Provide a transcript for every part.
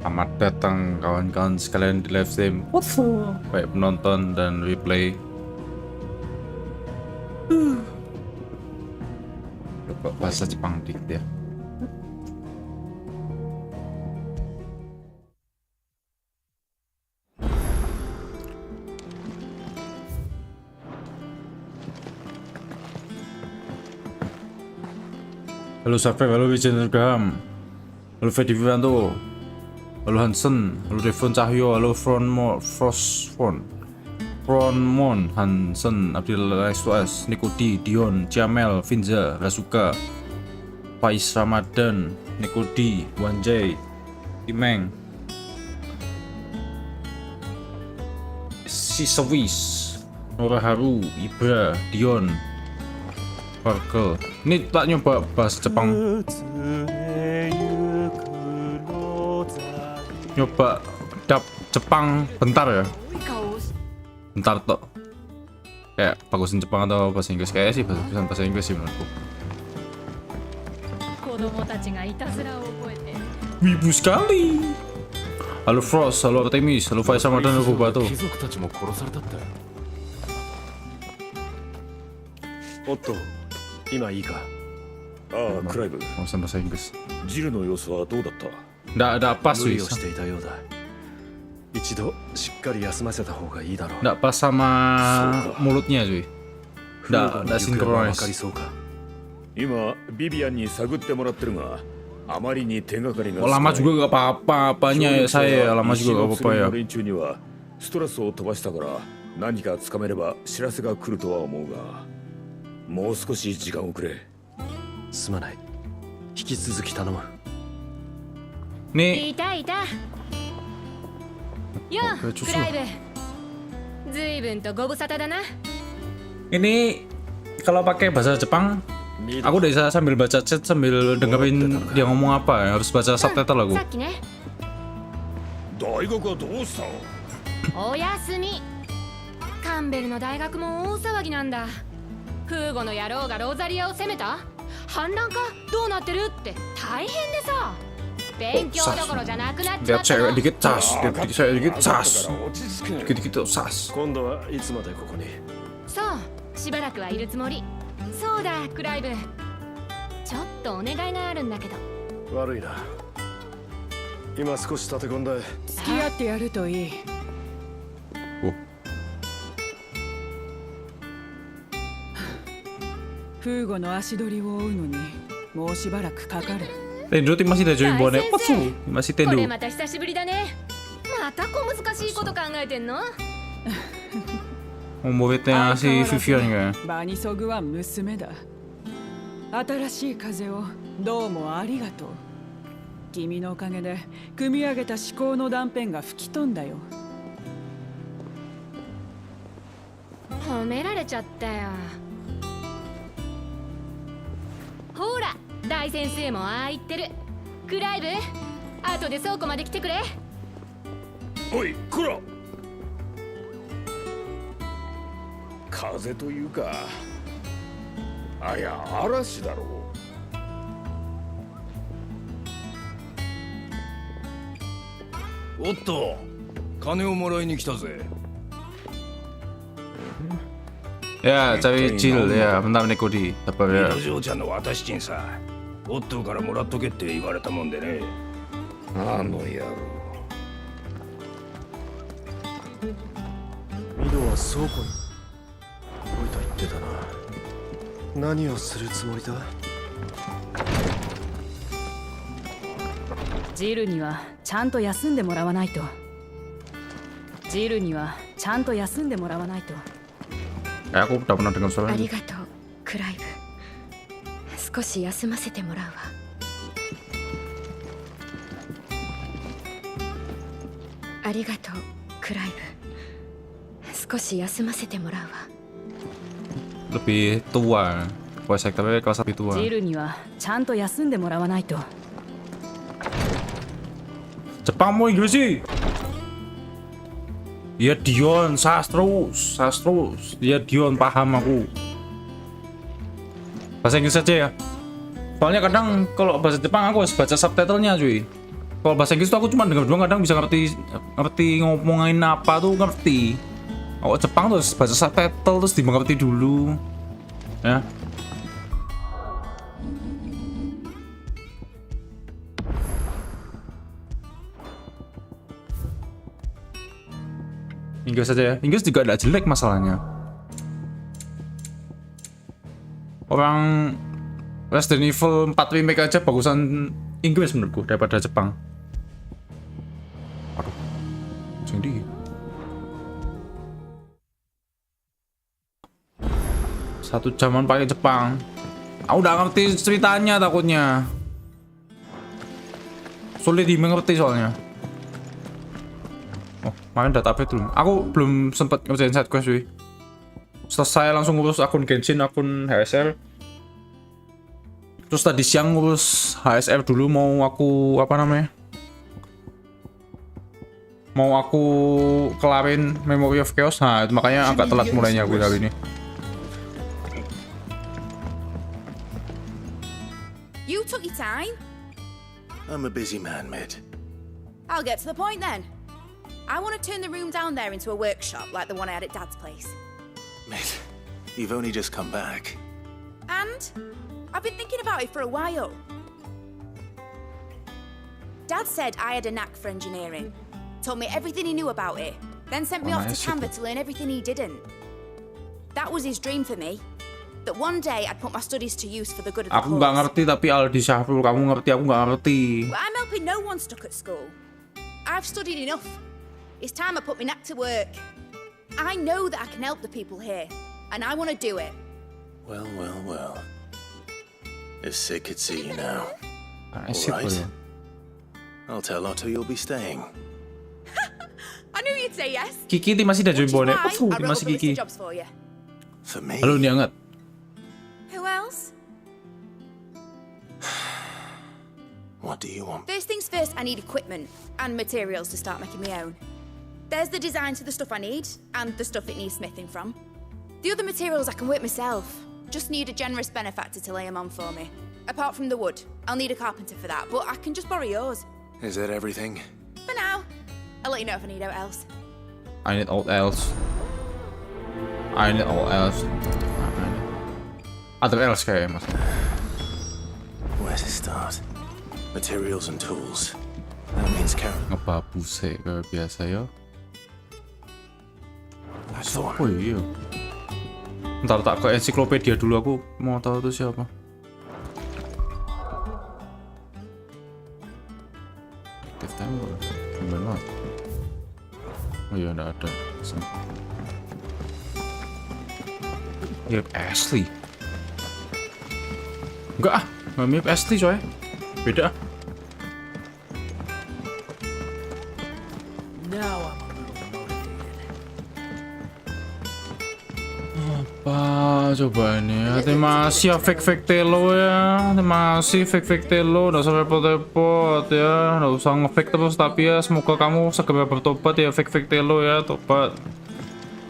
Selamat datang kawan-kawan sekalian di live stream. Baik penonton dan replay. Kok bahasa Jepang dikit ya. Halo Safir, halo Wijen Graham, halo Fedi Vivanto, halo Hansen, halo Devon Cahyo, halo Frostphone, Fronmon, Hansen, Abdillah S2S, Nikodi, Dion, Ciamel, Finza, Rasuka, Faiz Ramadan, Nikodi, Wanjay, Imeng, Sisawis, Nora Haru, Ibra, Dion, Parkel. Ini tak nyoba bahasa Jepang. Nyoba dub Jepang bentar ya. Bentar tok. Kayak bagusin Jepang atau bahasa Inggris, kayak sih bahasa Inggris sih menurutku. Wibu sekali. Halo Frost, halo Artemis, halo Faiz Ramadan, halo Batu. Otto, 今いいか。ああ、クライブ。bahasa Inggris. ジルの様子はどうだった？ Nggak pas 無 sih. 理をしていたようだ。一度しっかり休ませた方がいいだろう。 Nggak pas sama mulutnya cuy. Nggak わ sinkronis. かりそうか。今ビビアンに探ってもらってるが、あまりに手がかりが Oh, lama juga gak apa-apa, apanya ya saya lama juga gak apa-apa ya. 連中にはストラスを飛ばしたから何かつかめれば知らせが来るとは思うが、もう少し時間をくれ。すまない。引き続き頼む。 Nih, いたいた。よ、 Oke, クライブ。ずいぶんとご無沙汰だな。 ini kalau pakai bahasa Jepang, aku udah bisa sambil baca chat sambil dengerin dia ngomong apa ya. Harus baca subtitle aku. さっきね。大学はどうした？おやすみ。カンベルの大学も大騒ぎなんだ。フーゴの野郎がローザリアを攻めた？反乱かどうなってるって大変でさ。勉強どころじゃなくなっちま Lihat ったの。 cewek dikit cas, lihat cewek dikit cas, dikit-dikit tuh sas. 今度はいつまでここに？そう、しばらくはいるつもり。そうだ、クライブ。ちょっとお願いがあるんだけど。悪いな。今少し立て込んだ。付き合ってやるといい。フーゴの足取りを追うのにもうしばらくかかる。 Tendu masih ada join bonnet, masih これ Tendu. また久しぶりだね。また小難しいこと考えてんの？ Muridnya si Vivian kayaknya. 場にそぐわん娘だ。新しい風をどうもありがとう。君のおかげで組み上げた思考の断片が吹き飛んだよ。褒められちゃったよ。ほら、大先生もああ言ってる。クライブ、後で倉庫まで来てくれ。おい、クラ。風というか、あいや嵐だろう。おっと、金をもらいに来たぜ。 Ya, cari chill ya, bentar Nikodi. Sabar ya. お嬢ちゃんの渡し金さ、オットーからもらっとけって言われたもんでね。あの野郎。ミドは倉庫に置いと言ってたな。何をするつもりだ？ジルにはちゃんと休んでもらわないと。ジルにはちゃんと休んでもらわないと。 Aku udah pernah dengar あ suara り ini. がとう、クライブ。少し休ませてもらうわ。ありがとう、クライブ。少し休ませてもらうわ。 Lebih tua. Voice actornya kelas lebih tua. ジルにはちゃんと休んでもらわないと。 Jepang mau Inggris sih. Ya Dion, sas terus. Ya Dion, paham aku. Bahasa Inggris aja ya. Soalnya kadang kalau bahasa Jepang aku harus baca subtitlenya cuy. Kalau bahasa Inggris tuh aku cuma dengar doang, kadang bisa ngerti ngomongin apa tuh ngerti. Kalau Jepang tuh harus baca subtitle terus dimengerti dulu. Ya. Inggris saja ya. Inggris juga tidak jelek masalahnya. Orang Resident Evil 4 remake aja bagusan Inggris menurutku daripada Jepang. Aduh. Jadi 1 jaman pakai Jepang. Aku udah ngerti ceritanya takutnya. Sulit dimengerti soalnya. Oh, main data update dulu. Aku belum sempat ngerjain side quest wih. Selesai langsung ngurus akun Genshin, akun HSL. Terus tadi siang ngurus HSL dulu, mau aku apa namanya? Mau aku kelarin Memory of Chaos. Nah, makanya agak telat mulainya aku kali ini. You took your time. I'm a busy man, mate. I'll get to the point then. I want to turn the room down there into a workshop like the one I had at Dad's place. Mate, you've only just come back. And I've been thinking about it for a while. Dad said I had a knack for engineering. Told me everything he knew about it. Then sent me off to Canva to learn everything he didn't. That was his dream for me. That one day I'd put my studies to use for the good of the Aku nggak cause. ngerti tapi Aldi Syafrul kamu ngerti, aku nggak ngerti. But I'm helping no one stuck at school. I've studied enough. It's time I put my knack to work. I know that I can help the people here, and I want to do it. Well, well, well. If Sid could see you now. Sip Alright. aja. I'll tell Otto you'll be staying. I knew you'd say yes. Kiki di masih dah Which join is bonek. why I Di wrote masih up a list Kiki. of jobs for you. For me? Halo nih hangat. Who else? What do you want? First things first, I need equipment and materials to start making my own. There's the designs for the stuff I need and the stuff it needs smithing from. The other materials I can work myself. Just need a generous benefactor to lay them on for me. Apart from the wood, I'll need a carpenter for that, but I can just borrow yours. Is that everything? For now, I'll let you know if I need out else. I need all else. I need all else. Other else kayaknya mas. Where to start? Materials and tools. That means carrot. Ngebabu sih kayak biasa ya. Thorn. Oh iya. Ntar tak ke ensiklopedia dulu, aku mau tahu itu siapa. Active timer. Gimana? Oh iya, enggak ada. Mirip Ashley. Enggak ah, nggak mirip Ashley coy. Beda ah. Apa coba ini ya? Terima kasih ya fake telo ya. Terima kasih fake telo. Nggak usah repot-repot ya. Nggak usah nge-fake terus, tapi ya semoga kamu segera bertobat ya fake telo ya. Tobat.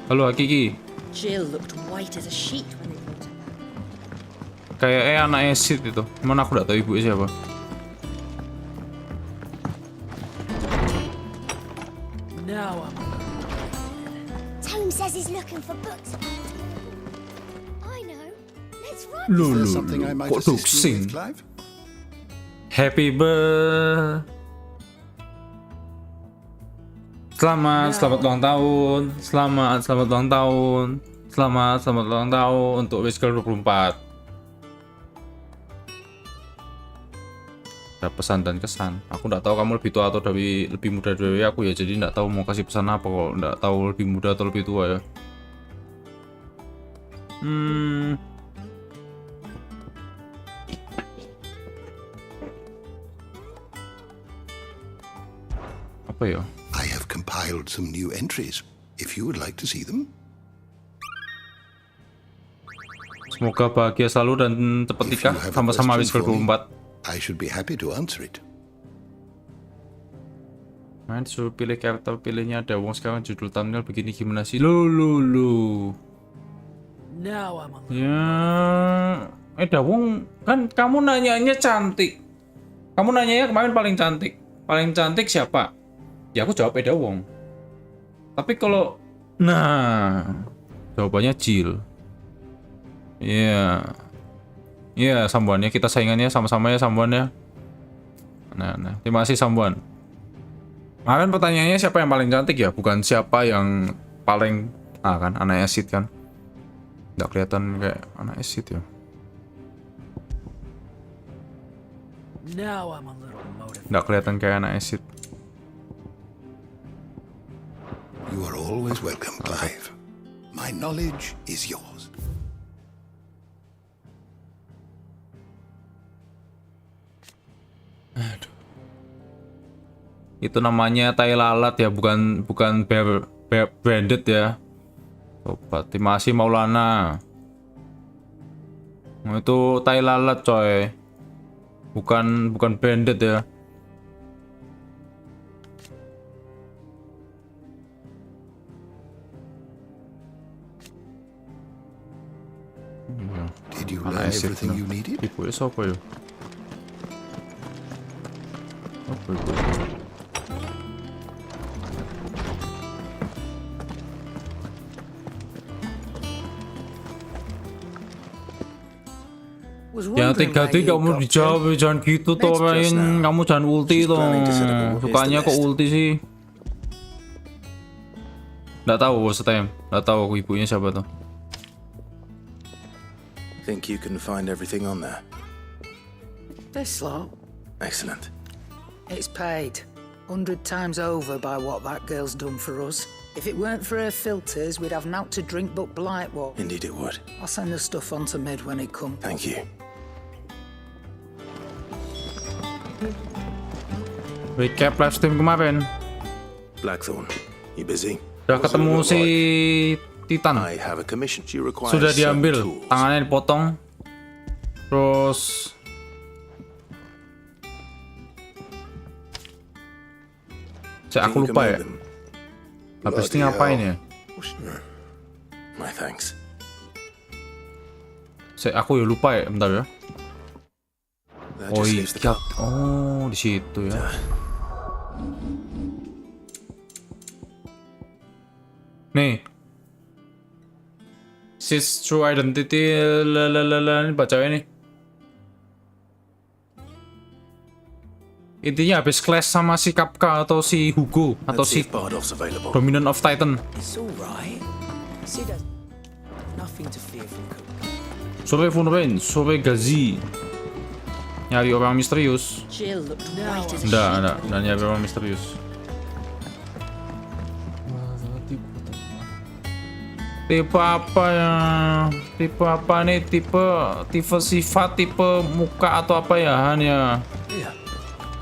Halo Hakiki. Jill looked white as a sheet when they brought her. Kayak anaknya Sid itu. Mana aku nggak tahu ibu siapa. Tome says he's looking for books. I know. Let's run. Lulu, Something I might kok assist you tuksing. with, Clive? Happy birthday. Selamat ulang tahun. Selamat ulang tahun. Selamat ulang tahun untuk Whisker 24. Ada pesan dan kesan. Aku nggak tahu kamu lebih tua atau lebih muda dari aku ya, jadi nggak tahu mau kasih pesan apa kalau nggak tahu lebih muda atau lebih tua ya. Apa ya? I have compiled some new entries, if you would like to see them. Semoga bahagia selalu dan cepat If nikah you have a sama-sama question Whisker for me, 24. I should be happy to answer it. Main disuruh pilih karakter, pilihnya ada wong sekarang judul thumbnail begini gimana sih? Lu. Ya, ada wong kan kamu nanyanya cantik. Kamu nanyanya kemarin paling cantik. paling cantik siapa? Ya aku jawab Eda Wong. Tapi kalau jawabannya Jill. Iya. Iya, Sambuan ya, kita saingannya sama-sama ya Sambuan ya. Nah, terima kasih Sambuan. Kemarin pertanyaannya siapa yang paling cantik ya, bukan siapa yang paling kan anak acid kan. Nggak kelihatan kayak anak acid ya. Nggak kelihatan kayak anak acid. You are always welcome, Clive. My knowledge is yours. Aduh. Itu namanya tai lalat ya, bukan branded ya. Coba Timasi Maulana. Itu tai lalat coy. Bukan branded ya. Did you learn everything you needed? Ibu ya siapa ya? Apa itu? Yang 3D kamu dijawab, jangan gitu toh Ryan. Kamu jangan ulti toh. Sukanya kok ulti sih. Nggak tahu bos time. Nggak tahu aku ibunya siapa tuh. Think you can find everything on there? This lot, Excellent. it's paid 100 times over by what that girl's done for us. If it weren't for her filters, we'd have naught to drink but blight water. Indeed it would. I'll send the stuff on to Mid when it comes. Thank you. Recap live stream kemarin. Blackthorn, you busy? Udah ketemu si Titan. I have a commission. She requires Sudah certain diambil, tools. tangannya dipotong. Terus aku Think you can lupa ya. mend them? Habis ini Bloody ngapain hell. ya? My thanks. Aku ya lupa ya, bentar ya. That Oh just iya, leaves the cup. di situ ya. Nih. Sis True Identity ini baca ini. Intinya habis clash sama si Kapka atau si Hugo atau Let's see si if Bardolph's available. Dominant of Titan. It's all right. See, there's nothing to fear from Cook. Sore Funrain, sore Gazi. Nyari orang misterius. Jill looked white as a sheet. Enggak nyari orang misterius. Tipe apa ya? Tipe apa nih? Tipe sifat, tipe muka atau apa ya Han ya? Yeah.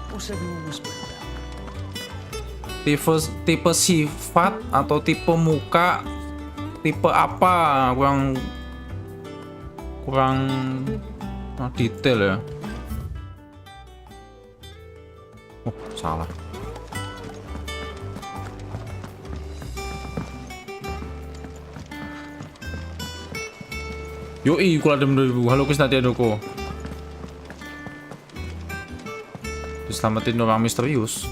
What's everyone whispering about? Tipe sifat atau tipe muka, tipe apa? Kurang detail ya. Oh, salah. Yoi, kula dem 2000. Halo Kus Nadia Doko. Diselamatin orang misterius.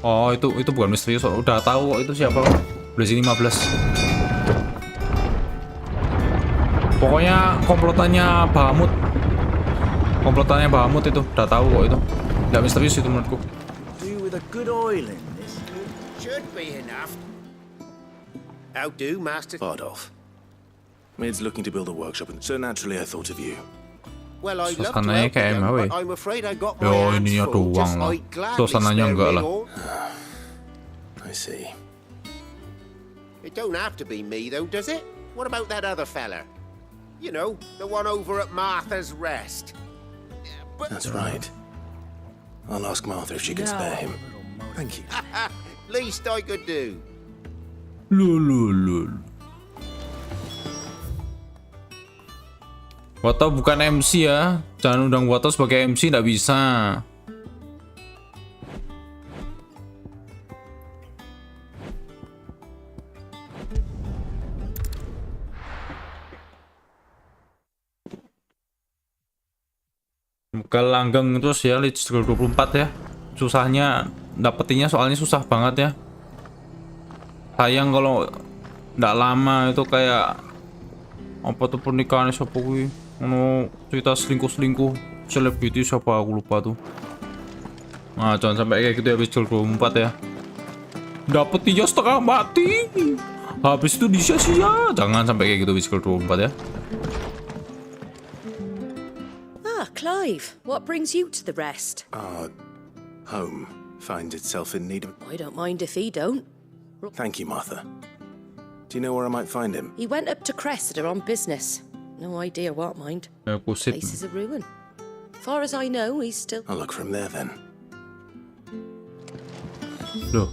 Oh, itu bukan misterius. Udah tahu kok itu siapa. Udah sini 15. Pokoknya komplotannya Bahamut itu. Udah tahu kok itu. Nggak misterius itu menurutku. Do with a good oil in this. Should be enough. How do, Master? Bardolph. Mid's looking to build a workshop, and so naturally I thought of you. Well, I'd love to Suasananya help kayak them, MHW. but I'm afraid I got my Yo, hands ininya full. doang Just lah. I'd gladly Suasananya spare enggak me lah. all. I see. It don't have to be me, though, does it? What about that other fella? You know, the one over at Martha's Rest. But That's right. I'll ask Martha if she can spare him. Thank you. least I could do. Lululul. Woto bukan MC ya. Jangan undang Woto sebagai MC, nggak bisa. Muka langgeng terus ya, Lich 24 ya. susahnya dapetinnya, soalnya susah banget ya. Sayang kalau nggak lama itu kayak apa tuh pernikahan siapa kuwi, ono cerita selingkuh selebriti siapa aku lupa tuh. Nah jangan sampai kayak gitu ya, habis 24 ya dapet 3,5 mati, habis itu disia-sia. Jangan sampai kayak gitu habis 24 ya. Clive, what brings you to the rest? Home finds itself in need of... I don't mind if he don't. Thank you, Martha. Do you know where I might find him? He went up to Cressida on business. No idea what, mind. Kusip. Place is a ruin. Far as I know, he's still... I'll look from there then. Loh,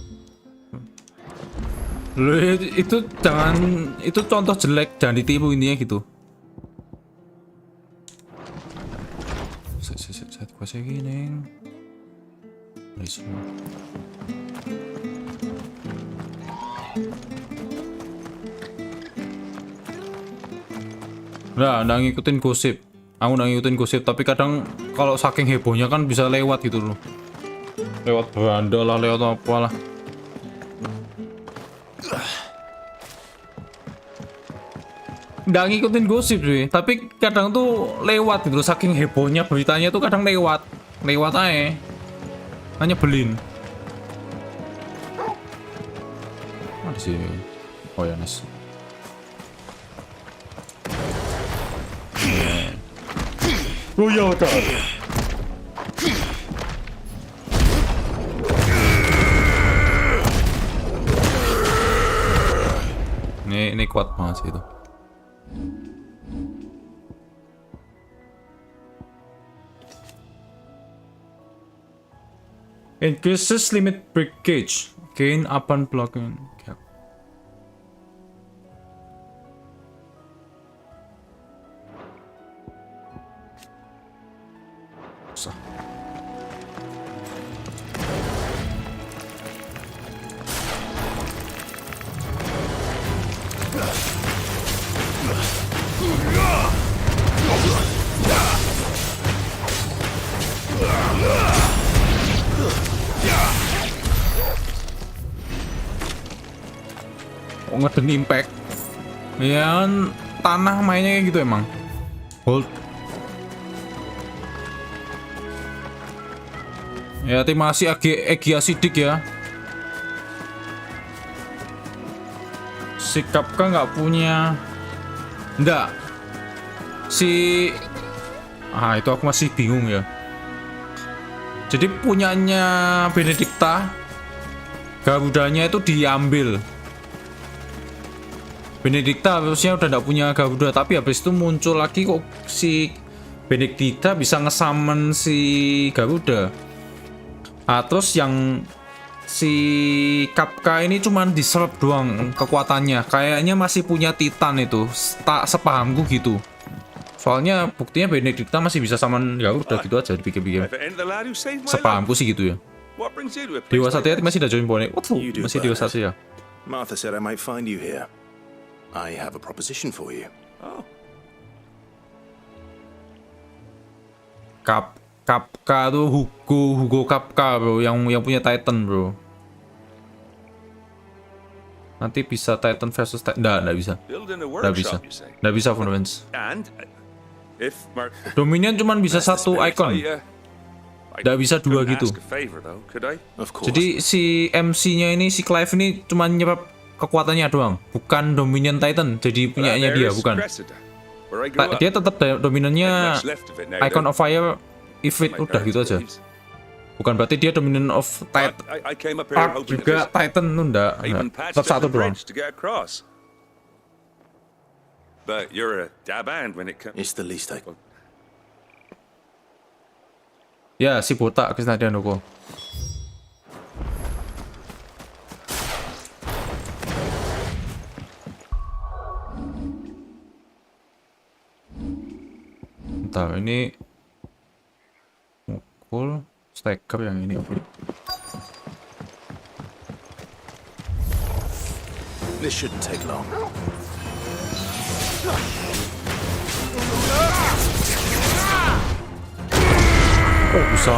itu jangan, itu contoh jelek, jangan ditipu intinya gitu. Set kuasa gini. Nah, nggak ngikutin gosip. Aku nggak ngikutin gosip, tapi kadang kalau saking hebohnya kan bisa lewat gitu loh. Lewat beranda lah, lewat apa lah. Nggak ngikutin gosip sih, tapi kadang tuh lewat gitu, saking hebohnya beritanya tuh kadang lewat aja, hanya belin. Ada sih, oh ya Nes. Oh ya udah. Ini kuat banget sih itu. Increases limit breakage. Gain upon blocking. Cap. Sah. Oh, ngeden impact. Ya kan tanah mainnya kayak gitu emang. Hold. Ya tim masih egi asidik ya. Si Kapka nggak punya. Nggak. Itu aku masih bingung ya. Jadi punyanya Benedikta, Garudanya itu diambil. Benedikta harusnya udah nggak punya Garuda, tapi habis itu muncul lagi kok si Benedikta bisa ngesamen si Garuda. Terus yang si Kapka ini cuman diserap doang kekuatannya, kayaknya masih punya Titan itu, tak sepahamku gitu. Soalnya buktinya Benedikta masih bisa saman Garuda gitu aja dipikir-pikir. Sepahamku sih gitu ya. Dewa Satya masih ada join bonek. Masih Dewa Satya. Martha said I might find you here. I have a proposition for you. Kapka tuh Hugo Kapka bro, yang punya Titan bro. Nanti bisa Titan versus Titan. Nggak bisa Fundamentals. Dominion cuman bisa satu icon. Nggak bisa dua gitu. Jadi si MC-nya ini, si Clive ini cuman nyerap kekuatannya doang, bukan Dominion Titan. Jadi punyanya dia, bukan. Dia tetap dominannya Icon of Fire, Ifrit, udah gitu aja. Bukan berarti dia Dominion of Titan juga Titan, enggak. Tetap satu doang. It's the least I... Ya, si botak Krisna Dianoko. Bentar, ini mukul stacker yang ini. This shouldn't take long. Oh, bisa.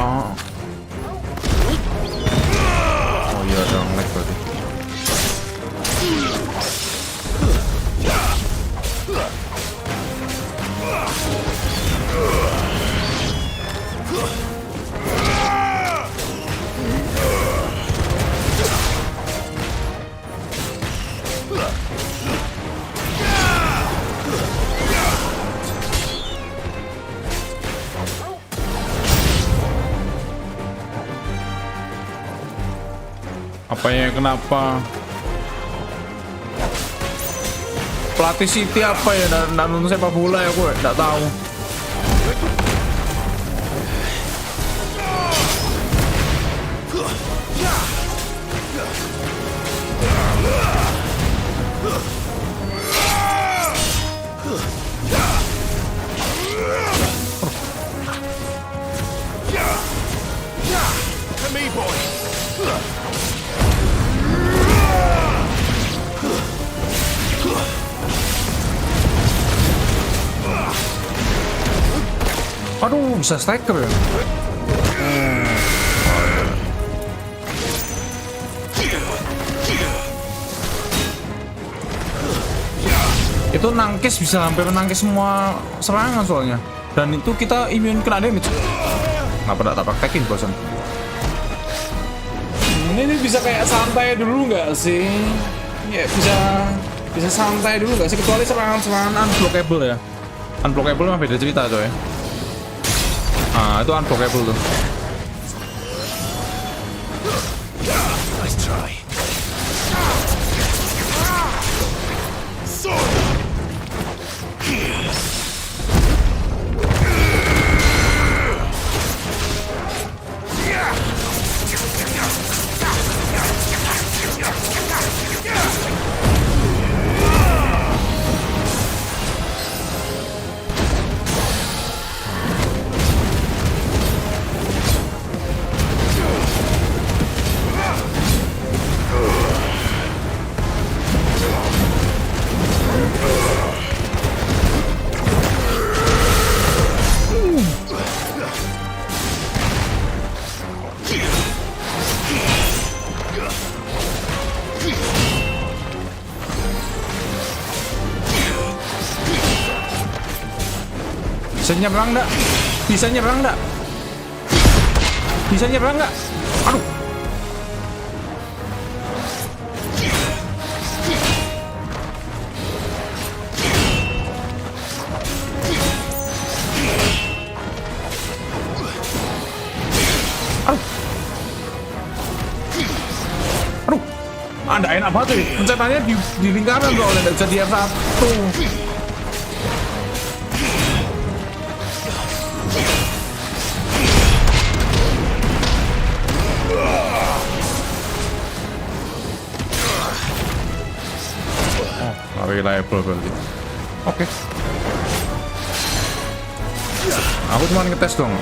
Apa ya, kenapa? Pelatih City apa ya? Nggak nonton sepak bola ya gue, nggak tahu. Aduh, bisa striker ya? Itu nangkis bisa hampir menangkis semua serangan soalnya. Dan itu kita immune kena damage. Kenapa tak praktekin bosan? Ini bisa kayak santai dulu nggak sih? Ya bisa santai dulu nggak sih? Kecuali serangan-serangan unblockable ya. Unblockable mah beda cerita coy. Ah, itu unblockable tuh. Nice try. Bisa nyerang nggak? Bisa nyerang nggak? Bisa nyerang nggak? Aduh. Aduh. Anda enak banget nih. Pencetannya di lingkaran soalnya nggak bisa di F1. Reliable berarti. Oke. Aku cuma ngetes dong.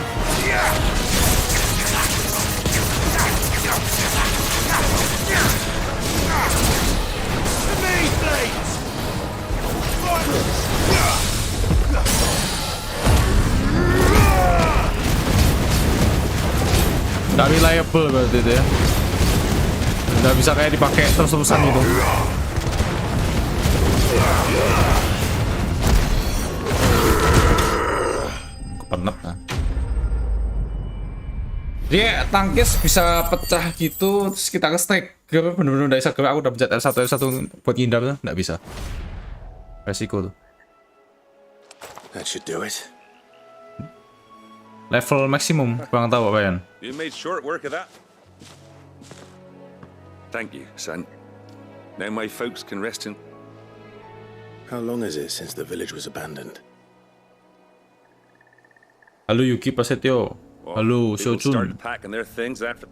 Nggak reliable berarti itu ya. Nggak bisa kayak dipakai terus-terusan gitu. Kepenet kan. Dia tangkis bisa pecah gitu, terus kita ke strike. Bener-bener udah bisa gerak, aku udah pencet L1 buat ngindar tuh, nggak bisa. Resiko tuh. That should do it. Level maksimum, kurang tahu apa ya. You made short work of that. Thank you, son. Now my folks can rest in. How long is it since the village was abandoned? Halo Yuki Prasetyo. Halo People Shochun. started packing their things after.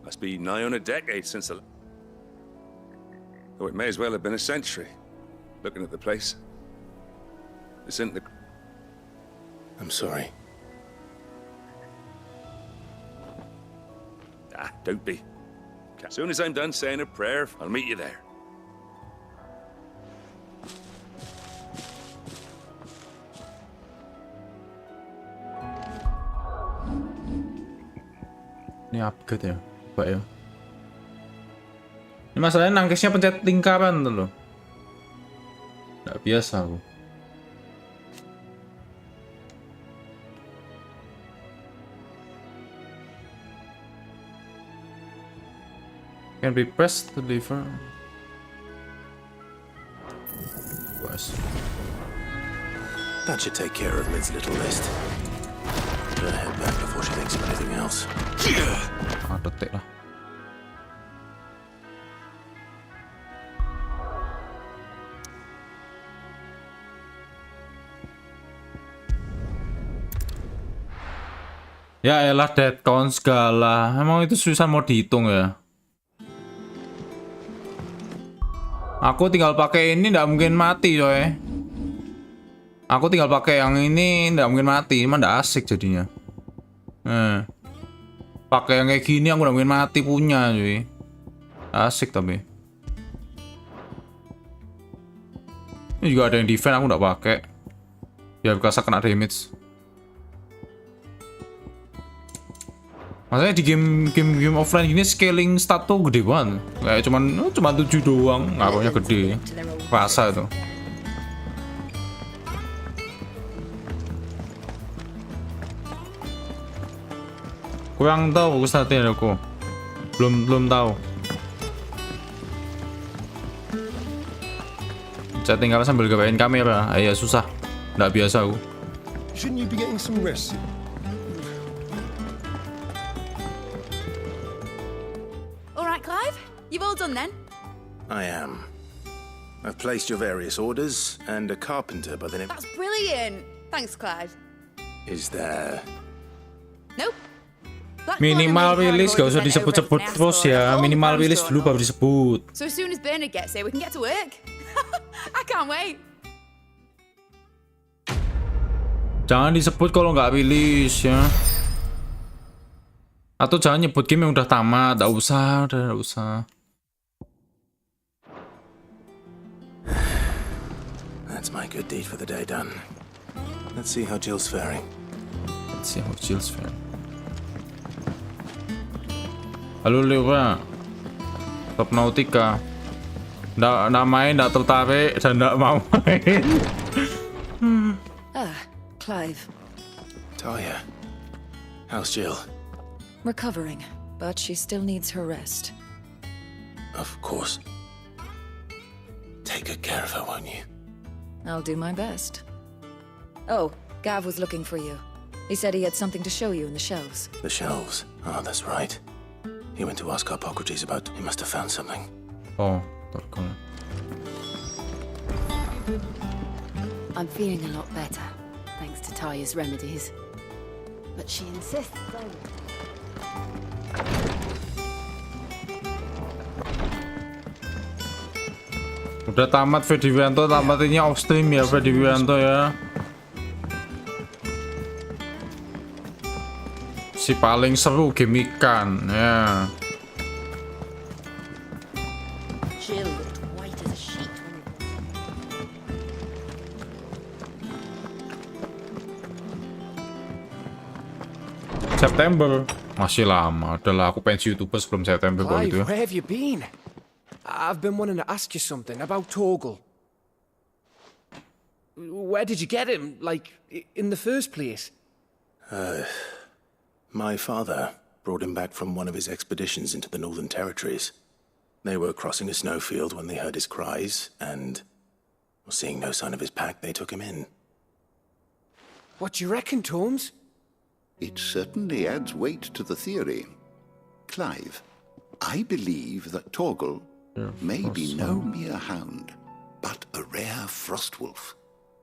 Must be nigh on a decade since the. Oh, it may as well have been a century. Looking at the place. This isn't the. I'm sorry. Ah, don't be. As soon as I'm done saying a prayer, I'll meet you there. Ini upgrade ya, Pak ya. Ini masalahnya nangkisnya pencet lingkaran tuh loh. Nggak biasa aku. Can be pressed to deliver. Was. That should take care of Mid's little list. Better head back before she thinks of anything else. Ah, detik lah. Ya elah dead count segala. Emang itu susah mau dihitung ya? Aku tinggal pakai ini nggak mungkin mati coy. Aku tinggal pakai yang ini nggak mungkin mati, emang nggak asik jadinya. Pakai yang kayak gini aku nggak mungkin mati punya cuy. Asik tapi. Ini juga ada yang defense aku nggak pakai. Biar bisa kena damage. Maksudnya di game offline gini scaling stat tuh gede banget. Kayak cuman 7 doang, ngaruhnya gede. Rasa itu. Kurang tahu statnya aku. Belum tahu. Saya tinggal sambil gapain kamera. Ya susah. Nggak biasa aku. Shouldn't you be getting some rest? Clive, you've all done then? I am. I've placed your various orders and a carpenter by the name... That's brilliant. Thanks, Clive. Is there... Nope. Minimal release gak usah disebut-sebut terus ya. Minimal release dulu baru disebut. So as soon as Bernard gets here, we can get to work. I can't wait. Jangan disebut kalau nggak release ya. Atau jangan nyebut game yang udah tamat, nggak usah, udah nggak usah. That's my good deed for the day done. Let's see how Jill's faring. Halo Lewa, Top Nautica. Nggak main, nggak tertarik, dan nggak mau main. Clive. Talia, how's Jill? Recovering, but she still needs her rest. Of course. Take good care of her, won't you? I'll do my best. Oh, Gav was looking for you. He said he had something to show you in the shelves. The shelves? Oh, that's right. He went to ask Harpocrates about... He must have found something. Oh, terkena. I'm feeling a lot better, thanks to Talia's remedies. But she insists Udah tamat Fedi Wianto, tamatinnya off stream ya Fedi Wianto ya. Si paling seru game ikan ya. Jill looked white as a sheet September masih lama. Adalah aku pensi YouTuber sebelum September kalau gitu ya. Where have you been? I've been wanting to ask you something about Torgal. Where did you get him, like, in the first place? My father brought him back from one of his expeditions into the Northern Territories. They were crossing a snowfield when they heard his cries, and, seeing no sign of his pack, they took him in. What do you reckon, Tomes? It certainly adds weight to the theory. Clive, I believe that Torgal may be no mere hound, but a rare frostwolf,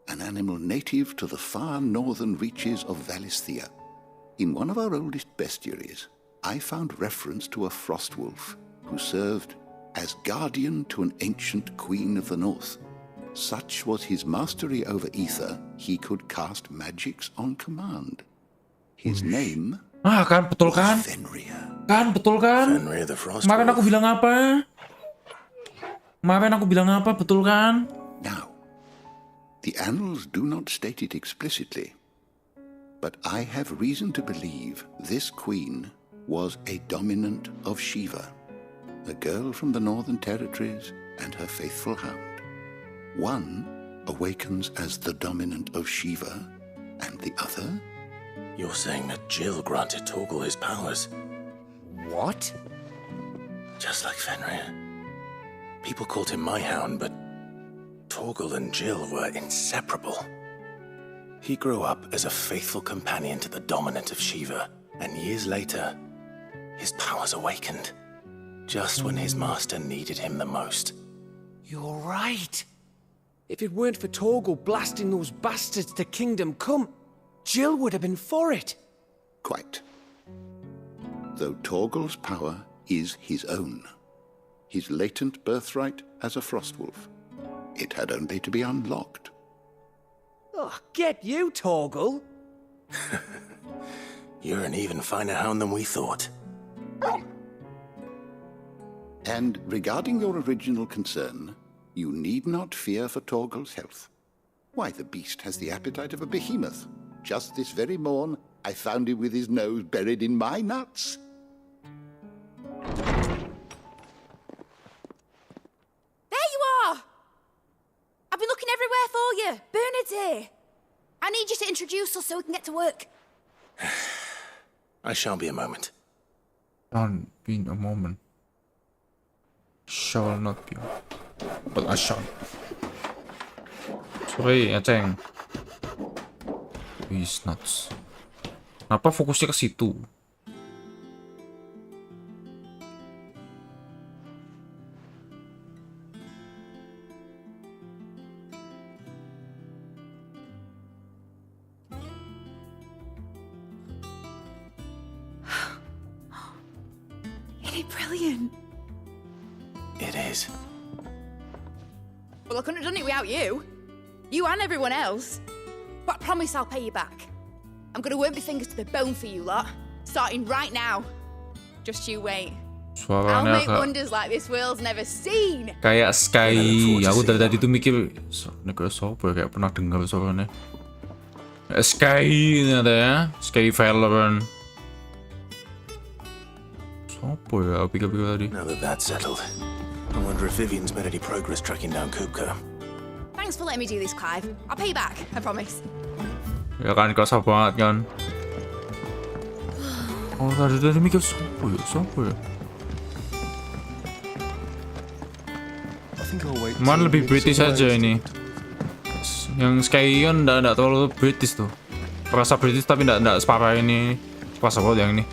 an animal native to the far northern reaches of Valisthea. In one of our oldest bestiaries, I found reference to a frostwolf who served as guardian to an ancient queen of the north. Such was his mastery over ether, he could cast magics on command. His name kan betul kan? Fenrir. Kan betul kan? Fenrir the Frostwolf. Kemarin aku bilang apa? Betul kan? Now, the annals do not state it explicitly, but I have reason to believe this queen was a dominant of Shiva, a girl from the Northern Territories and her faithful hound. One awakens as the dominant of Shiva, and the other... You're saying that Jill granted Torgal his powers? What? Just like Fenrir. People called him my hound, but Torgal and Jill were inseparable. He grew up as a faithful companion to the dominant of Shiva, and years later, his powers awakened, just when his master needed him the most. You're right. If it weren't for Torgal blasting those bastards to Kingdom Come, Jill would have been for it. Quite. though Torgal's power is his own, his latent birthright as a Frostwolf. It had only to be unlocked. Oh, get you, Torgal! You're an even finer hound than we thought. And regarding your original concern, you need not fear for Torgal's health. Why, the beast has the appetite of a behemoth. Just this very morn, I found him with his nose buried in my nuts. There you are! I've been looking everywhere for you. Bernard's here. I need you to introduce us so we can get to work. I shall be a moment. Don't be in a moment. Shall not be. But I shall. Sorry, Aceng. He's nuts. Kenapa fokusnya ke situ? Isn't it brilliant? It is. Well, I couldn't have done it without you. You and everyone else. But I promise I'll pay you back. I'm gonna work my fingers to the bone for you lot. Starting right now. Just you wait. I'll make wonders like this world's never seen. Kayak Sky. Aku dari tadi tuh mikir, negara sopo ya, kayak pernah dengar suaranya. Sky ini ada ya, Sky Valorant. Sopo ya? Aku pikir-pikir tadi. Now that that's settled, I wonder if Vivian's made any progress tracking down Kupka. Thanks for letting me do this, Clive. I'll pay you back, I promise. Ya kan, kasar banget kan. Oh, tadi mikir sopo ya, sopo ya. Cuman lebih British aja ini. Yang Sky kan enggak terlalu British tuh. Perasa British tapi enggak separah ini. Pas banget yang ini.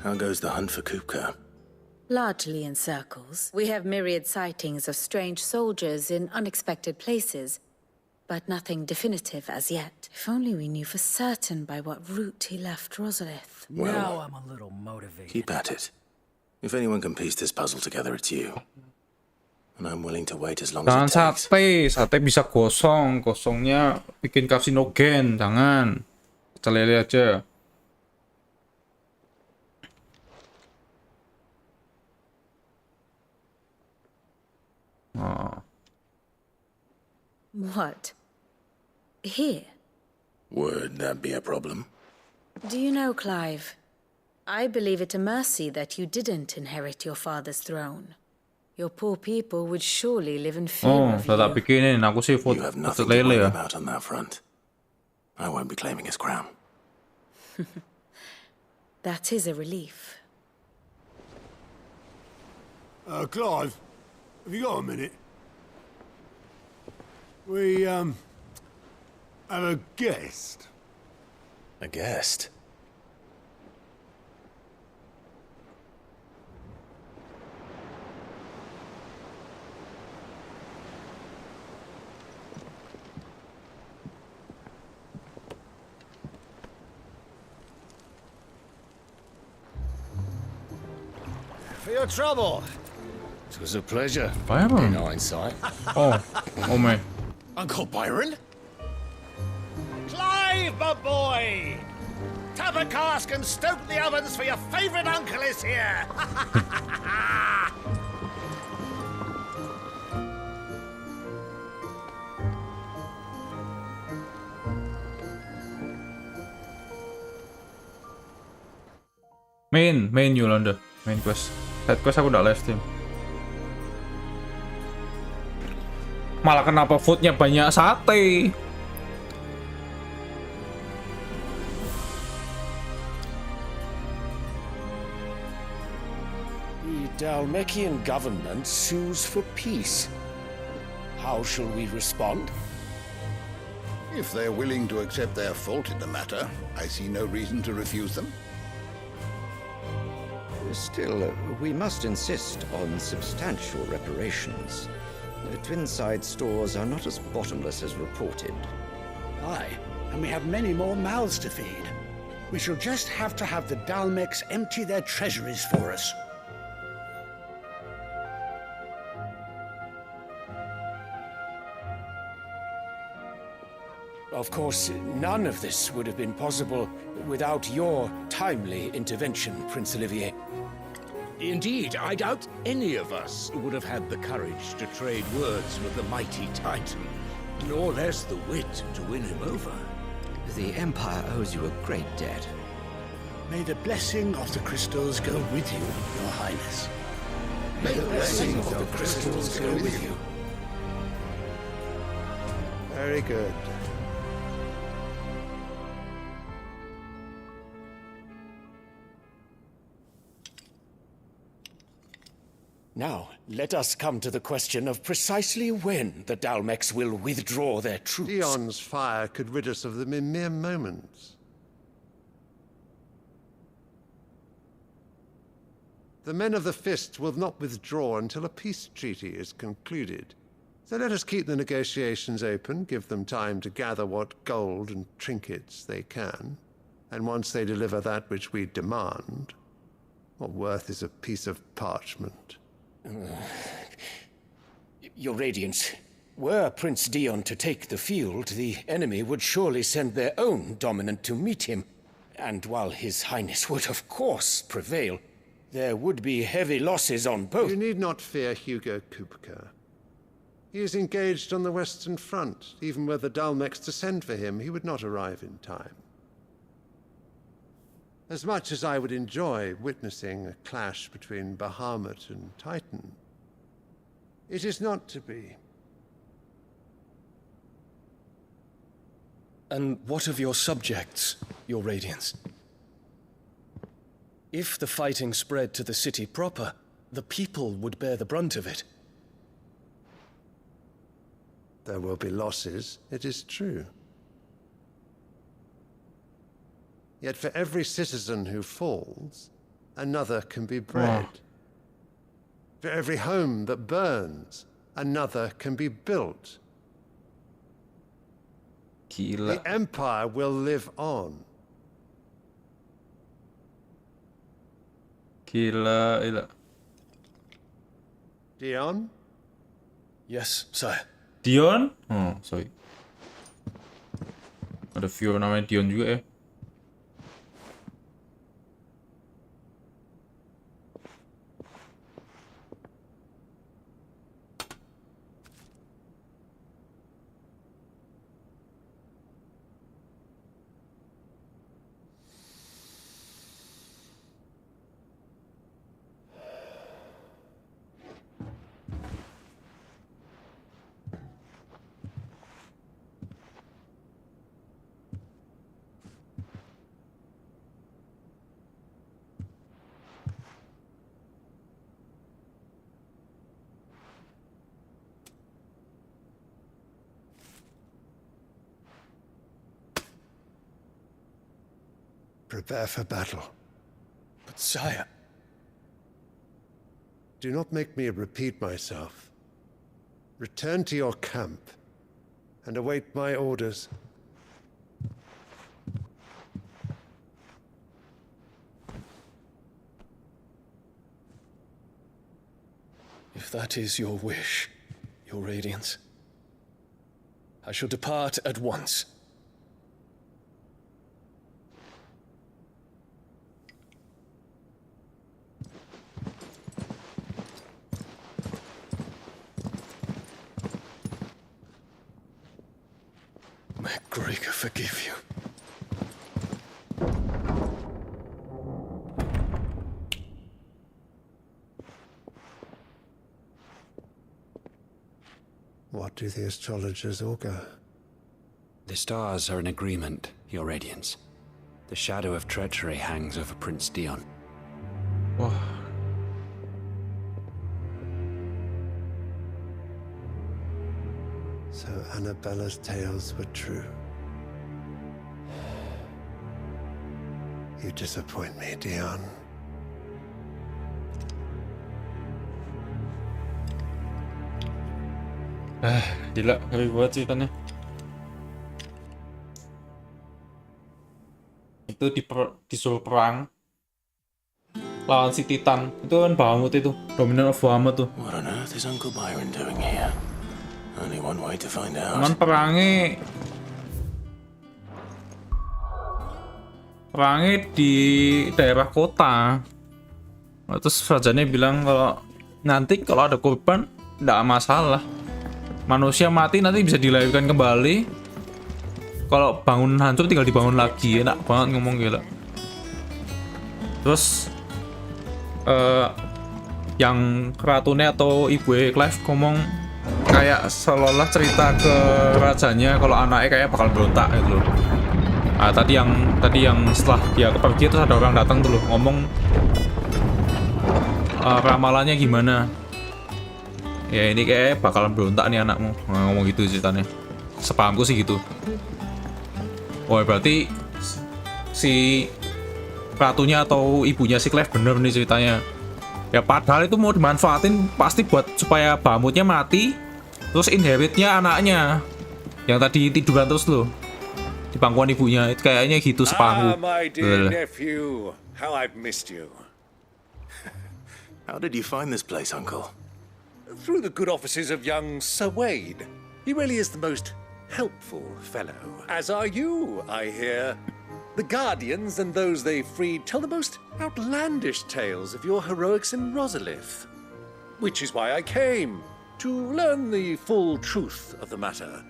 How goes the hunt for Kupka? Largely in circles. We have myriad sightings of strange soldiers in unexpected places, but nothing definitive as yet. If only we knew for certain by what route he left Rosalith. Well, Now I'm a little motivated. Keep at it. If anyone can piece this puzzle together, it's you. And I'm willing to wait as long Jangan as it takes. sate bisa gosong, gosongnya bikin karsinogen, jangan. Kita lele aja. Oh. What? Here? Would that be a problem? Do you know, Clive? I believe it a mercy that you didn't inherit your father's throne. Your poor people would surely live in fear of you. Tak bikinin, aku sih vote You have nothing to worry about on that front. I won't be claiming his crown. That is a relief. Clive, have you got a minute? We, have a guest. A guest? For your trouble. It was a pleasure. Byron? In hindsight. Oh man. Uncle Byron? Clive, my boy! Tap a cask and stoke the ovens for your favourite uncle is here! Main Yolanda, main quest. Side quest aku udah live stream. Malah kenapa foodnya banyak sate? The Dalmekian government sues for peace. How shall we respond? If they're willing to accept their fault in the matter, I see no reason to refuse them. Still, we must insist on substantial reparations. The Twinside stores are not as bottomless as reported. Aye, and we have many more mouths to feed. We shall just have to have the Dalmex empty their treasuries for us. Of course, none of this would have been possible without your timely intervention, Prince Olivier. Indeed, I doubt any of us would have had the courage to trade words with the mighty Titan, nor less the wit to win him over. The Empire owes you a great debt. May the blessing of the crystals go with you, Your Highness. May the blessing of the crystals go with you. Very good. Now, let us come to the question of precisely when the Dalmex will withdraw their troops. Dion's fire could rid us of them in mere moments. The men of the Fist will not withdraw until a peace treaty is concluded. So let us keep the negotiations open, give them time to gather what gold and trinkets they can. And once they deliver that which we demand, what worth is a piece of parchment? Your Radiance, were Prince Dion to take the field, the enemy would surely send their own dominant to meet him. And while His Highness would of course prevail, there would be heavy losses on both. You need not fear Hugo Kupka. He is engaged on the Western Front. Even were the Dalmex to send for him, he would not arrive in time. As much as I would enjoy witnessing a clash between Bahamut and Titan, it is not to be. And what of your subjects, Your Radiance? If the fighting spread to the city proper, the people would bear the brunt of it. There will be losses, it is true. Yet for every citizen who falls, another can be bred. For every home that burns, another can be built. Gila. The Empire will live on. Gila. Dion? Yes, sire. Dion? Oh, sorry. Ada viewer namanya Dion juga ya. Prepare for battle. But sire... Do not make me repeat myself. Return to your camp and await my orders. If that is your wish, Your Radiance, I shall depart at once. May Gregor forgive you. What do the astrologers augur? The stars are in agreement, Your Radiance. The shadow of treachery hangs over Prince Dion. Wah. So Annabella's tales were true. You disappoint me, Dion. Gila, ngeri banget ceritanya. Itu disuruh perang lawan si Titan. Itu kan Bahamut itu, Dominant of Bahamut tuh. What on earth is Uncle Byron doing here? Only one way to find out. Cuman perangnya di daerah kota. Terus rajanya bilang kalau nanti kalau ada korban nggak masalah, manusia mati nanti bisa dilahirkan kembali, kalau bangun hancur tinggal dibangun lagi. Enak banget ngomong gila. Terus yang ratunya atau ibu Clive ngomong kayak seolah-olah cerita ke rajanya kalau anaknya kayak bakal berontak gitu loh. Nah, tadi yang setelah dia pergi terus ada orang datang tuh loh ngomong ramalannya gimana. Ya ini kayak bakalan berontak nih anakmu. Nah, ngomong gitu ceritanya. Sepahamku sih gitu. Oh berarti si ratunya atau ibunya si Clive bener nih ceritanya. Ya padahal itu mau dimanfaatin pasti buat supaya Bahamutnya mati, terus inheritnya anaknya yang tadi tiduran terus loh di pangkuan ibunya. Itu kayaknya gitu sepahamku. my dear nephew, how I've missed you. How did you find this place, Uncle? Through the good offices of young Sir Wade. He really is the most helpful fellow. As are you, I hear. The Guardians and those they freed tell the most outlandish tales of your heroics in Rosalith. Which is why I came, to learn the full truth of the matter.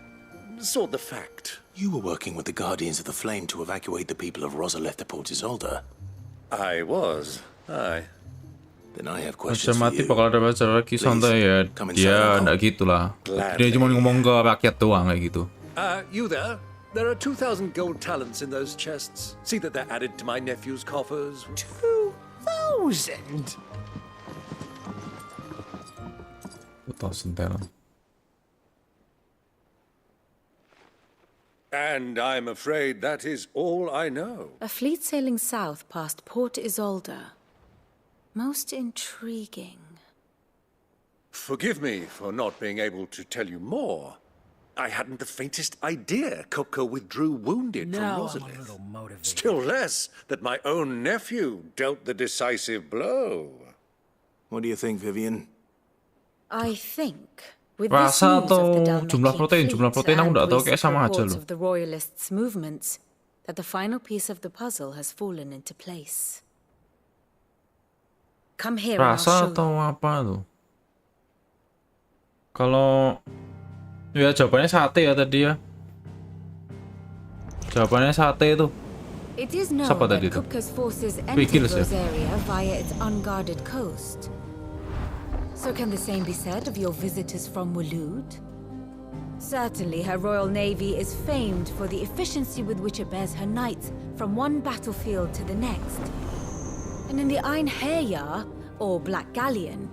Sort the fact. You were working with the Guardians of the Flame to evacuate the people of Rosalith to Port Isolde. I was, aye. Then I have questions for you. Mati bakal ada baca lagi santai ya. Dia enggak gitulah. Dia cuma ngomong ke rakyat doang kayak gitu. You there? There are 2,000 gold talents in those chests. See that they're added to my nephew's coffers. 2,000? 2,000 talent. And I'm afraid that is all I know. A fleet sailing south past Port Isolde. Most intriguing. Forgive me for not being able to tell you more. I hadn't the faintest idea Kupka withdrew wounded from Rosalith. Still less that my own nephew dealt the decisive blow. What do you think, Vivian? I think with Rasa this news atau of the Dalmatian jumlah protein aku udah tahu kayak recent sama aja reports loh. of the Royalists' movements, that the final piece of the puzzle has fallen into place. Come here and I'll Rasa show atau apa tuh? Kalau ya jawabannya sate ya tadi ya. Jawabannya sate itu. It is known Siapa that tadi itu? Kupka's forces Pikir entered sih. Rosaria via its unguarded coast. So can the same be said of your visitors from Waloed? Certainly her royal navy is famed for the efficiency with which it bears her knights from one battlefield to the next. And in the Einherjar, or Black Galleon,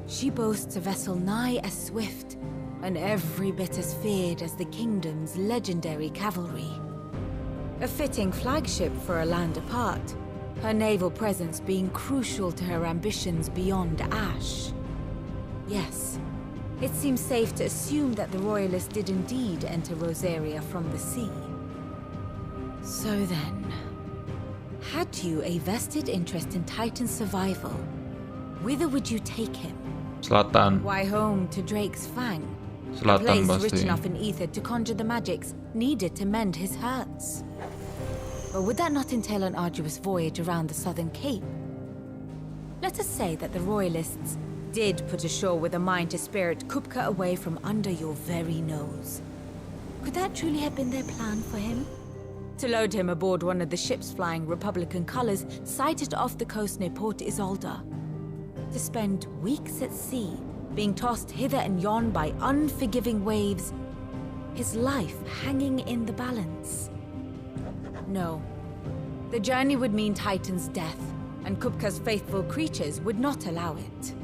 she boasts a vessel nigh as swift and every bit as feared as the kingdom's legendary cavalry. A fitting flagship for a land apart, her naval presence being crucial to her ambitions beyond Ash. Yes, it seems safe to assume that the Royalists did indeed enter Rosaria from the sea. So then, had you a vested interest in Titan's survival, whither would you take him? Selatan. Why home to Drake's Fang? A Selatan place rich pasti. enough in ether to conjure the magics needed to mend his hurts. But would that not entail an arduous voyage around the southern cape? Let us say that the Royalists did put ashore with a mind to spirit Kupka away from under your very nose. Could that truly have been their plan for him? To load him aboard one of the ships flying Republican colors sighted off the coast near Port Isolde. To spend weeks at sea, being tossed hither and yon by unforgiving waves, his life hanging in the balance. No. The journey would mean Titan's death, and Kupka's faithful creatures would not allow it.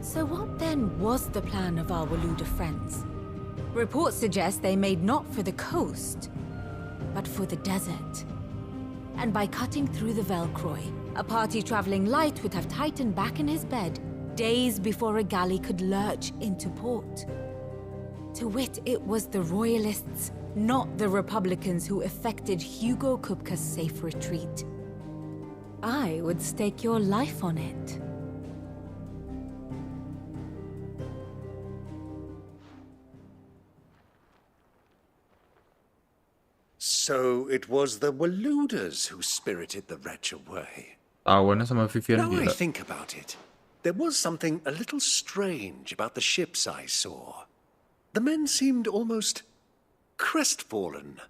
So what then was the plan of our Waluda friends? Reports suggest they made not for the coast, but for the desert. And by cutting through the Velcroy, a party traveling light would have Titan back in his bed days before a galley could lurch into port. To wit, it was the Royalists, not the Republicans, who effected Hugo Kupka's safe retreat. I would stake your life on it. So it was the Waluders who spirited the wretch away. Tahuannya sama Vivian Now I gila. think about it, there was something a little strange about the ships I saw. The men seemed almost crestfallen,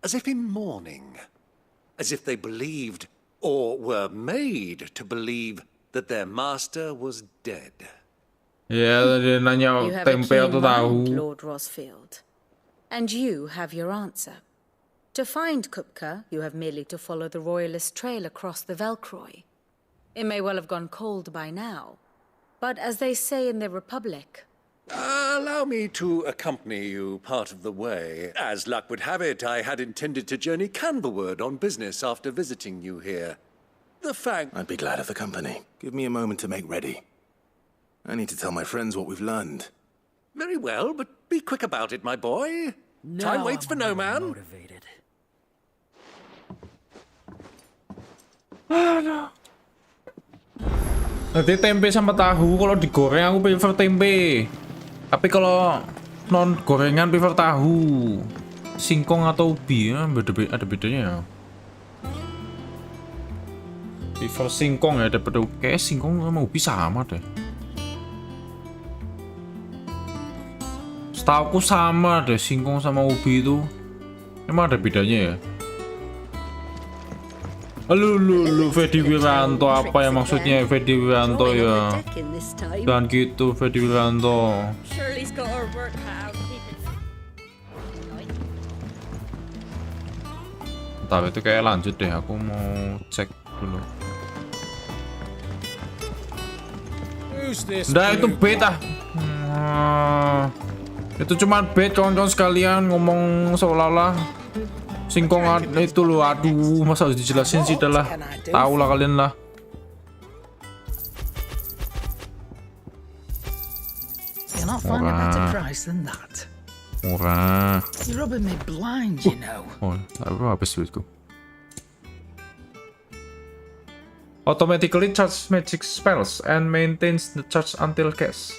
as if in mourning, as if they believed, or were made to believe, that their master was dead. Ya, dia nanya You have a tempe atau keen tahu. mind, Lord Rosfield. And you have your answer. To find Kupka, you have merely to follow the Royalist trail across the Velcroy. It may well have gone cold by now, but as they say in the Republic... Allow me to accompany you part of the way. As luck would have it, I had intended to journey Canberward on business after visiting you here. The fact... I'd be glad of the company. Give me a moment to make ready. I need to tell my friends what we've learned. Very well, but be quick about it, my boy. Time waits for no man. Nanti tempe sama tahu, kalau digoreng aku prefer tempe. Tapi kalau non gorengan prefer tahu. Singkong atau ubi ya, ada bedanya ya. Prefer singkong ya daripada kayak singkong sama ubi sama deh. Setauku sama deh singkong sama ubi itu. Emang ada bedanya ya? Lu Fedi Wiranto apa ya maksudnya Fedi Wiranto ya? Dan gitu Fedi Wiranto. Shirley's got her work cut out. Tapi itu kayak lanjut deh, aku mau cek dulu. Nah itu bait ah. Itu cuma bait kawan-kawan sekalian ngomong seolah-olah singkong itu loh, aduh masa harus dijelasin sih, dah lah, tahu lah kalian lah. You're not finding a better price than that. Murah. You're rubbing me blind, you know. Oh, habis duitku. Automatically charge magic spells and maintains the charge until cast.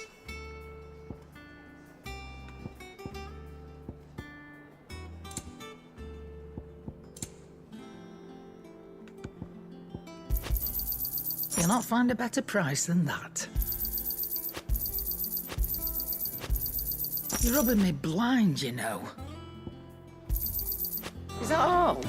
You'll not find a better price than that. You're rubbing me blind, you know. Is that all?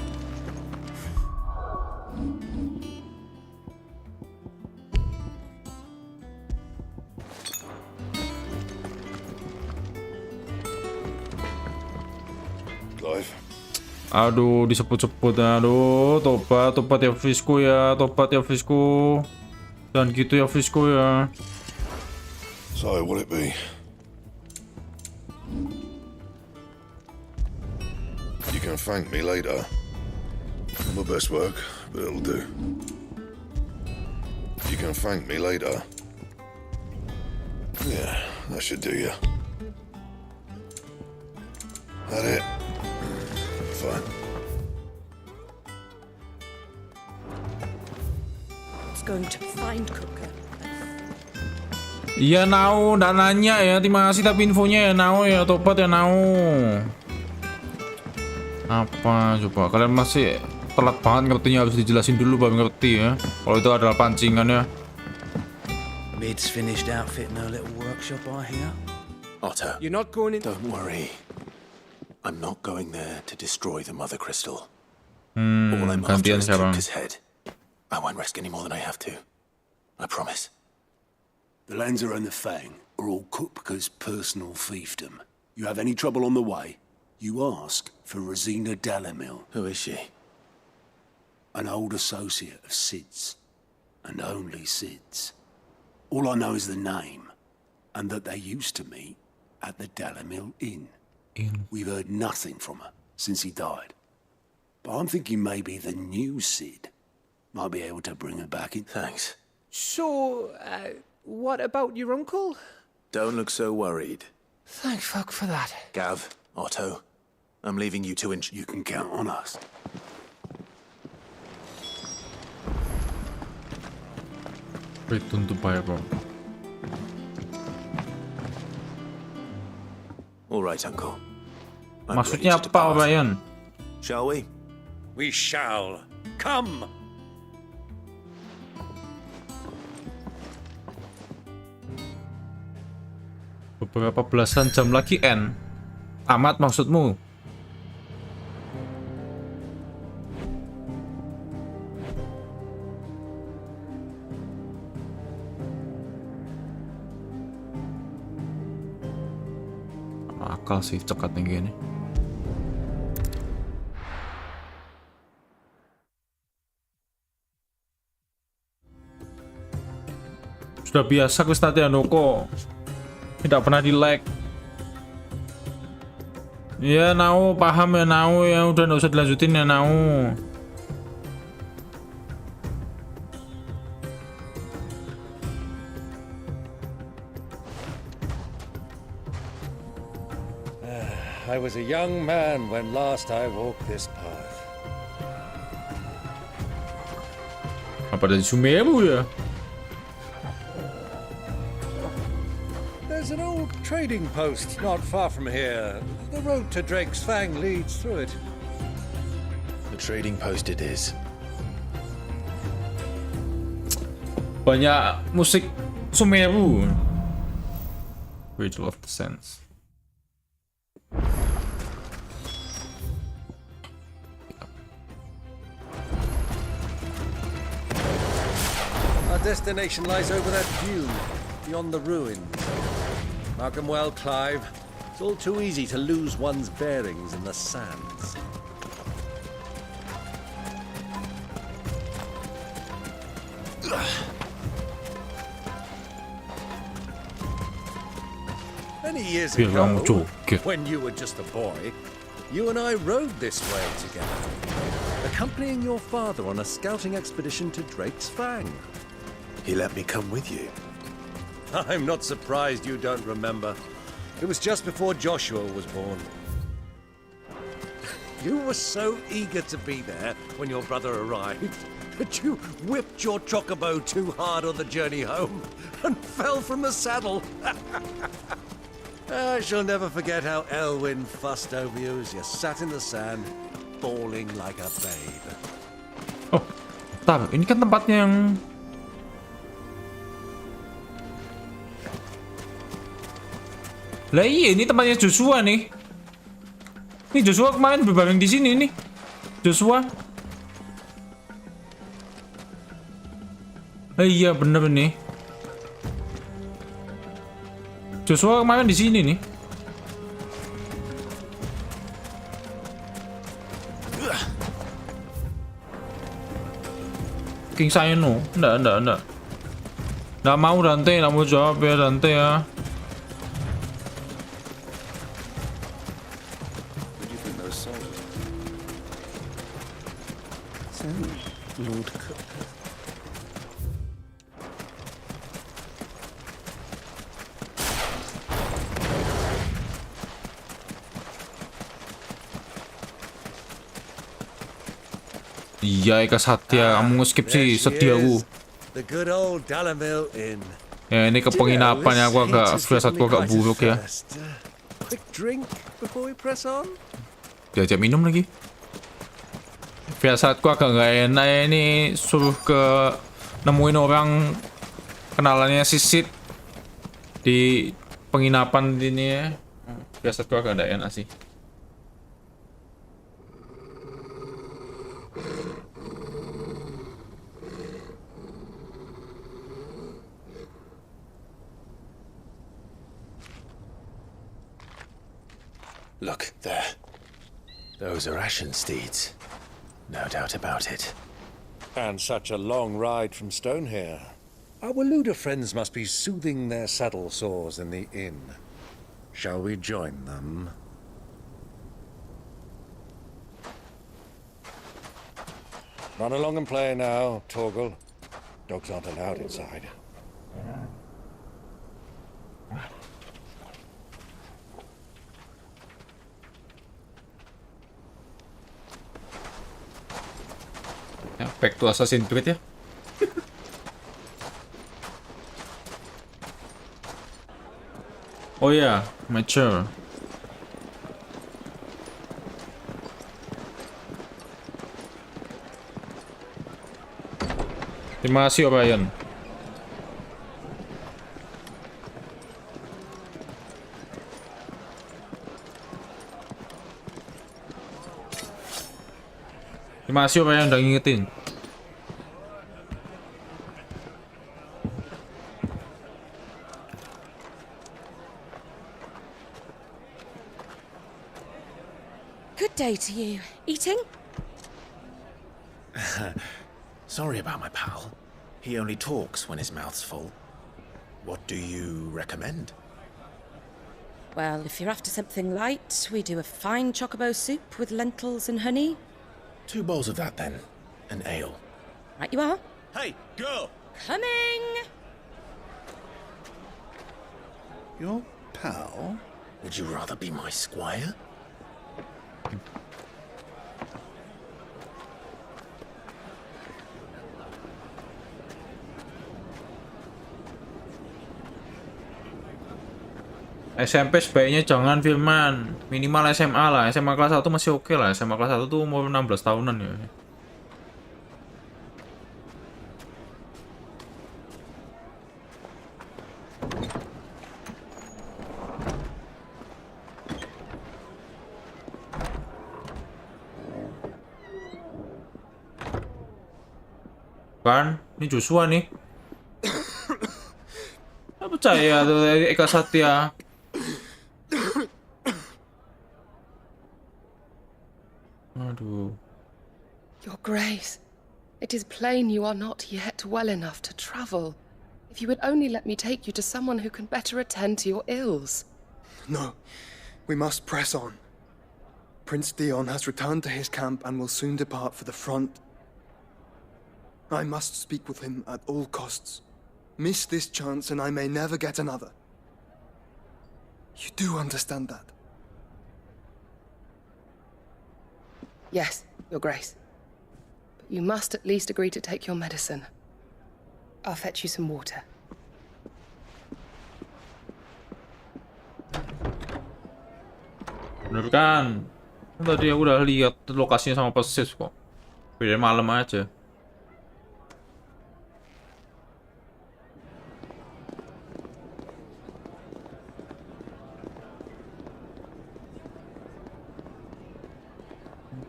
Clive. Aduh, disebut-sebut, aduh, tobat ya Frisco ya, tobat ya Frisco. Dan gitu ya Frisco ya. So, will it be? You can thank me later. Not my best work, but it'll do. You can thank me later. Yeah, that should do you. That it? Fine. It's going to find Cooker. Iya Nau, dan nanya ya, terima kasih tapi infonya ya Nau ya, tobat ya Nau. Apa coba, kalian masih telat banget ngertinya, harus dijelasin dulu baru ngerti ya. Kalau itu adalah pancingannya. Mid's finished outfitting her little workshop, I hear. Otto, You're not going in. don't worry. I'm not going there to destroy the Mother Crystal. All I'm after Gantian is sekarang. Kupka's head. I won't risk any more than I have to. I promise. The Lanza and the Fang are all Kupka's personal fiefdom. You have any trouble on the way, you ask for Rosina Dalamil. Who is she? An old associate of Sid's, and only Sid's. All I know is the name, and that they used to meet at the Dalamil Inn. We've heard nothing from her since he died. But I'm thinking maybe the new Sid might be able to bring her back in. So, what about your uncle? Don't look so worried. Thank fuck for that. Gav, Otto, I'm leaving you two in. You can count on us. Return to Bible. All right, Uncle. I'm Maksudnya ready to apa, depart. Ryan? Shall we? We shall. Come! Beberapa belasan jam lagi, N. Tamat maksudmu? Akal sih cekat nih gini. Sudah biasa Kristianoko. Tidak pernah di like. Ya Nau, paham ya Nau, ya udah nggak usah dilanjutin ya Nau. I was a young man when last I walked this path. Apa dari Sumeru ya? There's an old trading post not far from here. The road to Drake's Fang leads through it. The trading post it is. Banyak musik Sumeru. Ritual of the Sands. Our destination lies over that view, beyond the ruins. Mark 'em well, Clive. It's all too easy to lose one's bearings in the sands. Many years Bilang ago, joget. when you were just a boy, you and I rode this way together, accompanying your father on a scouting expedition to Drake's Fang. He let me come with you. I'm not surprised you don't remember. It was just before Joshua was born. You were so eager to be there when your brother arrived that you whipped your chocobo too hard on the journey home and fell from the saddle. I shall never forget how Elwyn fussed over you as you sat in the sand, bawling like a babe. Oh, bentar, ini kan tempatnya yang lah iya, ini tempatnya Joshua nih. Ini Joshua kemarin berbareng di sini nih. Joshua. Iya bener nih. Joshua kemarin di sini nih. King Saino, enggak. Enggak mau Dante, enggak mau jawab ya Dante ya. Lord Cook. Iya, Eka Satya, kamu nge-skip sih, sedih aku. The good old Dalamil Inn. Ya, ini ke penginapan aku agak, firasatku agak buruk ya. Quick drink before we press on. Diajak minum lagi. Firasatku agak nggak enak ya, ini suruh ke nemuin orang kenalannya si Sid di penginapan ini ya. Firasatku agak nggak enak sih. Look, there. Those are ashen steeds. No doubt about it. And such a long ride from Stone here. Our Luda friends must be soothing their saddle sores in the inn. Shall we join them? Run along and play now, Torgal. Dogs aren't allowed inside. Back to Assassin's Creed ya. Oh ya, mature. Terima kasih Orion. Terima kasih Orion udah ngingetin. Good day to you. Eating? Sorry about my pal. He only talks when his mouth's full. What do you recommend? Well, if you're after something light, we do a fine chocobo soup with lentils and honey. 2 bowls of that then. An ale. Right you are. Hey, girl! Coming! Your pal? Would you rather be my squire? SMP sebaiknya jangan filman, minimal SMA lah. SMA kelas 1 masih oke lah. SMA kelas 1 tuh umur 16 tahunan ya. Kan, ini Joshua nih. Gak percaya tuh Eka Satya. Aduh. Your Grace, it is plain you are not yet well enough to travel. If you would only let me take you to someone who can better attend to your ills. No, we must press on. Prince Dion has returned to his camp and will soon depart for the front. I must speak with him at all costs. Miss this chance and I may never get another. You do understand that? Yes, Your Grace. But you must at least agree to take your medicine. I'll fetch you some water. Bener kan? Tadi aku udah lihat lokasinya sama persis kok. Beda malam aja.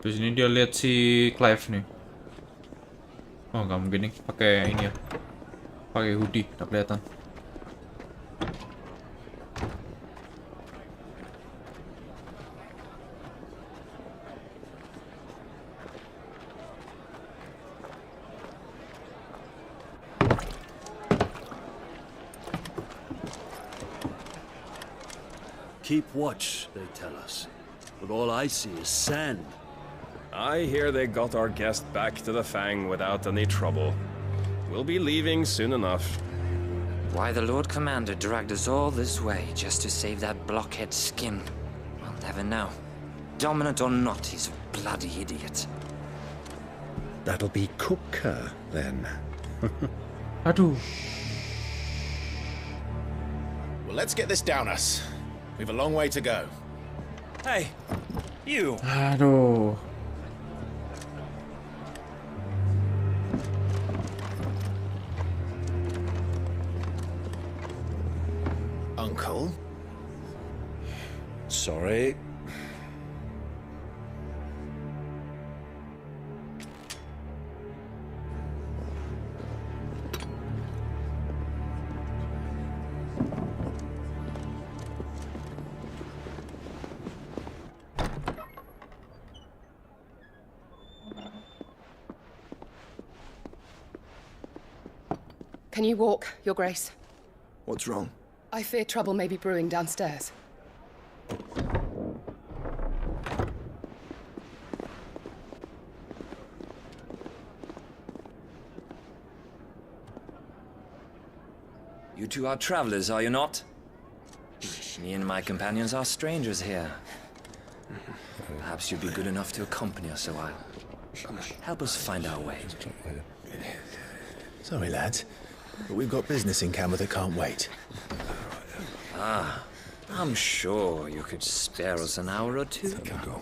Di sini dia lihat si Clive nih. Oh nggak mungkin nih pakai ini ya, pakai hoodie, nggak kelihatan. Keep watch, they tell us. But all I see is sand. I hear they got our guest back to the Fang without any trouble. We'll be leaving soon enough. Why the Lord Commander dragged us all this way just to save that blockhead Skin, we'll never know. Dominant or not, he's a bloody idiot. That'll be Cooker, then. Aduh. Well, let's get this down us. We've a long way to go. Hey, you! Aduh. Uncle? Sorry. Can you walk, Your Grace? What's wrong? I fear trouble may be brewing downstairs. You two are travelers, are you not? Me and my companions are strangers here. Perhaps you'd be good enough to accompany us a while. Help us find our way. Sorry, lads, but we've got business in camera that can't wait. Ah, I'm sure you could spare us an hour or two. Come on.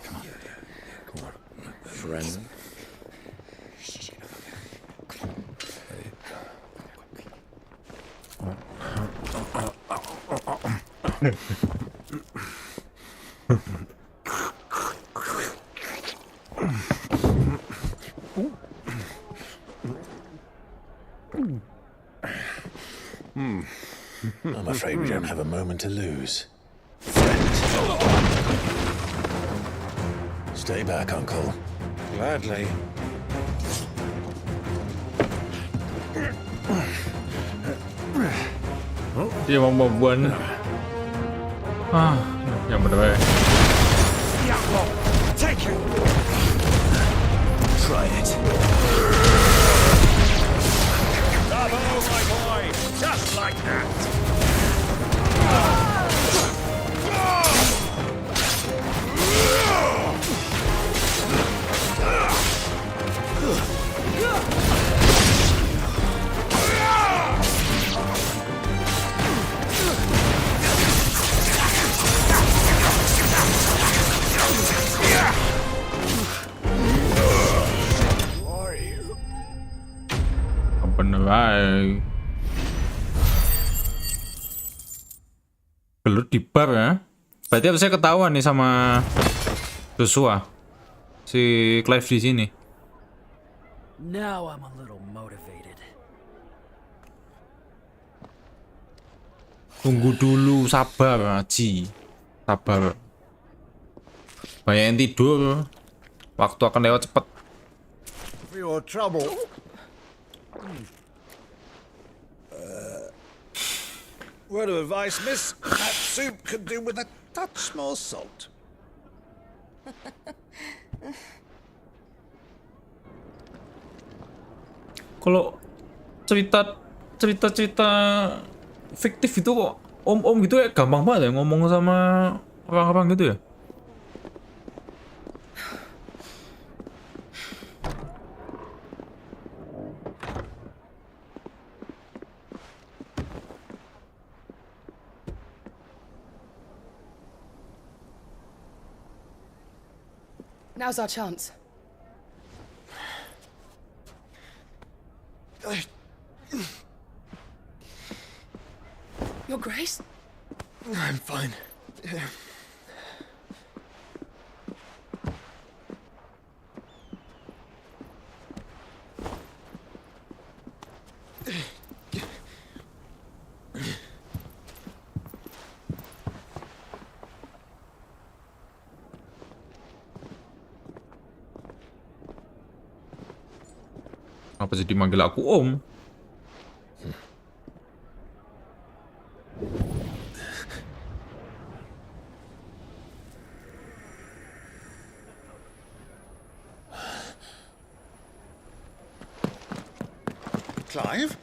Friend. I'm afraid we don't have a moment to lose. Stay back, Uncle. Gladly. Dia mau membuat yang benar. Take it. Try it. Bravo, my boy! Just like that! Bener baik. Gelut di bar ya. Berarti harusnya ketahuan nih sama Joshua. Si Clive di sini. Now I'm a little motivated. Tunggu dulu, sabar, Haji. Sabar. Banyak yang tidur. Waktu akan lewat cepet. For your trouble. Word of advice, miss. That soup could do with a touch more salt. Kalau cerita fiktif itu kok om gitu ya gampang banget ya ngomong sama orang-orang gitu ya. Now's our chance. Your Grace? I'm fine. Apa sih dimanggil aku om? Clive?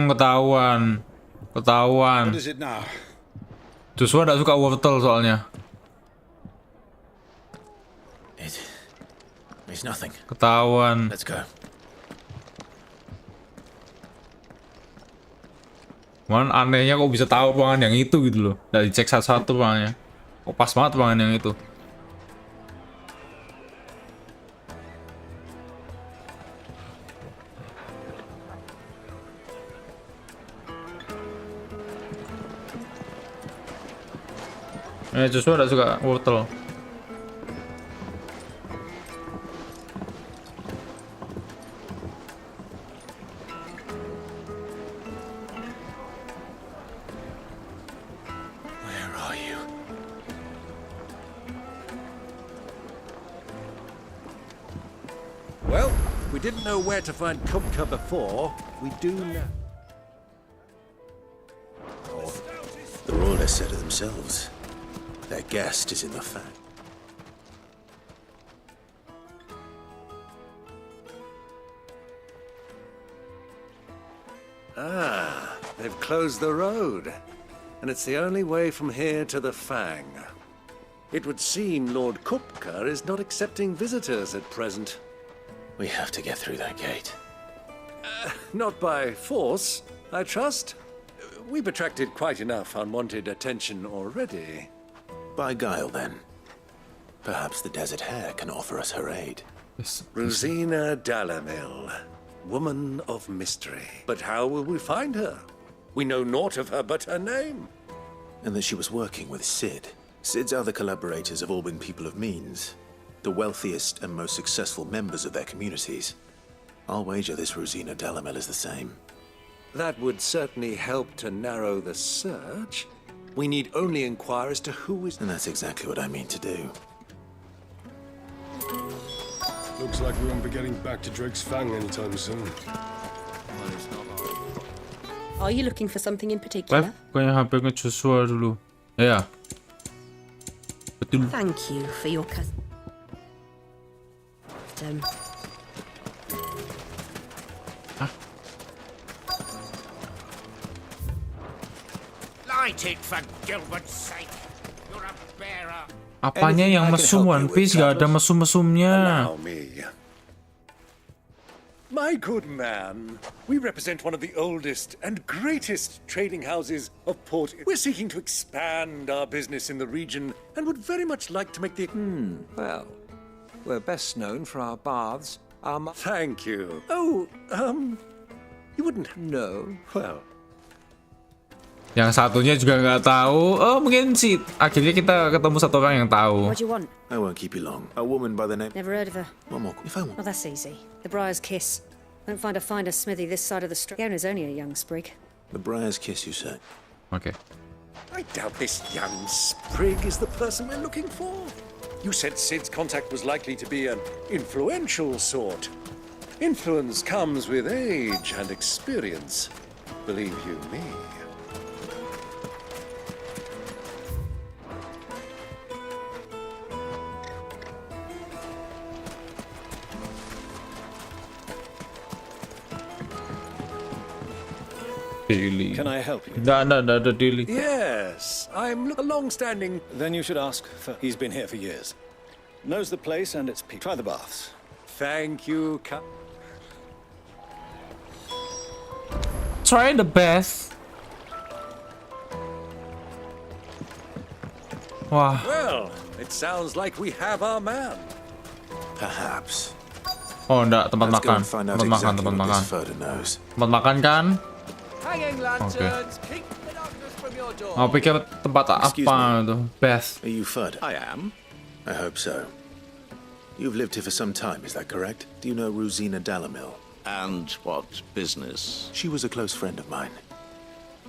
Ketahuan. What is it now? Joshua gak suka wortel soalnya. It's nothing. Ketahuan. Let's go. Cuman anehnya kok bisa tahu ruangan yang itu gitu loh. Dari cek satu-satu ruangannya. Kok pas banget ruangan yang itu. Joshua gak suka wortel. Where are you? Well, didn't know where to find Kupka before, we do now. The royalists said it themselves. Their guest is in the fang. Ah, they've closed the road. And it's the only way from here to the Fang. It would seem Lord Kupka is not accepting visitors at present. We have to get through that gate. Not by force, I trust. We've attracted quite enough unwanted attention already. By guile, then. Perhaps the Desert Hare can offer us her aid. Rosina Dalamil, woman of mystery. But how will we find her? We know naught of her but her name. And that she was working with Sid. Sid's other collaborators have all been people of means. The wealthiest and most successful members of their communities. I'll wager this Rosina Dalamil is the same. That would certainly help to narrow the search. We need only inquire as to who is... And that's exactly what I mean to do. Looks like we won't be getting back to Drake's Fang anytime soon. Are you looking for something in particular? Kayaknya hampir nge-Joshua dulu. Ya. Betul. Thank you for your custom. Light it for Gilbert's sake. You're a bearer. Apanya yang mesum One Piece gak ada mesum-mesumnya. Allow me. My good man, we represent one of the oldest and greatest trading houses of Port. We're seeking to expand our business in the region and would very much like to make the... Well, we're best known for our baths. Thank you. Oh, you wouldn't... No. Well... Yang satunya juga nggak tahu. Oh, mungkin sih akhirnya kita ketemu satu orang yang tahu. What do you want? I won't keep you long. A woman by the name... Never heard of her. One more. If I want... Oh, that's easy. The Briar's Kiss. Don't find a finer smithy this side of the street. The owner's only a young sprig. The Briar's Kiss, you say? Okay. I doubt this young sprig is the person we're looking for. You said Sid's contact was likely to be an influential sort. Influence comes with age and experience. Believe you me. Daily. Can I help you? Ada daily. Yes, I'm a long-standing... Then you should ask for... He's been here for years. Knows the place and its people. Try the baths. Thank you, Try the best. Wah. Well, it sounds like we have our man. Perhaps. Oh, enggak, tempat makan. Tempat makan kan? Hanging lanterns, keep the darkness from your door. Aku pikir tempat apa itu? Beth. Are you Fudd? I am. I hope so. You've lived here for some time, is that correct? Do you know Rosina Dalamil? And what business? She was a close friend of mine.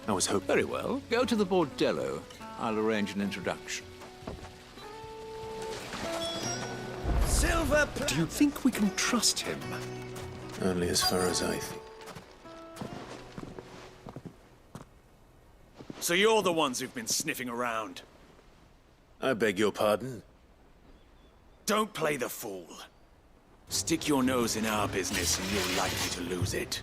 I was hoping... Very well. Go to the bordello. I'll arrange an introduction. Silver... Do you think we can trust him? Only as far as I think. So you're the ones who've been sniffing around. I beg your pardon? Don't play the fool. Stick your nose in our business and you're likely to lose it.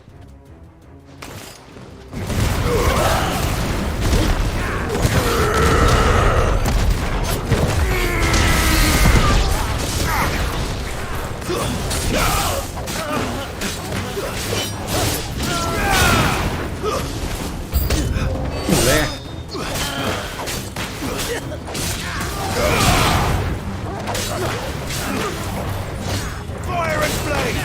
Fire and flame!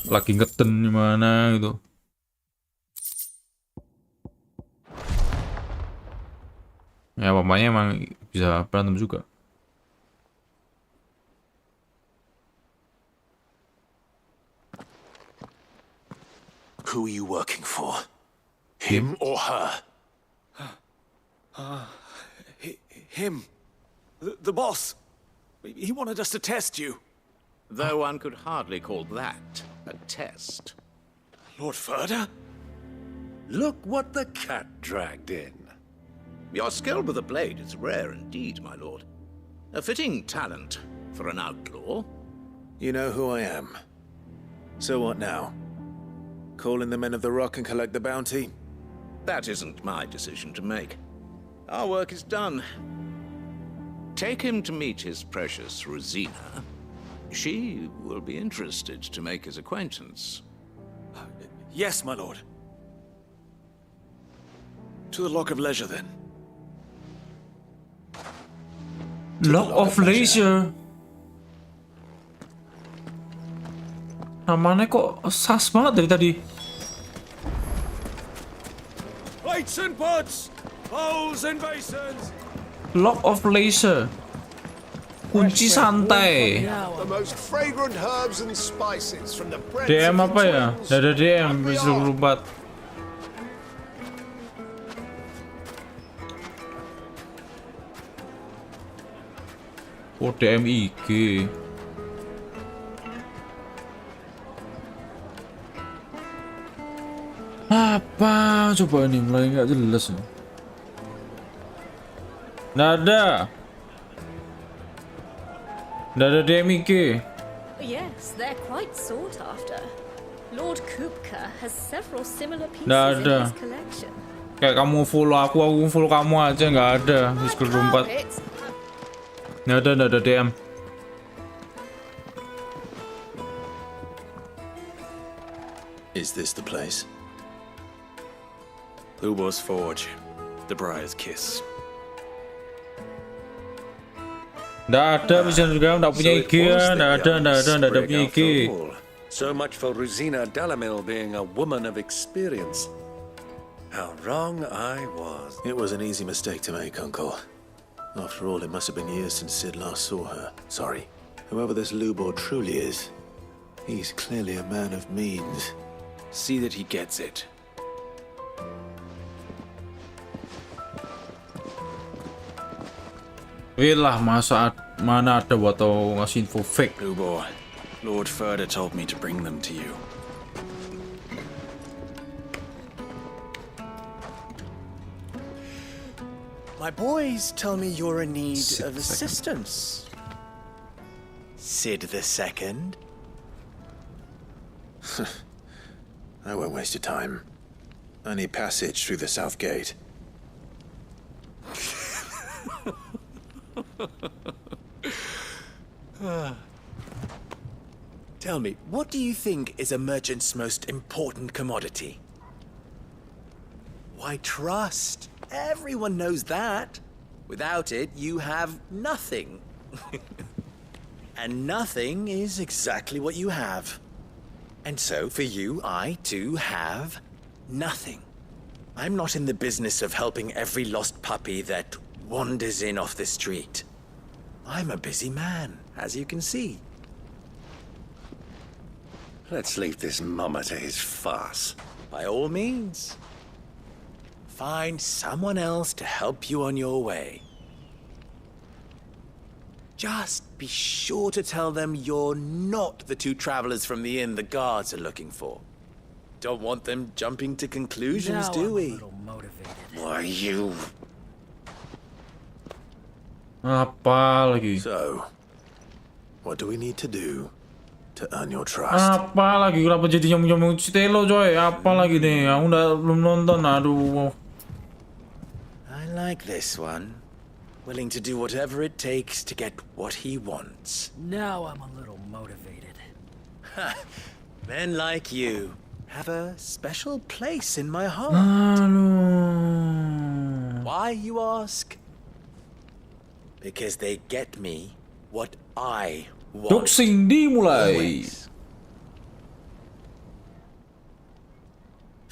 lagi ngeten gimana gitu. Ya bapaknya emang bisa berantem juga. Who are you working for? Him or her? Him. The boss. He wanted us to test you. Though one could hardly call that a test. Lord Furder? Look what the cat dragged in. Your skill with the blade is rare indeed, my lord. A fitting talent for an outlaw. You know who I am. So what now? Call in the men of the Rock and collect the bounty? That isn't my decision to make. Our work is done. Take him to meet his precious Rosina. She will be interested to make his acquaintance. Yes, my lord. To the Lock of Leisure, then. Lock of Leisure. Namanya kok sas banget dari tadi. Plates and pots! Bowls and basins! Lock of Leisure. Kunci santai. The most fragrant herbs and spices from the breads DM of apa the ya? twins. Ada DM bisa 24. Oh, DM IG. Apa coba ini mulai nggak jelas ya? Nggak ada DM IG. Yes, they're quite sought after. Lord Kupka has several similar pieces Nggak in ada. his collection. Kayak kamu follow aku follow kamu aja, nggak ada di Discord 24. Nggak ada DM. Is this the place? Lubo's Forge. The Briar's Kiss. Nggak ada bisa juga, nggak punya IG ya, nggak ada punya IG. So much for Rosina Delamil being a woman of experience. How wrong I was. It was an easy mistake to make, Uncle. After all, it must have been years since Sid last saw her. Sorry. Whoever this Lubor truly is, he's clearly a man of means. See that he gets it. Lah masa mana ada buat tau ngasih info fake. Lubor, Lord Furder told me to bring them to you. My boys tell me you're in need of assistance. Sid the Second? I won't waste your time. I need passage through the south gate. Tell me, what do you think is a merchant's most important commodity? Why, trust. Everyone knows that. Without it, you have nothing. And nothing is exactly what you have. And so, for you, I, too, have nothing. I'm not in the business of helping every lost puppy that wanders in off the street. I'm a busy man, as you can see. Let's leave this mummer to his farce. By all means. Find someone else to help you on your way. Just be sure to tell them you're not the two travelers from the inn the guards are looking for. Don't want them jumping to conclusions, Now do I'm we? a little motivated. Why, you... Apa lagi? So, what do we need to do to earn your trust? Apa lagi? Kenapa jadi nyomong-nyomong Citelo coy? Apa lagi nih? Aku belum nonton, aduh. I like this one. Willing to do whatever it takes to get what he wants. Now I'm a little motivated. Men like you have a special place in my heart. Why, you ask? Because they get me what I want. Doxing dimulai.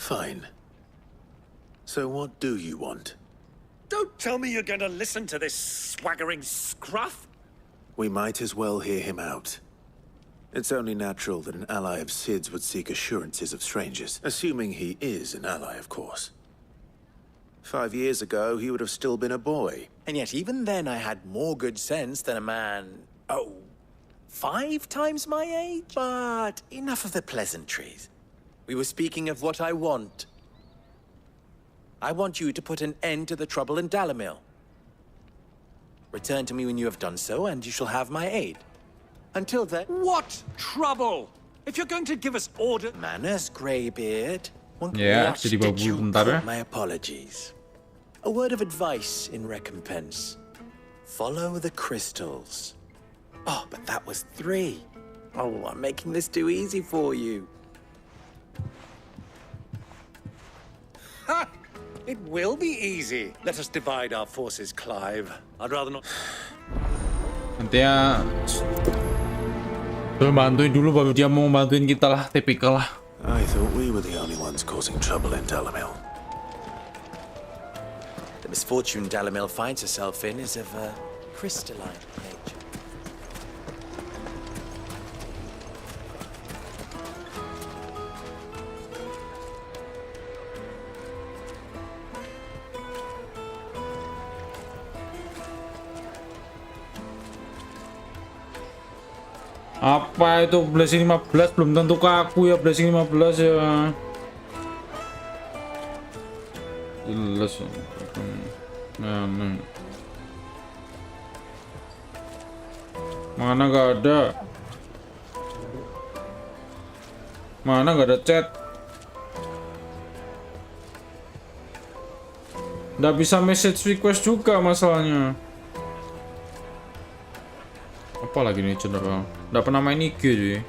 Fine. So what do you want? Don't tell me you're going to listen to this swaggering scruff. We might as well hear him out. It's only natural that an ally of Sid's would seek assurances of strangers, assuming he is an ally, of course. 5 years ago, he would have still been a boy. And yet even then I had more good sense than a man, 5 times my age? But enough of the pleasantries. We were speaking of what I want. I want you to put an end to the trouble in Dalamil. Return to me when you have done so, and you shall have my aid. Until then... What trouble? If you're going to give us order... Manners, Greybeard. Ya, jadi babu bentar ya. My apologies. A word of advice in recompense. Follow the crystals. Oh, but that was 3. Oh, I'm making this too easy for you. Ha! It will be easy. Let us divide our forces, Clive. I'd rather not... Nanti ya bantuin dulu baru dia mau bantuin kita lah, tipikal lah. I thought we were the only ones causing trouble in Dalamil. The misfortune Dalamil finds herself in is of a crystalline nature. Apa itu blessing 15? Belum tentu ke aku ya blessing 15 ya. Jelas ya. Nah. Mana gak ada? Mana gak ada chat? Nggak bisa message request juga masalahnya. Apa lagi nih cenderung? Nggak pernah main IG sih.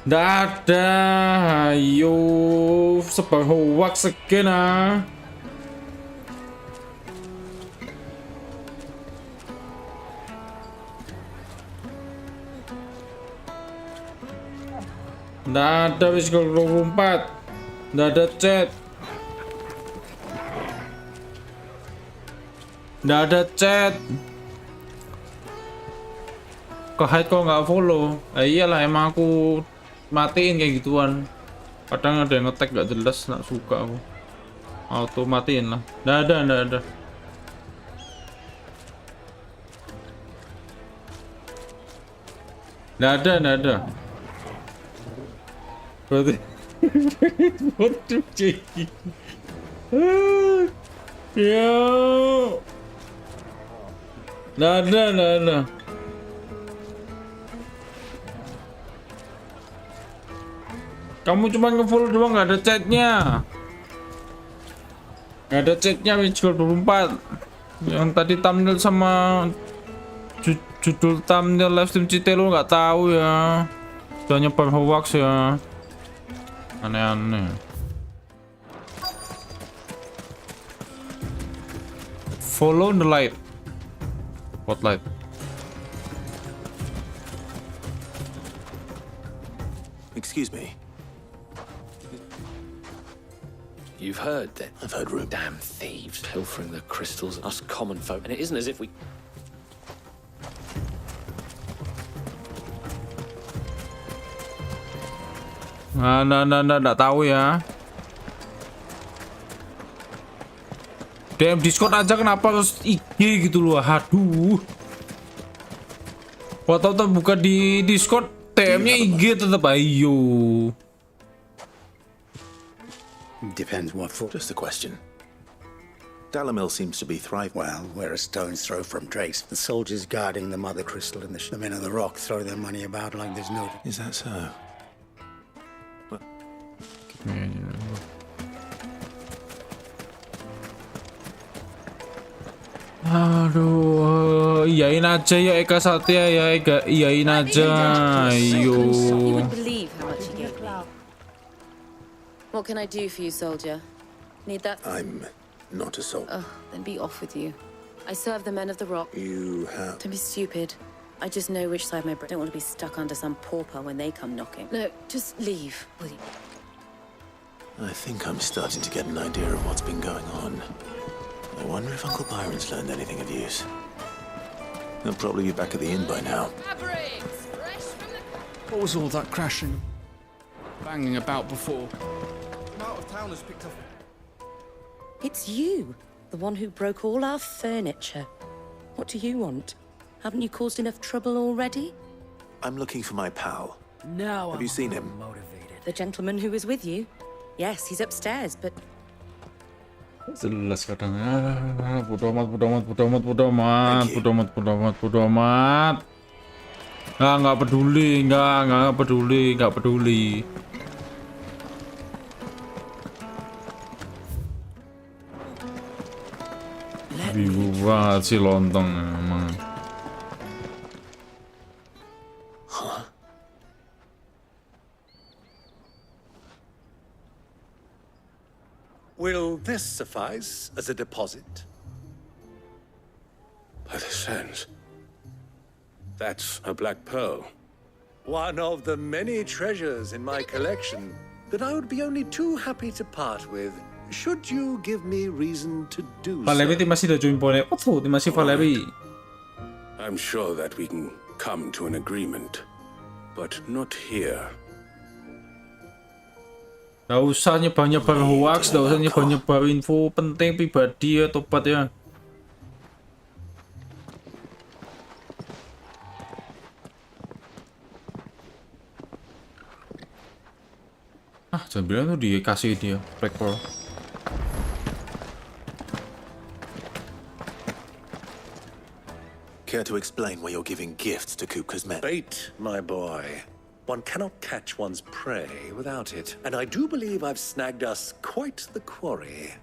Nggak ada. Ayo sebar hoax again ah. Nggak ada wis 24. Nggak ada chat. Nggak ada chat. Ke-hide kok nggak follow. Iyalah emang aku matiin kayak gituan. Kadang ada yang nge-tag nggak jelas, nggak suka aku. Auto matiin lah. Nggak ada. Nggak ada. Berarti waduh ceki. Ya. Nggak ada. Kamu cuma nge-follow doang, nggak ada chatnya. Nggak ada chatnya, Witchgirl 24. Yang tadi thumbnail sama judul thumbnail livestream CT lu nggak tahu ya. Udah nyebar hoax ya. Aneh-aneh. Follow the light. What light? Excuse me. You've heard that? I've heard rumors. Damn thieves pilfering the crystals, us common folk, and it isn't as if we... Nggak tahu ya. DM Discord aja kenapa harus IG gitu loh. Aduh. Waktu buka di Discord DM-nya IG tetap ayo. Depends what for. Just a question. Dalamil seems to be thriving. Well, we're a stone's throw from Drake's. The soldiers guarding the mother crystal and the men of the rock throw their money about like there's no... Is that so? Well... Aduh, iyain aja ya Eka Satya ya, iyain aja. Ayo. What can I do for you, soldier? Need that? I'm not a soldier. Oh, then be off with you. I serve the men of the rock. You have... Don't be stupid. I just know which side my don't want to be stuck under some pauper when they come knocking. No, just leave, will you? I think I'm starting to get an idea of what's been going on. I wonder if Uncle Byron's learned anything of use. He'll probably be back at the inn by now. What was all that crashing, banging about before? Out of town has picked up. It's you, the one who broke all our furniture. What do you want? Haven't you caused enough trouble already? I'm looking for my pal. Now Have you seen him? The gentleman who was with you? Yes, he's upstairs, but... Jelas kadang bodo amat. Nggak peduli. Bingung banget si lontong emang. Will this suffice as a deposit? By the sands. That's a black pearl. One of the many treasures in my collection that I would be only too happy to part with, should you give me reason to do so. Valeri masih ada join masih Valeri. I'm sure that we can come to an agreement, but not here. Gak usah nyebar hoax, gak usah nyebar info penting pribadi ya, topat ya. Jangan bilang tuh dikasih dia Black Pearl. Care to explain why you're giving gifts to Kupka's men? Bait, my boy. One cannot catch one's prey without it, and I do believe I've snagged us quite the quarry.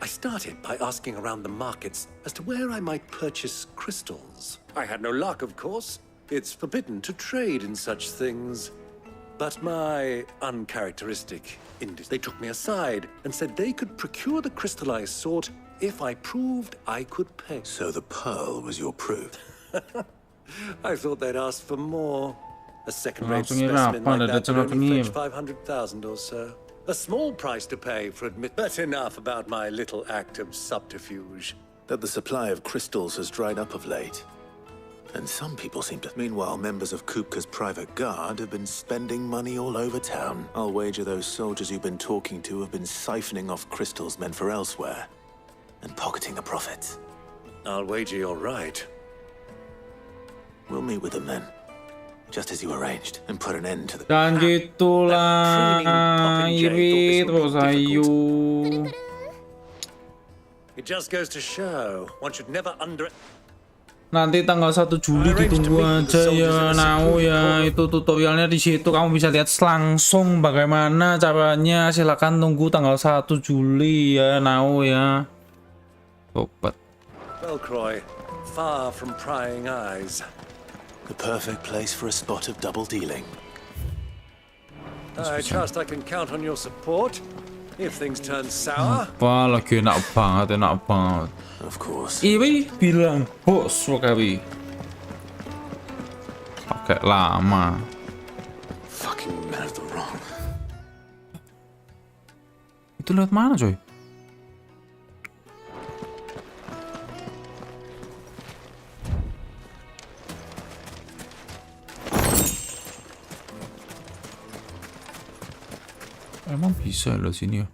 I started by asking around the markets as to where I might purchase crystals. I had no luck, of course. It's forbidden to trade in such things. But my uncharacteristic they took me aside and said they could procure the crystal I sought if I proved I could pay. So the pearl was your proof? I thought they'd ask for more. A second-rate specimen like that would only fetch 500,000 or so. A small price to pay for but enough about my little act of subterfuge. That the supply of crystals has dried up of late. And some people seem to... Meanwhile, members of Kupka's private guard have been spending money all over town. I'll wager those soldiers you've been talking to have been siphoning off crystals meant for elsewhere and pocketing the profits. I'll wager you're right. We'll meet with them then, just as you arranged, and put an end to the... Dan gitulah, iri terus ayu. It just goes to show one should never Nanti tanggal 1 Juli ditunggu aja ya, ya. Itu tutorialnya di situ, kamu bisa lihat langsung bagaimana caranya. Silakan tunggu tanggal 1 Juli ya, ya. Sobat. Belcroy, far from prying eyes. The perfect place for a spot of double dealing. I trust I can count on your support if things turn sour. Apa lagi enak banget. Of course. Iri bilang bos kali. Pakai lama. Fucking man of the wrong. Itu lewat mana coy? Emang bisa loh sini ya?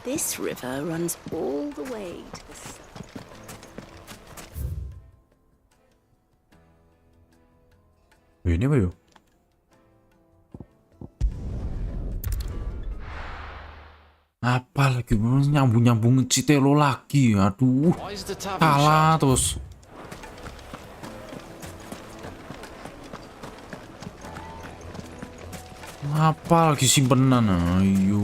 This river runs all the way to the south. Ini apa ya? Apa lagi? Nyambung Citelo lagi. Aduh. Salah terus. Apa lagi simpenan? Ayo.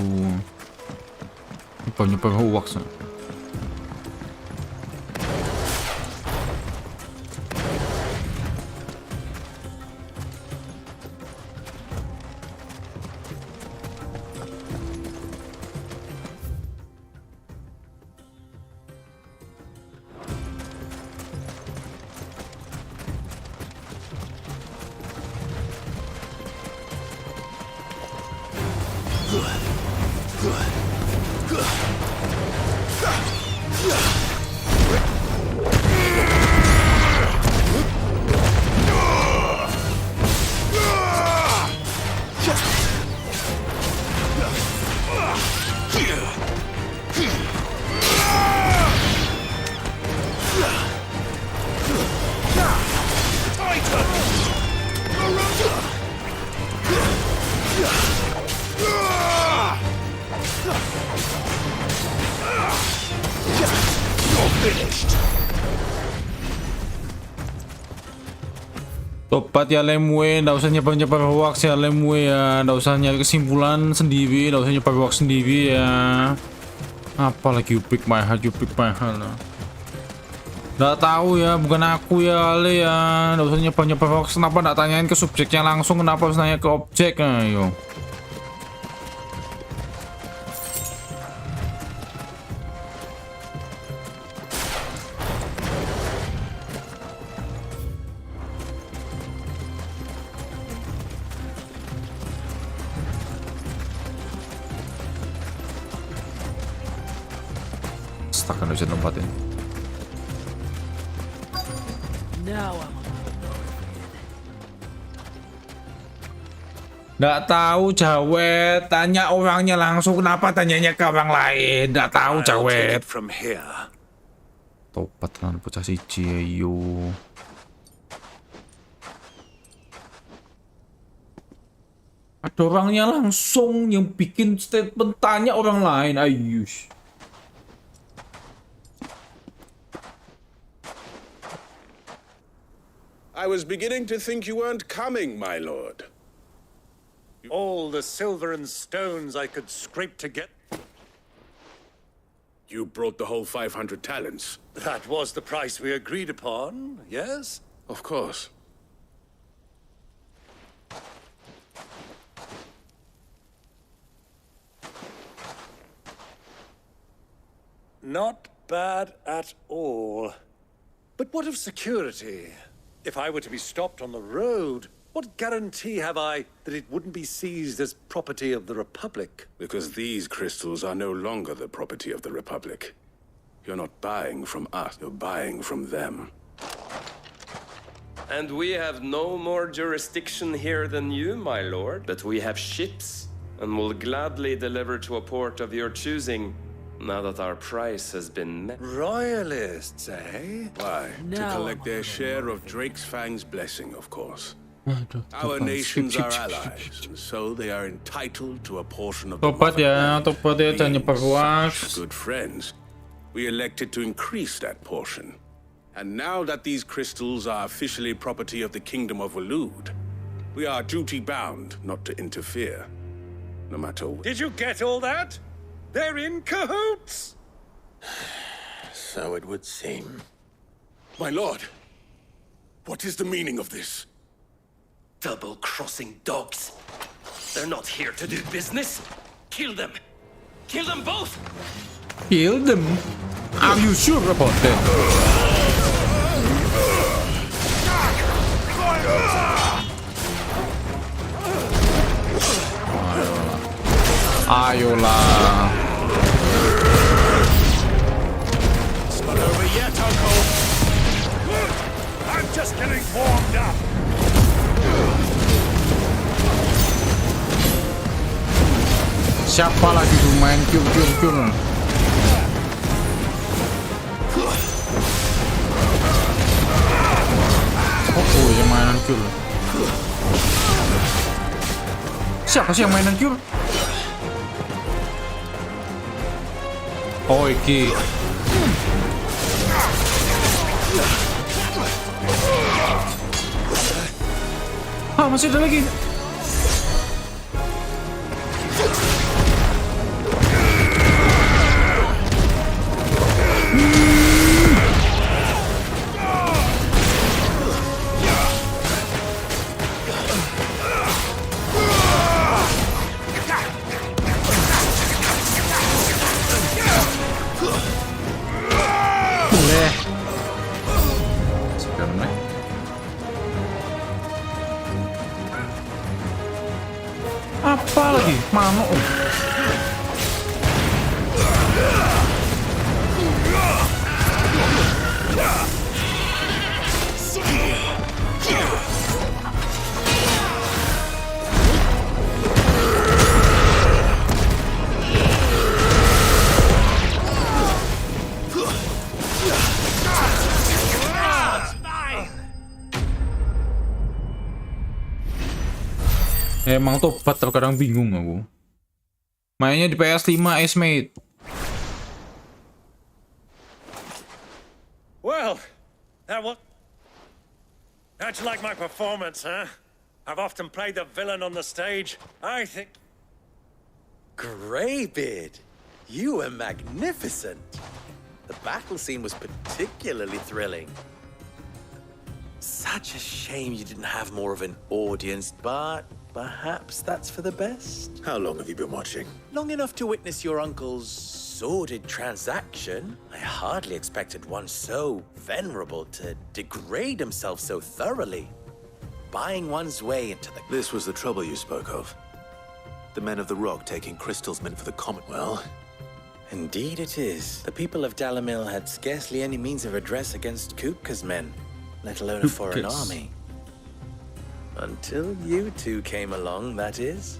Banyak hoax. Tobat ya lemwe, nggak usah nyebar-nyebar hoax ya lemwe ya, nggak usah nyari kesimpulan sendiri, nggak usah nyebar hoax sendiri ya. Apalagi you pick my heart, nggak tahu ya, bukan aku ya Ale ya, nggak usah nyebar-nyebar hoax. Kenapa nggak tanyain ke subjeknya langsung, kenapa harus nanya ke objek? Ayo. Akan bisa tempatin. Nggak tahu Jawet, tanya orangnya langsung, kenapa tanyanya ke orang lain? Nggak tahu Jawet. Topat lan bocah siji ayo. Ada orangnya langsung yang bikin statement, tanya orang lain, ayush. I was beginning to think you weren't coming, my lord. All the silver and stones I could scrape to get... You brought the whole 500 talents. That was the price we agreed upon, yes? Of course. Not bad at all. But what of security? If I were to be stopped on the road, what guarantee have I that it wouldn't be seized as property of the Republic? Because these crystals are no longer the property of the Republic. You're not buying from us, you're buying from them. And we have no more jurisdiction here than you, my lord. But we have ships, and will gladly deliver to a port of your choosing, now that our price has been met. Royalists, eh? Why? To collect their share of Drake's Fang's blessing, of course. Our nations are allies, and so they are entitled to a portion of the Topat ya, jangan nyebar hoax. Good friends, we elected to increase that portion. And now that these crystals are officially property of the Kingdom of Waloed, we are duty-bound not to interfere, no matter what. Did you get all that? They're in cahoots! So it would seem. My lord, what is the meaning of this? Double-crossing dogs. They're not here to do business. Kill them. Kill them both! Kill them? Are you sure about that? Ayolah. It's not over yet, Uncle. I'm just getting warmed up. Siapa lagi tuh main kyur? Oh, yang mainan kyur. Siapa sih yang mainan kyur? Oh, iki. Ah, masih ada lagi. Apa lagi? Mano. Emang tobat terkadang bingung aku. Mainnya di PS5 Mate. Well, how'd you like my performance, huh? I've often played the villain on the stage. I think... Greybeard, you were magnificent. The battle scene was particularly thrilling. Such a shame you didn't have more of an audience, but perhaps that's for the best. How long have you been watching? Long enough to witness your uncle's sordid transaction. I hardly expected one so venerable to degrade himself so thoroughly. Buying one's way into the... This was the trouble you spoke of. The men of the Rock taking crystals meant for the Commonwealth. Indeed it is. The people of Dalamil had scarcely any means of redress against Kupka's men, let alone a foreign army. Until you two came along, that is.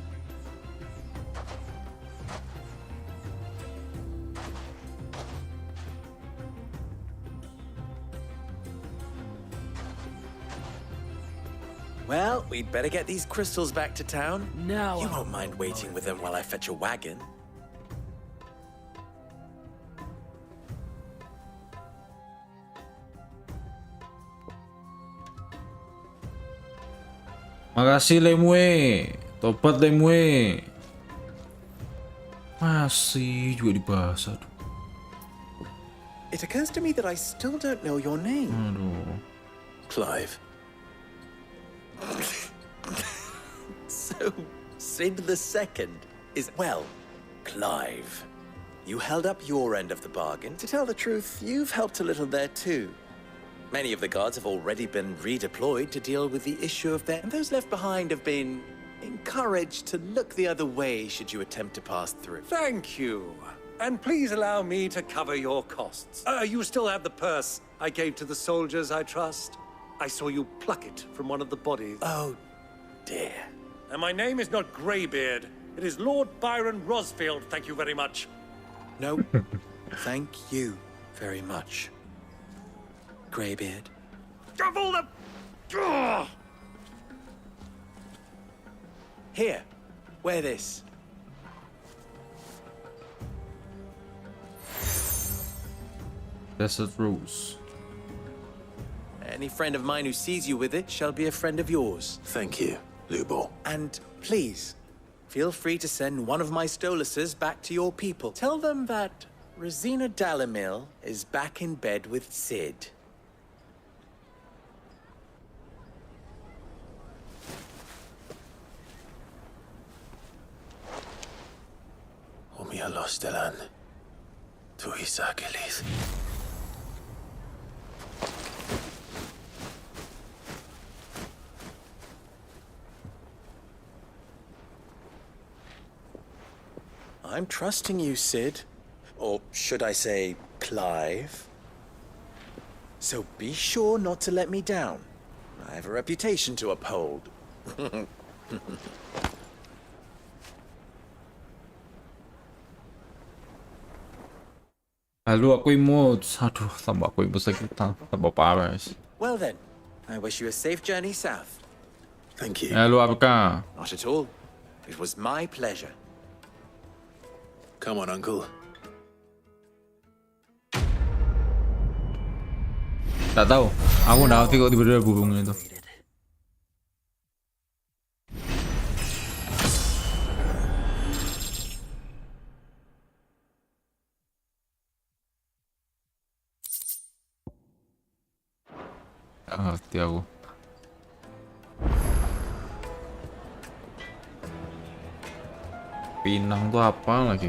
Well, we'd better get these crystals back to town. No. You won't mind waiting with them while I fetch a wagon. Makasih Lemue. Tobat Lemue. Masih juga dibahas. Aduh. It occurs to me that I still don't know your name. Aduh. Clive. So, Sid the Second is, well, Clive. You held up your end of the bargain. To tell the truth, you've helped a little there too. Many of the guards have already been redeployed to deal with the issue of their... And those left behind have been encouraged to look the other way should you attempt to pass through. Thank you. And please allow me to cover your costs. You still have the purse I gave to the soldiers, I trust. I saw you pluck it from one of the bodies. Oh, dear. And my name is not Greybeard. It is Lord Byron Rosfield, thank you very much. No, thank you very much, Greybeard. Of all the... Ugh! Here, wear this. Desert Rose. Any friend of mine who sees you with it shall be a friend of yours. Thank you, Lubo. And please, feel free to send one of my Stoluses back to your people. Tell them that Rosina Dalamil is back in bed with Sid. Omia Lostelan. Tuisa Gelith. I'm trusting you, Sid. Or should I say, Clive? So be sure not to let me down. I have a reputation to uphold. Lalu aku imut. Aduh, tambah aku imut lagi. Tambah parah. Well then, I wish you a safe journey south. Thank you. Lalu apakah? Not at all. It was my pleasure. Come on, Uncle. Tak tahu. Aku nggak ngerti kok tiba-tiba hubungnya itu. Nggak ngerti aku. Pinang tuh apa lagi?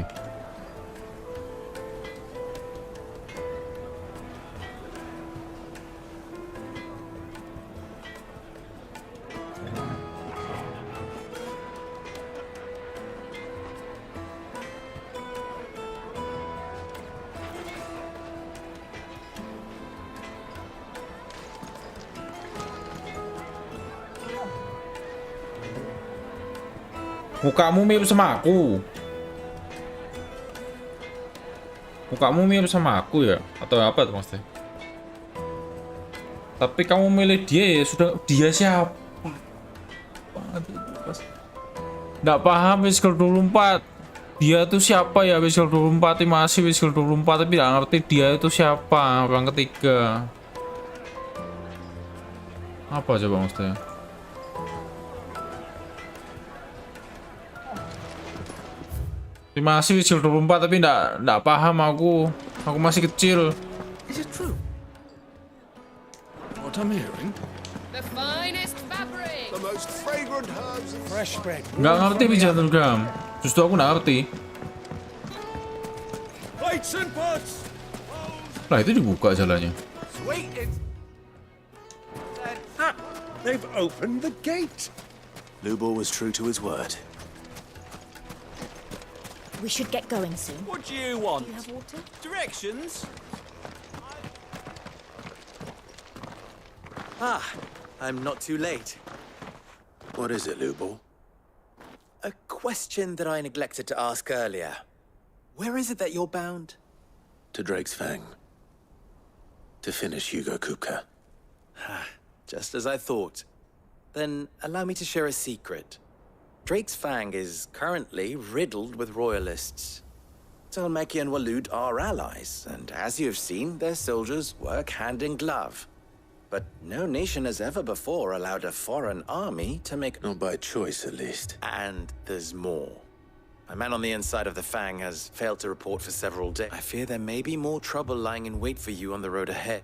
Mukamu mirip sama aku. Mukamu mirip sama aku ya? Atau apa tuh maksudnya? Tapi kamu milih dia ya sudah. Dia siapa? Nggak paham skill 24. Dia tuh siapa ya skill 24? Masih skill 24 tapi nggak ngerti dia itu siapa. Orang ketiga. Apa coba maksudnya? Masih skill 24 tapi nggak paham aku. Aku masih kecil. Is it true? What I'm hearing? The finest fabric. The most fragrant herbs and fresh bread. Nggak ngerti pijitan gam. Justru aku nggak ngerti. Plates and pots. Lah itu dibuka jalannya. Sweet. They've opened the gate. Lubor was true to his word. We should get going soon. What do you want? Do you have water? Directions? Ah, I'm not too late. What is it, Lubor? A question that I neglected to ask earlier. Where is it that you're bound? To Drake's Fang. To finish Hugo Kupka. Just as I thought. Then allow me to share a secret. Drake's Fang is currently riddled with royalists. Talmeki and Walud are allies, and as you've seen, their soldiers work hand in glove. But no nation has ever before allowed a foreign army to make... Not by choice, at least. And there's more. A man on the inside of the Fang has failed to report for several days. I fear there may be more trouble lying in wait for you on the road ahead.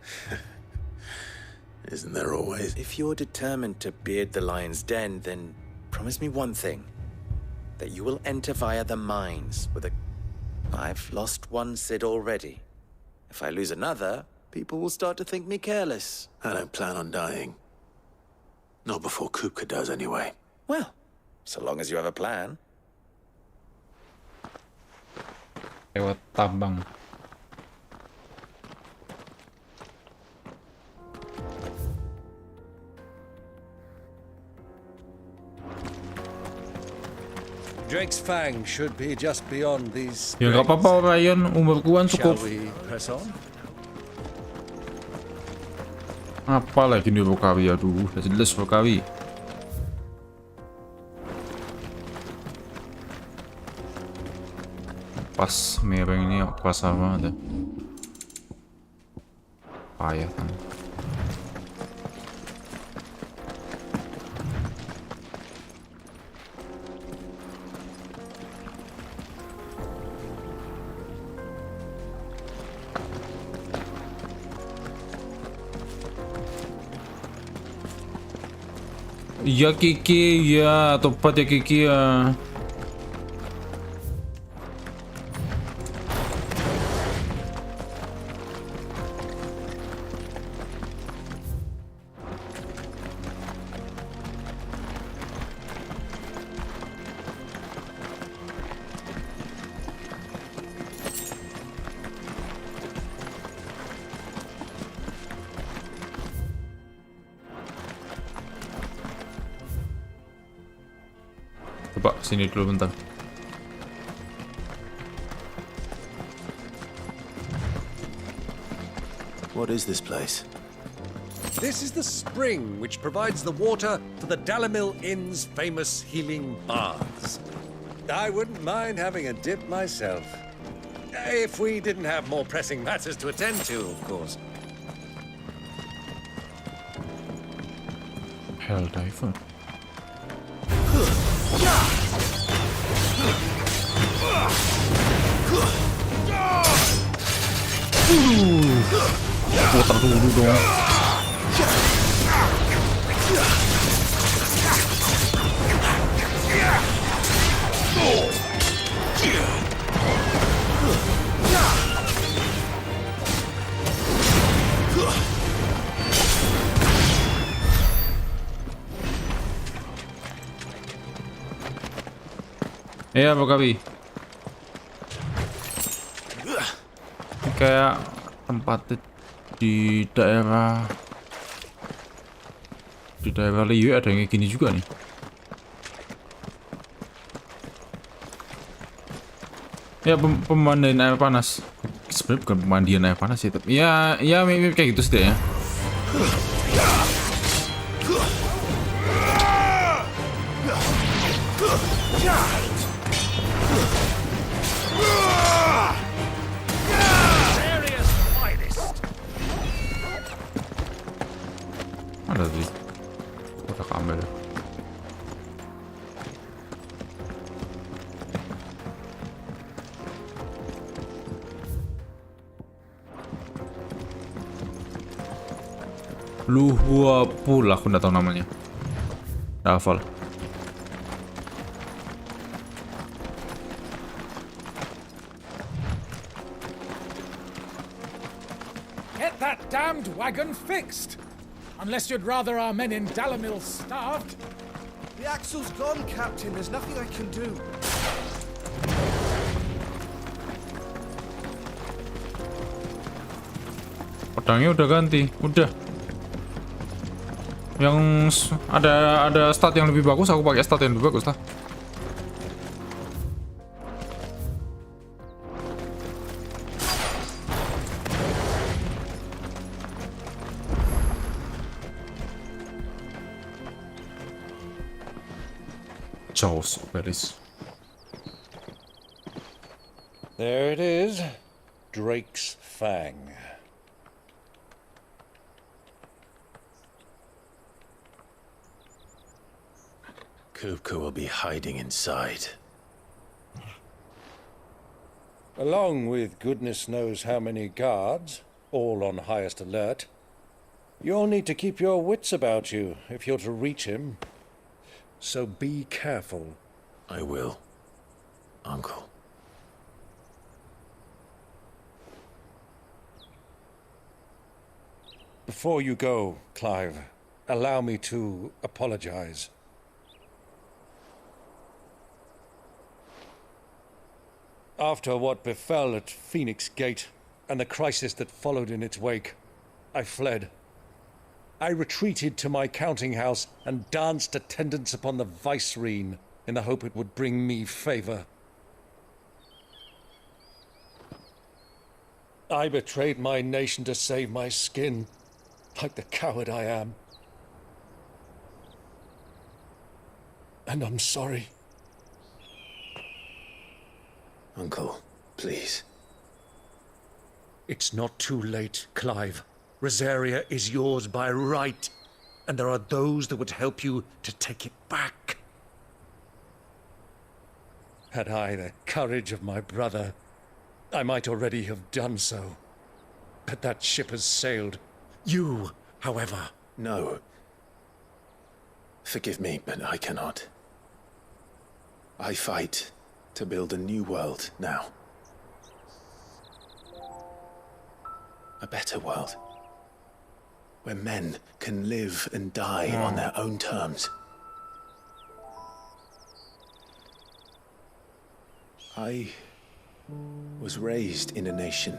Isn't there always? If you're determined to beard the lion's den, then promise me one thing. That you will enter via the mines with a... I've lost one Cid already. If I lose another, people will start to think me careless. I don't plan on dying. Not before Kupka does, anyway. Well, so long as you have a plan. Lewat tambang. Drake's Fang should be just beyond these. Ya nggak apa-apa Ryan, umurku kan cukup. Shall we press on? Apa lagi nih Rokawi? Aduh, udah jelas Rokawi. Pas miring ini pas sama ada. Payah kan. Iya Kiki, ya topat ya Kiki ya. Coba sini dulu bentar. What is this place? This is the spring which provides the water for the Dalamil Inn's famous healing baths. I wouldn't mind having a dip myself. If we didn't have more pressing matters to attend to, of course. Helldiver. Putar dulu dong. Iya, Bokabi. Kayak tempat di daerah Liu ada yang kayak gini juga nih. Ya pemandian air panas. Sebenarnya bukan pemandian air panas sih, tapi ya mirip kayak gitu sih ya. Luhuapul, aku nggak tahu namanya. Nggak hafal. Get that damned wagon fixed! Unless you'd rather our men in Dalamil starved. The axle's gone, Captain. There's nothing I can do. Pedangnya udah ganti, udah. Yang ada stat yang lebih bagus, aku pakai stat yang lebih bagus lah. Chaos Paris. There it is, Drake's Fang. Kupka will be hiding inside. Along with goodness knows how many guards, all on highest alert. You'll need to keep your wits about you if you're to reach him. So be careful. I will, Uncle. Before you go, Clive, allow me to apologize. After what befell at Phoenix Gate and the crisis that followed in its wake, I fled. I retreated to my counting house and danced attendance upon the vicereine in the hope it would bring me favor. I betrayed my nation to save my skin, like the coward I am. And I'm sorry. Uncle, please. It's not too late, Clive. Rosaria is yours by right, and there are those that would help you to take it back. Had I the courage of my brother, I might already have done so. But that ship has sailed. You, however... No. Forgive me, but I cannot. I fight to build a new world now. A better world. Where men can live and die on their own terms. I was raised in a nation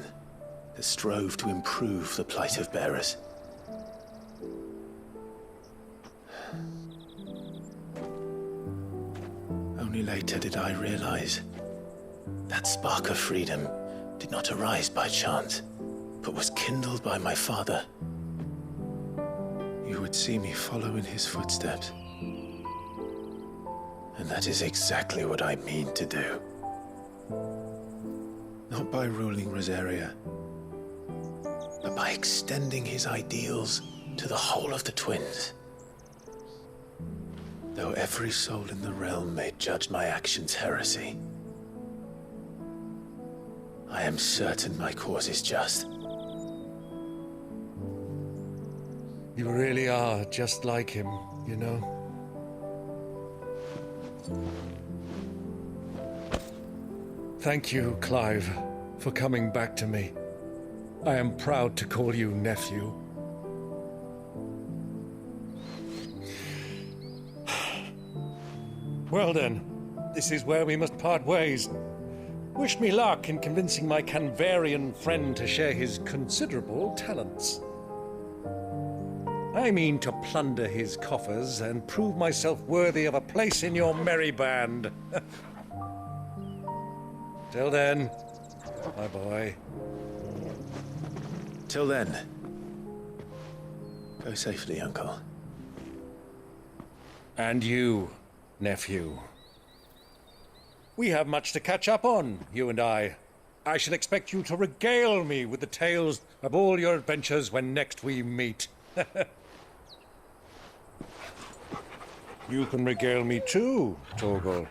that strove to improve the plight of bearers. Only later did I realize that spark of freedom did not arise by chance, but was kindled by my father. You would see me follow in his footsteps. And that is exactly what I mean to do. Not by ruling Rosaria, but by extending his ideals to the whole of the twins. Though every soul in the realm may judge my actions heresy, I am certain my cause is just. You really are just like him, you know? Thank you, Clive, for coming back to me. I am proud to call you nephew. Well then, this is where we must part ways. Wish me luck in convincing my Canvarian friend to share his considerable talents. I mean to plunder his coffers and prove myself worthy of a place in your merry band. Till then, my boy. Till then, go safely, Uncle. And you, nephew. We have much to catch up on, you and I. I shall expect you to regale me with the tales of all your adventures when next we meet. You can regale me too, Torgal.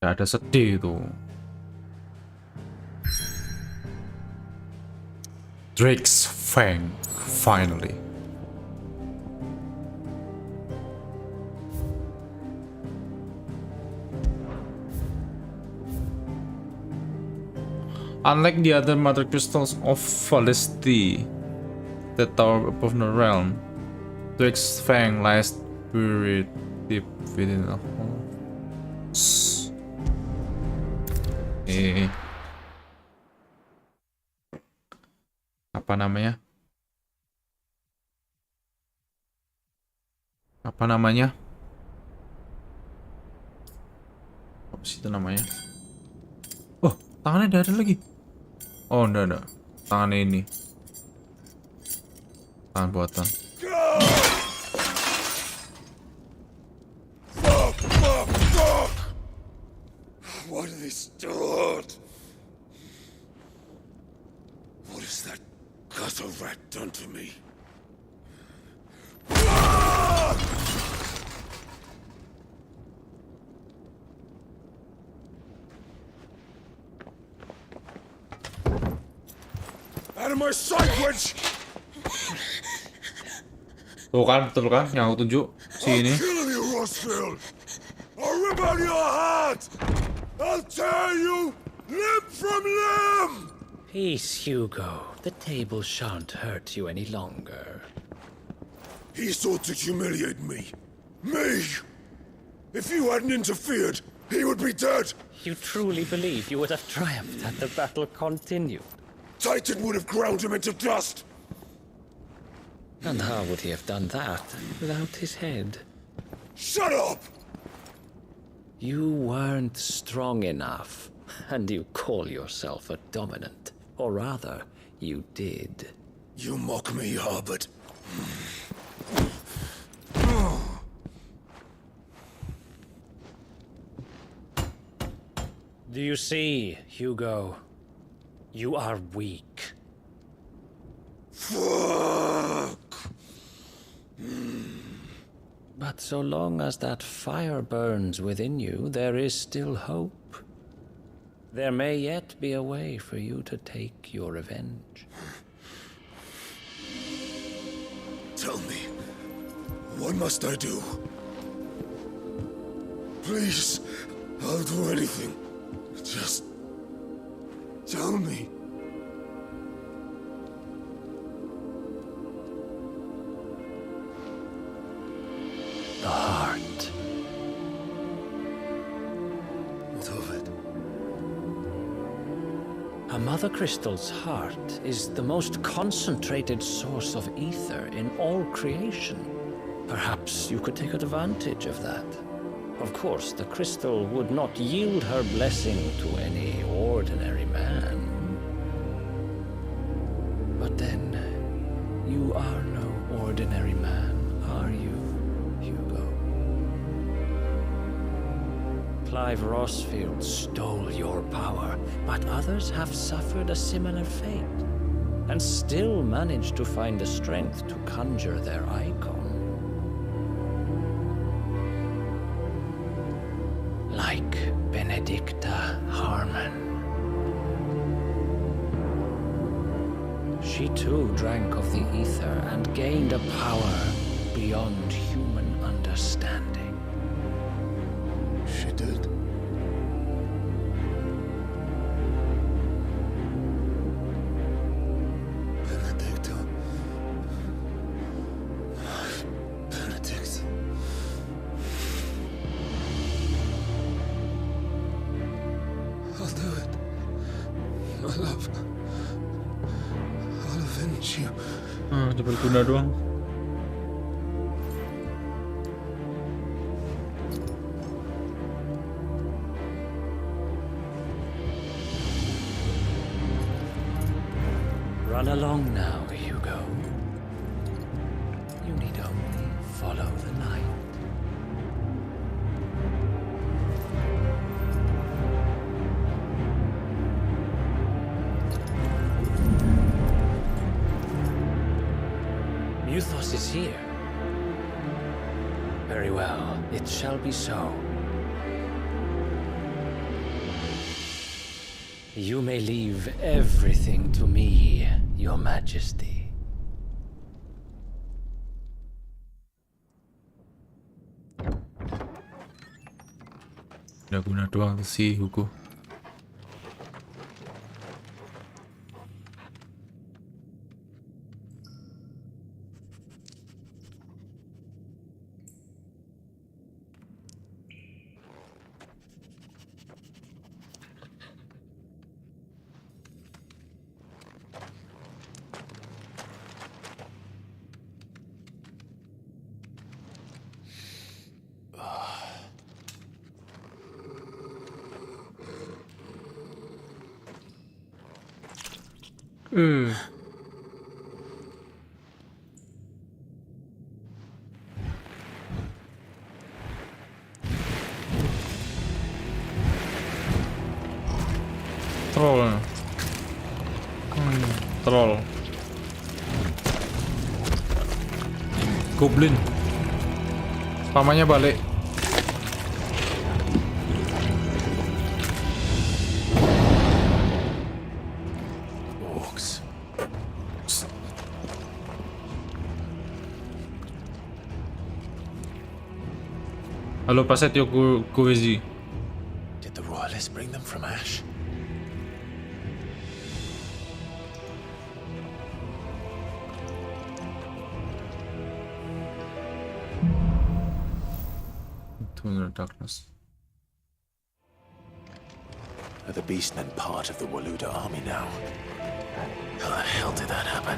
Gak ada sedih tuh. Drake's Fang, finally. Unlike the other mother crystals of Felicity that tower above the realm, Drake's Fang lies buried deep within the hole. Apa namanya? Apa namanya? Apa sih itu namanya? Oh, tangannya ada lagi. Oh, enggak. Tangan ini. Tangan buatan. Fuck! What have they start? What has that gutter rat done to me? Out of my sight, witch! Tuh kan, betul kan? Yang aku tunjuk si ini. I'll kill you, Rossfield! I'll rip out your heart! I'll tear you limb from limb! Peace, Hugo. The table shan't hurt you any longer. He sought to humiliate me. Me! If you hadn't interfered, he would be dead! You truly believe you would have triumphed had the battle continued? Titan would have ground him into dust! And how would he have done that without his head? Shut up! You weren't strong enough, and you call yourself a dominant. Or rather, you did. You mock me, Harbert. Do you see, Hugo? You are weak. Fuck! But so long as that fire burns within you, there is still hope. There may yet be a way for you to take your revenge. Tell me, what must I do? Please, I'll do anything. Just tell me. The heart. What of it? A mother crystal's heart is the most concentrated source of ether in all creation. Perhaps you could take advantage of that. Of course, the crystal would not yield her blessing to any ordinary man. But then, you are no ordinary man, are you, Hugo? Clive Rossfield stole your power, but others have suffered a similar fate, and still managed to find the strength to conjure their icon. Like Benedicta Harmon. She too drank of the ether and gained a power beyond human understanding. She did. Benedicta. Benedict. I'll do it. My love. I'll avenge you. Itu berguna doang. Run along now, Hugo. You need only follow the light. Muthos is here. Very well, it shall be so. You may leave everything to me, Your Majesty. Udah guna doang sih Hugo. Troll. Troll. Goblin. Pamannya balik. Orcs. Halo Paset Yoko Koezi. Did the royalists bring them from Ash? Darkness. Are the beastmen part of the Waluda army now? How the hell did that happen?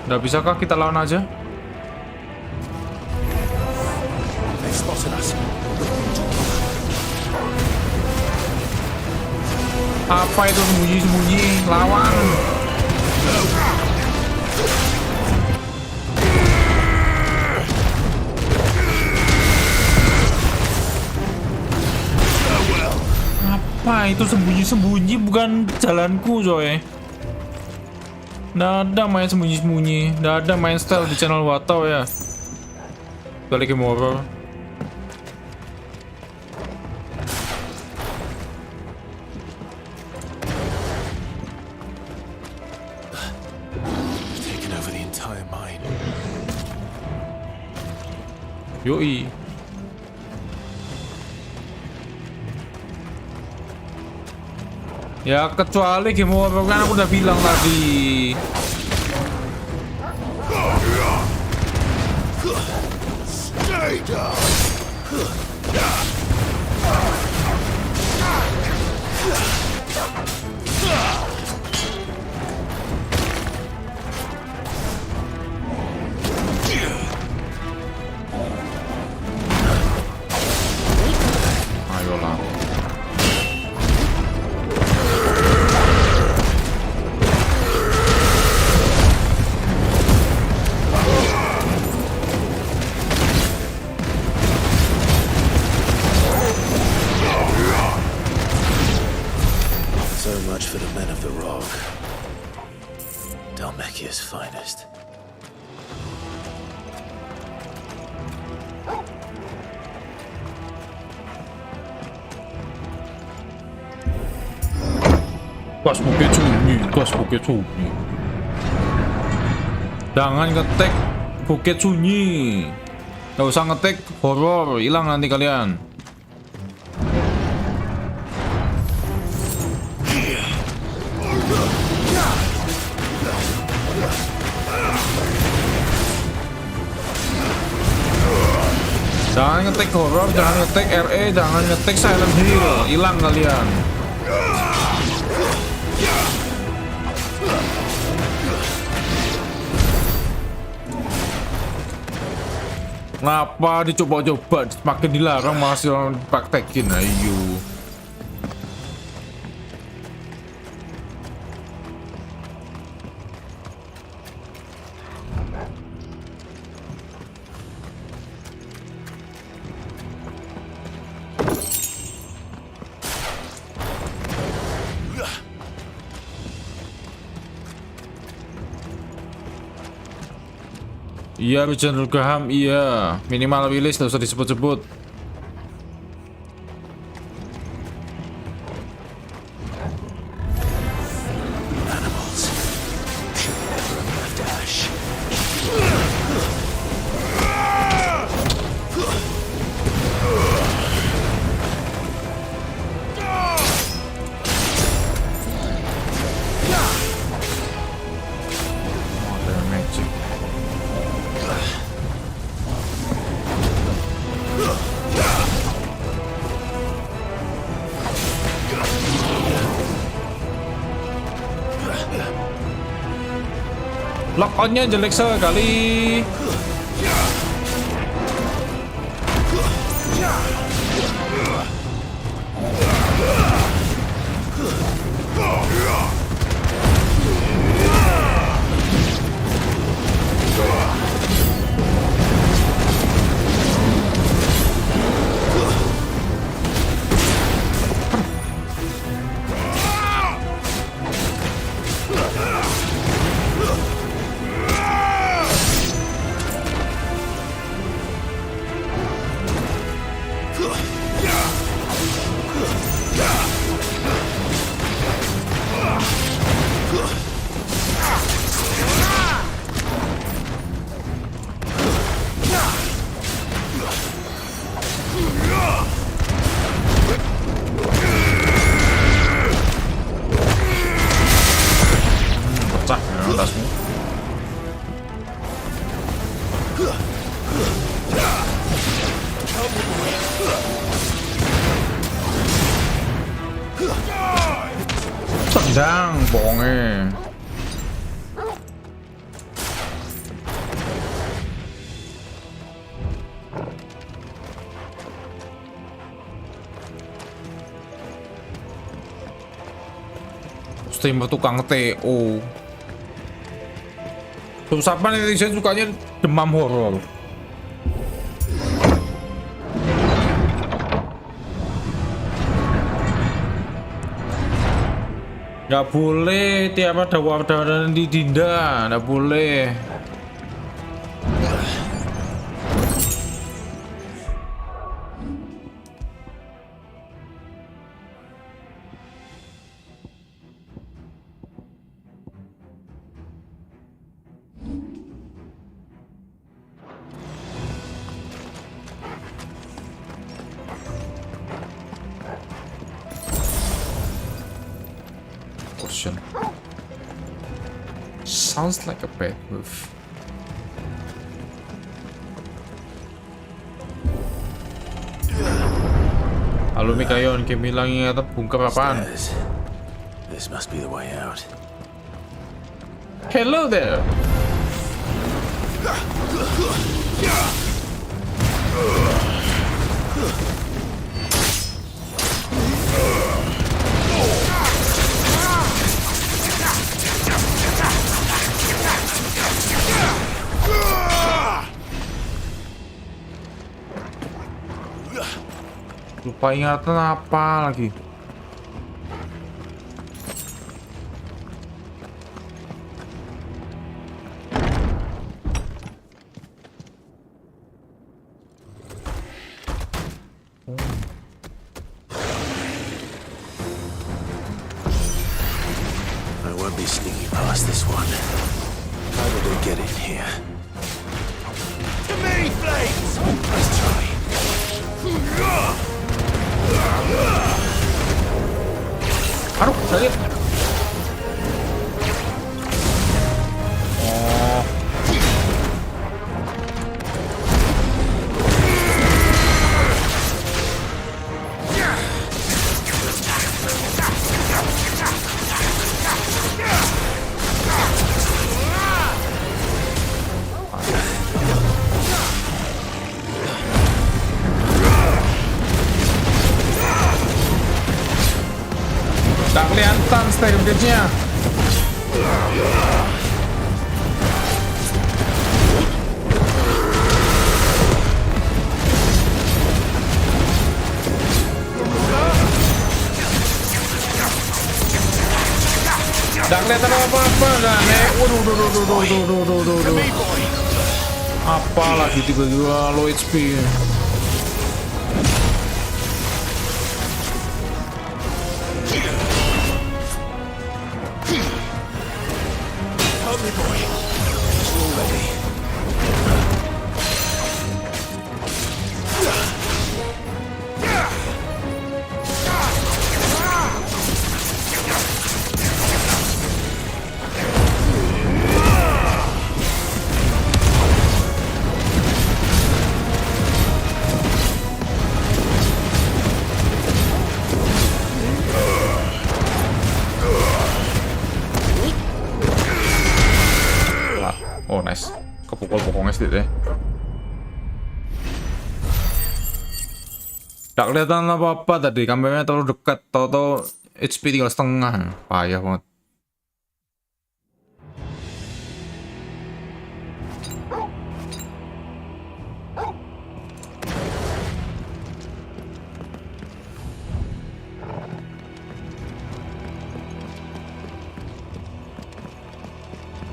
Nggak bisakah kita lawan aja? They spotted us. Apa itu sembunyi-sembunyi? Lawan! Apa itu sembunyi-sembunyi? Bukan jalanku coy. Nggak ada main sembunyi-sembunyi. Nggak ada main style di channel Watau ya. Balik ke horror. Taken over the entire mine. Yoi. Ya kecuali game horror kan aku udah bilang tadi. Stay down. Ayolah. So much for the men of the Rock. Dalmekia's finest. Gas bukit sunyi, gas bukit sunyi. Jangan ngetek bukit sunyi. Gak usah ngetek horor, hilang nanti kalian. Jangan ngetek horror, jangan ngetek RE, jangan ngetek Silent Hill, hilang kalian. Ngapa dicoba-coba, semakin dilarang masih orang praktekin, ayo. Iya, Bijan Gaham, iya. Minimal Willis, gak usah disebut-sebut. Lock on-nya jelek sekali. Pecah ya atasmu. Tendang bohongnya. Streamer tukang TO. Siapa netizen sukanya demam horor. Nggak boleh tiap ada wadah didinda, nggak boleh. Sounds like a bad move. Halo Mikayon, game bilangnya atau bungker apaan? This must be the way out. Hello there. Lupa ingatan apa lagi. I won't be sneaking past this one. How did they get in here? To me, Blades! Let's try. Aduh, sakit. Oh. Tak kelihatan style gauge-nya. Tak kelihatan apa-apa dah, Nek. Waduh. Apalagi tiba-tiba low HP. Help me, boy. You're ready. Oh nice, kepukul pokoknya sedikit deh. Gak kelihatan apa-apa tadi, kameranya terlalu dekat, tau-tau HP tinggal setengah, payah banget.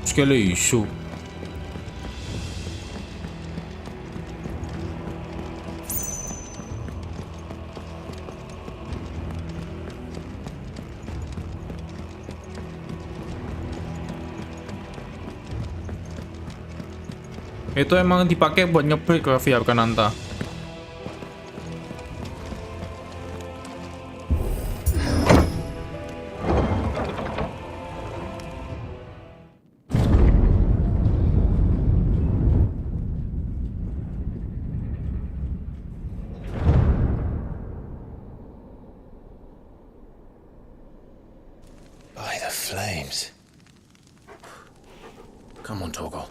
Sekali isu. Itu emang dipakai buat ngebreak ke VR Kananta. By the flames. Come on, Torgal.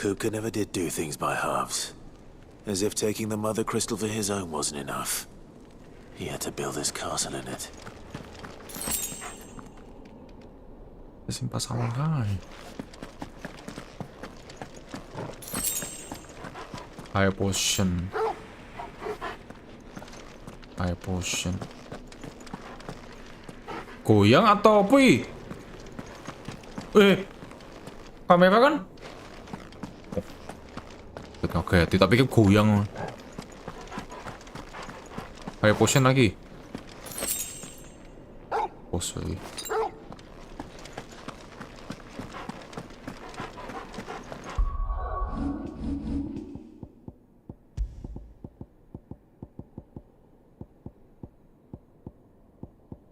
Kupka never did do things by halves. As if taking the Mother Crystal for his own wasn't enough. He had to build his castle in it. Simpas guy. High potion. High potion. Goyang atau apa ini? Kamera kan? Oke, tapi kan goyang. High potion lagi. Lagi.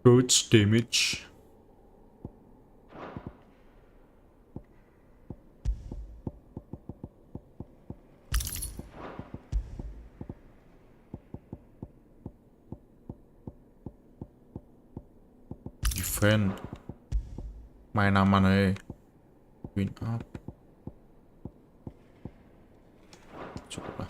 Goods damage. Event. Main aman aja. Win up. Cukup lah.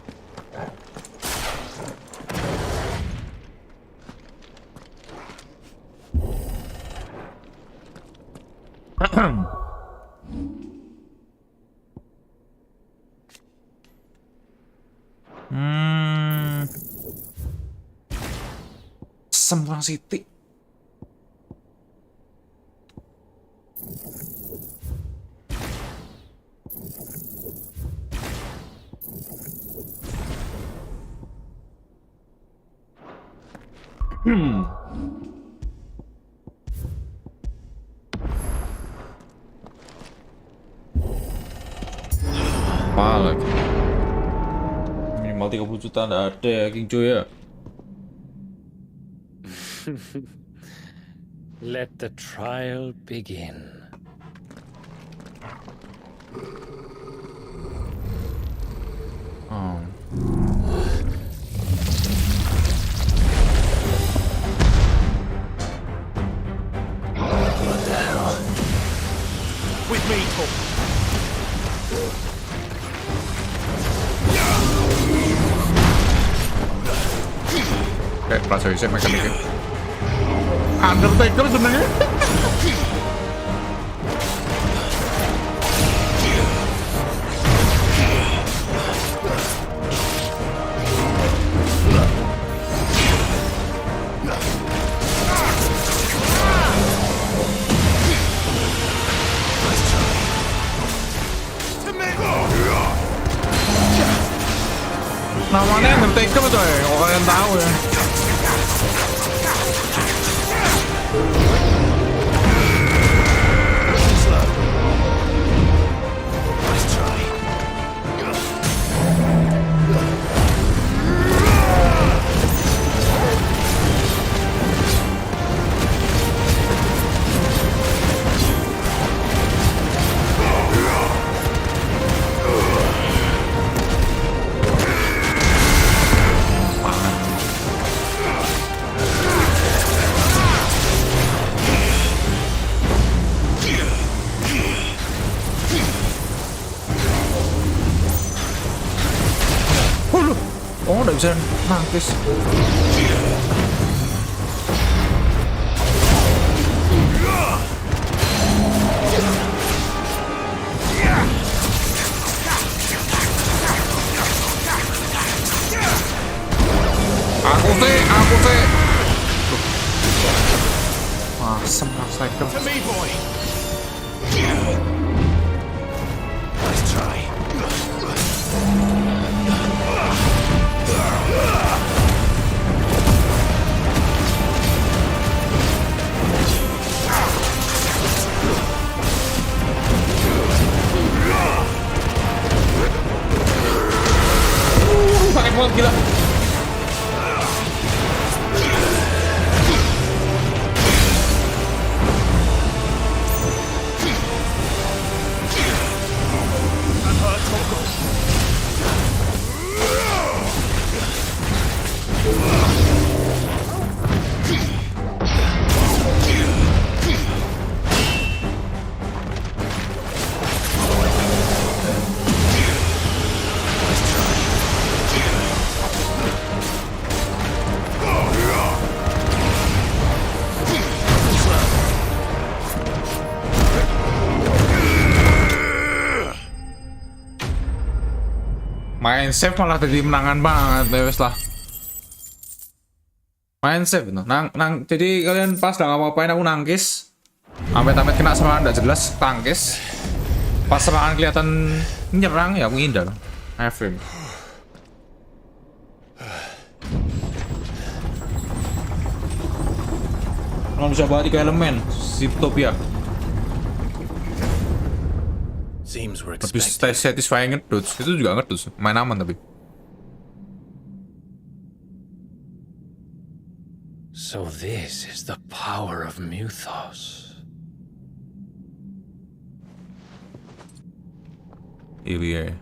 Semua City. Apa lagi? Minimal 30 juta nggak ada ya, King Joy ya. Let the trial begin. Oh. What the hell? With me, Tom. Kayak perasaan saya mekaniknya Undertaker sebenarnya. Namanya Undertaker coy, kalau kalian tahu ya. Oh, udah bisa nangkis. Aku sih. Asem cycle. To me, boy. Let's try. Pakai kuat gila. Main save malah jadi menangan banget, wes lah. Main save itu, jadi kalian pas udah ngapa-ngapain aku nangkis, sampai kena serangan nggak jelas, tangkis. Pas serangan kelihatan nyerang ya aku ngindar, frame. Kalau bisa bawa 3 elemen, Ziptopia. Tapi satisfying ngedus, itu juga ngedus, main aman tapi. So this is the power of Mythos. Iya.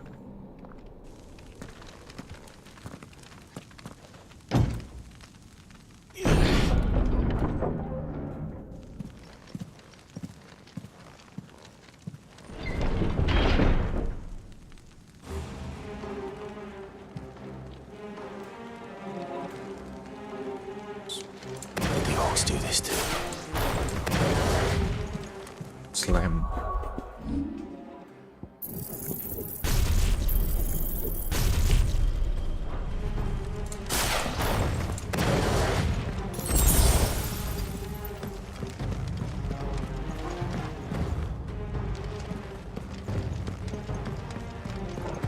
Do this too. Slam.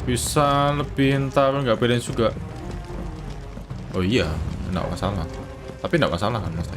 Bisa lebih entar nggak bedain juga. Oh iya, nggak masalah. Tapi nggak masalah kan mas.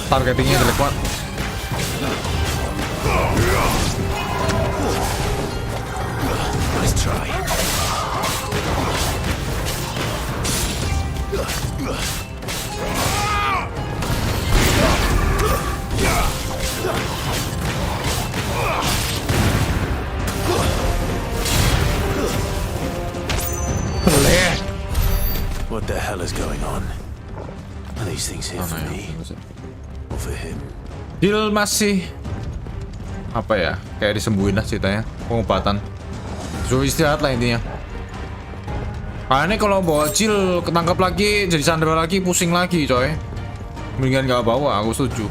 Targetingnya jelek banget. What the hell is going on? Are these things here for me? Or for him? Deal masih apa ya, kayak disembuhin lah ceritanya, pengobatan. Suruh istirahat lah intinya. Karena ini kalau bawa Jill ketangkap lagi, jadi sandera lagi, pusing lagi coy. Mendingan gak bawa, aku setuju.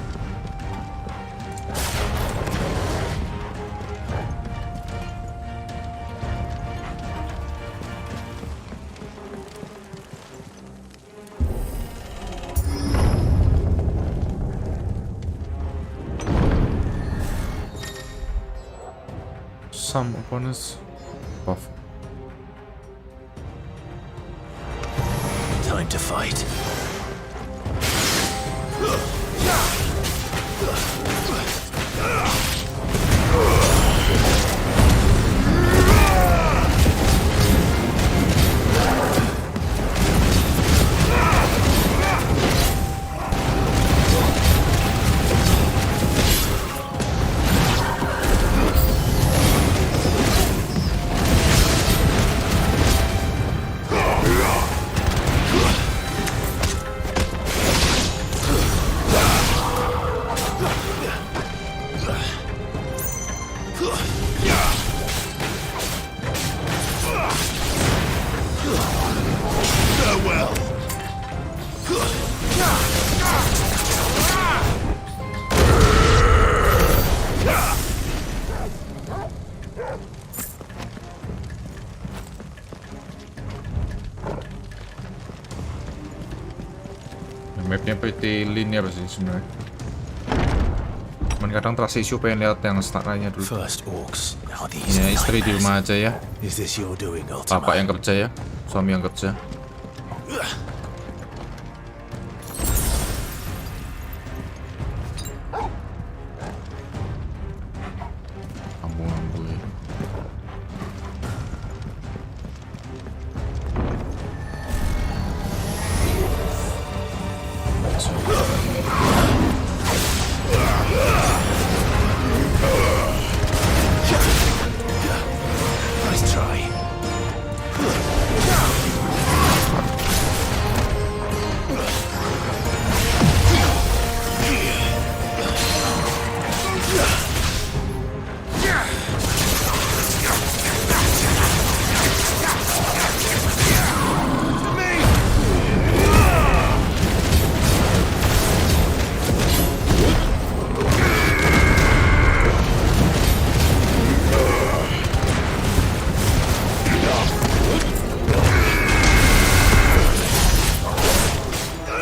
Some opponents off. Time to fight. Mapnya PT linear sih sebenarnya. Cuman kadang terasa isu pengen lihat yang startnya dulu. Ya istri di rumah aja ya. Bapak yang kerja ya, suami yang kerja.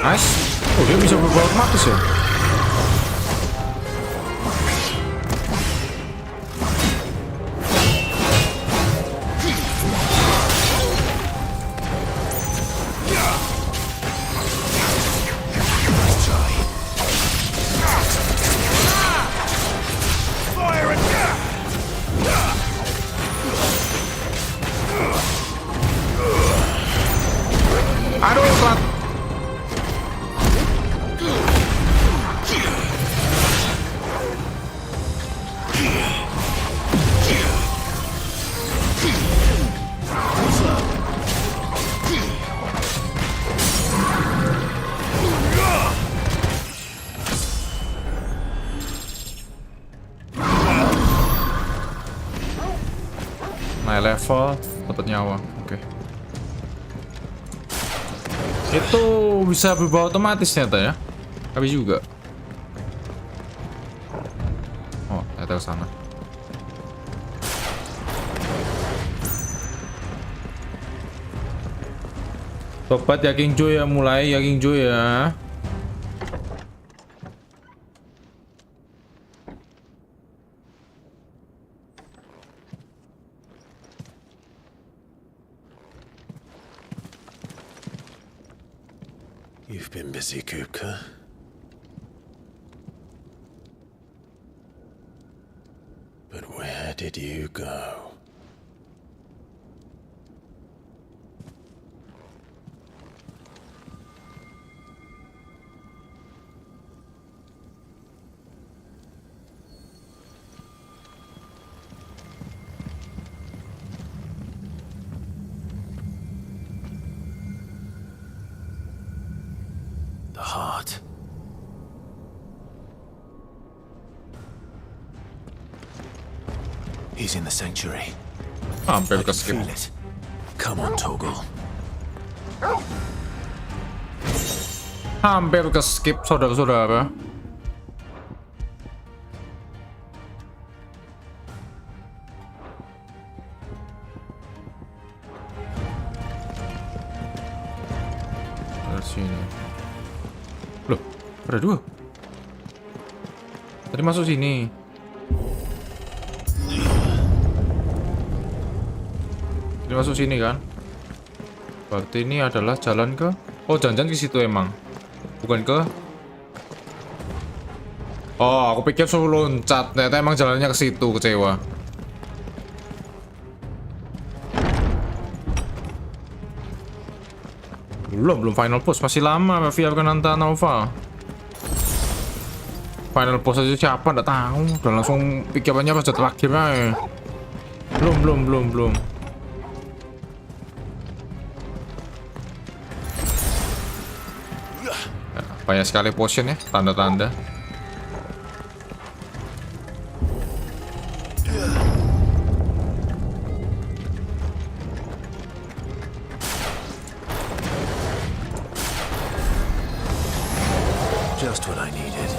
Nice. Oh, dia bisa berubah otomatis ya. Aduh, telat. Naik level, dapat nyawa. Oke. Itu bisa berubah otomatis ternyata ya. Habis juga. Oh, ternyata ke sana. Sobat Yaking Jo ya, mulai Yaking Jo ya. You've been busy, Kupka. But where did you go? The heart. He's in the sanctuary. Hampir I ke can skip. feel it. Come on, Torgal. Hampir ke skip, saudara-saudara. Dari sini. Loh, ada dua. Tadi masuk sini. Tadi masuk sini kan? Berarti ini adalah jalan ke... Oh, jangan-jangan ke situ emang. Bukan ke... Oh, aku pikir suruh loncat. Ternyata emang jalannya ke situ, kecewa. Belum final boss, masih lama via Kananta Nova. Final boss aja siapa nggak tahu. Udah langsung pikirannya pas terakhir aja. Belum. Banyak sekali potion ya, tanda-tanda. Just what I needed.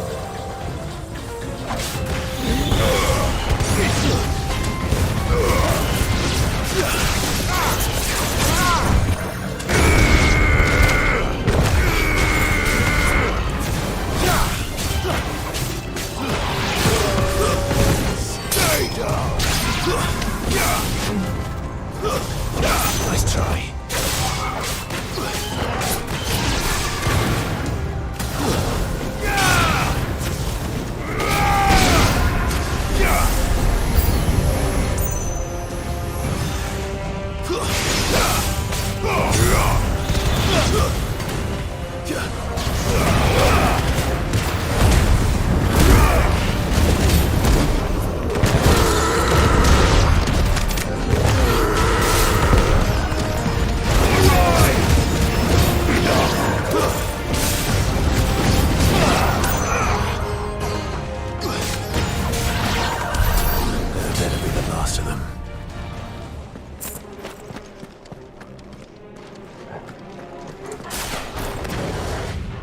Nice try.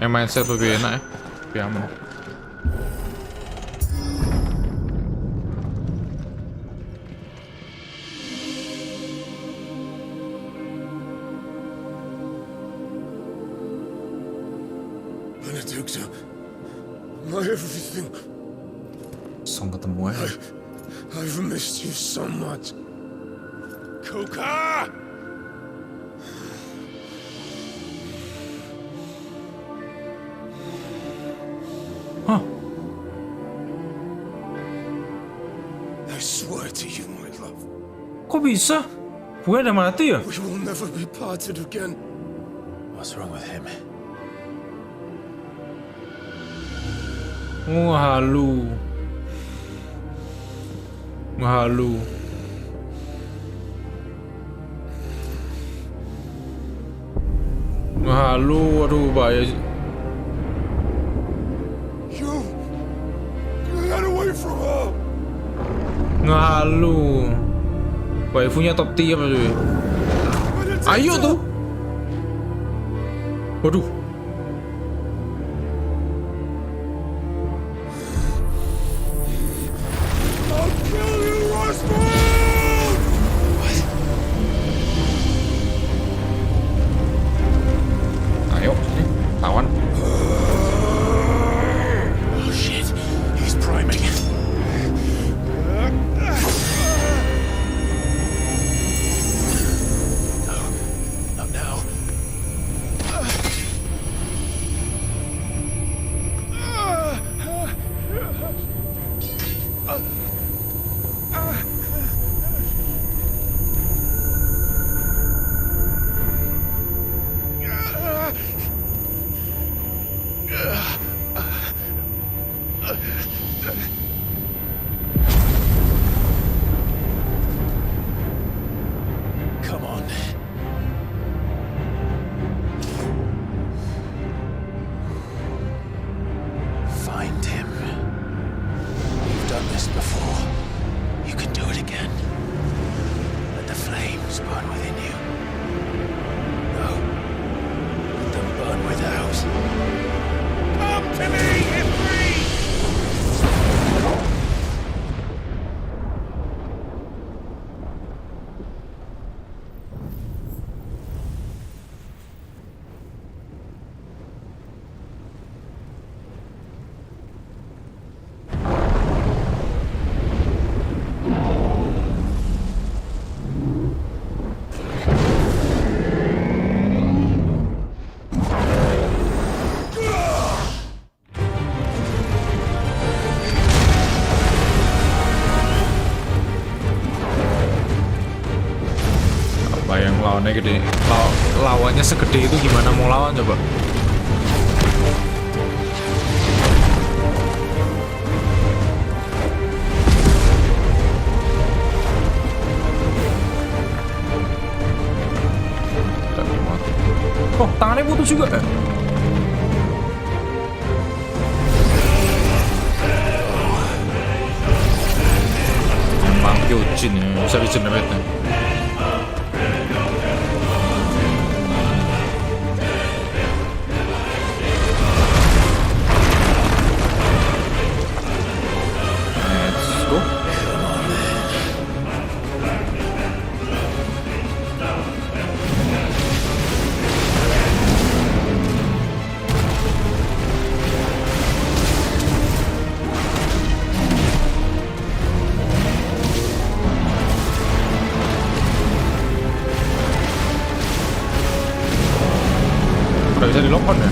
Yang mindset lebih enak ya, lebih aman. Benedicta, my everything. Langsung ketemu ya. I've missed you so much. Kuka! Huh. I swear to you, my love. Kok bisa? Gue udah mati ya? We will never be parted again. What's wrong with him? Halu. Aduh bahaya. Get away from her. Ngalu. Waifunya top tier cuy. Ayo tuh. Waduh. Ayo, sini. Lawan. Oh shit, he's priming. Not now. lawannya gede. Lawannya segede itu gimana mau lawan coba? Oh, tangannya putus juga ya? Emang Kyojin ya, bisa regenerate-nya. Let's go. Udah bisa di-lock-on ya?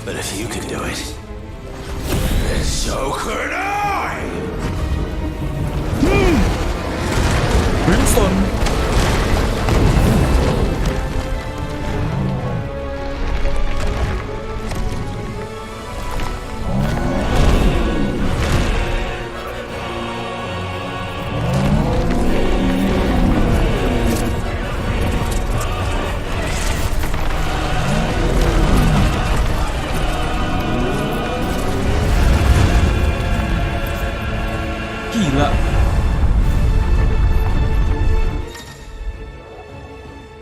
But if you can do it, then so could I! Brimstone. Gila.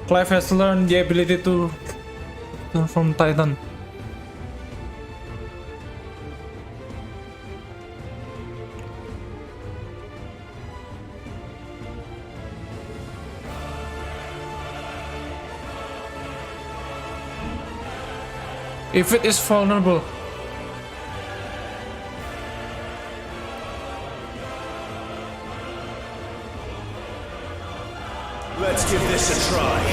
Clive has learned the ability to turn from Titan. If it is vulnerable. Let's give this a try.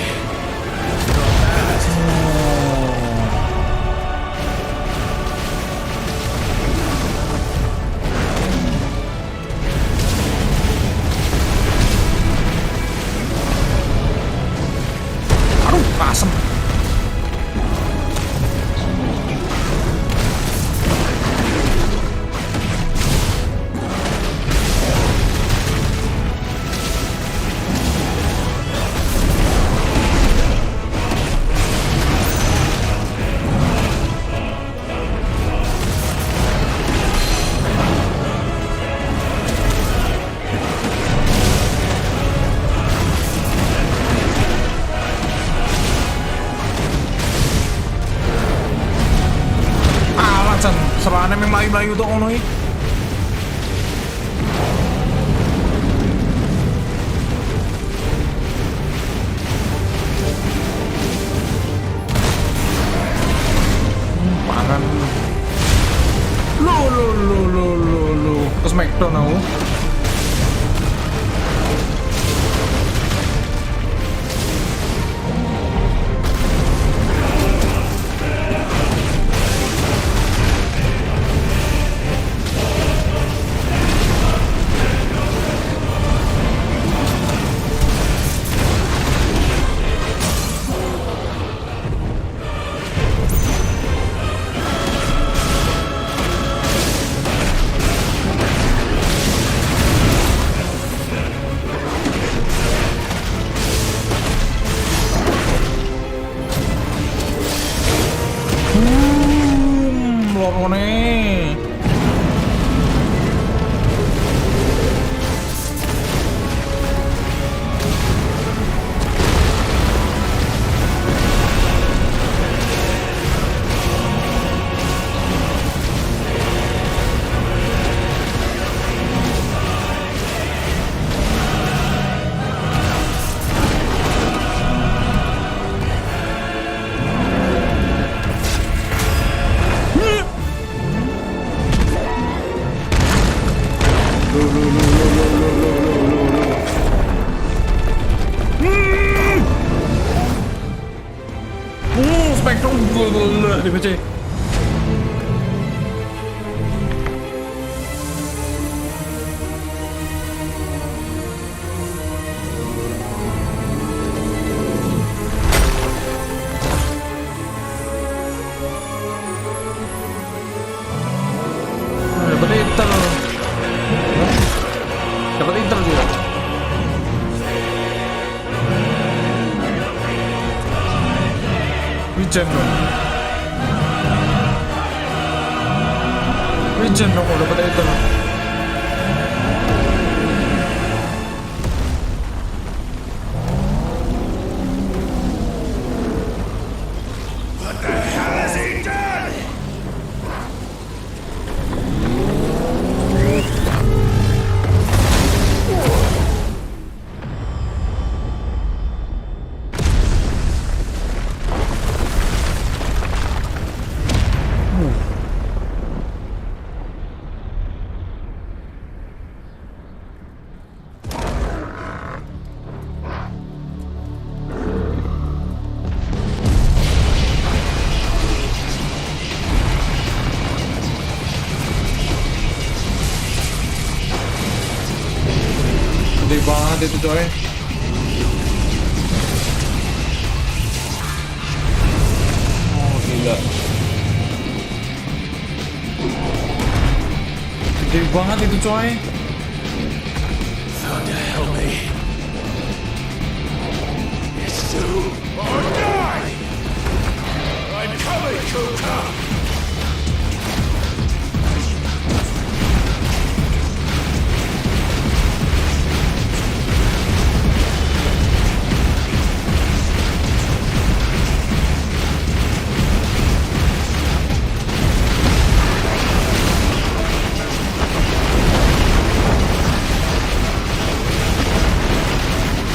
yang melayu-melayu tuh ono iki. Pangan. Lo. Ke Smackdown aku. Lorone. Spectrum DPC. Dapat intel juga. Wijen dong kalau dapat intel. What the hell has he done? Gede banget itu coy. Oh gila. Gede banget itu coy. Thunder help me. It's do or die. I'm coming, Kuka.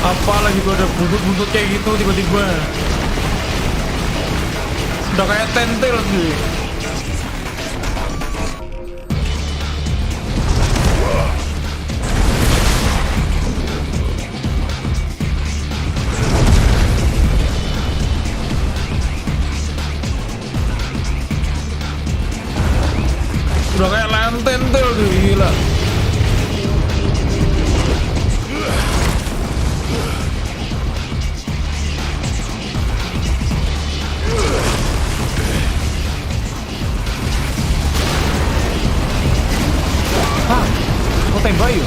Apalagi gua ada buntut-buntut kayak gitu tiba-tiba. Udah kayak tentel sih. Udah kayak layang tentel tuh, gila. Hah? Kok tembak yuk?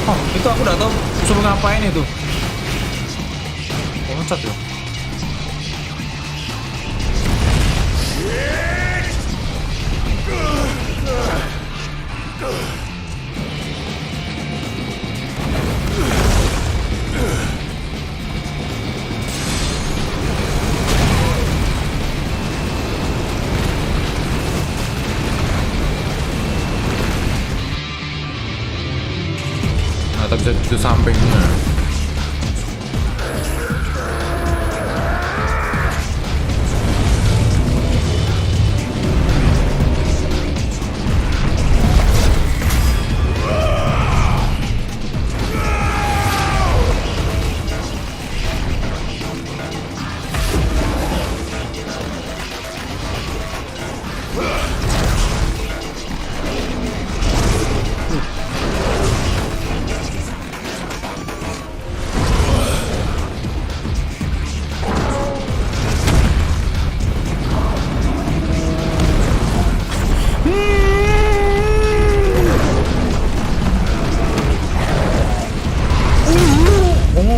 Oh, itu aku udah tahu suruh ngapain itu. Oh, loncat ya? pintu sampingnya.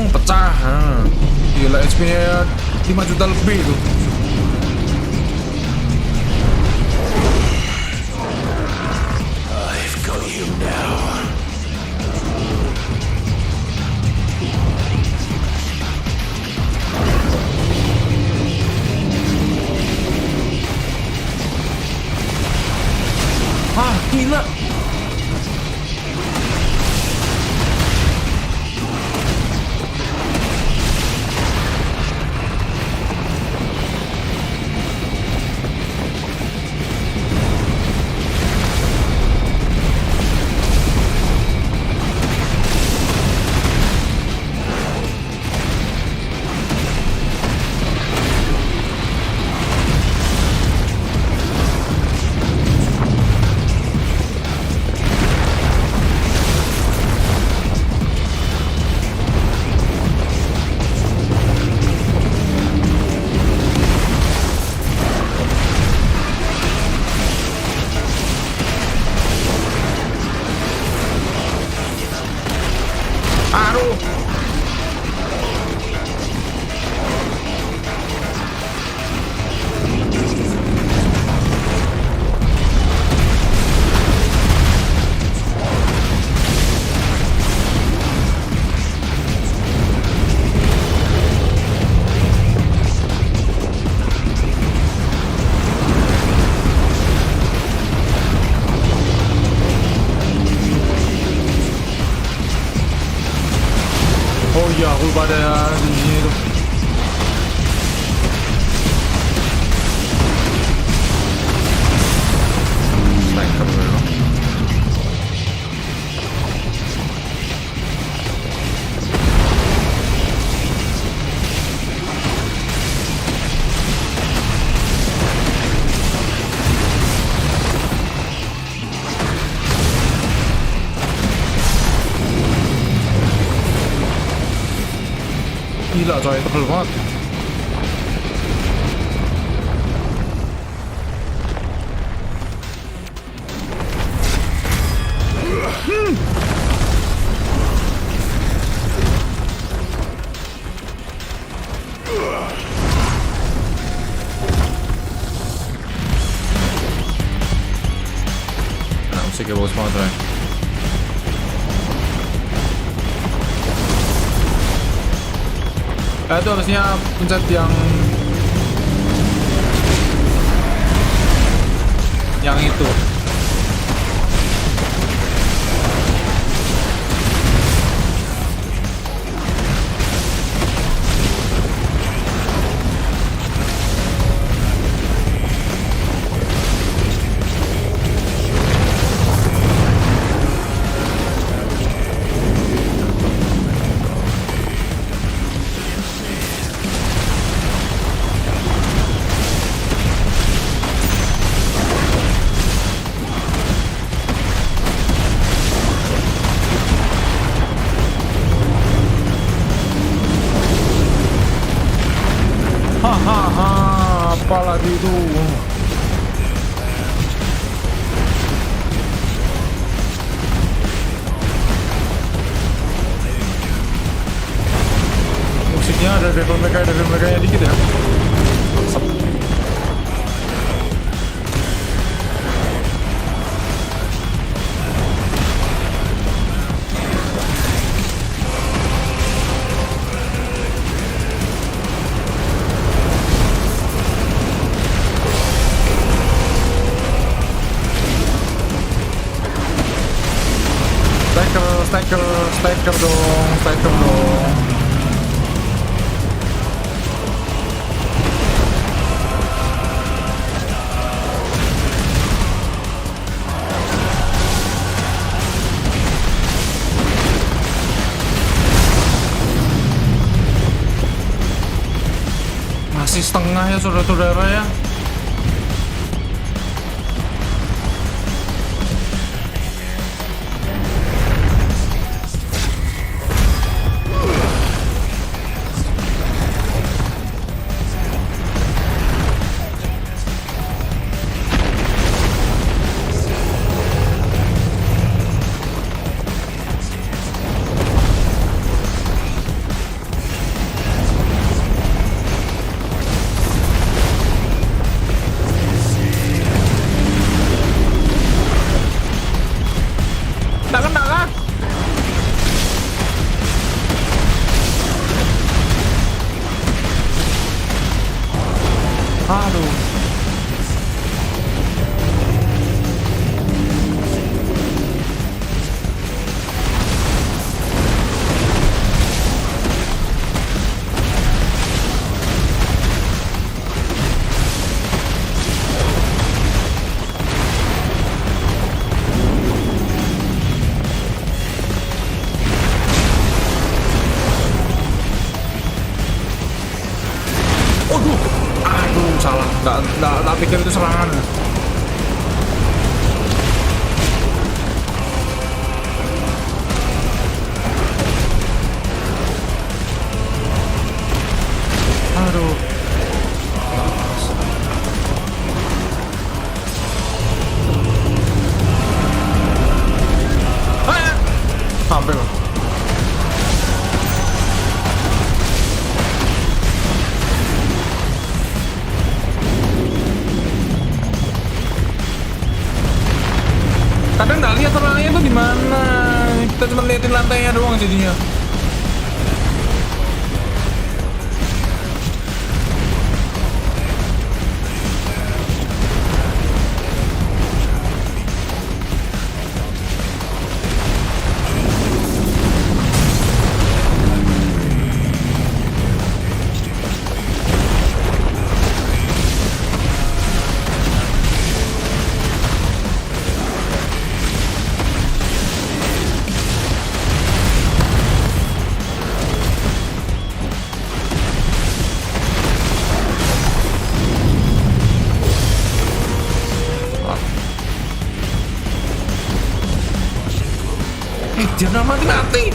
Pecah. Gila, HP-nya 5 juta lebih tuh. I've got you now. Ah, gila. Aduh. Oh iya, aku lupa ada di sini tuh. Tanker dulu. Gila coy, tebel banget. Nah, musiknya bagus banget coy. Itu harusnya pencet yang itu. Hahaha, apalagi itu. Musiknya ada devil mereka dikit ya. Stacker dong. setengah ya saudara-saudara ya. Aduh. Aduh, salah. Nggak pikir itu serangan. Aduh. Hampir. Kadang nggak lihat orangnya tuh di mana. Kita cuma liatin lantainya doang jadinya. Jangan mati-mati.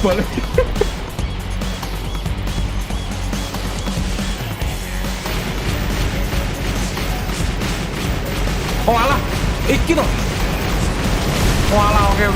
Balik. Oh alah, iki toh. Oh alah, oke.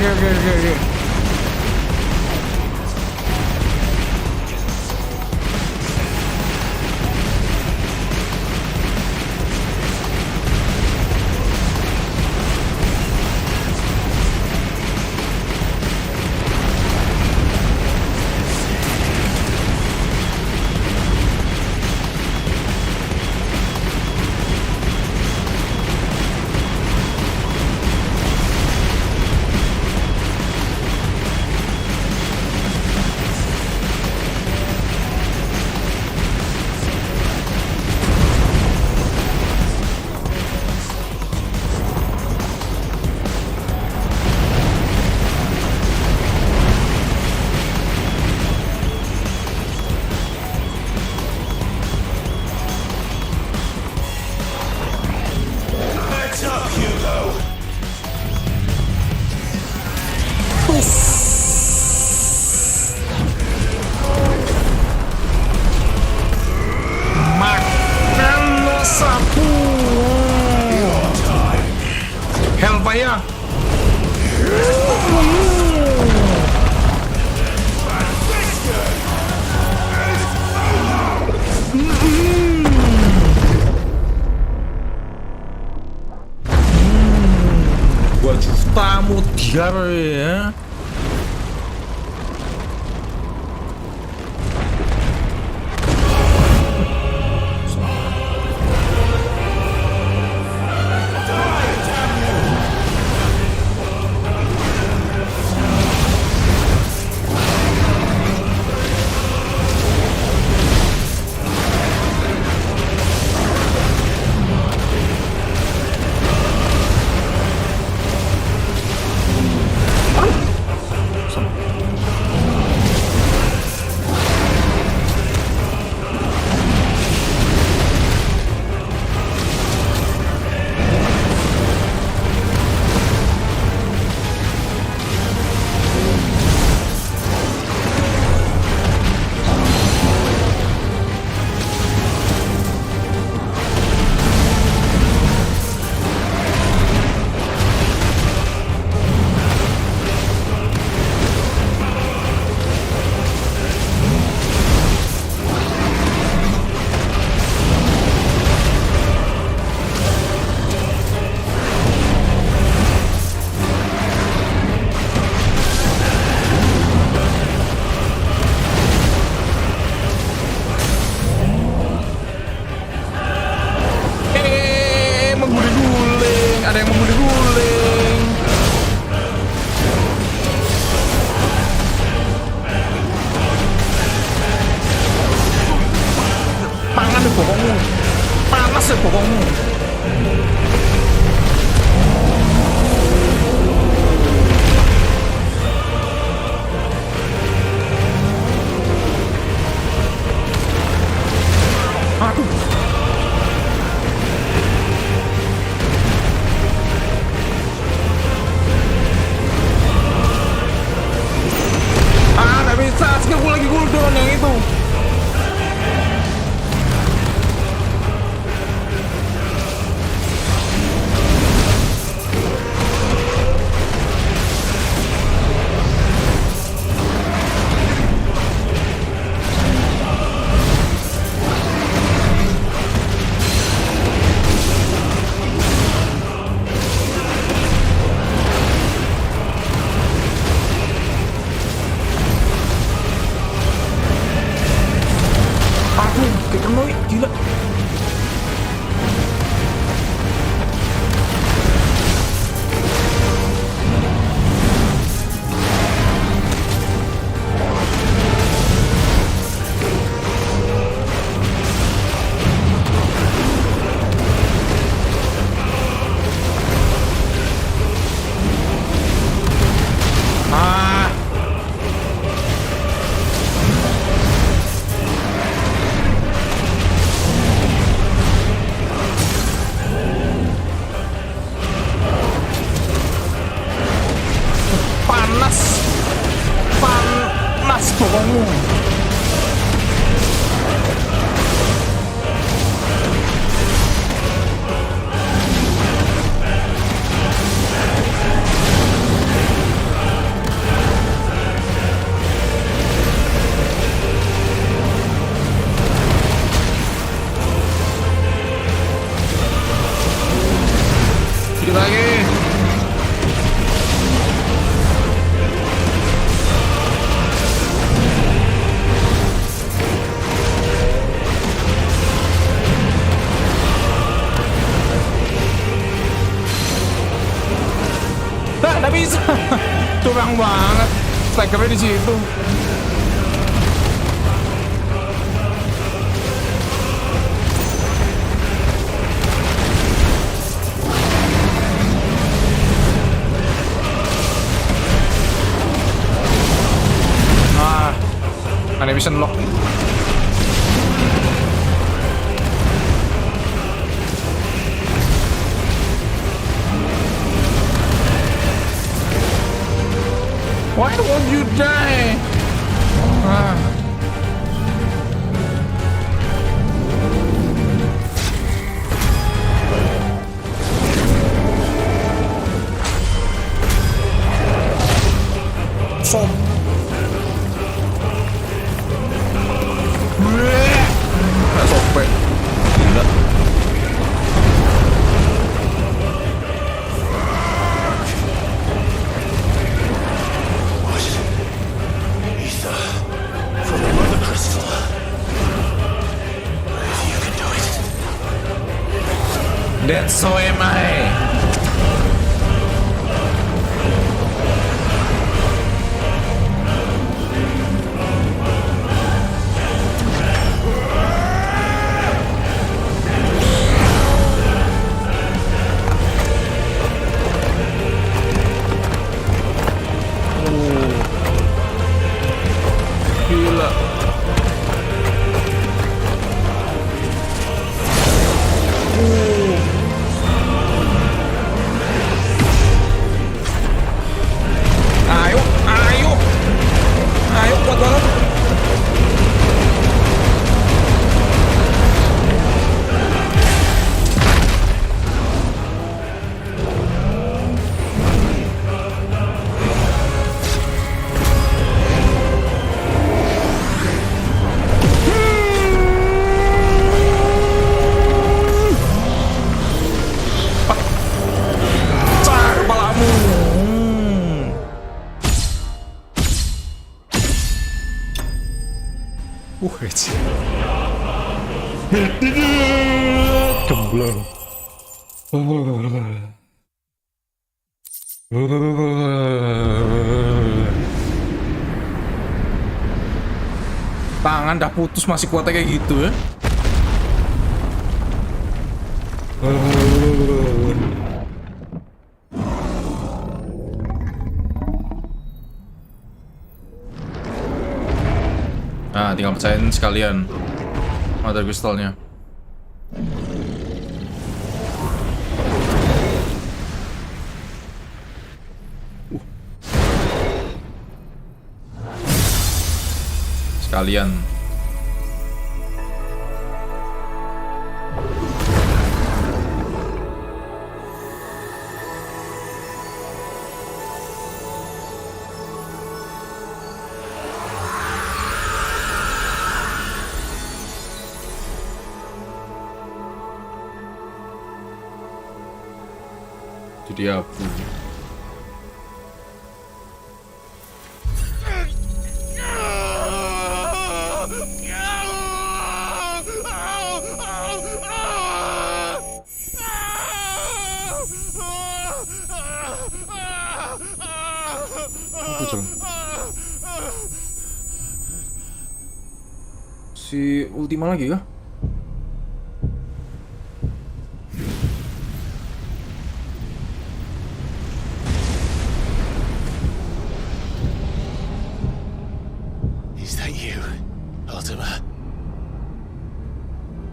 dikejar ya. Ada yang mengguling-guling. Pangan deh bokongmu. Panas deh bokongmu. Aduh. Nggak bisa, skillku lagi cooldown yang itu. Gila. Panas bokongmu. Sedikit lagi. Nggak bisa. Curang banget. Staggernya di situ. Animation lock. Why won't you die? Som. Sobek. Gila. That's so am I. Gila. Ayo, ayo. Ayo, kuat banget. Pecah kepalamu. Hits. Gemblong. Tangan dah putus masih kuatnya kayak gitu ya. Nah, tinggal pecahin sekalian mother crystalnya. Sekalian. Jadi abu. Si Ultima lagi kah? Is that you, Ultima?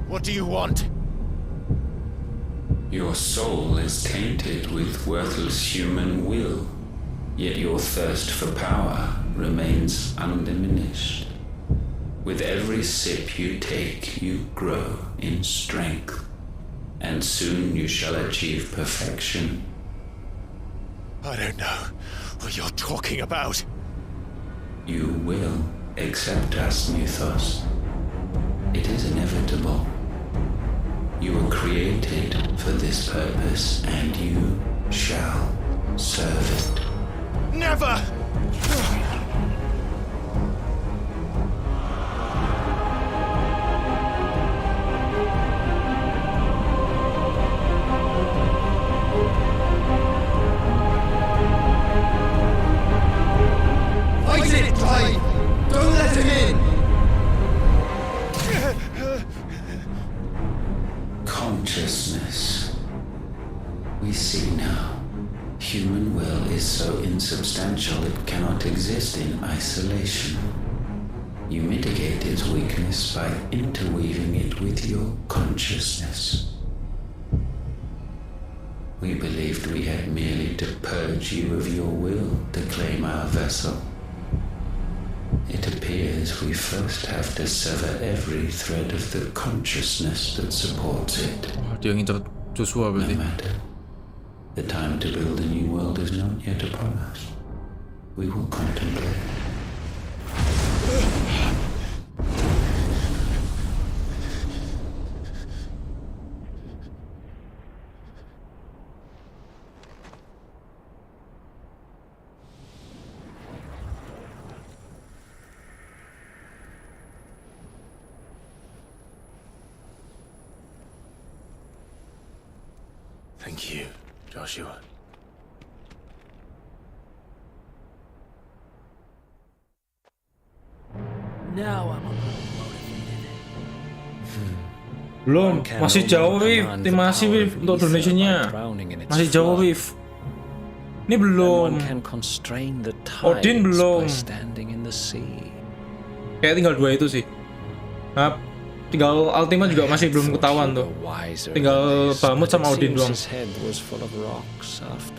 What do you want? Your soul is tainted with worthless human will, yet your thirst for power remains undiminished. With every sip you take, you grow in strength, and soon you shall achieve perfection. I don't know what you're talking about. You will accept us, Mythos. It is inevitable. You were created for this purpose, and you shall serve it. Never! Fight it, Clive! Don't let him in! Consciousness. We see now. Human will is so insubstantial it cannot exist in isolation. You mitigate its weakness by interweaving it with your consciousness. We believed we had merely to purge you of your will to claim our vessel. It appears we first have to sever every thread of the consciousness that supports it. Dia ngincer Joshua berarti. No matter. The time to build a new world is not yet upon us. We will contemplate. Thank you, Joshua. Now I'm Belum, masih jauh Wif, masih Wif untuk donation-nya. Masih jauh Wif. Ini belum. Odin belum. Kayak tinggal 2 itu sih. Nah, tinggal Ultima juga masih belum ketahuan tuh. Tinggal Bamut sama Odin doang.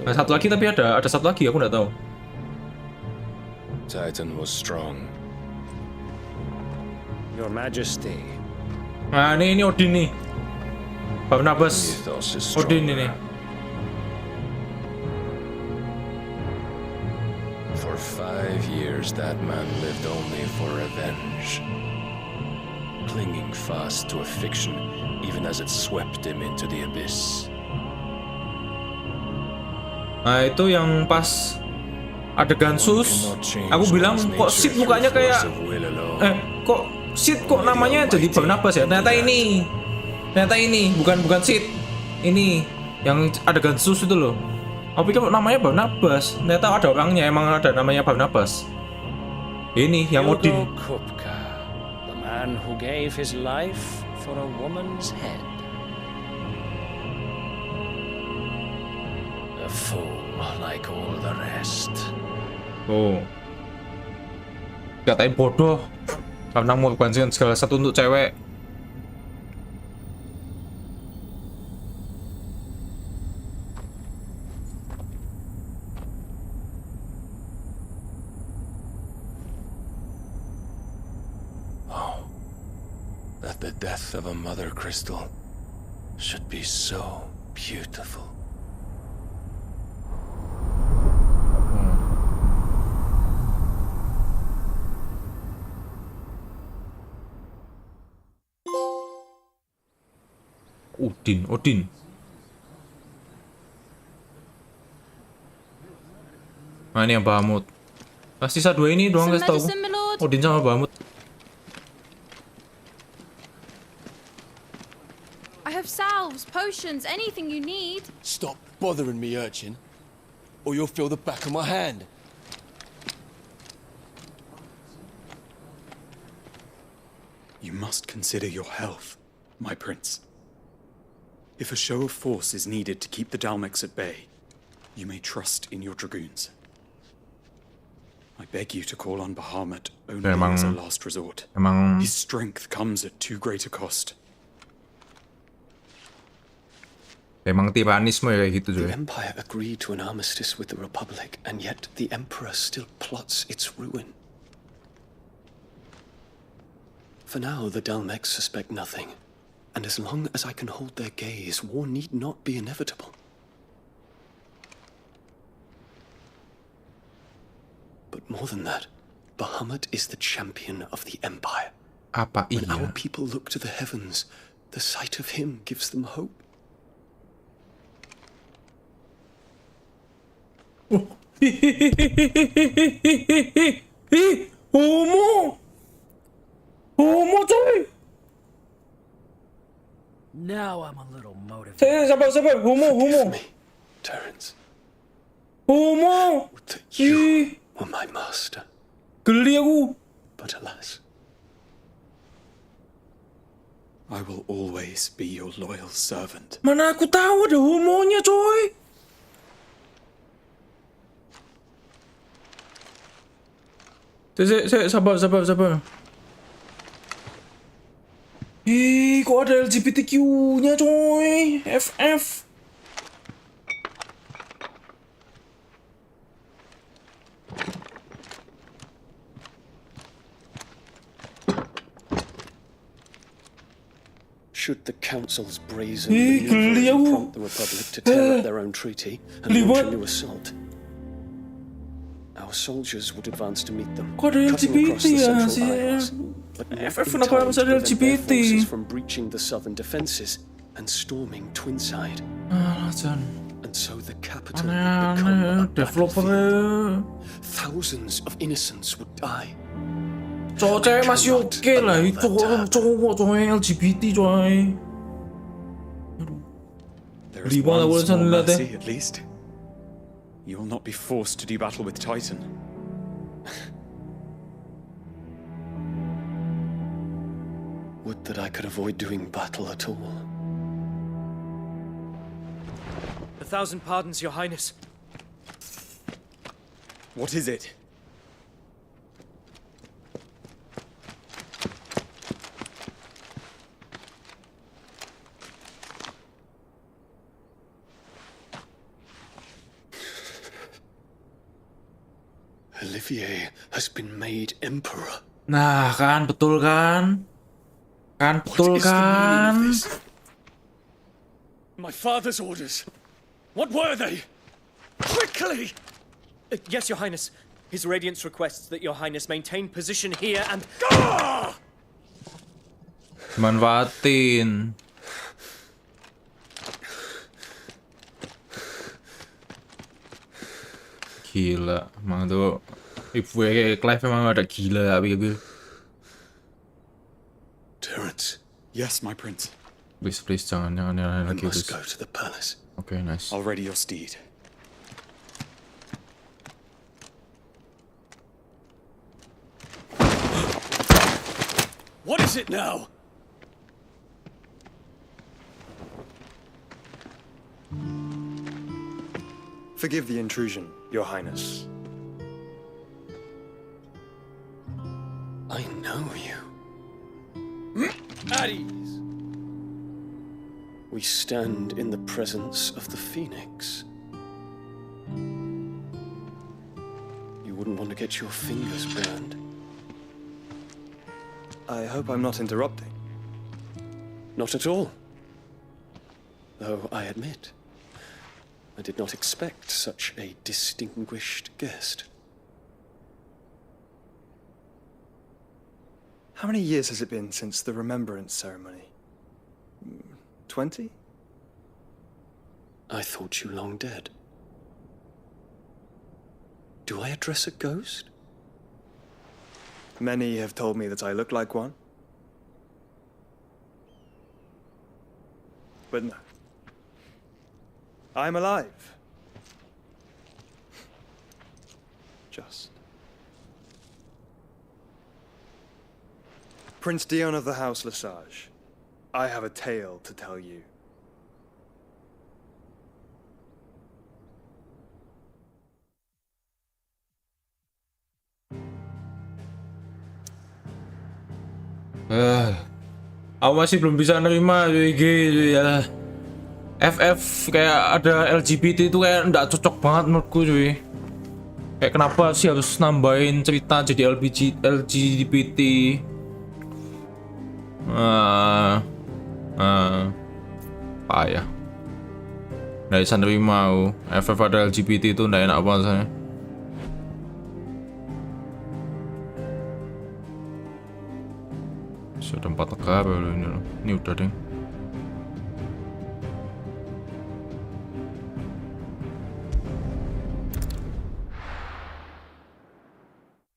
Nah, satu lagi tapi ada satu lagi aku nggak tahu. Titan was strong. Your Majesty. Nah, ini Odin nih. Barnabas. Odin ini. For 5 years that man lived only for revenge. Clinging fast to a fiction even as it swept him into the abyss. Nah, itu yang pas adegan sus, aku bilang kok Sid mukanya kayak kok Sid kok namanya jadi Barnabas ya? Ternyata ini bukan Sid. Ini yang adegan sus itu loh. Aku pikir namanya Barnabas. Ternyata ada orangnya, emang ada namanya Barnabas. Ini yang Odin. Kupka, the man who gave his life for a woman's head. A fool like all the rest. Oh. Katain bodoh karena mengorbankan segala sesuatu untuk cewek. Oh, that the death of a mother crystal should be so beautiful. Odin. Nah, ini yang Bahamut. Pasti sisa 2 ini doang guys tahu. Odin sama Bahamut. I have salves, potions, anything you need. Stop bothering me, urchin, or you'll feel the back of my hand. You must consider your health, my prince. If a show of force is needed to keep the Dalmex at bay, you may trust in your dragoons. I beg you to call on Bahamut only as a last resort. His strength comes at too great a cost. Emang tiranisme ya gitu The juga. Empire agreed to an armistice with the Republic, and yet the Emperor still plots its ruin. For now, the Dalmex suspect nothing. And as long as I can hold their gaze, war need not be inevitable. But more than that, Bahamut is the champion of the Empire. Apa When iya? our people look to the heavens, the sight of him gives them hope. Homo coy. Now I'm a little motivated. Sabar. Homo. Terence. Homo. You were my master. Geli aku. But alas, I will always be your loyal servant. Mana aku tahu ada homonya coy. Sabar. Kok ada LGBTQ-nya coy? FF. should the Council's brazen maneuver prompt the Republic to tear up their own treaty and launch a new assault, our soldiers would advance to meet them, cutting across the central aisles, but not in time to prevent their forces from breaching the southern defenses and storming Twinside. And so the capital would become a battlefield. Thousands of innocents would die. Cowok masih oke lah, itu cowok LGBT coy. There There is one small mercy, at least. You will not be forced to do battle with Titan. Would that I could avoid doing battle at all. 1,000 pardons, Your Highness. What is it? Olivier has been made emperor. Nah, kan betul kan? Kan betul kan? My father's orders. What were they? Quickly! Yes, Your Highness. His Radiance requests that Your Highness maintain position here and... Manfaatin. Gila, emang tuh ibu Clive memang ada gila gitu. Terence. Yes, my prince. Please jangan lagi. We must go to the palace. Okay, nice. I'll ready your steed. What is it now? Forgive the intrusion, Your Highness. I know you. At ease. We stand in the presence of the Phoenix. You wouldn't want to get your fingers burned. I hope I'm not interrupting. Not at all. Though I admit, I did not expect such a distinguished guest. How many years has it been since the remembrance ceremony? 20? I thought you long dead. Do I address a ghost? Many have told me that I look like one. But no. I'm alive. Just. Prince Dion of the House Lesage, I have a tale to tell you. Aku masih belum bisa nerima cuy ya. FF kayak ada LGBT itu kayak nggak cocok banget menurutku cuy. Kayak kenapa sih harus nambahin cerita jadi LGBT? Payah. Nggak bisa nerima aku. FF ada LGBT itu nggak enak banget saya. Sudah 4 negara ini loh. Ini udah deh.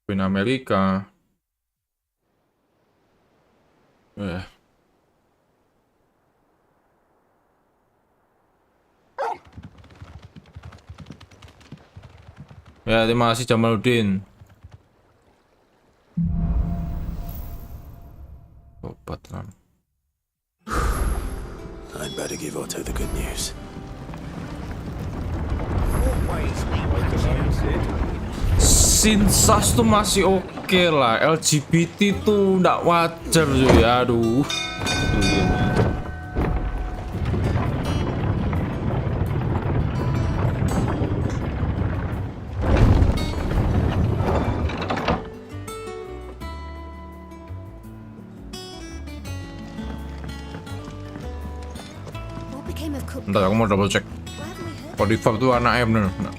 Queen Amerika. Ya, terima kasih Jamaluddin. Patron. I'd better give Otto the good news. Sinsas tuh masih oke lah, LGBT tuh nggak wajar cuy, aduh. Bentar, aku mau double check. Kalau di Fab tuh anaknya bener.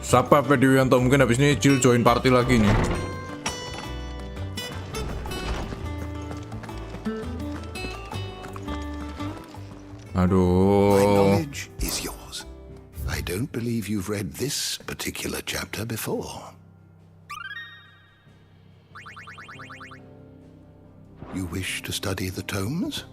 Siapa Pediwianto? Mungkin habis ini Jill join party lagi nih. Aduh. My knowledge is yours. I don't believe you've read this particular chapter before. You wish to study the tomes?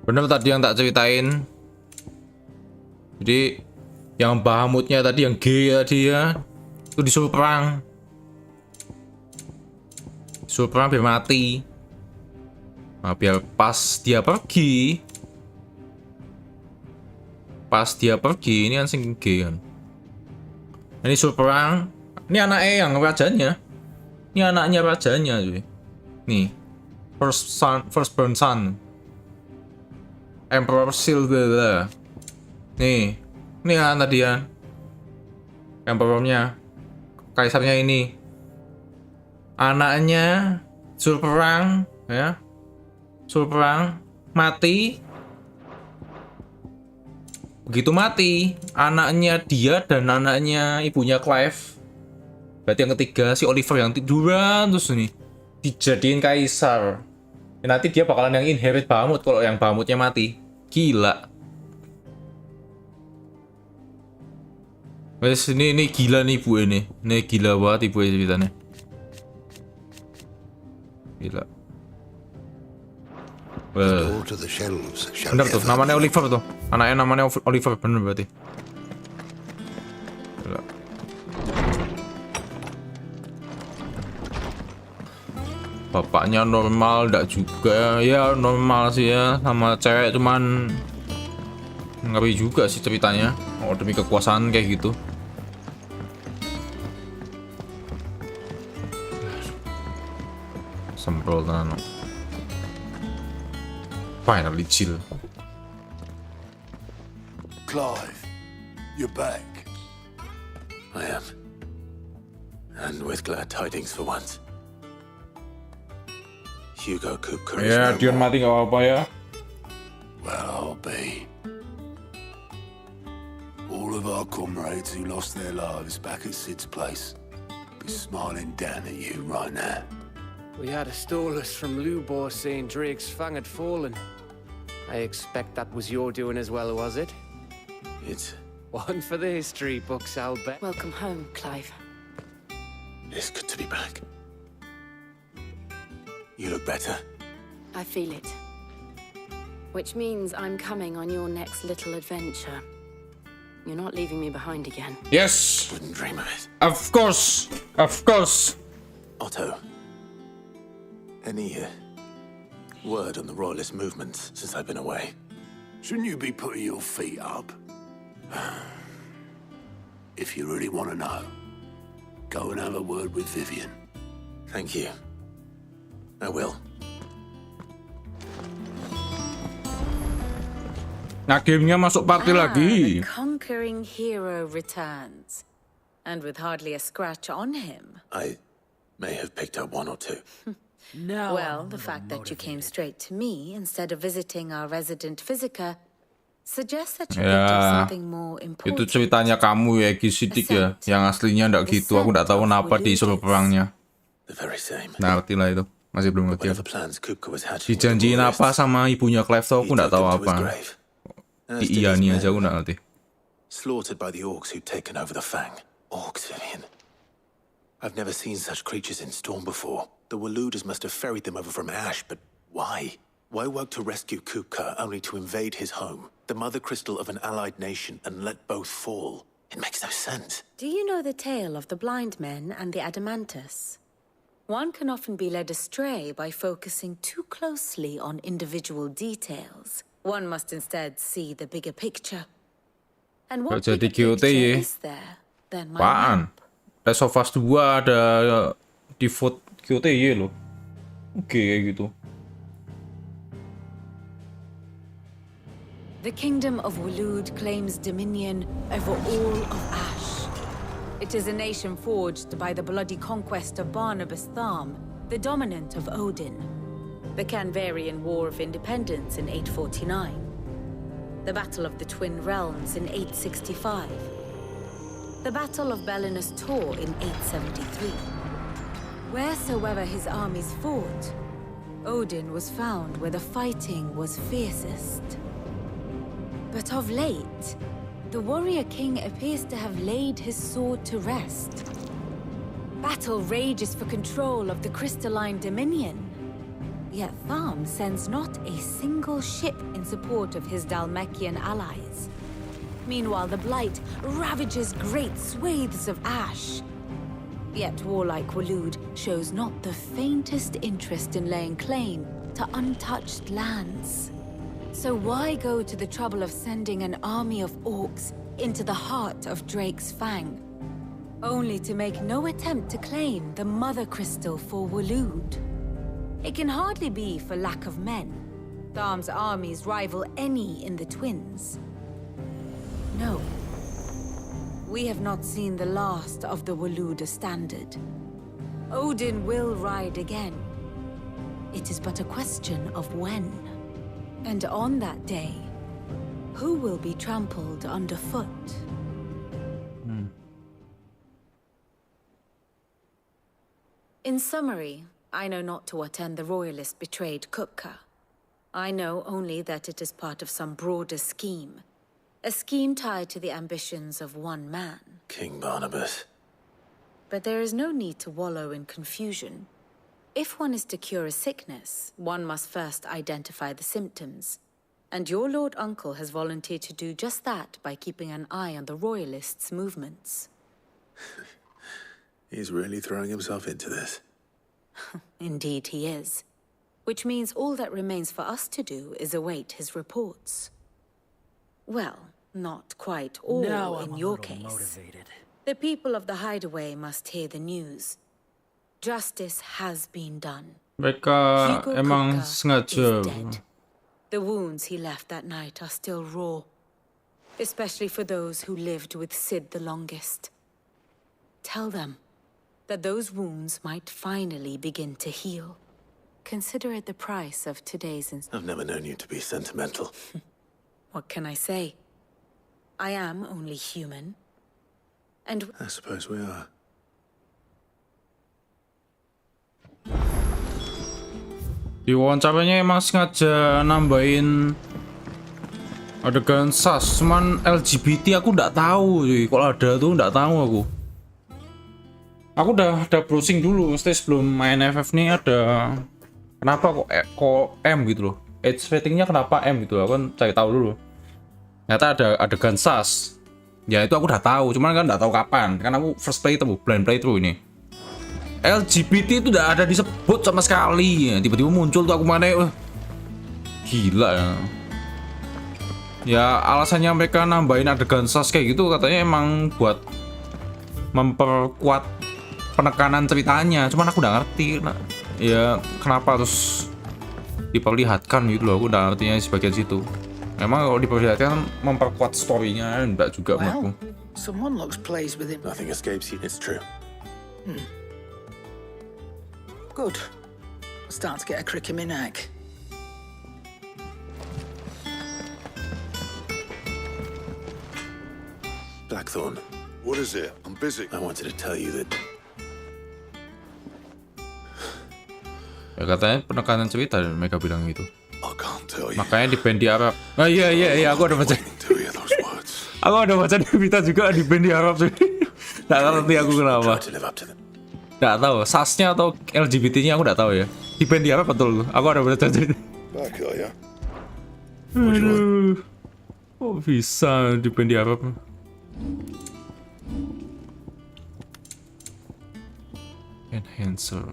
Bener tadi yang tak ceritain. Jadi yang Bahamutnya tadi, yang G tadi ya, itu disuruh perang. Disuruh perang biar mati. Nah, biar pas dia pergi, ini kan sing G kan. Ini suruh perang. Ini anaknya yang rajanya. Ini anaknya rajanya cuy. Nih, first born son. Emperor Silver. Nih kan tadi ya. Emperornya, kaisarnya ini. Anaknya suruh perang, ya. Suruh perang, mati. Begitu mati, anaknya dia dan anaknya ibunya Clive. Berarti yang ketiga si Oliver yang tiduran terus nih dijadiin kaisar. Ya, nanti dia bakalan yang inherit Bahamut kalau yang Bahamutnya mati. Gila. Wes ini gila nih ibu ini. Ini gila banget ibu ceritanya. Gila. Bener tuh, namanya Oliver tuh. Anaknya namanya Oliver, bener berarti. Gila. Bapaknya normal, enggak juga ya, normal sih ya, sama cewek cuman ngeri juga sih ceritanya. Oh, demi kekuasaan kayak gitu. Semprol tenan. Finally chill. Clive, you're back. I am. And with glad tidings for once. Hugo Kupka is Ya, no Dion more. mati gak apa-apa ya. Well, I'll be. All of our comrades who lost their lives back at Sid's place be smiling down at you right now. We had a stolus from Lubor saying Drake's fang had fallen. I expect that was your doing as well, was it? It's one for the history books, I'll bet. Welcome home, Clive. It's good to be back. You look better. I feel it. Which means I'm coming on your next little adventure. You're not leaving me behind again. Yes. Wouldn't dream of it. Of course. Of course. Otto, any word on the royalist movements since I've been away? Shouldn't you be putting your feet up? If you really want to know, go and have a word with Vivian. Thank you. I will. Nah, gamenya masuk party lagi. The conquering hero returns. And with hardly a scratch on him. I may have picked up one or two. No. Well, the fact that you came straight to me instead of visiting our resident physiker suggests that you picked up Ya, something more important. itu ceritanya kamu ya, Gisidik ya. Yang aslinya ndak gitu. Aku ndak tahu kenapa disuruh perangnya. The very same. Nah, ngerti lah itu. Masih belum ngerti. Whatever plans Kupka was hatching. Dijanjiin apa sama ibunya Clive tuh aku ndak tahu apa. Diiyani aja aku ndak ngerti. Slaughtered by the orcs who'd taken over the Fang. Orcs, Vivian. I've never seen such creatures in Storm before. The Waluders must have ferried them over from Ash, but why? Why work to rescue Kupka only to invade his home, the mother crystal of an allied nation, and let both fall? It makes no sense. Do you know the tale of the blind men and the Adamantus? One can often be led astray by focusing too closely on individual details. One must instead see the bigger picture. And what Jadi bigger QT picture ya. is there than my Apaan? Last of Us 2 ada default QTY loh. Oke, kayak gitu. The kingdom of Walud claims dominion over all of Ash. It is a nation forged by the bloody conquest of Barnabas Tharm, the dominant of Odin. The Canvarian War of Independence in 849. The Battle of the Twin Realms in 865. The Battle of Belinus Tor in 873. Wheresoever his armies fought, Odin was found where the fighting was fiercest. But of late, the warrior king appears to have laid his sword to rest. Battle rages for control of the crystalline dominion. Yet Tharm sends not a single ship in support of his Dhalmekian allies. Meanwhile, the Blight ravages great swathes of ash. Yet warlike Waloed shows not the faintest interest in laying claim to untouched lands. So why go to the trouble of sending an army of orcs into the heart of Drake's Fang, only to make no attempt to claim the Mother Crystal for Waloed? It can hardly be for lack of men. Tharm's armies rival any in the Twins. No. We have not seen the last of the Waloed standard. Odin will ride again. It is but a question of when. And on that day, who will be trampled underfoot? In summary, I know not to what end the Royalist betrayed Kupka. I know only that it is part of some broader scheme. A scheme tied to the ambitions of one man. King Barnabas. But there is no need to wallow in confusion. If one is to cure a sickness, one must first identify the symptoms. And your Lord Uncle has volunteered to do just that by keeping an eye on the Royalists' movements. He's really throwing himself into this. Indeed he is. Which means all that remains for us to do is await his reports. Well, not quite all in your case. Motivated. The people of the Hideaway must hear the news. Justice has been done. Mereka Hugo emang Kupka sengaja. is dead. The wounds he left that night are still raw, especially for those who lived with Sid the longest. Tell them that those wounds might finally begin to heal. Consider it the price of today's I've never known you to be sentimental. What can I say? I am only human. And I suppose we are. Di wawancaranya emang sengaja nambahin adegan sas, cuman LGBT aku nggak tahu cuy. Kalau ada tuh nggak tahu aku. Aku udah browsing dulu, mesti sebelum main FF nih ada kenapa kok M gitu loh. Age ratingnya kenapa M gitu, aku kan cari tahu dulu. Ternyata ada adegan sas. Ya itu aku udah tahu, cuman kan nggak tahu kapan. Kan aku first play itu blind play through ini. LGBT itu udah ada disebut sama sekali. Tiba-tiba muncul tuh aku mana, gila ya. Ya alasannya mereka nambahin adegan sas kayak gitu katanya emang buat memperkuat penekanan ceritanya. Cuman aku udah ngerti, ya kenapa terus diperlihatkan gitu loh. Aku udah ngertinya sebagian situ. Memang kalau diperlihatkan memperkuat story-nya enggak juga menurutku. Someone looks pleased with him. Nothing escapes you, it's true. Good. Start to get a crick in my neck. Blackthorn. What is it? I'm busy. I wanted to tell you that. Ya katanya penekanan cerita mereka bilang gitu. I can't tell you. Makanya di band di Arab. Oh iya aku ada baca. Aku ada baca di berita juga di band di Arab sih. Nggak ngerti aku kenapa. Nggak tahu, sasnya atau LGBT-nya aku nggak tahu ya. Di band di Arab betul, aku ada baca cerita. Back, are ya? Aduh, kok bisa di band di Arab? Enhancer.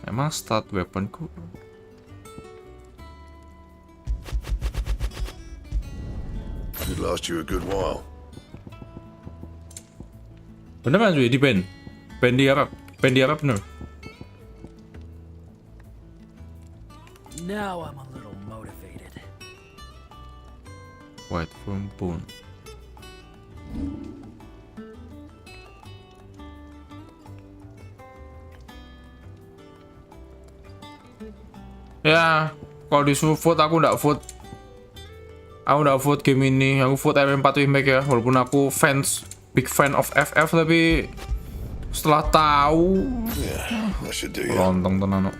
Emang start weaponku? Could last you a good while. Beneran cuy di band di Arab bener. Now I'm a little motivated. White from bone. Ya, kalau disuruh vote aku nggak vote. Aku nggak vote game ini. Aku vote MM4 remake ya. Walaupun aku big fan of FF, tapi Setelah tahu. That should do you. Lontong tenan.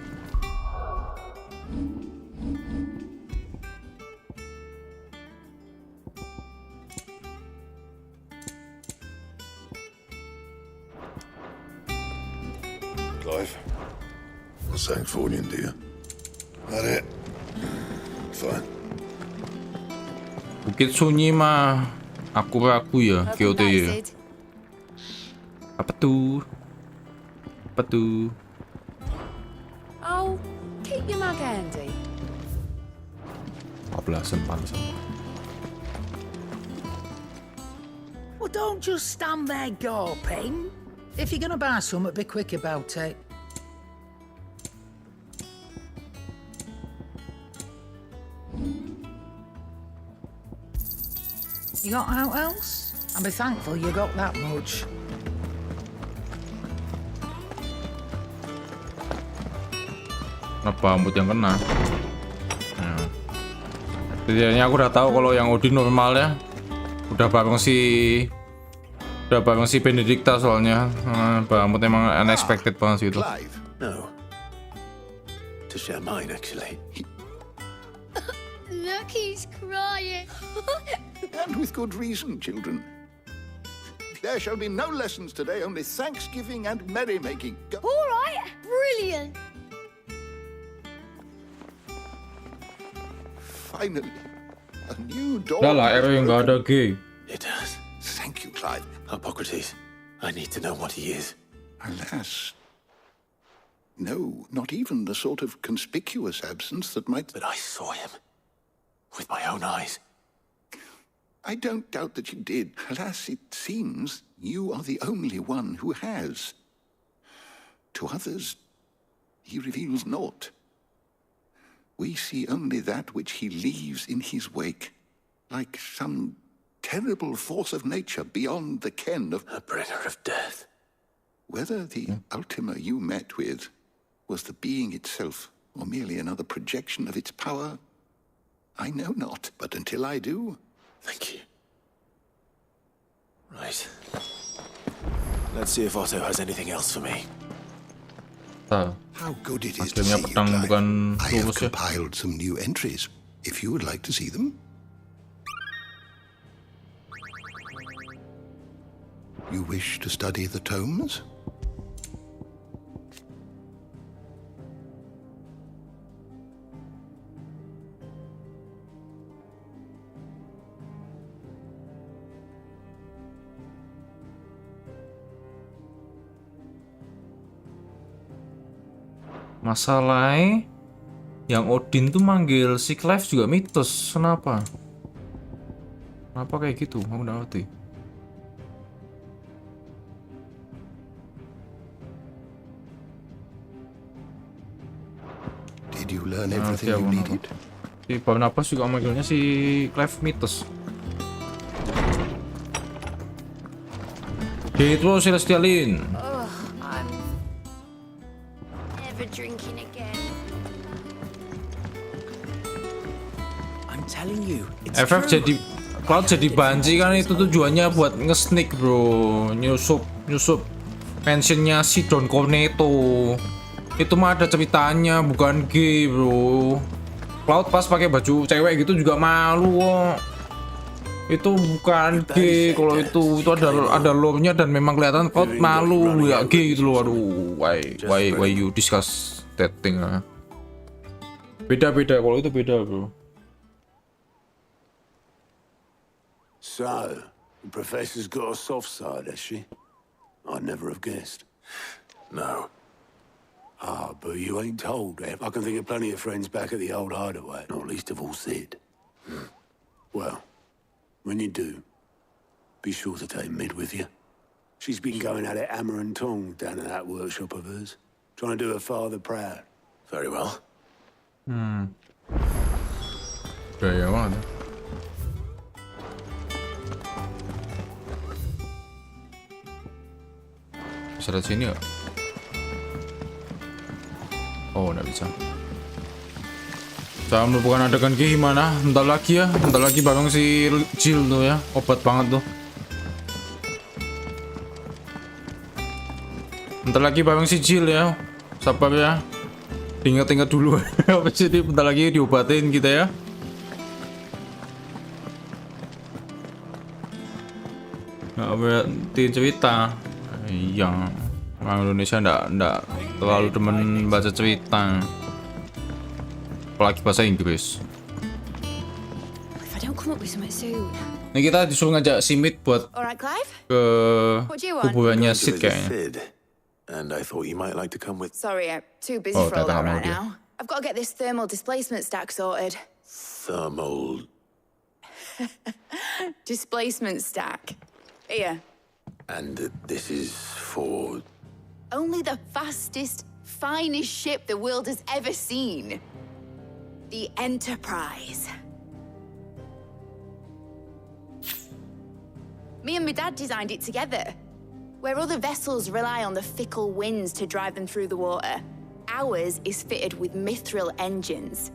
Clive, I'll sang for you, dear. That it? Fine. Bukit Sunyi mah aku ya, KOT ya. Apa tuh? Apa tuh? Oh, keep your mug handy. 14 pantesan. Well, don't just stand there gawping. If you're gonna buy something, be quick about it. You got out else? And be thankful you got that much. Kenapa rambut yang kena? Nah. Setidaknya aku udah tahu kalau yang Odin normalnya udah bareng si Benedicta soalnya. Rambut emang unexpected banget sih itu. Clive? No. To share mine, actually. Look, he's crying. And with good reason, children. There shall be no lessons today, only Thanksgiving and merrymaking. All right, brilliant. Finally, a new dawn. Udah lah, Ero yang nggak ada G. It does. Thank you, Clive. Hippocrates, I need to know what he is. Alas. No, not even the sort of conspicuous absence that might... But I saw him. With my own eyes. I don't doubt that you did. Alas, it seems you are the only one who has. To others, he reveals naught. We see only that which he leaves in his wake, like some terrible force of nature beyond the ken of... A bringer of death. Whether the Ultima you met with was the being itself, or merely another projection of its power, I know not. But until I do... Thank you. Right. Let's see if Otto has anything else for me. How good it is to see you, Clive. I have compiled some new entries, if you would like to see them. You wish to study the tomes? Masalahnya yang Odin tuh manggil si Clive juga mitos. Kenapa? Kenapa kayak gitu? Aku nggak ngerti. Did you learn everything you needed? Si Barnabas juga manggilnya si Clive mitos. Gitu Celestialin. Drinking again. I'm telling you, it's FF true. jadi Cloud jadi banci kan itu tujuannya buat nge-sneak bro, nyusup mentionnya si Don Cornetto. Itu mah ada ceritanya, bukan gay bro. Cloud pas pakai baju cewek gitu juga malu kok. Itu bukan gay, kalau itu ada lore-nya dan memang kelihatan Cloud malu ya gay gitu loh. Aduh, why you discuss that thing lah. Beda kalau itu beda bro. So, the professor's got a soft side, has she? I'd never have guessed. No. Ah, but you ain't told, Ev. I can think of plenty of friends back at the old hideaway, not least of all Sid. Well, when you do, be sure to take Mid with you. She's been going at it hammer and tongs down at that workshop of hers, trying to do her father proud. Very well. Gaya banget. Bisa lihat sini nggak? Oh, nggak bisa. Saya merupakan adegan gimana? Bentar lagi bareng si Jill tuh ya, obat banget tuh. Bentar lagi bareng si Jill ya. Sabar ya. Ingat-ingat dulu. Jadi bentar lagi diobatin kita ya. Nggak berarti cerita. Iya. Orang Indonesia nggak terlalu demen baca cerita. Apalagi bahasa Inggris. If I don't come up with something soon. Ini kita disuruh ngajak si Mid buat Alright, Clive? ke What do you want? kuburannya I'm going to Sid visit kayaknya. Sid, and I thought you might like to come with. Sorry, I'm too busy Oh, for all tak that mau right dia. now. I've got to get this thermal displacement stack sorted. Thermal. Displacement stack. Here. And this is for. Only the fastest, finest ship the world has ever seen. The Enterprise. Me and my dad designed it together. Where other vessels rely on the fickle winds to drive them through the water, ours is fitted with mithril engines.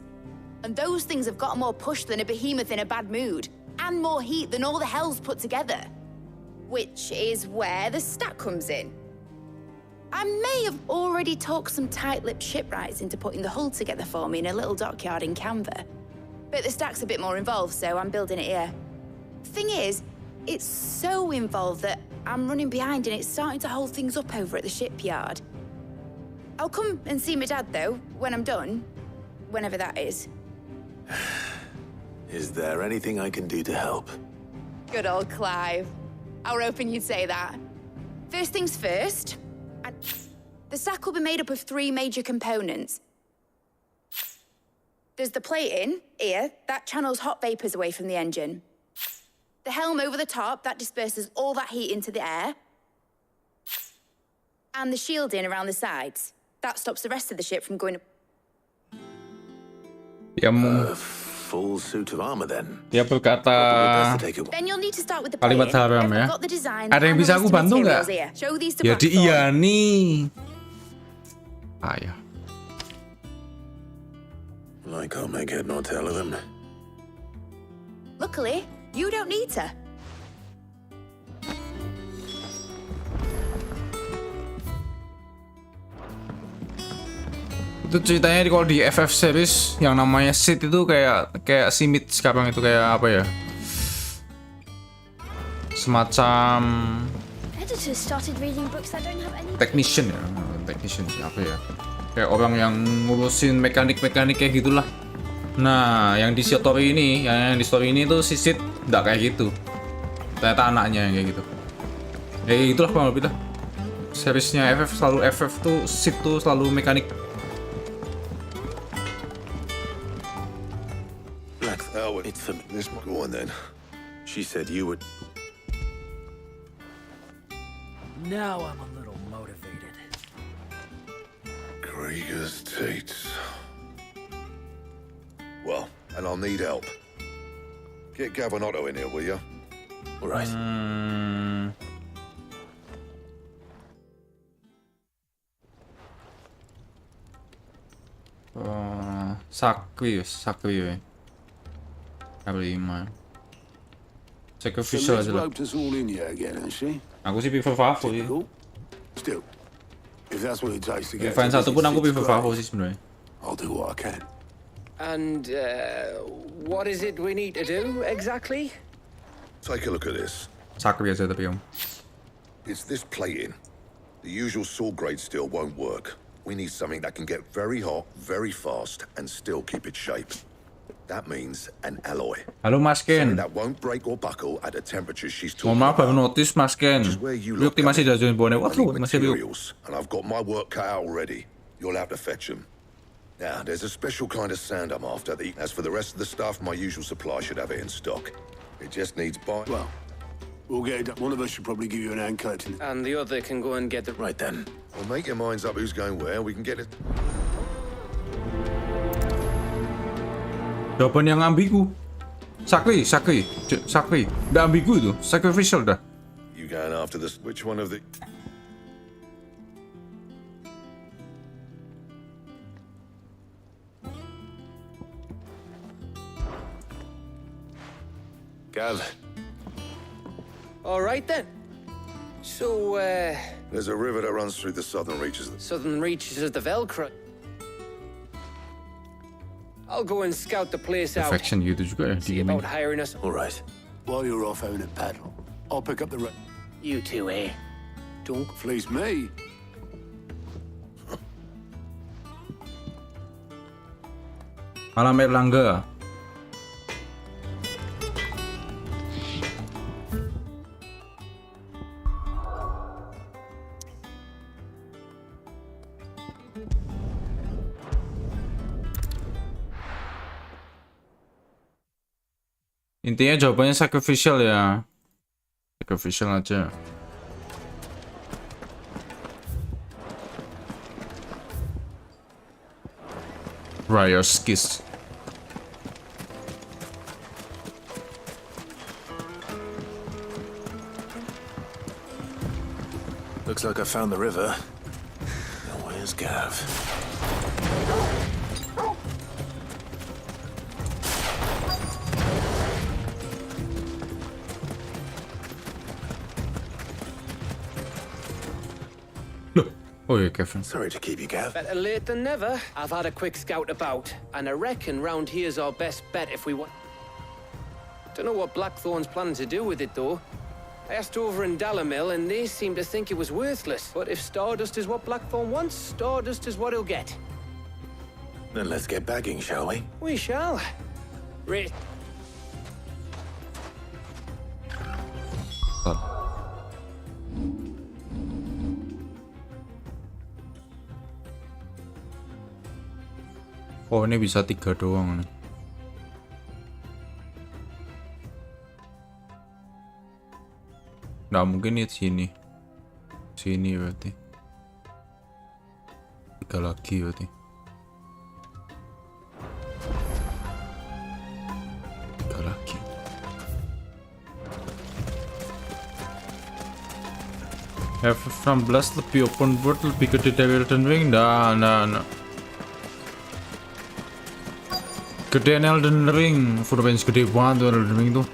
And those things have got more push than a behemoth in a bad mood, and more heat than all the hells put together. Which is where the stack comes in. I may have already talked some tight-lipped shipwrights into putting the hull together for me in a little dockyard in Canva. But the stack's a bit more involved, so I'm building it here. Thing is, it's so involved that I'm running behind and it's starting to hold things up over at the shipyard. I'll come and see my dad, though, when I'm done. Whenever that is. Is there anything I can do to help? Good old Clive. I were hoping you'd say that. First things first, the stack will be made up of 3 major components. There's the plating, here, that channels hot vapors away from the engine. The helm over the top, that disperses all that heat into the air. And the shielding around the sides. That stops the rest of the ship from going... Full suit of armor then. Dia berkata Then you'll need to start with the kalimat plating. haram ya. I've got the design. Ada yang bisa aku bantu nggak? Show these to Ya di Blackthorn. iya nih. Ayah. I can't make head nor tail of them. Luckily, you don't need to. Itu ceritanya kalau di FF series yang namanya Sid itu kayak Simit sekarang itu kayak apa ya? Semacam Editors started reading books that don't have any... technician ya, technician apa ya? Kayak orang yang ngurusin mekanik-mekanik kayak gitulah. Nah, yang di story ini, yang di story ini tuh si Sid nggak kayak gitu. Ternyata anaknya yang kayak gitu. Ya gitulah kurang lebih lah. Seriesnya FF selalu FF tuh Sid tuh selalu mekanik. It's for this. Go on then. She said you would. Now I'm a little motivated. Krieger's Tates. Well, and I'll need help. Get Gavin Otto in here, will you? All right. Sakri. K5. Sacrificial aja lah. roped us all in here again, hasn't she? Aku sih prefer Favo sih. Still, if that's what it takes to get Fan to satu pun aku Sid's prefer grave, Favo sih sebenarnya. I'll do what I can. And what is it we need to do exactly? Take a look at this. Sakri aja tapi om. It's this plating. The usual saw grade steel won't work. We need something that can get very hot, very fast, and still keep its shape. That means an alloy. Halo Mas Ken. Something that won't break or buckle at the temperature she's Mohon talking maaf baru about. notice Mas Ken. Yuk masih jajan boneka. I need Waduh, masih biru. materials, and I've got my work cut out already. You'll have to fetch them. Now, there's a special kind of sand I'm after. As for the rest of the stuff, my usual supply should have it in stock. It just needs Well, we'll get it done. One of us should probably give you an hand collecting. And the other can go and get the... Right then. Well, make your minds up who's going where. We can get it. Jawaban yang ambigu. Sakri. Udah ambigu itu. Sacrificial dah. You going after this? Which one of the... Gav. All right then. So, There's a river that runs through the southern reaches. southern reaches of the Velcro. I'll go and scout the place out. Faction gitu juga ya di See about hiring us. All right. While you're off having a paddle, I'll pick up the You two, eh? Don't fleece me. Malam Erlangga. Intinya jawabannya sacrificial ya. Sacrificial aja. Riot's Kiss. Looks like I found the river. Now where's Gav? Oh yeah, Kevin. Sorry to keep you, Gav. Better late than never. I've had a quick scout about, and I reckon round here's our best bet if we want. Don't know what Blackthorn's planning to do with it, though. I asked over in Dalamil, and they seem to think it was worthless. But if Stardust is what Blackthorn wants, Stardust is what he'll get. Then let's get bagging, shall we? We shall. Right. Oh, ini bisa 3 doang nih. Nggak mungkin di sini. Sini berarti. 3 lagi berarti. Lagi. F16 lebih open world, lebih gede dari Elden Ring. Nah. Gedean Elden Ring, udah pengen gede banget tuh Elden Ring tuh.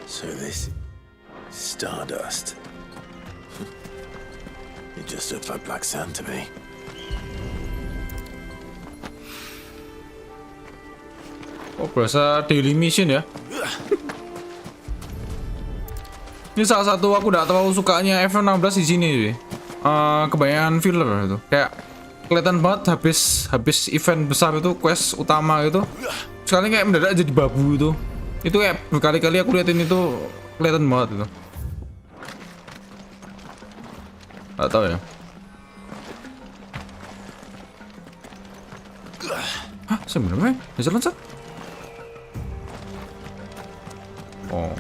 So this Stardust. It just looks like black sand to me. Oh, berasa daily mission ya. Ini salah satu aku udah terlalu sukanya F16 di sini sih. Kebanyakan filler itu, kayak kelihatan banget habis event besar itu, quest utama itu sekali kayak mendadak jadi babu itu kayak berkali-kali aku liatin itu kelihatan banget itu. Gak tau ya. Hah, sebenarnya bisa loncat? Oh,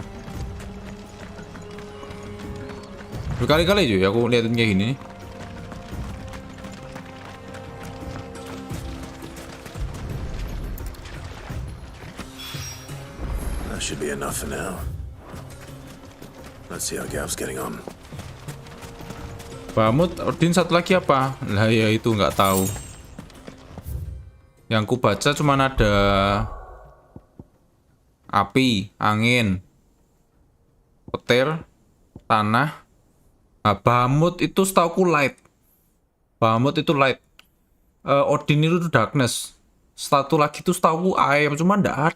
berkali-kali juga aku liatin kayak gini nih. That should be enough for now. Let's see how Gav's getting on. Bamut, Odin satu lagi apa? Lah ya itu nggak tahu. Yang ku baca cuma ada api, angin, petir, tanah. Nah, Bahamut itu setauku light. Bahamut itu light. Odin itu darkness. Satu lagi itu setauku air, cuma ndak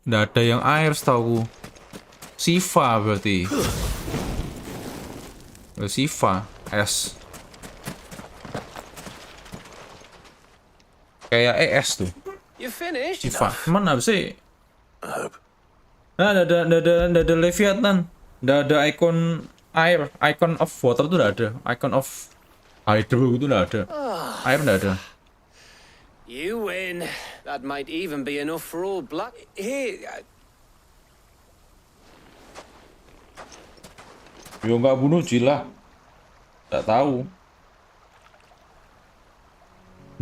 ada yang air setauku. Siva berarti. Siva es. Kayak ES tuh. You finished? Siva. Mana sih? Nah, ada Leviathan. Nggak ada icon air, icon of water tuh nggak ada, icon of hydro itu nggak ada, air nggak ada. You win. That might even be enough for all black. Hey. Yo nggak bunuh Jila, nggak tahu.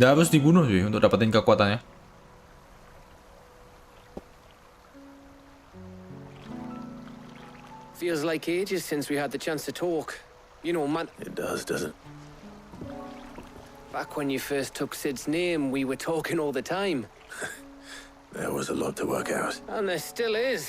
Nggak harus dibunuh sih untuk dapetin kekuatannya. Feels like ages since we had the chance to talk. You know, man. It does, doesn't it? Back when you first took Sid's name, we were talking all the time. There was a lot to work out. And there still is.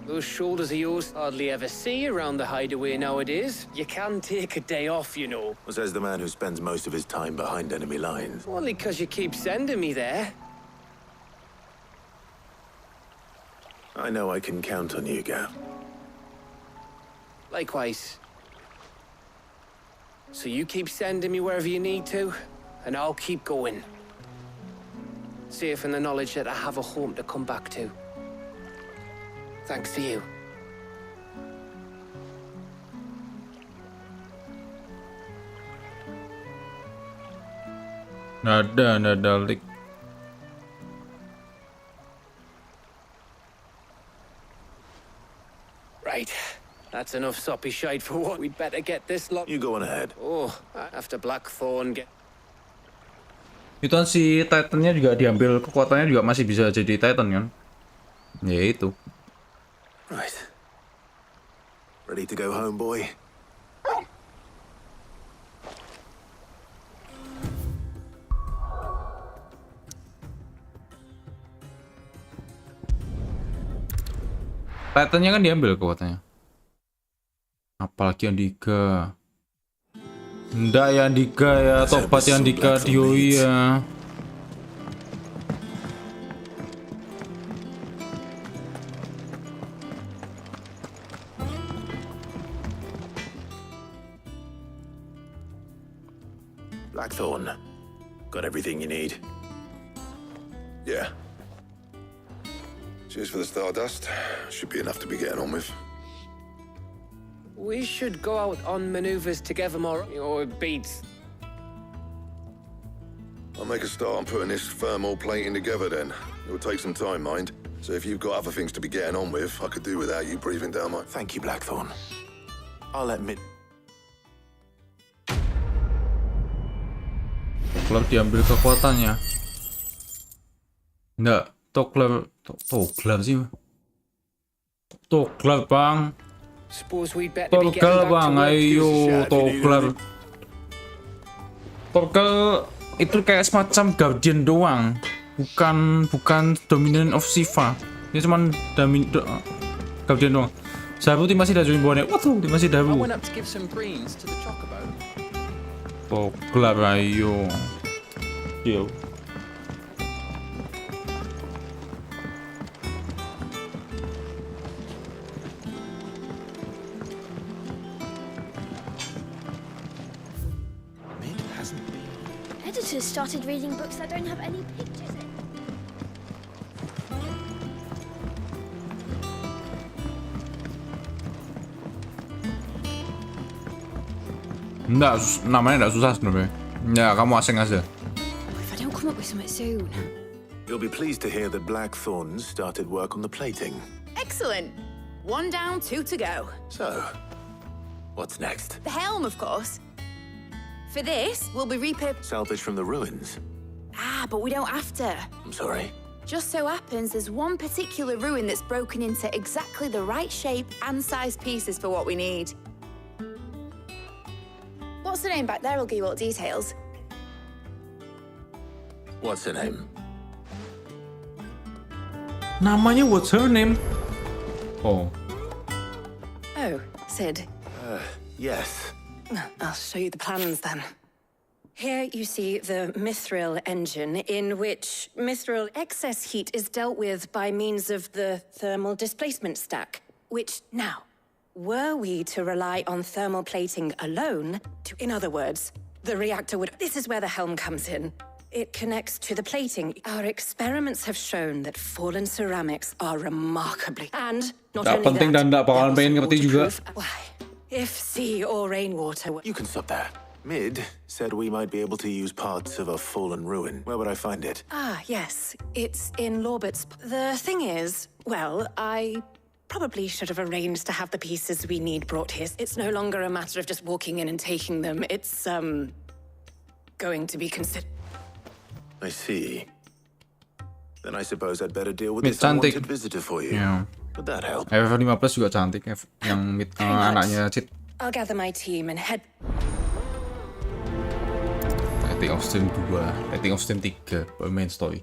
Those shoulders of yours hardly ever see around the hideaway nowadays. You can take a day off, you know. Well, says the man who spends most of his time behind enemy lines. Only 'cause you keep sending me there. I know I can count on you, Gav. Likewise. So you keep sending me wherever you need to, and I'll keep going. Safe in the knowledge that I have a home to come back to. Thanks to you. Nada lik. Right. That's enough soppy shite for what. We'd better get this lot. You go on ahead. Oh, after Blackthorn get... Itu kan si Titannya juga diambil, kekuatannya juga masih bisa jadi Titan kan? Ya itu. Right. Ready to go home, boy? Titannya kan diambil kekuatannya. Apalagi Andika. Nggak ya Andika ya, tobat ya Andika Dioi ya. Blackthorn. Got everything you need? Yeah. Cheers for the Stardust. Should be enough to be getting on with. We should go out on maneuvers together more, or beats. I'll make a start on putting this thermal plating together then. It will take some time, mind. So if you've got other things to be getting on with, I could do without you breathing down my... Thank you, Blackthorn. I'll admit... Tokler diambil kekuatannya. Nggak, Tokler sih. Tokler bang. Tokler bang, ayo Tokler. Tokler itu kayak semacam guardian doang, bukan dominant of Shiva. Dia cuman guardian doang. Seperti masih ada jumbonya. Waduh, masih ada. Tokler ayo. Yo. Editors started reading books that don't have any pictures in. Nggak, namanya nggak susah sebenarnya. Ya, kamu asing aja. If I don't come up with something soon. You'll be pleased to hear that Blackthorn started work on the plating. Excellent. 1 down, 2 to go. So, what's next? The helm, of course. For this, we'll be repurposed. Salvage from the ruins. Ah, but we don't have to. I'm sorry. Just so happens there's one particular ruin that's broken into exactly the right shape and size pieces for what we need. What's the name back there? I'll give you all the details. What's her name? Namanya what's her name? Oh. Oh, Sid. Yes. I'll show you the plans then. Here you see the mithril engine, in which mithril excess heat is dealt with by means of the thermal displacement stack, which now, were we to rely on thermal plating alone, in other words, the reactor would... This is where the helm comes in. It connects to the plating. Our experiments have shown that fallen ceramics are remarkably... And not Nggak only penting that, dan nggak bakalan pengen ngerti juga. if sea or rainwater were... You can stop there. Mid said we might be able to use parts of a fallen ruin. Where would I find it? Ah, yes. It's in Lorbert's... The thing is, well, I probably should have arranged to have the pieces we need brought here. It's no longer a matter of just walking in and taking them. It's, going to be considered... I see. Then I suppose I'd better deal with Mid this cantik. unwanted visitor for you. Yeah. Would that help? FF15 juga cantik, yang mid anaknya Cid. I'll gather my team and head... Rating of Stream 2, Rating of Stream 3, main story.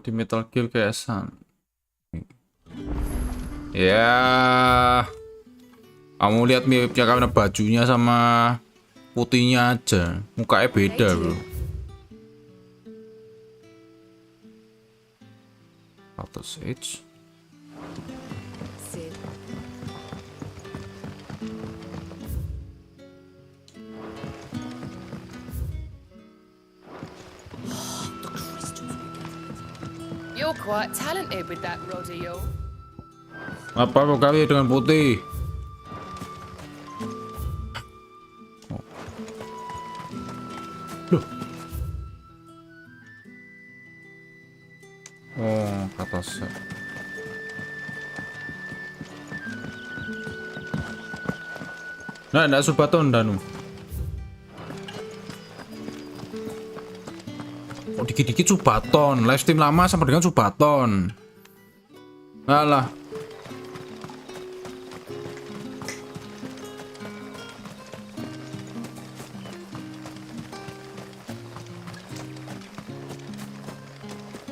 Di Metal Gear kesan. Ya, kamu lihat miripnya karena bajunya sama putihnya aja, mukanya beda bro. Status Age. You're quite talented with that rod of yours. Apa kali dengan putih? Loh. Oh, ke atas. Nah, enggak subaton danu. Oh, dikit-dikit subaton. Live stream lama sama dengan subaton. Alah.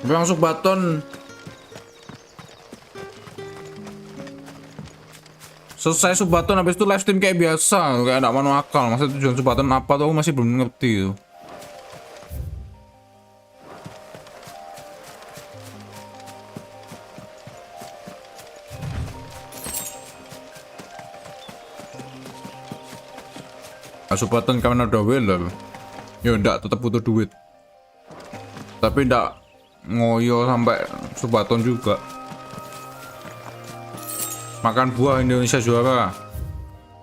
Langsung baton. Selesai subaton habis itu live stream kayak biasa, kayak enggak masuk akal. Maksudnya tujuan subaton apa tuh aku masih belum ngerti tuh. Subaton karena udah well, ya enggak tetap butuh duit. Tapi enggak ngoyo sampai subaton juga. Makan buah Indonesia juara.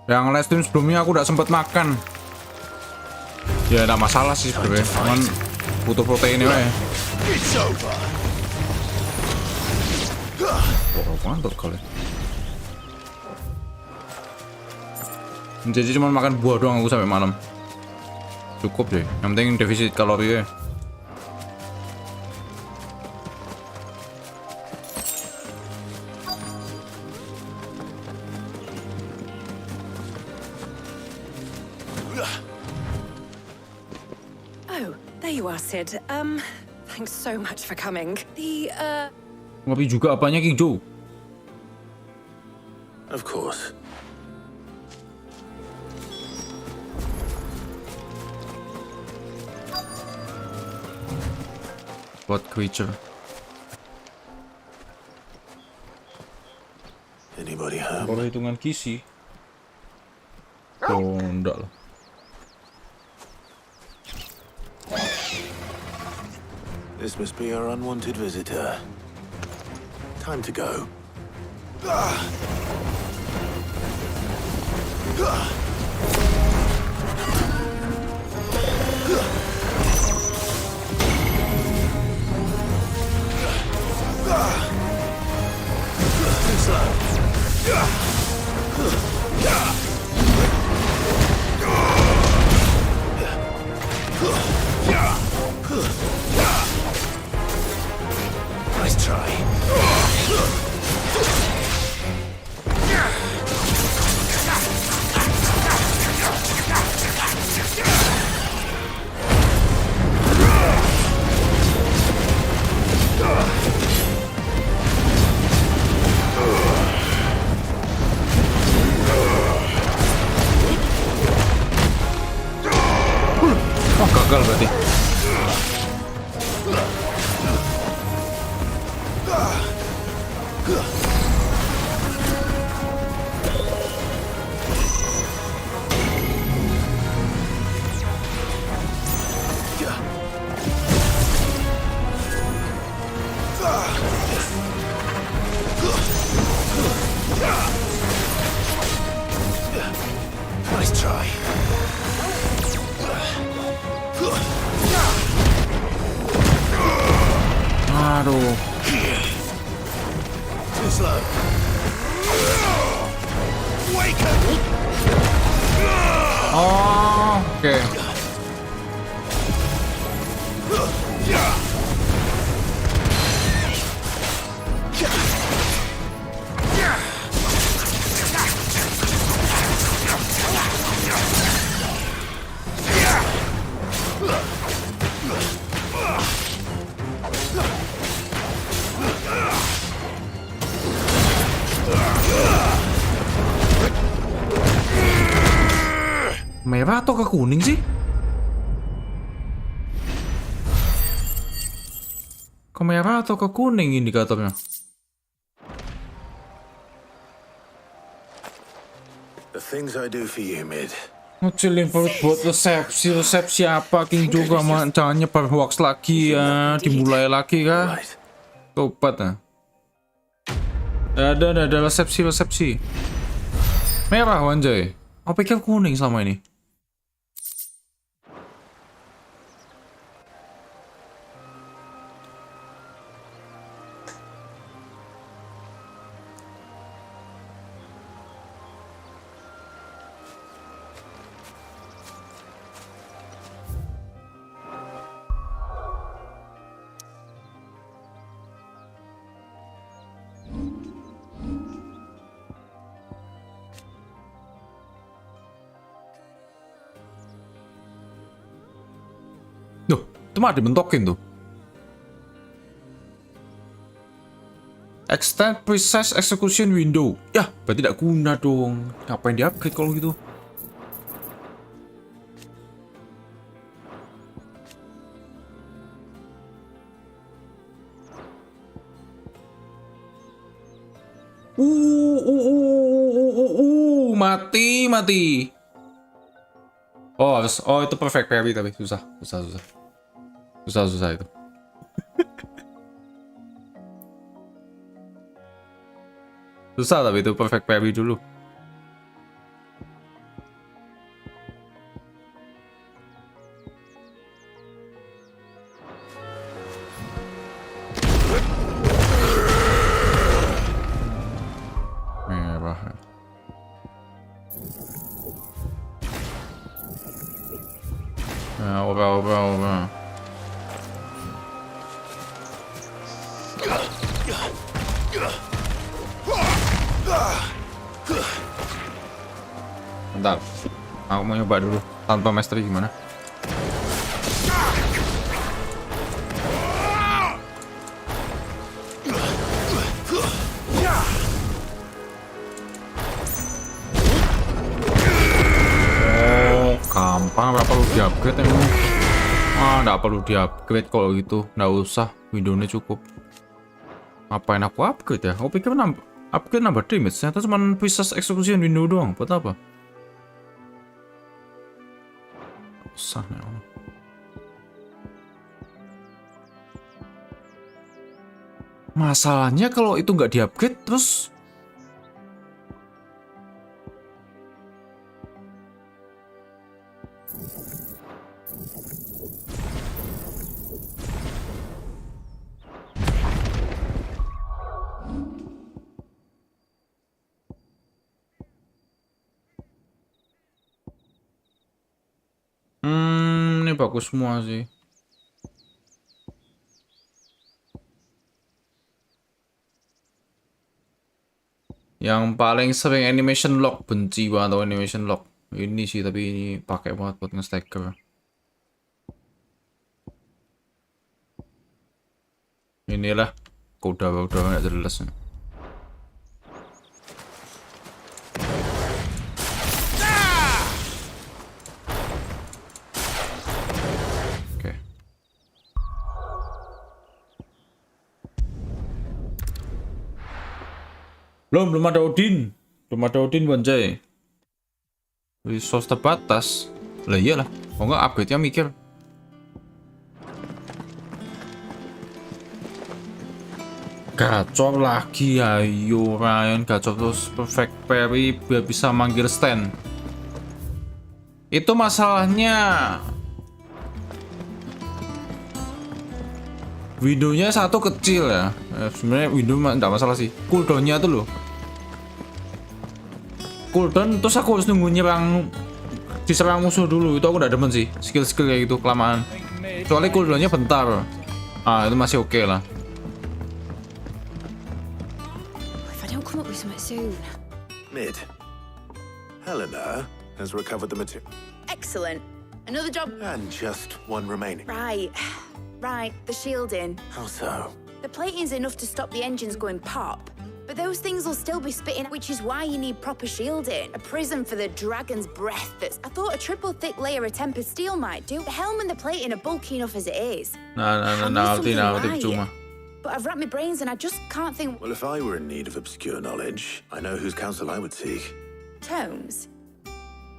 Yang live stream sebelumnya aku udah sempet makan. Ya enggak masalah sih sebenarnya, cuman butuh protein ya. Oh, mantap kali. Jadi cuma makan buah doang aku sampai malam. Cukup deh. Yang penting defisit kalori ya. Oh, there you are, Sid. Thanks so much for coming. Ngopi juga apanya King Joe? Of course. What creature? Anybody home? Kalau hitungan gizi. Oh, enggak lah. This must be our unwanted visitor. Time to go. Nice try. Oh, gagal berarti. Nice try. Aduh. Too slow. Wake up. Oh, oke. Merah atau ke kuning sih? Ke merah atau ke kuning indikatornya? The things I do for you, Mid. Ngecilin perut buat resepsi apa King juga mah, jangan nyebar hoax lagi ya, dimulai lagi kah? Tobat ya. Ada resepsi. Merah anjay. Aku pikir kuning selama ini. Duh, itu mah dibentokin tuh. Extend precise execution window. Ya, berarti tidak guna dong. Ngapain di-upgrade kalau gitu? Mati. Oh, itu perfect parry tapi susah itu. Susah tapi itu perfect parry dulu. Merah. Oba. Bentar, aku mau nyoba dulu tanpa mastery gimana. Gampang, nggak perlu di-upgrade emang. Nggak perlu di-upgrade kalau gitu, nggak usah, windownya cukup. Ngapain aku upgrade ya? Aku pikir upgrade nambah damage, ternyata cuma precise execution window doang. Buat apa? Usah nih. Masalahnya kalau itu nggak di-upgrade terus ini bagus semua sih. Yang paling sering animation lock, benci banget atau animation lock. Ini sih tapi ini pakai banget buat nge-stagger. Inilah udah nggak jelas. Belum ada Odin. Banjay. Resource terbatas. Lah iyalah. Kok nggak upgrade-nya mikir. Gacor lagi, ayo Ryan, gacor terus perfect parry biar bisa manggil stand. Itu masalahnya. Windownya satu kecil ya. Sebenarnya window nggak masalah sih. Cooldownnya tuh loh. Cooldown terus aku harus nunggu diserang musuh dulu. Itu aku udah demen sih. Skill kayak gitu kelamaan. Soalnya cooldownnya bentar. Itu masih oke lah. If I don't come up with something soon. Mid. Helena has recovered the material. Excellent. Another job. And just one remaining. Right, the shielding. How so? The plating's enough to stop the engines going pop, but those things will still be spitting, which is why you need proper shielding. A prism for the dragon's breath that's... I thought a triple thick layer of tempered steel might do. The helm and the plating are bulky enough as it is. Nah, cuma. But I've wrapped my brains and I just can't think... Well, if I were in need of obscure knowledge, I know whose counsel I would seek. Tomes?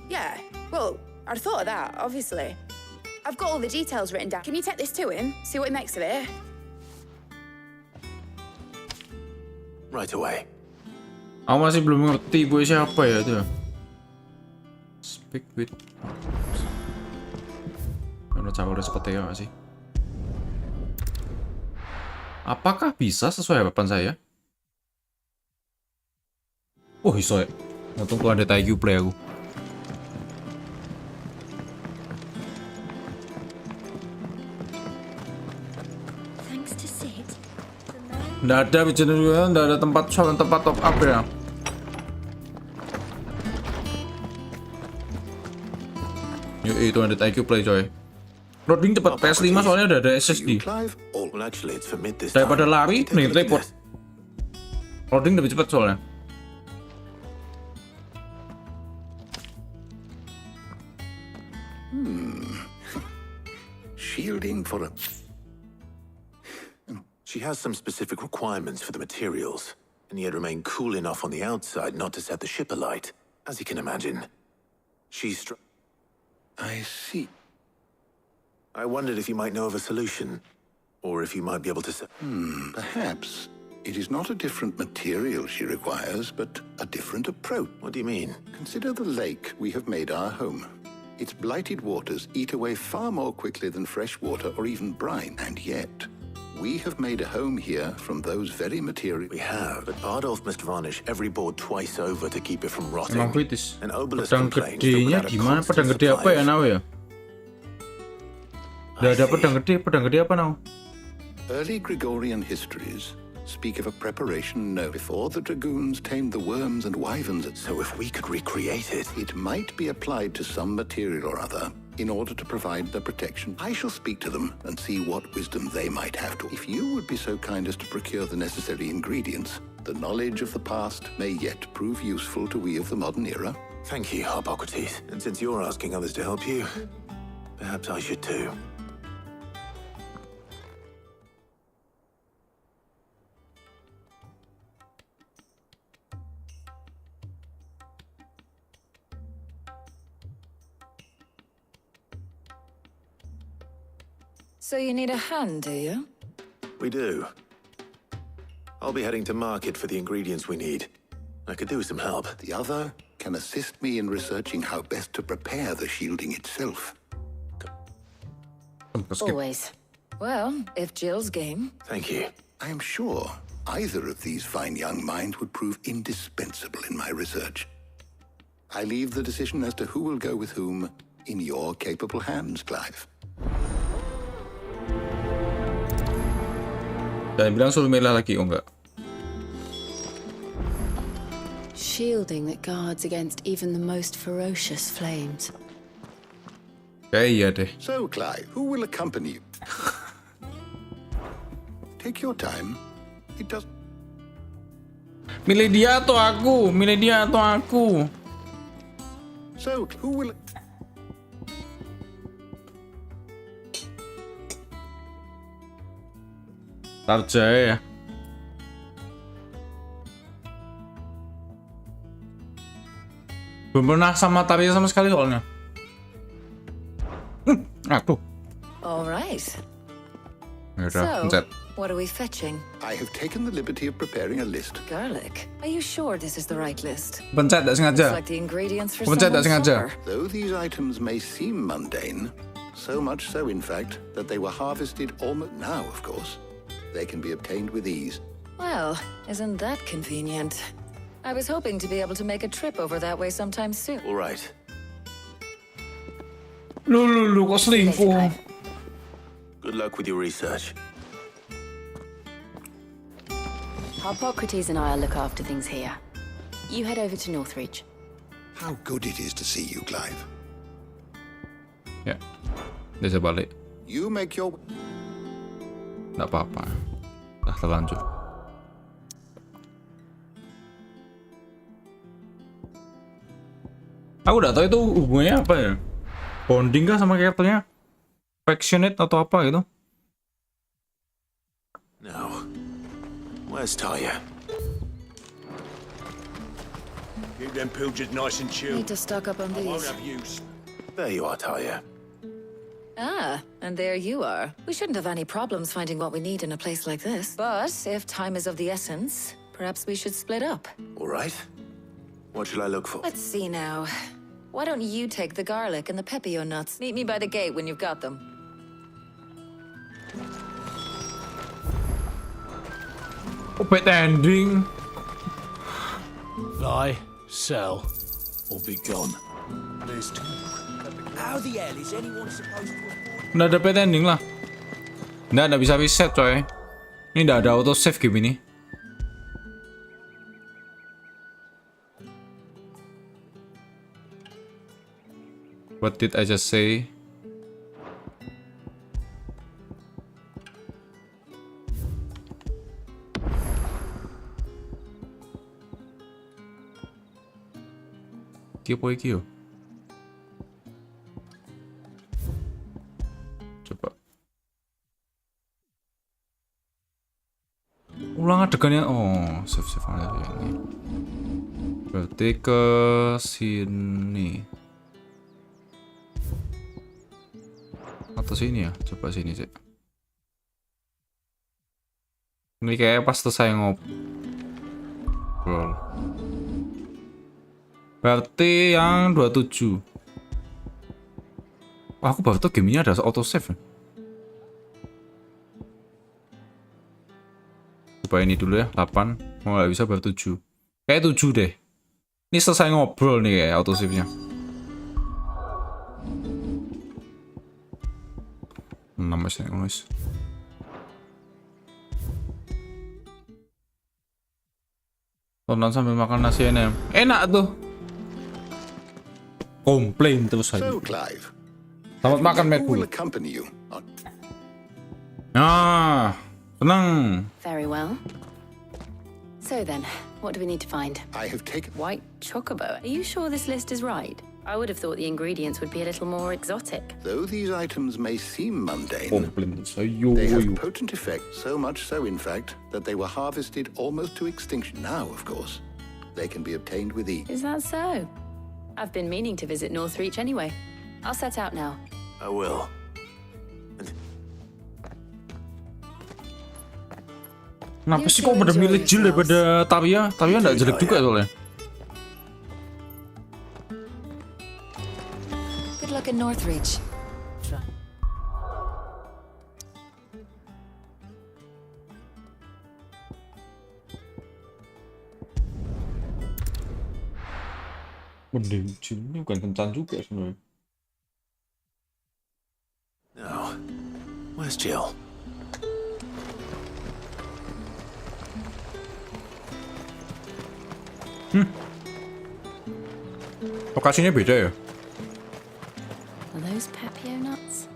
Yeah, well, I'd thought of that, obviously. I've got all the details written down. Can you take this to him? See what he makes of it? Right away. Aku masih belum ngerti gue siapa ya itu. Speak with. Menurut saya udah seperti apa sih? Apakah bisa sesuai harapan saya? Oh, bisa ya. Untung tuh ada Taiju play aku. Nggak ada bicara juga, nggak ada tempat top up ya. Yuk, itu ada Taiju play coy. Loading cepat PS5 soalnya udah ada SSD. Daripada lari, nih teleport. Loading lebih cepat soalnya. Shielding for a... She has some specific requirements for the materials, and yet remain cool enough on the outside not to set the ship alight. As you can imagine, she's... I see. I wondered if you might know of a solution, or if you might be able to... Perhaps. It is not a different material she requires, but a different approach. What do you mean? Consider the lake we have made our home. Its blighted waters eat away far more quickly than fresh water or even brine, and yet... we have made a home here from those very materials. We have, but Bardolph must varnish every board twice over to keep it from rotting. Emang kritis. An obelisk Pedang complains gedenya that gimana? Pedang gede apa ya Nau ya? Udah ada pedang gede apa Nau? Early Gregorian histories speak of a preparation before the dragoons tamed the worms and wyverns. So if we could recreate it, it might be applied to some material or other in order to provide the protection. I shall speak to them and see what wisdom they might have to. If you would be so kind as to procure the necessary ingredients, the knowledge of the past may yet prove useful to we of the modern era. Thank you, Hippocrates. And since you're asking others to help you, perhaps I should too. So you need a hand, do you? We do. I'll be heading to market for the ingredients we need. I could do with some help. The other can assist me in researching how best to prepare the shielding itself. Always. Well, if Jill's game. Thank you. I am sure either of these fine young minds would prove indispensable in my research. I leave the decision as to who will go with whom in your capable hands, Clive. Dan bilang suruh Mela lagi, oh enggak. Shielding that guards against even the most ferocious flames. Iya deh. So, Clive, who will accompany you? Take your time. It does. Milih dia atau aku? So, who will... Tarjaya ya. Belum pernah sama Tarja sama sekali soalnya. Aku. All right. Yaudah, So, what are we fetching? I have taken the liberty of preparing a list. Garlic. Are you sure this is the right list? Pencet tak sengaja. Looks like the ingredients for Pencet tak someone's sengaja. supper. Though these items may seem mundane, so much so, in fact, that they were harvested almost now, of course. They can be obtained with ease. Well, isn't that convenient? I was hoping to be able to make a trip over that way sometime soon. All right. Lu kok selingkuh? Good luck with your research. Hippocrates and I'll look after things here. You head over to Northreach. How good it is to see you, Clive. Ya, dia bisa balik. You make your... Nggak apa-apa. Udah terlanjur. Aku udah tahu itu hubungannya apa ya? Bonding kah sama karakternya? Affectionate atau apa gitu? No. Where's Talia? Keep them pilgers nice and chilled. Need to stock up on I won't these. have use. There you are, Talia. Ah, and there you are. We shouldn't have any problems finding what we need in a place like this. But if time is of the essence, perhaps we should split up. All right. What shall I look for? Let's see now. Why don't you take the garlic and the pepio nuts? Meet me by the gate when you've got them. Open ending. Buy, sell, or be gone. There's How the hell is anyone supposed to... Nggak ada pet ending lah. Nggak bisa reset coy. Ini nggak ada auto save game ini. What did I just say? Iki apa iki yo? Coba. Ulang adegannya. Oh, save aja ini. Berarti ke sini. Atau sini ya? Coba sini sih. Ini kayak pas selesai ngobrol. Berarti yang 27. Wah, aku baru tau game ini ada auto save. Coba ini dulu ya, 8. Mau nggak bisa baru 7. Kayak 7 deh. Ini selesai ngobrol nih kayak auto save-nya. Masih nulis. Tonton sambil makan nasi enak. Enak tuh. Komplain terus aja. So, Clive, Selamat makan, Matt. who will accompany you? Ah, tenang. Very well. So then, what do we need to find? I have taken... White chocobo. Are you sure this list is right? I would have thought the ingredients would be a little more exotic. Though these items may seem mundane, Komplain terus aja. they have potent effect, so much so, in fact, that they were harvested almost to extinction. Now, of course, they can be obtained with ease. Is that so? I've been meaning to visit Northreach anyway. I'll set out now. I will. Kenapa sih kok pada milih Jill daripada Talia? Talia nggak jelek juga soalnya. Good luck in Northreach. Mending Jill ini bukan kencan juga sebenarnya. No. Where's Jill? Lokasinya beda ya? Are those pepio nuts?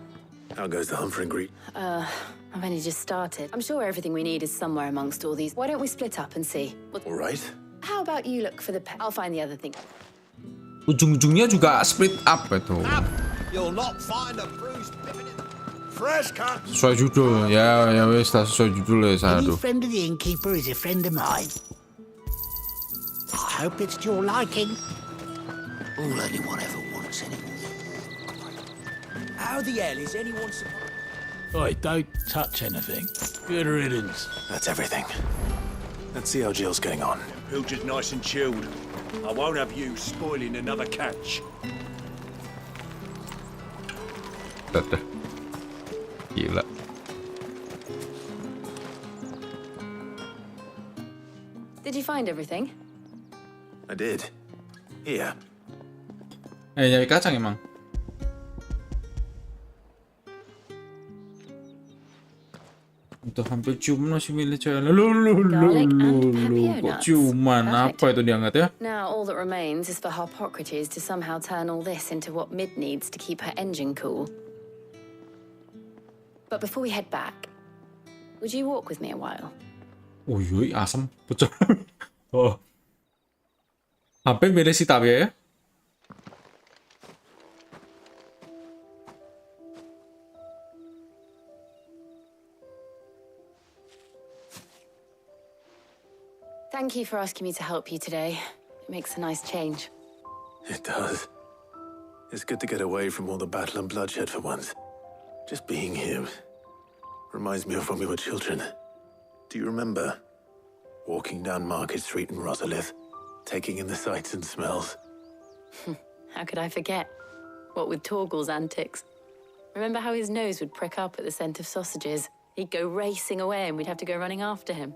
How goes the hunt for ingredient? I've only just started. I'm sure everything we need is somewhere amongst all these. Why don't we split up and see? All right. How about you look for the I'll find the other thing. Ujung-ujungnya juga split up itu. You'll not find a bruised fresh cut. Sesuai judul ya, ya wes lah sesuai judul ya saya Any tuh. friend of the innkeeper is a friend of mine. I hope it's to your liking. All anyone ever wants anymore. How the hell is anyone supposed... Oi, don't touch anything. Good riddance. That's everything. Let's see how Jill's getting on. Pilger's nice and chilled. I won't have you spoiling another catch. Gila. Did you find everything? I did. Here. Nyari kacang emang. Udah hampir ciuman masih milih cewek. Lu kok ciuman? Apa itu diangkat ya? Now all that remains is for Harpocrates to somehow turn all this into what Mid needs to keep her engine cool. But before we head back, would you walk with me a while? Oh yoi, asam pecah. Oh. Hampir milih si Talia ya? Thank you for asking me to help you today. It makes a nice change. It does. It's good to get away from all the battle and bloodshed for once. Just being here reminds me of when we were children. Do you remember? Walking down Market Street in Rosalith, taking in the sights and smells. How could I forget? What with Torgal's antics. Remember how his nose would prick up at the scent of sausages? He'd go racing away and we'd have to go running after him.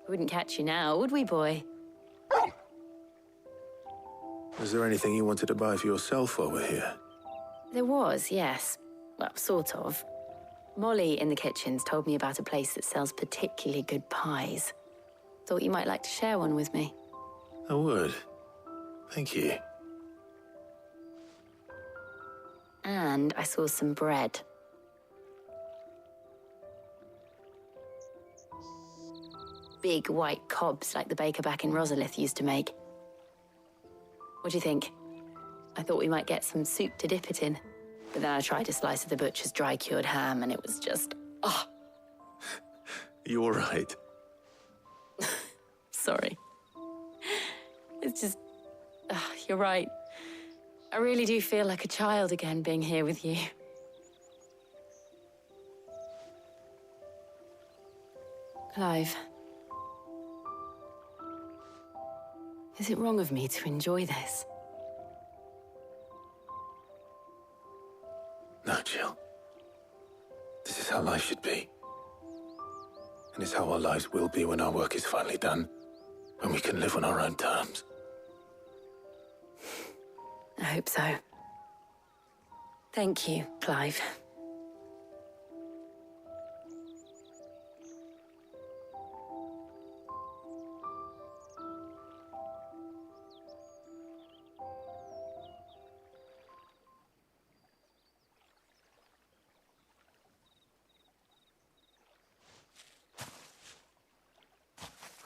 We wouldn't catch you now, would we, boy? Was there anything you wanted to buy for yourself while we're here? There was, yes. Well, sort of. Molly in the kitchens told me about a place that sells particularly good pies. Thought you might like to share one with me. I would. Thank you. And I saw some bread. Big white cobs like the baker back in Rosalith used to make. What do you think? I thought we might get some soup to dip it in. But then I tried a slice of the butcher's dry-cured ham and it was just... oh. You're right. Sorry. It's just... you're right. I really do feel like a child again being here with you. Clive. Is it wrong of me to enjoy this? No, Jill. This is how life should be. And it's how our lives will be when our work is finally done. When we can live on our own terms. I hope so. Thank you, Clive.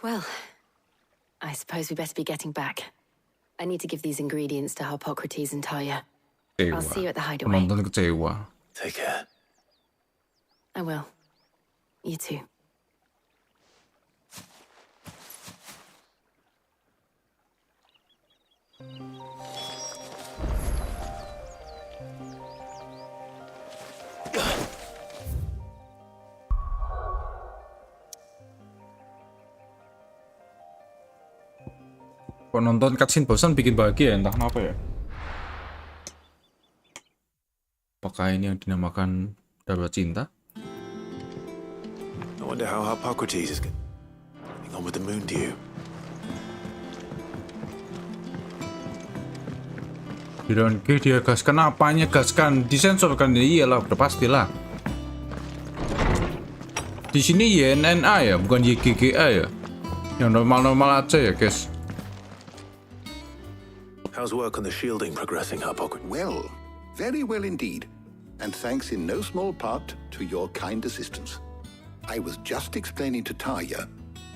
Well, I suppose we better be getting back. I need to give these ingredients to Harpocrates and Taya. I'll see you at the hideaway. Penonton kecewa. Take care. I will. You too. Kok nonton cutscene bosan bikin bahagia ya? Entah kenapa ya. Apakah ini yang dinamakan darurat cinta? I wonder how Harpocrates is getting on with the moon dew. Dironke dia gaskan apanya gaskan disensor kan iyalah udah pastilah. Di sini YNNA ya bukan YGGA ya. Yang normal-normal aja ya guys. How's work on the shielding progressing, Harpocrates? Well, very well indeed. And thanks in no small part to your kind assistance. I was just explaining to Taya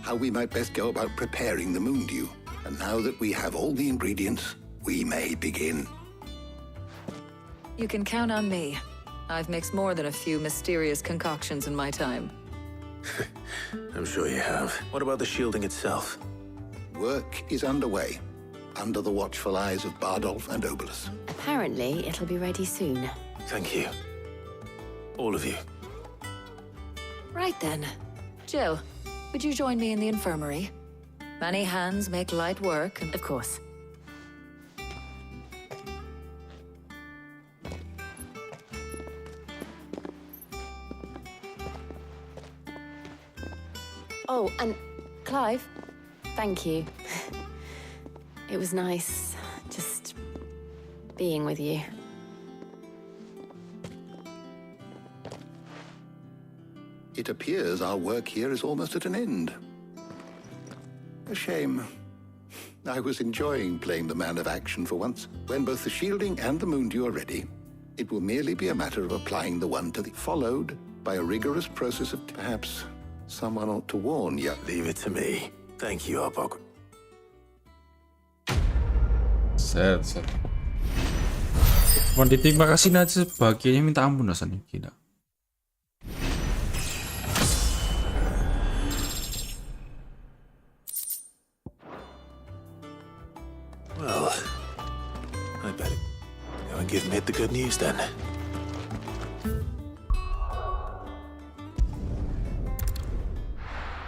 how we might best go about preparing the moon dew. And now that we have all the ingredients, we may begin. You can count on me. I've mixed more than a few mysterious concoctions in my time. I'm sure you have. What about the shielding itself? Work is underway, under the watchful eyes of Bardolph and Obolus. Apparently, it'll be ready soon. Thank you. All of you. Right then. Jill, would you join me in the infirmary? Many hands make light work, and... Of course. Oh, and Clive, thank you. It was nice just being with you. It appears our work here is almost at an end. A shame. I was enjoying playing the man of action for once. When both the shielding and the moon dew are ready, it will merely be a matter of applying the one to the... followed by a rigorous process of... Perhaps someone ought to warn you. Leave it to me. Thank you, Harpocrates. Set. Mau terima kasih aja bahagianya minta ampun rasanya gila. Well, I better go and give Mid the good news then.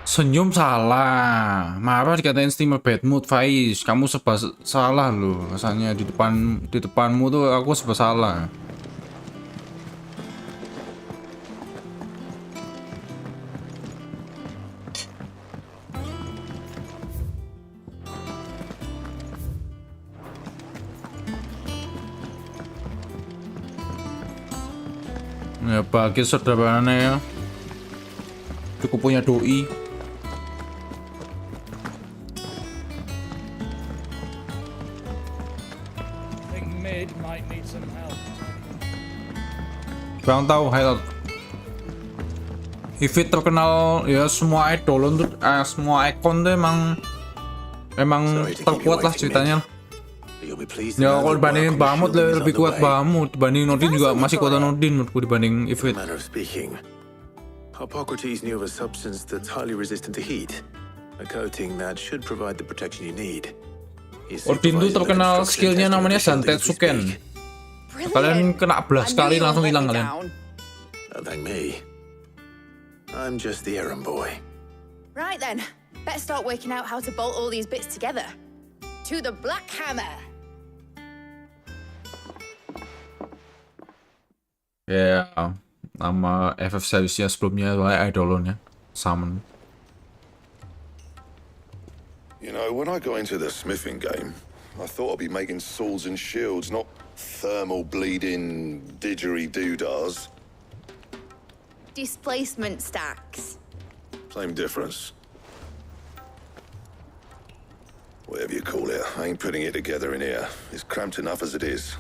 Senyum salah. Marah dikatain Steam bad mood, Faiz. Kamu serba salah loh. Rasanya di depanmu tuh aku serba salah. Ya bagi saudaranya ya. Cukup punya doi. Bang tahu highlight. Ifit terkenal ya, semua idol untuk semua ikon tuh emang terkuat lah ceritanya. Ya kalau dibandingin Bamut lebih kuat Bamut, dibanding Nordin juga masih kuat Nordin menurutku dibanding Ifit. Hippocrates knew of a substance that's highly resistant to heat, a coating that should provide the protection you need. Nordin tuh terkenal skillnya namanya Santetsuken. Kalian kena blast sekali langsung hilang kalian. Don't thank me. I'm just the errand boy. Right then, better start working out how to bolt all these bits together. To the Black Hammer. Ya, nama FF seriesnya sebelumnya Eidolon ya, Summon. You know, when I got into the smithing game, I thought I'd be making swords and shields, not thermal bleeding didgeridoo-dahs. Displacement stacks. Same difference. Whatever you call it, I ain't putting it together in here. It's cramped enough as it is.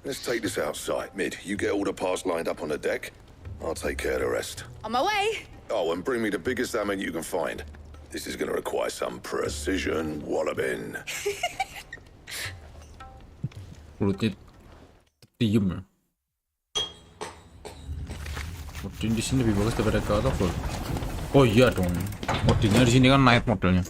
Let's take this outside. Mid, you get all the parts lined up on the deck. I'll take care of the rest. On my way. Oh, and bring me the biggest hammer you can find. This is going to require some precision walloping. Mulutnya diem ya. Odin di sini lebih bagus daripada ke atas loh. Oh iya dong. Odinnya di sini kan night modelnya.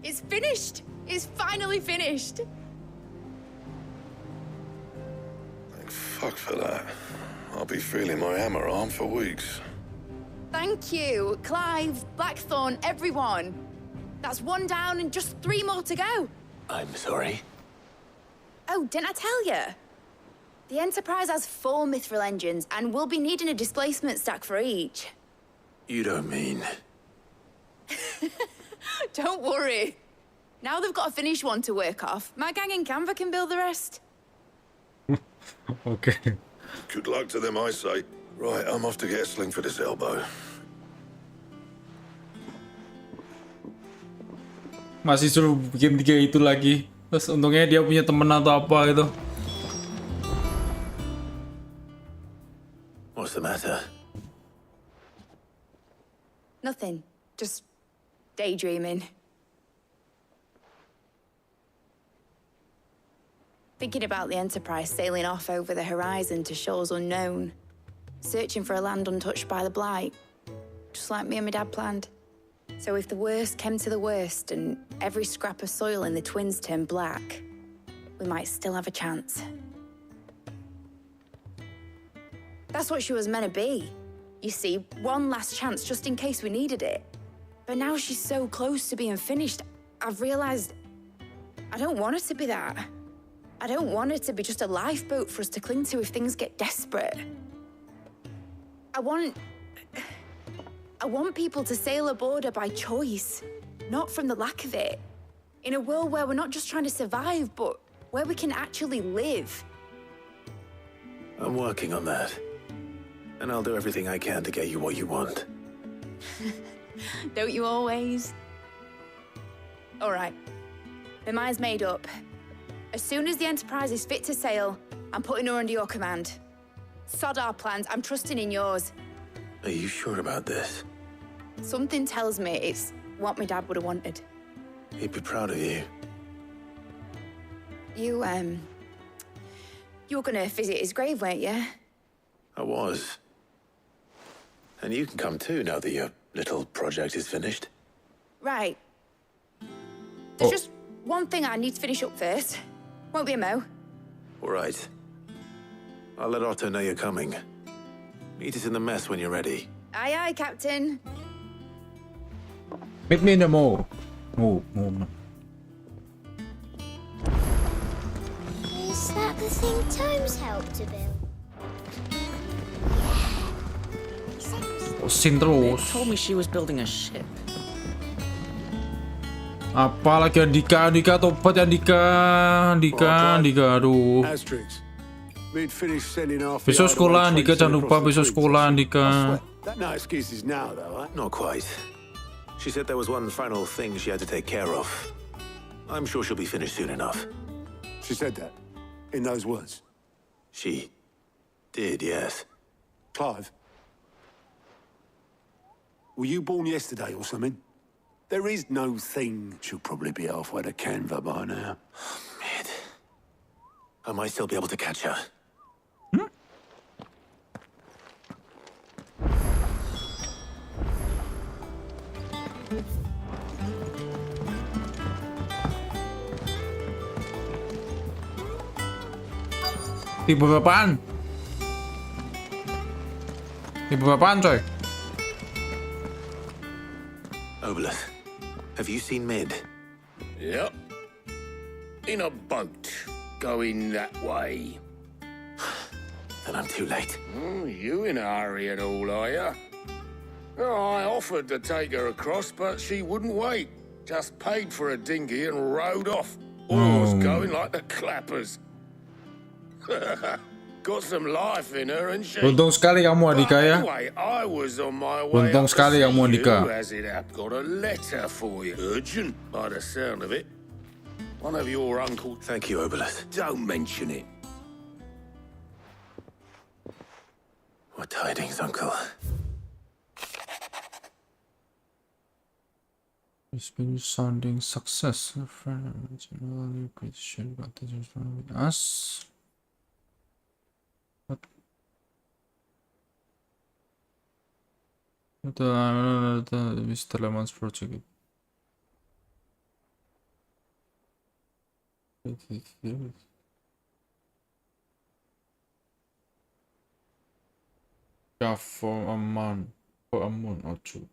It's finished! It's finally finished! Thank fuck for that. I'll be feeling my hammer arm for weeks. Thank you, Clive, Blackthorn, everyone. That's one down and just 3 more to go. I'm sorry. Oh, didn't I tell you? The Enterprise has 4 mithril engines, and we'll be needing a displacement stack for each. You don't mean... Don't worry. Now they've got a finished one to work off. My gang in Canva can build the rest. Okay. Good luck to them, I say. Right, I'm off to get a sling for this elbow. Masih suruh bikin 3 itu lagi. Terus untungnya dia punya temen atau apa gitu. What's the matter? Nothing. Just daydreaming. Thinking about the Enterprise sailing off over the horizon to shores unknown. Searching for a land untouched by the Blight. Just like me and my dad planned. So if the worst came to the worst and every scrap of soil in the Twins turned black, we might still have a chance. That's what she was meant to be. You see, one last chance just in case we needed it. But now she's so close to being finished, I've realized I don't want it to be that. I don't want it to be just a lifeboat for us to cling to if things get desperate. I want people to sail aboard her by choice, not from the lack of it. In a world where we're not just trying to survive, but where we can actually live. I'm working on that. And I'll do everything I can to get you what you want. Don't you always? All right. My mind's made up. As soon as the Enterprise is fit to sail, I'm putting her under your command. Sod our plans, I'm trusting in yours. Are you sure about this? Something tells me it's what my dad would have wanted. He'd be proud of you. You were gonna visit his grave, weren't you? I was. And you can come too now that your little project is finished. Right. There's just one thing I need to finish up first. Won't be a mo. All right. I'll let Otto know you're coming. Meet us in the mess when you're ready. Aye, aye, Captain. Meet me in the mall. Move. Is that the thing Tomes helped to build? Pusing terus. Told me she was building a ship. Apalagi Andika tobat Andika, aduh. Asterix. We'd finished sending off. Besok sekolah Andika, jangan lupa besok sekolah Andika. No excuses now, though, eh? Not quite. She said there was one final thing she had to take care of. I'm sure she'll be finished soon enough. She said that? In those words? She did, yes. Clive? Were you born yesterday or something? There is no thing. She'll probably be halfway to Canva by now. Mid. I might still be able to catch her. Tipe berapaan? Tipe berapaan, coy? Obelus, have you seen Mid? Yep. In a boat, going that way. Then I'm too late. You in a hurry at all, are you? Oh, I offered to take her across, but she wouldn't wait. Just paid for a dinghy and rowed off. Oars going like the clappers. Got some life in her, and she. Beruntung sekali kamu Andika ya. Anyway, I was on my way. Beruntung sekali kamu Andika. As it happened, got a letter for you. Urgent, by the sound of it. One of your uncles. Thank you, Obelus. Don't mention it. What tidings, Uncle? It's been sounding success. A friend generally appreciate about this with us. The Mr. Lemon's project. Yeah, for a month or two.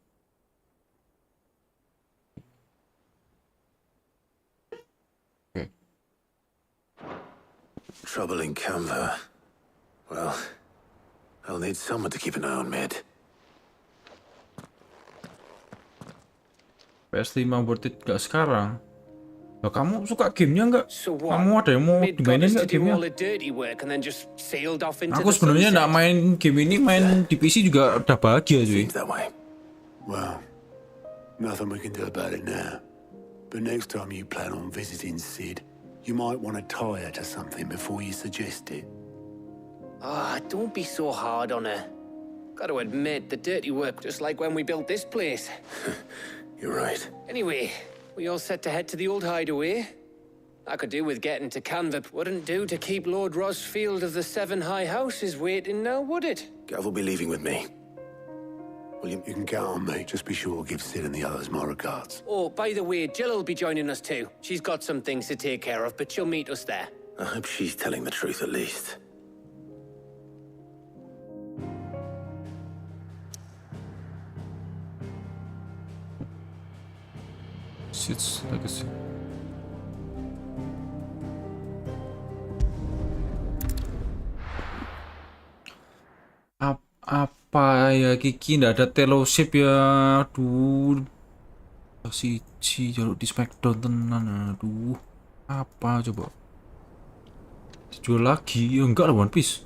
Okay. Trouble in Canva. Well, I'll need someone to keep an eye on Mid. PS5 worth it gak sekarang? Loh, kamu suka gamenya nggak? Kamu ada yang mau dimainin nggak gamenya? Aku sebenarnya nggak main game ini, main di PC juga udah bahagia cuy. Well, nothing we can do about it now. But next time you plan on visiting Sid, you might want to tie her to something before you suggest it. Ah, don't be so hard on her. Got to admit, the dirty work, just like when we built this place. You're right. Anyway, we all set to head to the old hideaway. I could do with getting to Canva, wouldn't do to keep Lord Rosfield of the Seven High Houses waiting now, would it? Gav will be leaving with me. You can count on me. Just be sure to give Sid and the others my regards. Oh, by the way, Jill will be joining us too. She's got some things to take care of, but she'll meet us there. I hope she's telling the truth at least. Sid's legacy. Apa ya Kiki ndak ada fellowship ya, aduh. Siji jaluk di Smackdown tenan, aduh. Apa coba? Dijual lagi? Ya, enggak lah, One Piece.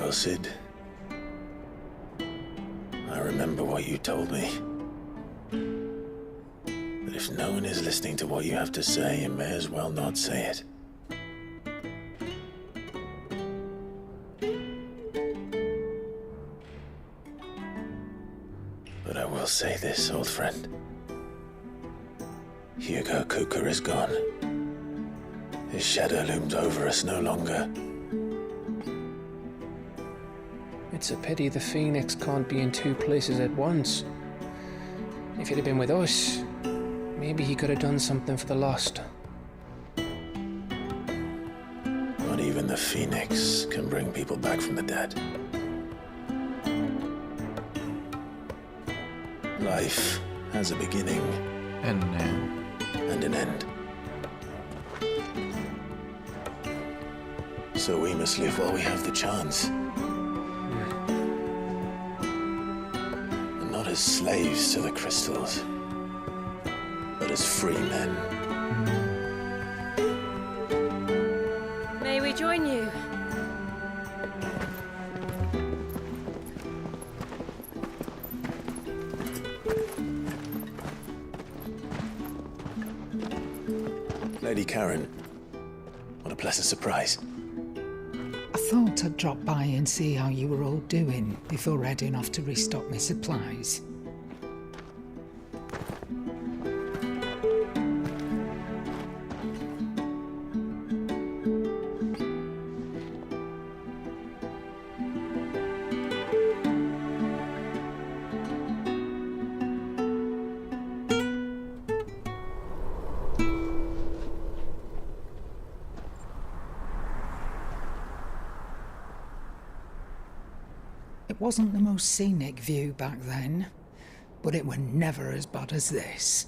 Well, Sid, I remember what you told me. But if no one is listening to what you have to say, you may as well not say it. But I will say this, old friend. Hugo Cooker is gone. His shadow looms over us no longer. It's a pity the Phoenix can't be in two places at once. If he'd have been with us, maybe he could have done something for the lost. Not even the Phoenix can bring people back from the dead. Life has a beginning and an end. And an end. So we must live while we have the chance. And not as slaves to the crystals, but as free men. May we join you? Lady Karen, what a pleasant surprise. I thought I'd drop by and see how you were all doing before heading off to restock my supplies. It wasn't the most scenic view back then, but it were never as bad as this.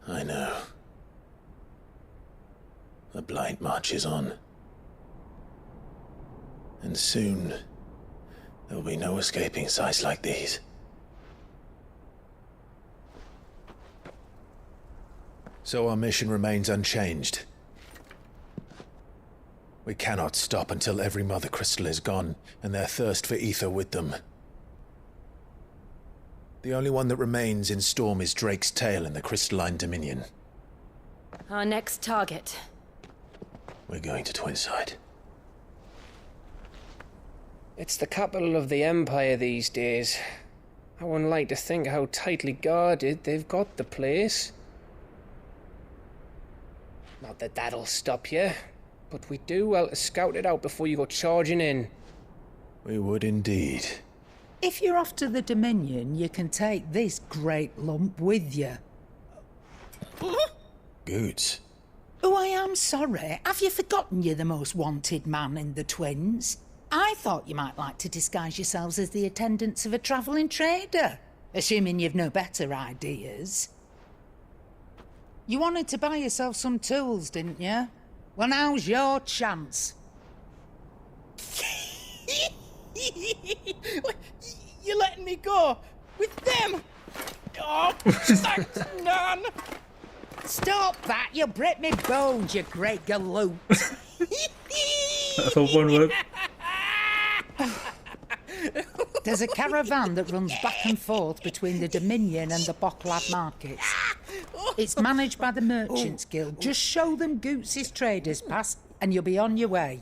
I know. The Blight marches on. And soon, there'll be no escaping sights like these. So our mission remains unchanged. We cannot stop until every Mother Crystal is gone, and their thirst for ether with them. The only one that remains in Storm is Drake's tail in the Crystalline Dominion. Our next target. We're going to Twinside. It's the capital of the Empire these days. I wouldn't like to think how tightly guarded they've got the place. Not that that'll stop you, but we do well to scout it out before you go charging in. We would indeed. If you're off to the Dominion, you can take this great lump with you. Goods. Oh, I am sorry. Have you forgotten you're the most wanted man in the Twins? I thought you might like to disguise yourselves as the attendants of a travelling trader, assuming you've no better ideas. You wanted to buy yourself some tools, didn't you? Well, now's your chance. You're letting me go with them? Oh, thanks, Nan. Stop that! You'll break me bones, you great galoot. That's all one word. There's a caravan that runs back and forth between the Dominion and the Bocklad markets. It's managed by the Merchants Guild. Just show them Goots' traders pass and you'll be on your way.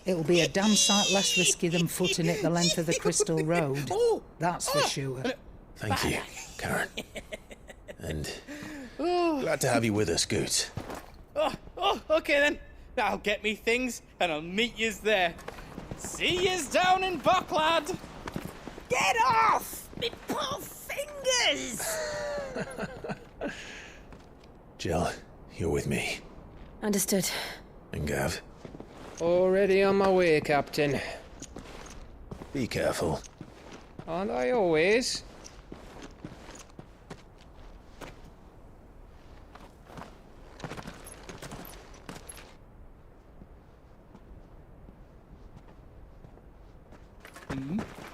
It'll be a damn sight less risky than footing it the length of the Crystal Road. That's for sure. Thank you, Karen. And glad to have you with us, Goots. Okay then. I'll get me things and I'll meet yous there. See yous down in Bocklad. Get off! Me poor fingers! Jill, you're with me. Understood. And Gav? Already on my way, Captain. Be careful. Aren't I always?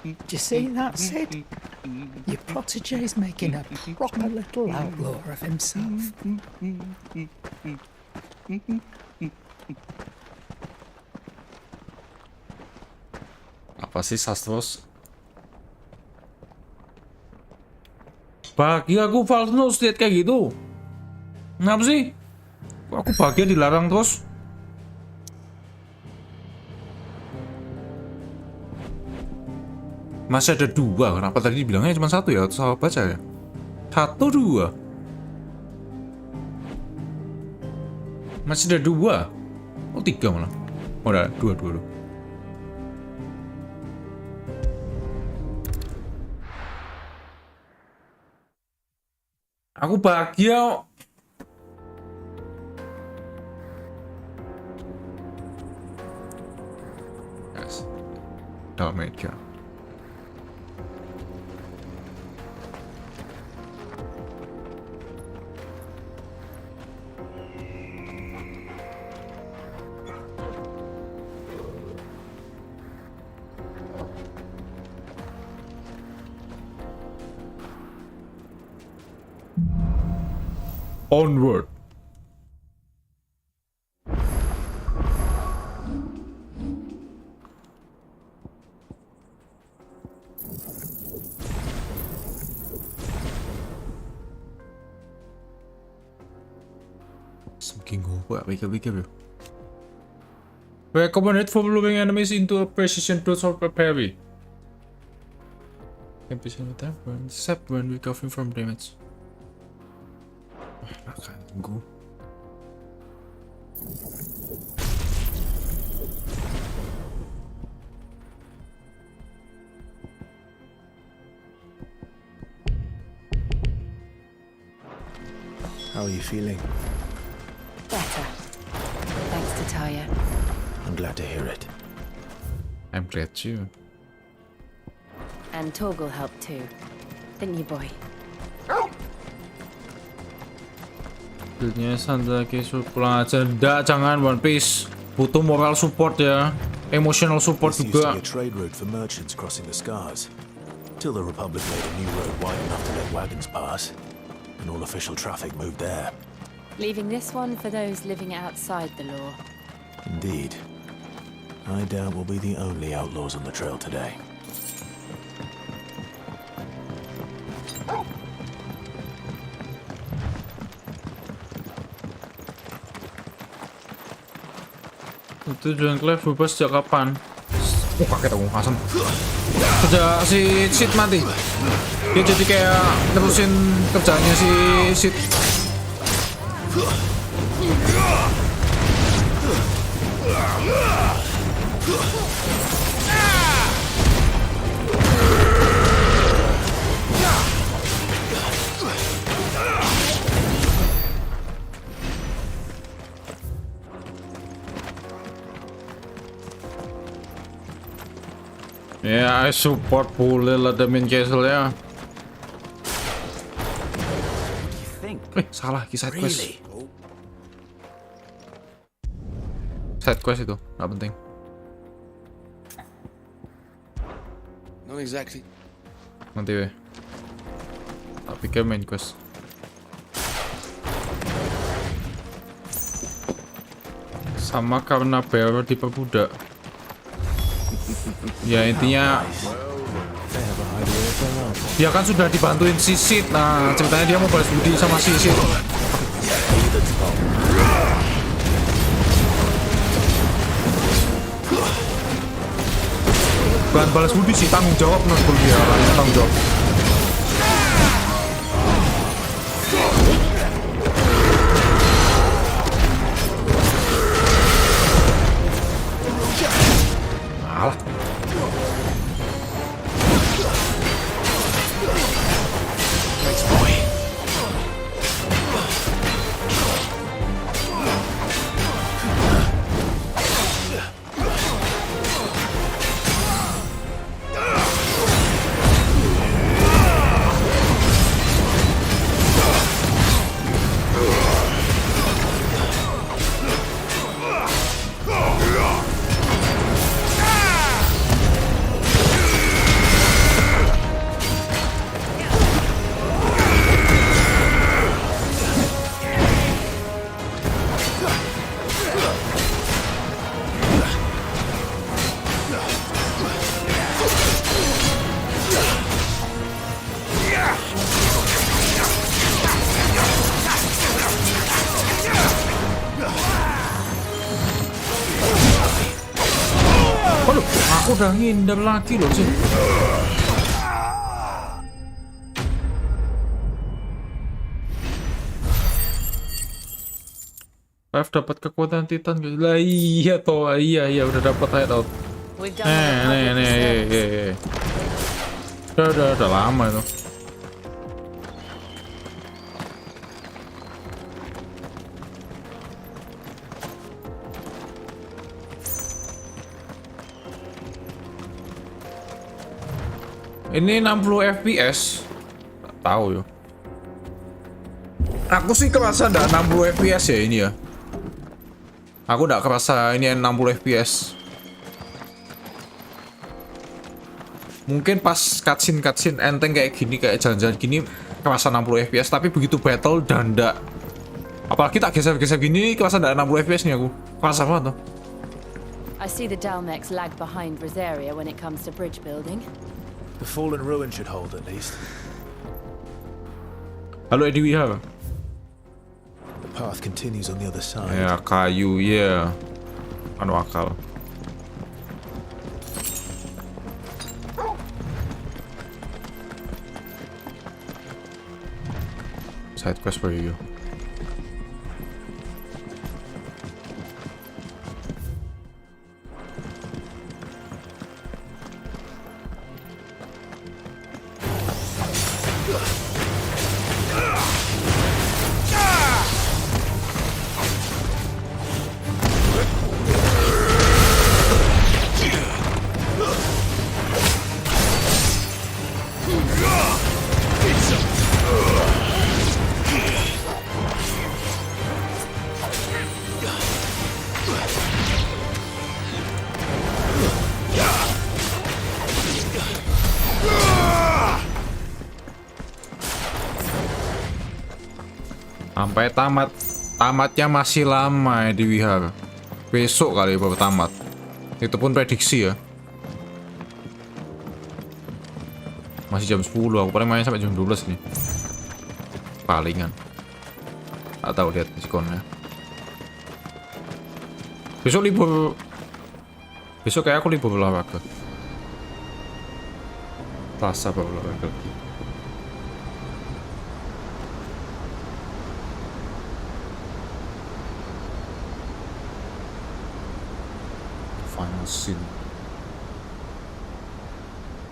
Do you see that, Sid? Your protege's making a proper little outlaw of himself. Apa sih Sastros? Bahagia aku Valnos lihat kayak gitu. Kenapa sih? Kok aku bahagia dilarang terus? Masih ada 2, kenapa tadi bilangnya cuma 1 ya? Salah baca ya? 1, 2. Masih ada 2. Oh 3 malah. Oh udah 2. Aku bahagia. Yes. Dalmatia. Onward. Saking gue pikir-pikir ya. Recommended for luring enemies into a precision dose or parry. Can be seen with that burn, except when recovering from damage. Ganggu. How are you feeling? Better. Thanks to Taya. I'm glad to hear it. I'm glad too. And Torgal helped too. Didn't you, boy? Buildnya santai pulang aja. Nggak, jangan One Piece. Butuh moral support ya. Emotional support This used to juga. be a trade route for merchants crossing the scars. Till the Republic made a new road wide enough to let wagons pass. And all official traffic moved there. Leaving this one for those living outside the law. Indeed. I doubt we'll be the only outlaws on the trail today. Tujuan Clive bebas sejak kapan? Kaget aku, asem. Sejak si Sid mati. Dia jadi kayak terusin kerjaannya si Sid. Ya, I support boleh lah the main castle ya. Salah, side quest. Side quest itu, nggak penting. Not exactly. Nanti weh. Tak pikir main quest. Sama karena Bear diperbudak. Ya intinya dia kan sudah dibantuin si Sid. Nah ceritanya dia mau balas budi sama si Sid. Bukan balas budi sih, tanggung jawab menurut dia. Tanggung jawab. Alah. Aku udah ngindar lagi loh sih. F dapat kekuatan Titan guys. Lah iya toh, iya udah dapat hideout. Nih. Udah lama itu. Ini 60 FPS. Tahu yo. Aku sih kerasa enggak 60 FPS ya ini ya. Aku enggak kerasa ini 60 FPS. Mungkin pas cutscene enteng kayak gini, kayak jalan-jalan gini kerasa 60 FPS, tapi begitu battle dan enggak. Apalagi tak geser-geser gini kerasa enggak 60 FPS nih aku. Kerasa banget tuh. I see the Dalmex lag behind Rosaria when it comes to bridge building. The fallen ruin should hold at least. Halo Eddie Wihar. The path continues on the other side. Ya kayu ya. Anu akal. Side quest for you. Sampai tamatnya masih lama ya di Wihar. Besok kali baru tamat. Itu pun prediksi ya. Masih jam 10, aku paling main sampai jam 12 nih. Palingan. Tak tahu lihat diskonnya. Besok libur. Besok kayak aku libur olahraga. Selasa baru olahraga lagi. Final scene.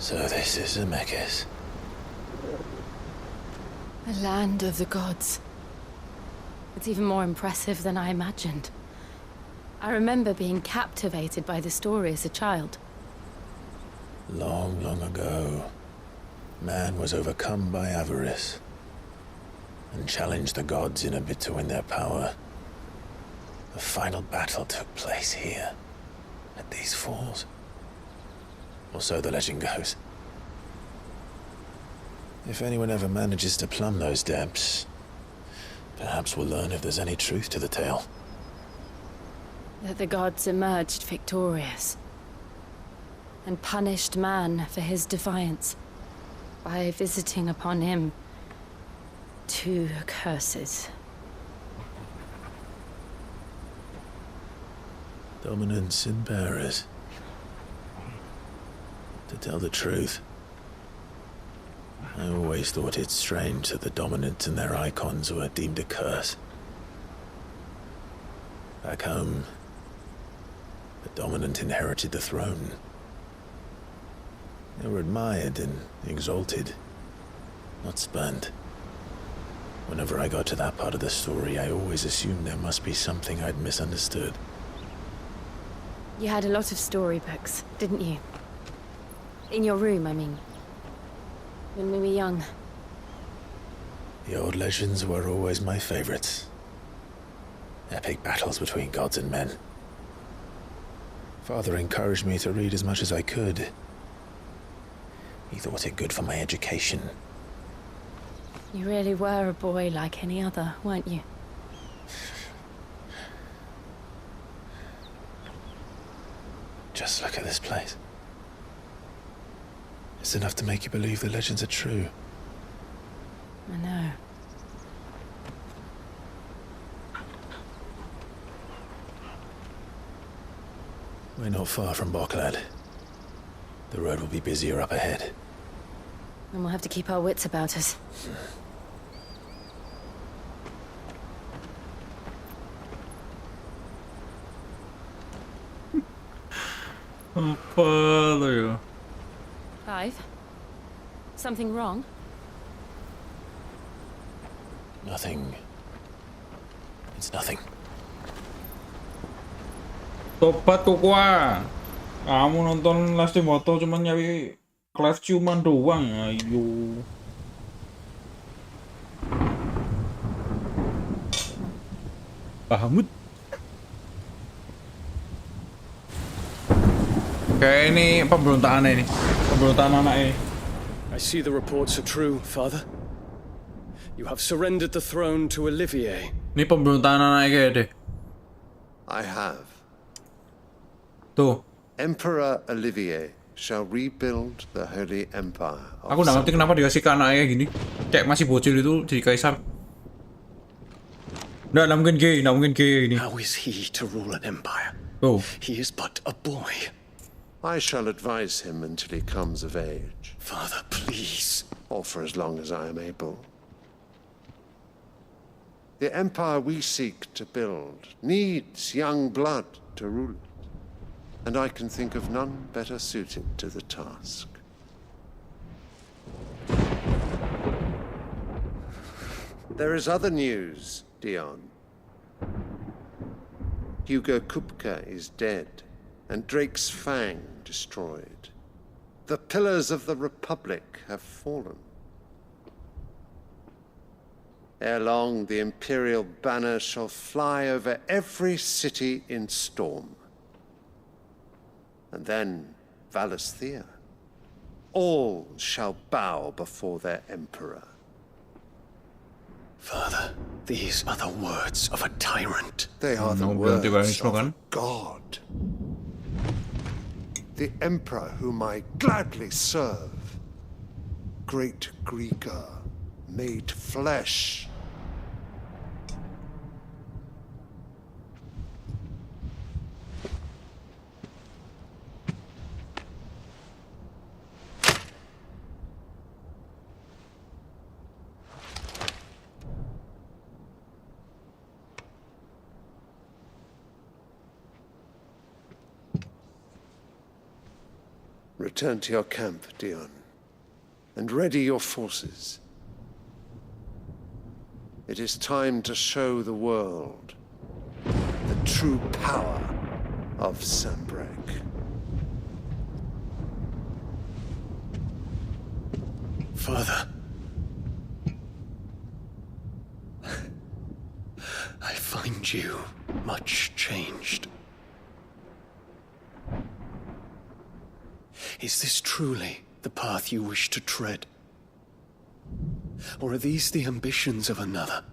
So this is Zemeckis. The land of the gods. It's even more impressive than I imagined. I remember being captivated by the story as a child. Long, long ago, man was overcome by avarice and challenged the gods in a bid to win their power. The final battle took place here, at these falls. Or so the legend goes. If anyone ever manages to plumb those depths, perhaps we'll learn if there's any truth to the tale. That the gods emerged victorious and punished man for his defiance by visiting upon him 2 curses. Dominance and bearers. To tell the truth, I always thought it strange that the dominant and their icons were deemed a curse. Back home, the dominant inherited the throne. They were admired and exalted, not spurned. Whenever I got to that part of the story, I always assumed there must be something I'd misunderstood. You had a lot of storybooks, didn't you? In your room, I mean. When we were young. The old legends were always my favorites. Epic battles between gods and men. Father encouraged me to read as much as I could. He thought it good for my education. You really were a boy like any other, weren't you? Just look at this place. It's enough to make you believe the legends are true. I know. We're not far from Boklad. The road will be busier up ahead. And we'll have to keep our wits about us. Apa lo ya? Clive? Something wrong? Nothing. It's nothing. Tobat kok gua. Kamu nonton Last Moto cuman nyari Clive ciuman doang. Ayo. Bahamut. Kayak ini pemberontakan ini. Pemberontakan anak ini. I see the reports are true, Father. You have surrendered the throne to Olivier. Ini pemberontakan anak kayak deh. I have. Tuh. Emperor Olivier shall rebuild the Holy Empire. Aku nggak ngerti kenapa dikasih ke anaknya gini. Kayak masih bocil itu jadi kaisar. Nggak mungkin gay ini. How is he to rule an empire? Oh. He is but a boy. I shall advise him until he comes of age. Father, please. Or for as long as I am able. The empire we seek to build needs young blood to rule it. And I can think of none better suited to the task. There is other news, Dion. Hugo Kupka is dead, and Drake's Fang destroyed. The pillars of the Republic have fallen. Ere long, the Imperial banner shall fly over every city in Storm. And then Valisthea. All shall bow before their emperor. Father, these are the words of a tyrant. They are the words of God. The emperor whom I gladly serve. Great Greeker, made flesh. Return to your camp, Dion, and ready your forces. It is time to show the world the true power of Sanbreque. Father, I find you much changed. Is this truly the path you wish to tread? Or are these the ambitions of another?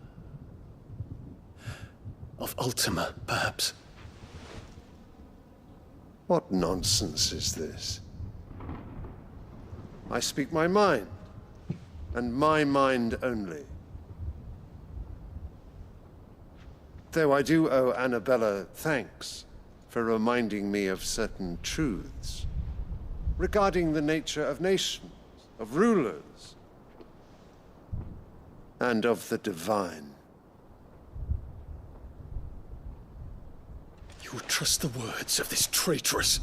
Of Ultima, perhaps? What nonsense is this? I speak my mind, and my mind only. Though I do owe Annabella thanks for reminding me of certain truths regarding the nature of nations, of rulers, and of the divine. You trust the words of this traitress?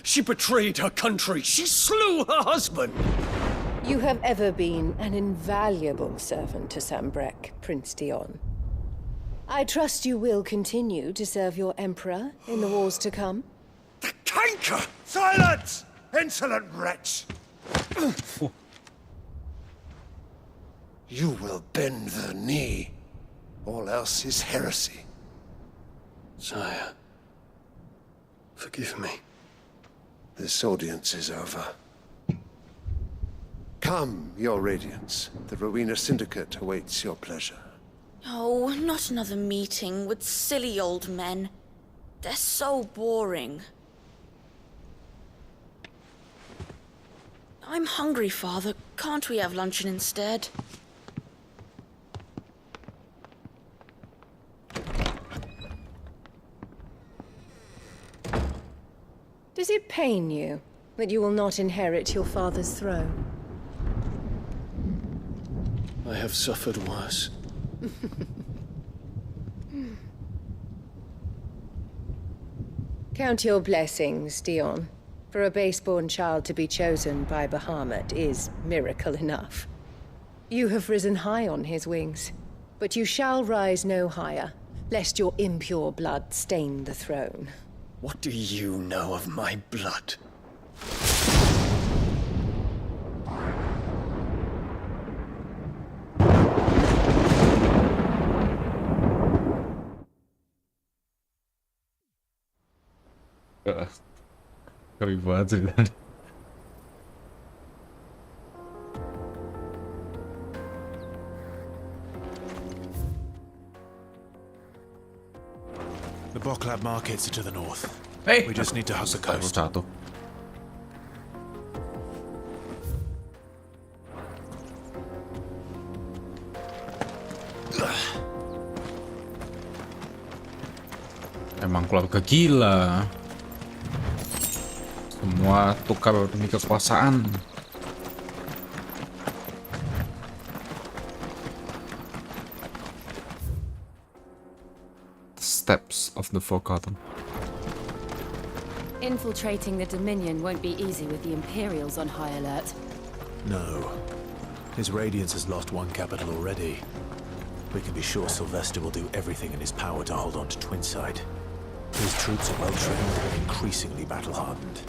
She betrayed her country. She slew her husband. You have ever been an invaluable servant to Sanbreque, Prince Dion. I trust you will continue to serve your emperor in the wars to come. The canker! Silence! Insolent wretch! You will bend the knee. All else is heresy. Sire, forgive me. This audience is over. Come, your radiance. The Rowena Syndicate awaits your pleasure. Oh, not another meeting with silly old men. They're so boring. I'm hungry, Father. Can't we have luncheon instead? Does it pain you that you will not inherit your father's throne? I have suffered worse. Count your blessings, Dion. For a base-born child to be chosen by Bahamut is miracle enough. You have risen high on his wings, but you shall rise no higher, lest your impure blood stain the throne. What do you know of my blood? Keren banget sih tadi. The Boklab markets are to the north. Hey, we just need to hug the coast. Jatuh. Emang keluarga gila. Semua tukar demi kekuasaan. The steps of the Forgotten. Infiltrating the Dominion won't be easy with the Imperials on high alert. No. His Radiance has lost one capital already. We can be sure Sylvester will do everything in his power to hold on to Twinside. His troops are well-trained and increasingly battle-hardened.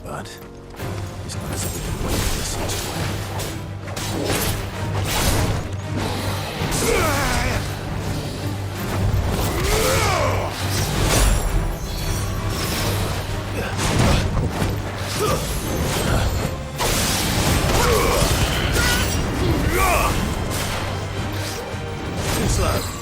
But it's not as if we can wait for the siege to end. Too slow.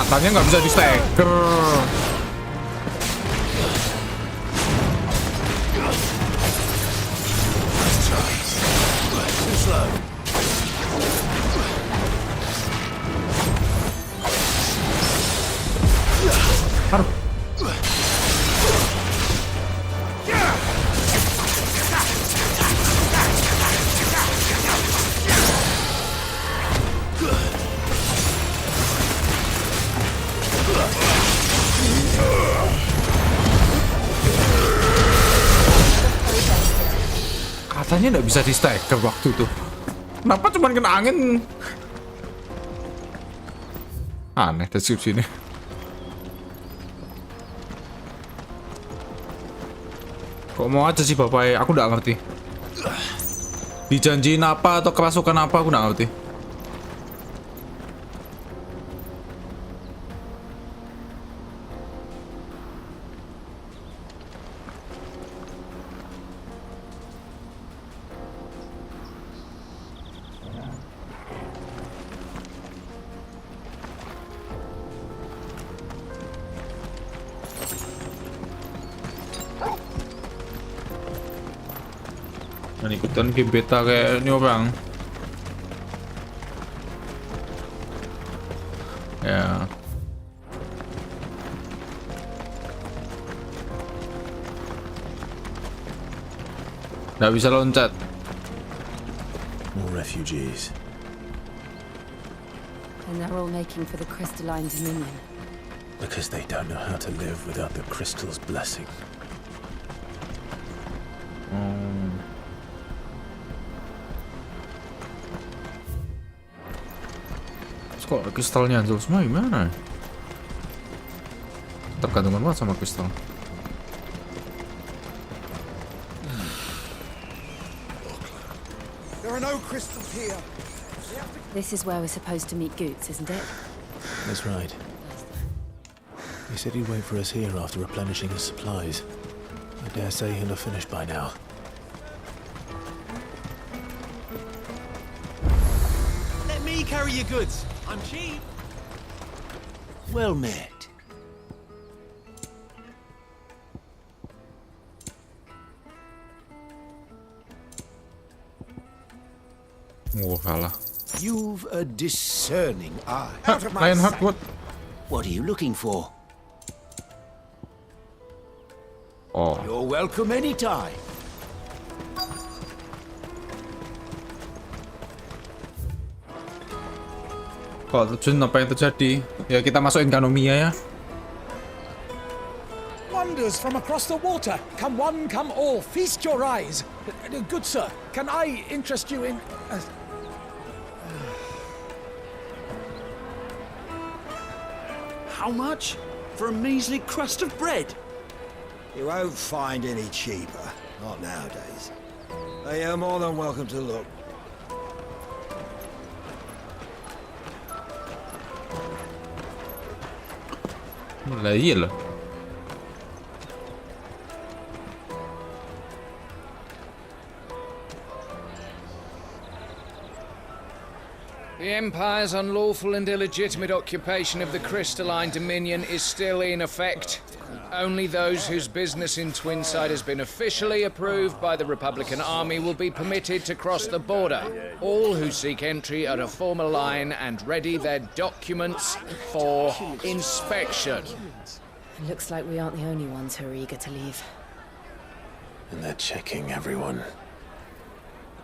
Katanya nggak bisa di stagger. Aduh. Katanya nggak bisa di stagger waktu itu. Kenapa cuma kena angin? Aneh deskripsi ini. Kok mau aja sih bapak? Aku nggak ngerti. Dijanjiin apa atau kerasukan apa? Aku nggak ngerti. Dan ikutan game beta kayak ini orang. Ya. Nggak bisa loncat. More refugees. And they're all making for the crystalline Dominion. Because they don't know how to live without the crystal's blessing. Kok kristalnya hancur semua gimana? Tergantungan banget sama kristal. There are no crystals here. This is where we're supposed to meet Goots, isn't it? That's right. He said he'd wait for us here after replenishing his supplies. I dare say he'll have finished by now. carry your goods. I'm cheap. Well met. Oh, kalah. You've a discerning eye. Lionheart, what? What are you looking for? Oh. You're welcome anytime. Kalau terjun apa yang terjadi? Ya kita masukin Kanomia ya. Wonders from across the water. Come one, come all. Feast your eyes. Good sir, can I interest you in... How much? For a measly crust of bread? You won't find any cheaper. Not nowadays. They are more than welcome to look. Lah iyalah. The Empire's unlawful and illegitimate occupation of the crystalline dominion is still in effect. Only those whose business in Twinside has been officially approved by the Republican Army will be permitted to cross the border. All who seek entry are to form a line and ready their documents for inspection. It looks like we aren't the only ones who are eager to leave. And they're checking everyone.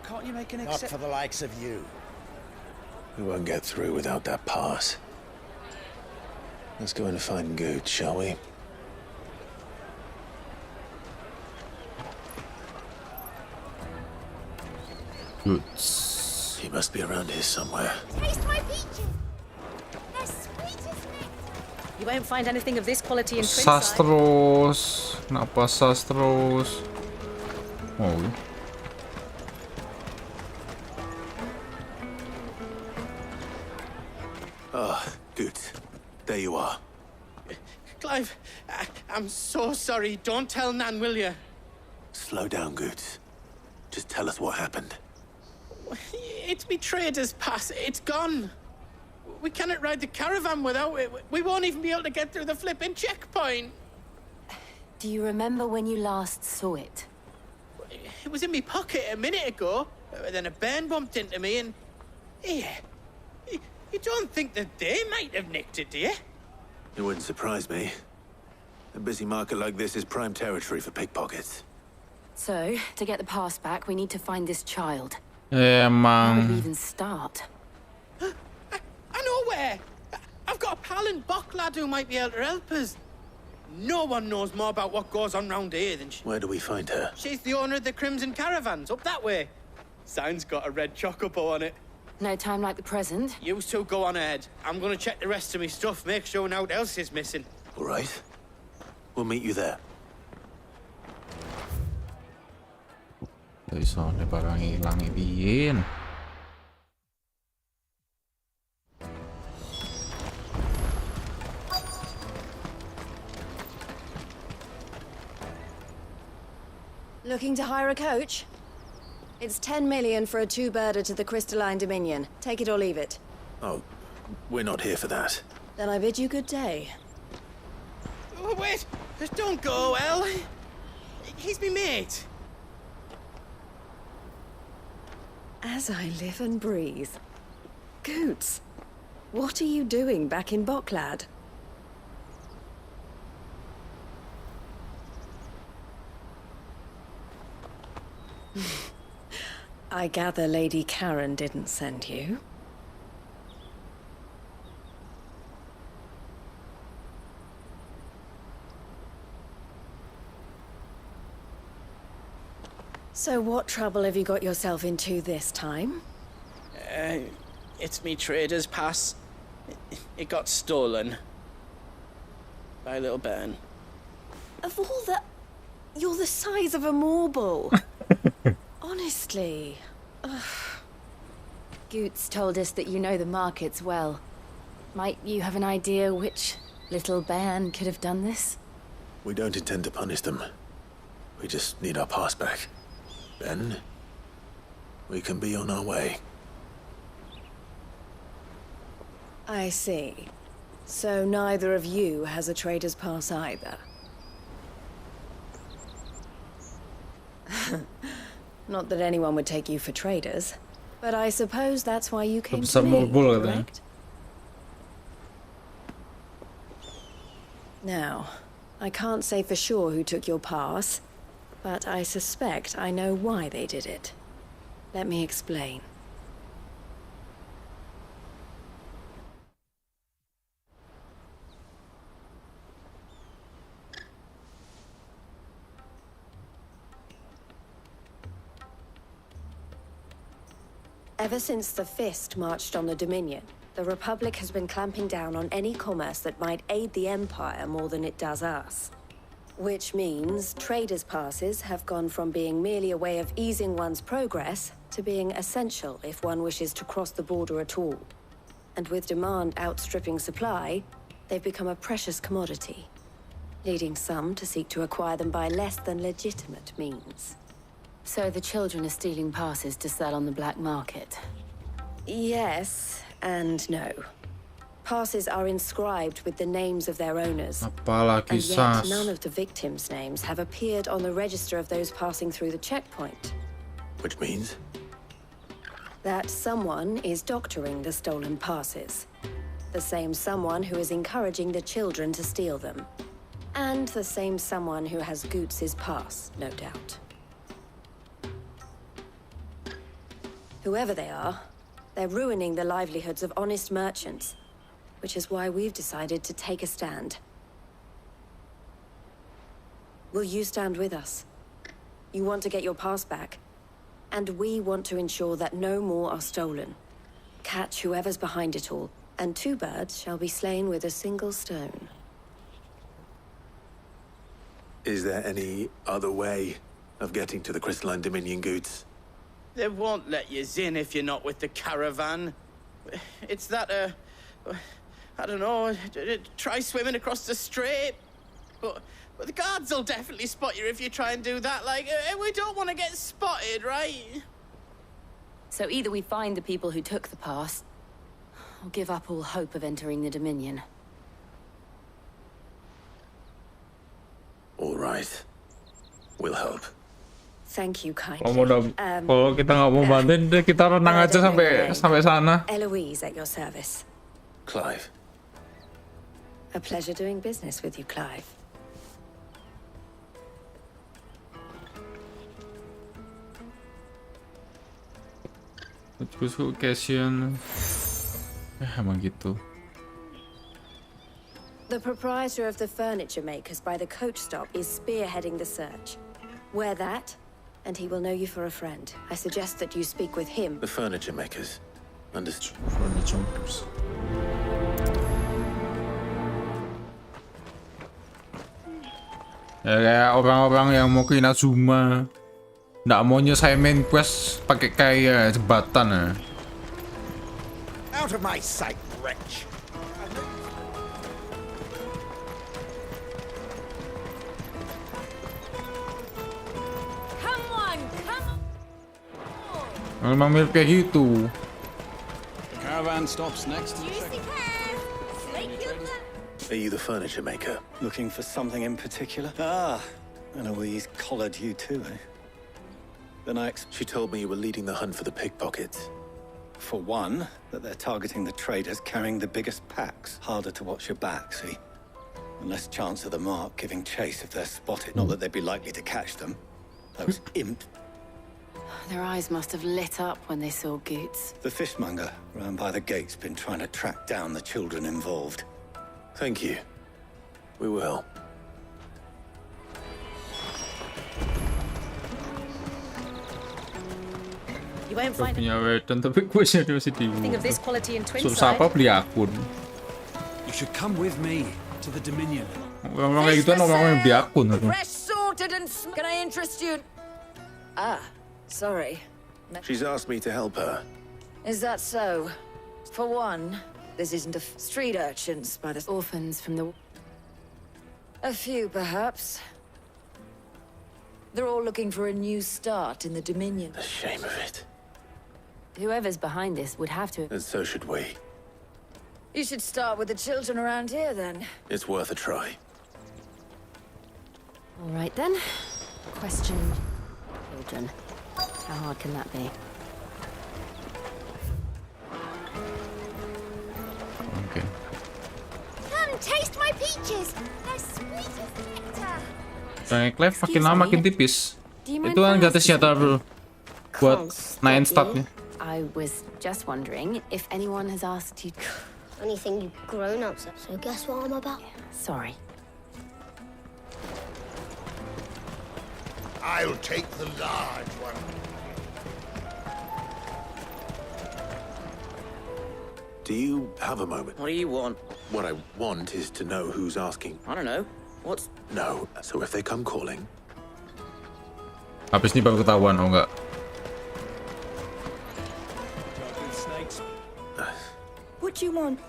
Can't you make an Not for the likes of you. We won't get through without that pass. Let's go in and find Good, shall we? Goods. He must be around here somewhere. Taste my peaches. They're sweet as nectar. You won't find anything of this quality in Twinside. Sastros. Kenapa Sastros? Oh. Ah, Good. There you are. Clive, I'm so sorry. Don't tell Nan, will you? Slow down, Good. Just tell us what happened. It's me trader's pass. It's gone. We cannot ride the caravan without it. We won't even be able to get through the flipping checkpoint. Do you remember when you last saw it? It was in my pocket a minute ago. Then a bairn bumped into me and... Yeah. You don't think that they might have nicked it, do you? It wouldn't surprise me. A busy market like this is prime territory for pickpockets. So, to get the pass back, we need to find this child. Yeah, How would we man. even start? I know where. I've got a pal in Bock lad who might be able to help us. No one knows more about what goes on round here than she. Where do we find her? She's the owner of the Crimson Caravans, up that way. Sign's got a red chocobo on it. No time like the present. You two go on ahead. I'm gonna check the rest of my stuff, make sure no one else is missing. All right. We'll meet you there. Iso ada barang hilang Ingin. Looking to hire a coach? It's 10 million for a two-birder to the Crystalline Dominion. Take it or leave it. Oh, we're not here for that. Then I bid you good day. Oh, wait! Don't go, El. He's me mate. As I live and breathe. Goots, what are you doing back in Bocklad? I gather Lady Karen didn't send you. So what trouble have you got yourself into this time? It's me trader's pass. It got stolen. By a little bairn. Of all the... You're the size of a marble. Honestly. Ugh. Goots told us that you know the markets well. Might you have an idea which little bairn could have done this? We don't intend to punish them. We just need our pass back. Then, we can be on our way. I see. So neither of you has a trader's pass either. Not that anyone would take you for traders, but I suppose that's why you came to me, correct? Now, I can't say for sure who took your pass, but I suspect I know why they did it. Let me explain. Ever since the Fist marched on the Dominion, the Republic has been clamping down on any commerce that might aid the Empire more than it does us. Which means traders' passes have gone from being merely a way of easing one's progress to being essential if one wishes to cross the border at all. And with demand outstripping supply, they've become a precious commodity, leading some to seek to acquire them by less than legitimate means. So the children are stealing passes to sell on the black market? Yes and no. Passes are inscribed with the names of their owners. Apalagi And yet sas. none of the victims' names have appeared on the register of those passing through the checkpoint. Which means? That someone is doctoring the stolen passes. The same someone who is encouraging the children to steal them. And the same someone who has Goots's pass, no doubt. Whoever they are, they're ruining the livelihoods of honest merchants, which is why we've decided to take a stand. Will you stand with us? You want to get your pass back, and we want to ensure that no more are stolen. Catch whoever's behind it all, and 2 birds shall be slain with a single stone. Is there any other way of getting to the Crystalline Dominion goods? They won't let you in if you're not with the caravan. It's that, I don't know, try swimming across the strait. But the guards will definitely spot you if you try and do that. Like, we don't want to get spotted, right? So either we find the people who took the pass, or give up all hope of entering the Dominion. All right. We'll help. Thank you kindly. Kalau kita nggak mau bantuin, kita renang aja sampai sana. Eloise at your service. Clive. A pleasure doing business with you, Clive. Terus occasion. Emang gitu. The proprietor of the furniture makers by the coach stop is spearheading the search. Wear that, and he will know you for a friend. I suggest that you speak with him. The furniture makers. Understood. Furniture makers. Ya kayak orang-orang yang mau ke Inazuma, nggak mau nyelesain main quest pakai kayak jembatan ya. Out of my sight, wretch! Memang mirip kayak gitu. The caravan stops next. Are you the furniture maker? Looking for something in particular? Ah, and Eloise collared you too, eh? Then She told me you were leading the hunt for the pickpockets. For one, that they're targeting the traders carrying the biggest packs. Harder to watch your back, see? And less chance of the mark giving chase if they're spotted. Not that they'd be likely to catch them. Those imps. Their eyes must have lit up when they saw Goots. The fishmonger round by the gate's been trying to track down the children involved. Thank you. We will. You won't find Punya wedan tapi questnya masih di. anything of this quality in Suruh Twinside. siapa beli akun? You should come with me to the Dominion. Orang-orang kayak gitu kan orang-orang yang beli akun. Fresh sorted and can I interest you? Ah, sorry. She's asked me to help her. Is that so? For one, this isn't a street urchins by the orphans from the... A few, perhaps. They're all looking for a new start in the Dominion. The shame of it. Whoever's behind this would have to... And so should we. You should start with the children around here, then. It's worth a try. All right, then. Question children. How hard can that be? Okay. Come, taste my peaches. They're sweet as nectar. Clive makin lama makin tipis. Do you mind Itu kan if I gratis ask you nyata bro. Buat naik Stop statnya. you. I was just wondering if anyone has asked you. Anything you grown-ups up, so guess what I'm about? Sorry. I'll take the large one. Do you have a moment? What do you want? What I want is to know who's asking. I don't know. What's... No, so if they come calling... Habis ini baru ketahuan, oh enggak. What do you want?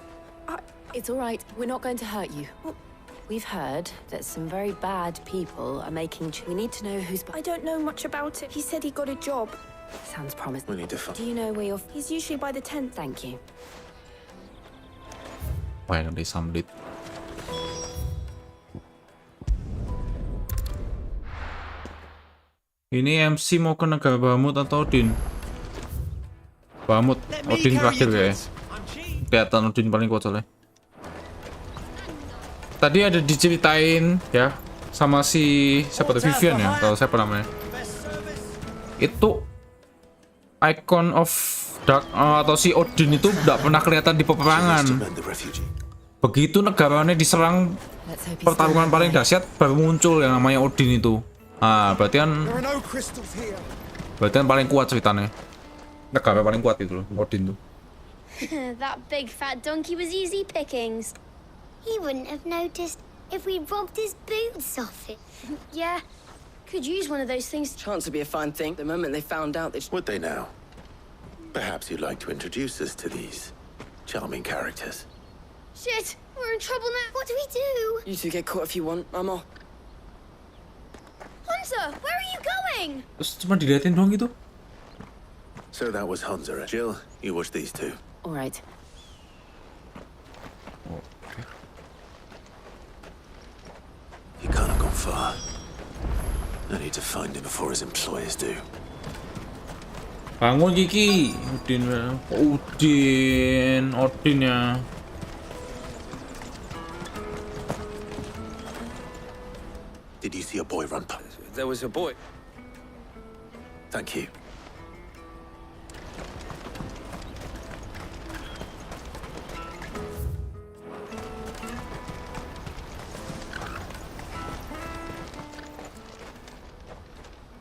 It's all right. We're not going to hurt you. We've heard that some very bad people are making... We need to know who's... I don't know much about it. He said he got a job. Sounds promising. We need to find... Do you know where you're... He's usually by the tent. Thank you. Finally summoned it. Ini MC mau ke negara Bahamut atau Odin? Bahamut, Odin terakhir ya. Kelihatan Odin paling kuat soalnya. Tadi ada diceritain ya sama si Seperti Vivian ya, atau siapa namanya. Itu Icon of Dark atau si Odin itu tidak pernah kelihatan di peperangan. Begitu negaranya diserang pertarungan paling dahsyat baru muncul yang namanya Odin itu. Ah, berarti kan paling kuat ceritanya. Negara paling kuat itu loh, Odin tuh. That big fat donkey was easy pickings. He wouldn't have noticed if we robbed his boots off it. Yeah, could use one of those things. Chance would be a fine thing. The moment they found out that... Would they now? Perhaps you'd like to introduce us to these charming characters. Shit, we're in trouble now. What do we do? You two get caught if you want. I'm off. Hunter, where are you going? Terus cuma diliatin doang gitu. So that was Hunter. Jill, you watch these two. All right. He can't have gone far. I need to find him before his employers do. Bangun Kiki, Odin ya. Did you see a boy run past? There was a boy. Thank you.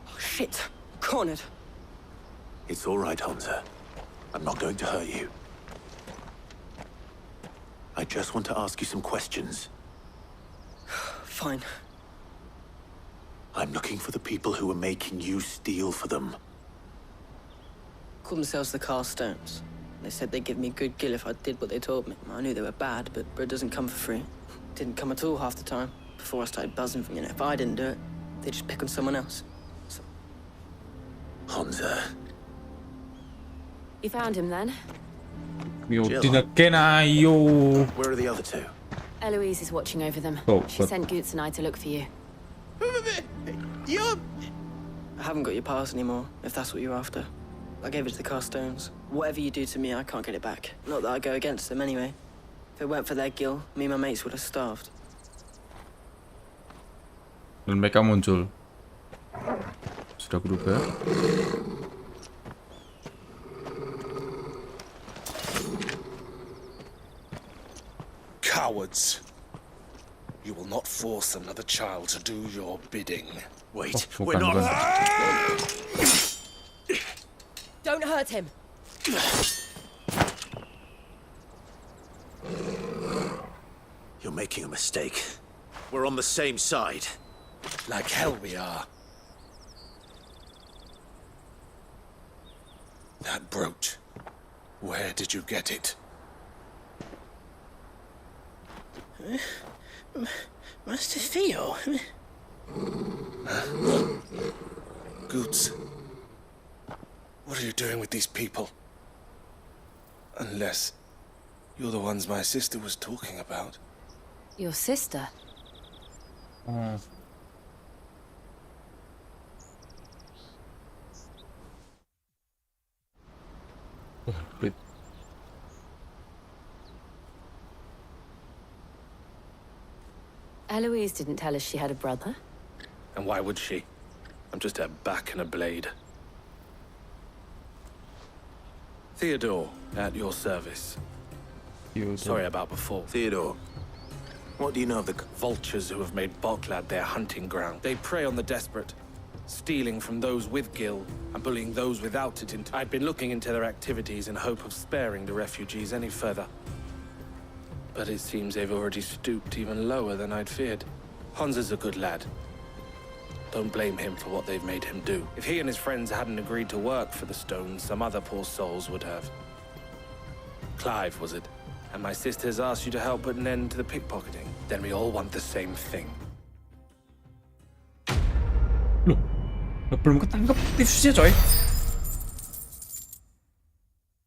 Oh, shit. Cornered. It's all right, Hunter. I'm not going to hurt you. I just want to ask you some questions. Fine. I'm looking for the people who are making you steal for them. Called themselves the Carstones. They said they'd give me good gill if I did what they told me. I knew they were bad, but bread doesn't come for free. Didn't come at all half the time. Before I started buzzing from, if I didn't do it, they'd just pick on someone else. So... Hunter. You found him then? Odin again, ayo. Where are the other two? Eloise is watching over them. She sent Goots and I to look for you. I haven't got your pass anymore, if that's what you're after. I gave it to the Carstones. Whatever you do to me, I can't get it back. Not that I go against them anyway. If it weren't for their gill, me and my mates would have starved. Dan mereka muncul. Sudah berubah. Cowards. You will not force another child to do your bidding. Wait, we're not... Don't hurt him. You're making a mistake. We're on the same side. Like hell we are. That brooch. Where did you get it? Master Theo? Goots. What are you doing with these people? Unless You're the ones my sister was talking about. Your sister? Eloise didn't tell us she had a brother. And why would she? I'm just her back and a blade. Theodore, at your service. Sorry about before. Theodore, what do you know of the vultures who have made Boklad their hunting ground? They prey on the desperate, stealing from those with gil and bullying those without it. I'd been looking into their activities in hope of sparing the refugees any further. But it seems they've already stooped even lower than I'd feared. Hans is a good lad. Don't blame him for what they've made him do. If he and his friends hadn't agreed to work for the stones, some other poor souls would have. Clive, was it? And my sisters asked you to help put an end to the pickpocketing. Then we all want the same thing. Belum ketangkep tipsnya, coy.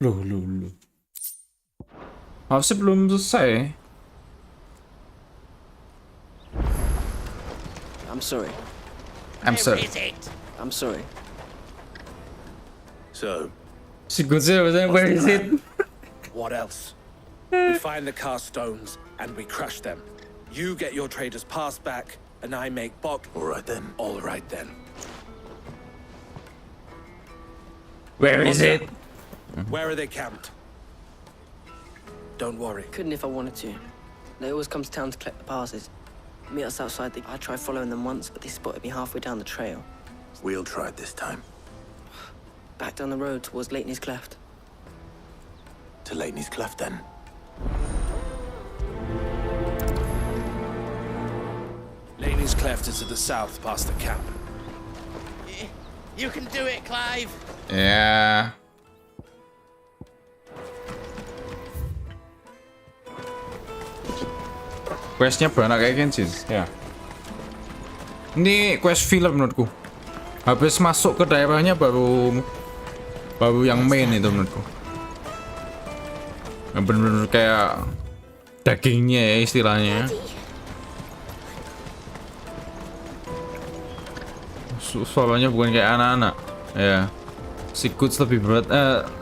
Loh. Harusnya belum selesai. I'm sorry. I'm sorry. I'm sorry. So? Where is it? What else? We find the cast stones and we crush them. You get your trader's pass back, and I make Bok. All right then. All right then. Where is it? Where are they camped? Don't worry. Couldn't if I wanted to. They always come to town to collect the passes. Meet us outside. I tried following them once, but they spotted me halfway down the trail. We'll try it this time. Back down the road towards Leighton's Cleft. To Leighton's Cleft, then. Leighton's Cleft is to the south, past the camp. You can do it, Clive. Ya. Questnya banyak kayak Genshin, ya. Ini quest filler menurutku. Habis masuk ke daerahnya baru yang main itu menurutku. Yang bener-bener kayak dagingnya ya istilahnya. Suaranya bukan kayak anak-anak, ya. Sikut lebih berat,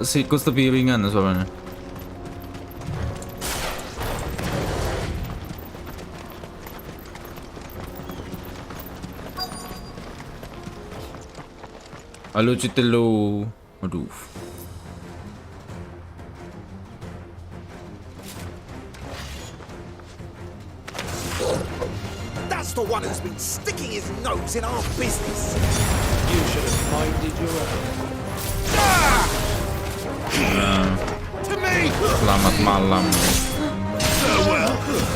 sikut lebih ringan suaranya. Halo Citelo. Aduh. That's the one who's been sticking his nose in our business. You should have minded your own. To me. Selamat malam.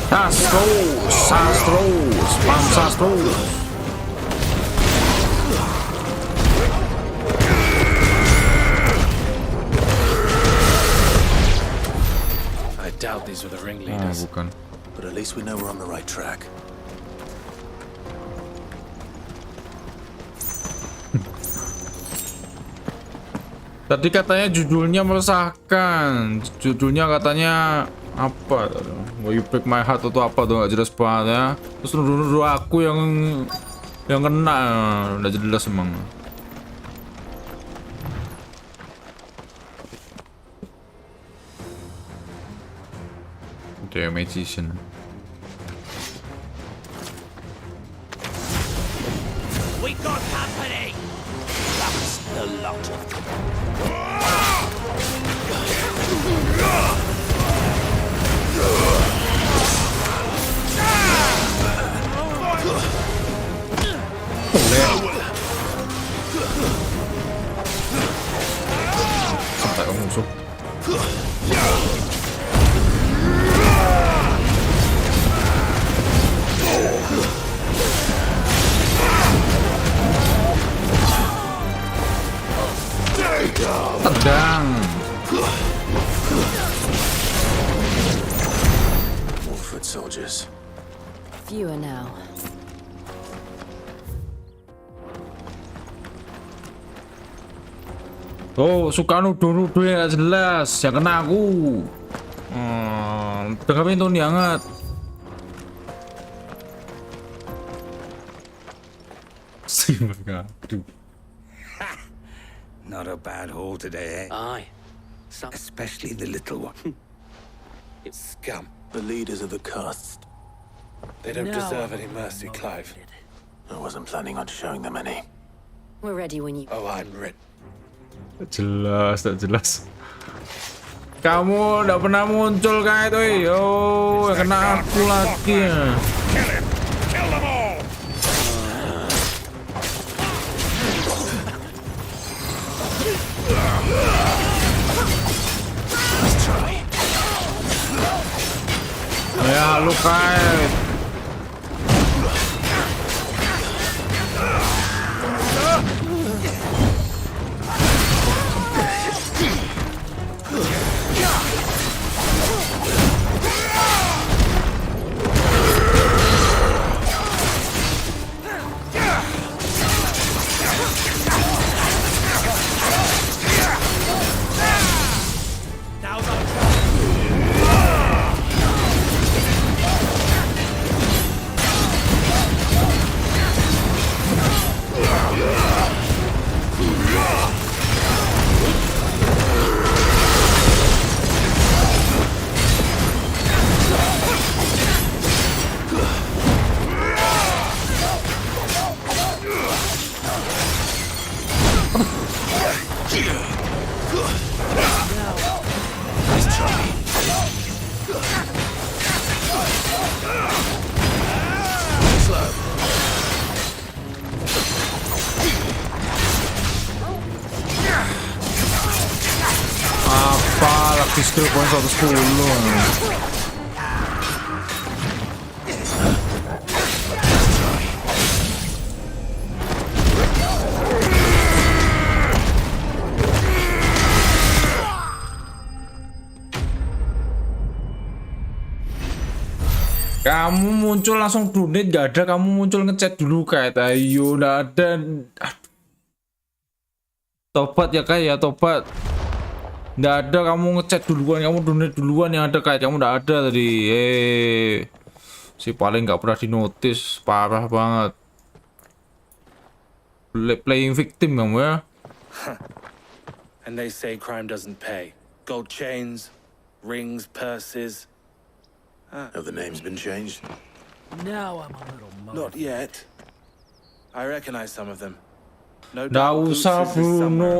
Sastros. I doubt these were the ringleaders. Bukan. But at least we know we're on the right track. Tadi katanya judulnya meresahkan. Judulnya katanya apa? Will you break my heart atau apa tuh, gak jelas banget ya. Terus nuduh aku yang kena, udah jelas emang. The magician. We got company. That's the lot of them. Sampai kamu musuh. Tendang. More foot soldiers. Fewer now. Oh, suka nuduh-nuduh ya jelas. Yang kena aku. Buka pintu nih hangat. Aduh. Not a bad haul today, eh? Aye. Especially the little one. It's scum. The leaders of the caste. They don't deserve any mercy, Clive. I wasn't planning on showing them any. We're ready when you... Oh, I'm ready. Jelas, tak jelas. Kamu udah pernah muncul kayak itu, yo, kena aku lagi. Kill them all! Ya, lu kayak. Lagi skill point 110. Kamu muncul langsung donate, gak ada kamu muncul ngechat dulu kayak ayo nggak ada. Tobat ya kayak ya tobat. Nggak ada kamu ngechat duluan, kamu donate duluan, yang ada kayak kamu nggak ada tadi. Si paling nggak pernah dinotis, parah banget. Playing victim kamu ya. And they say crime doesn't pay. Gold chains, rings, purses. Have the names been changed? Now I'm a little Not yet. I recognize some of them. No Nggak doubt usah Boots is Bruno.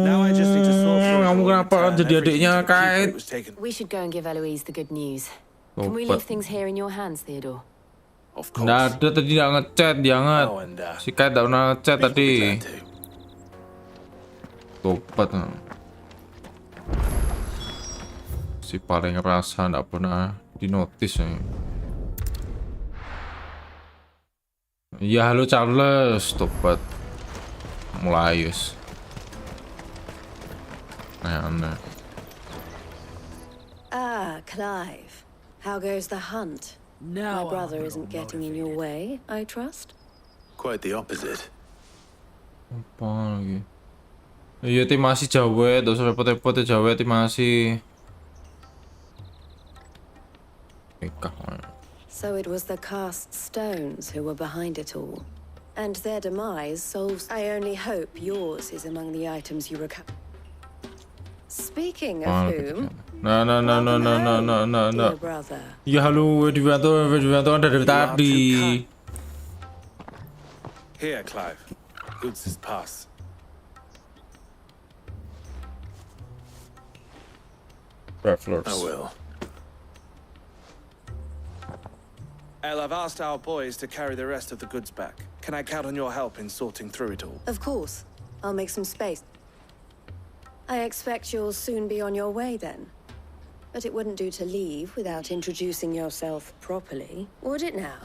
Now I just need to sort through Kamu it all kenapa and jadi everything adiknya to the people Kait? it was taken. We should go and give Eloise the good news. Can we Tobat. leave things here in your hands, Theodore? Of Nggak ada tadi, nggak ngechat dia nget. Oh, and, Si Kait nggak pernah ngechat tadi. Tobat. Si paling ngerasa nggak pernah dinotis nih. Ya halo Charles, tobat. Melayus. Aneh. Ah, Clive. How goes the hunt? Now My brother isn't getting in your way, I trust? Quite the opposite. Apa lagi? Iya tim masih jawet, terus repot-repot ya jawet tim masih. So it was the cast stones who were behind it all. And their demise solves... I only hope yours is among the items you recover. Speaking of whom... No. Dear brother. Ya halo, Diwanto ada dari tadi. Here, Clive. Goods' pass. Travelers. I will. El, I've asked our boys to carry the rest of the goods back. Can I count on your help in sorting through it all? Of course. I'll make some space. I expect you'll soon be on your way then. But it wouldn't do to leave without introducing yourself properly, would it now?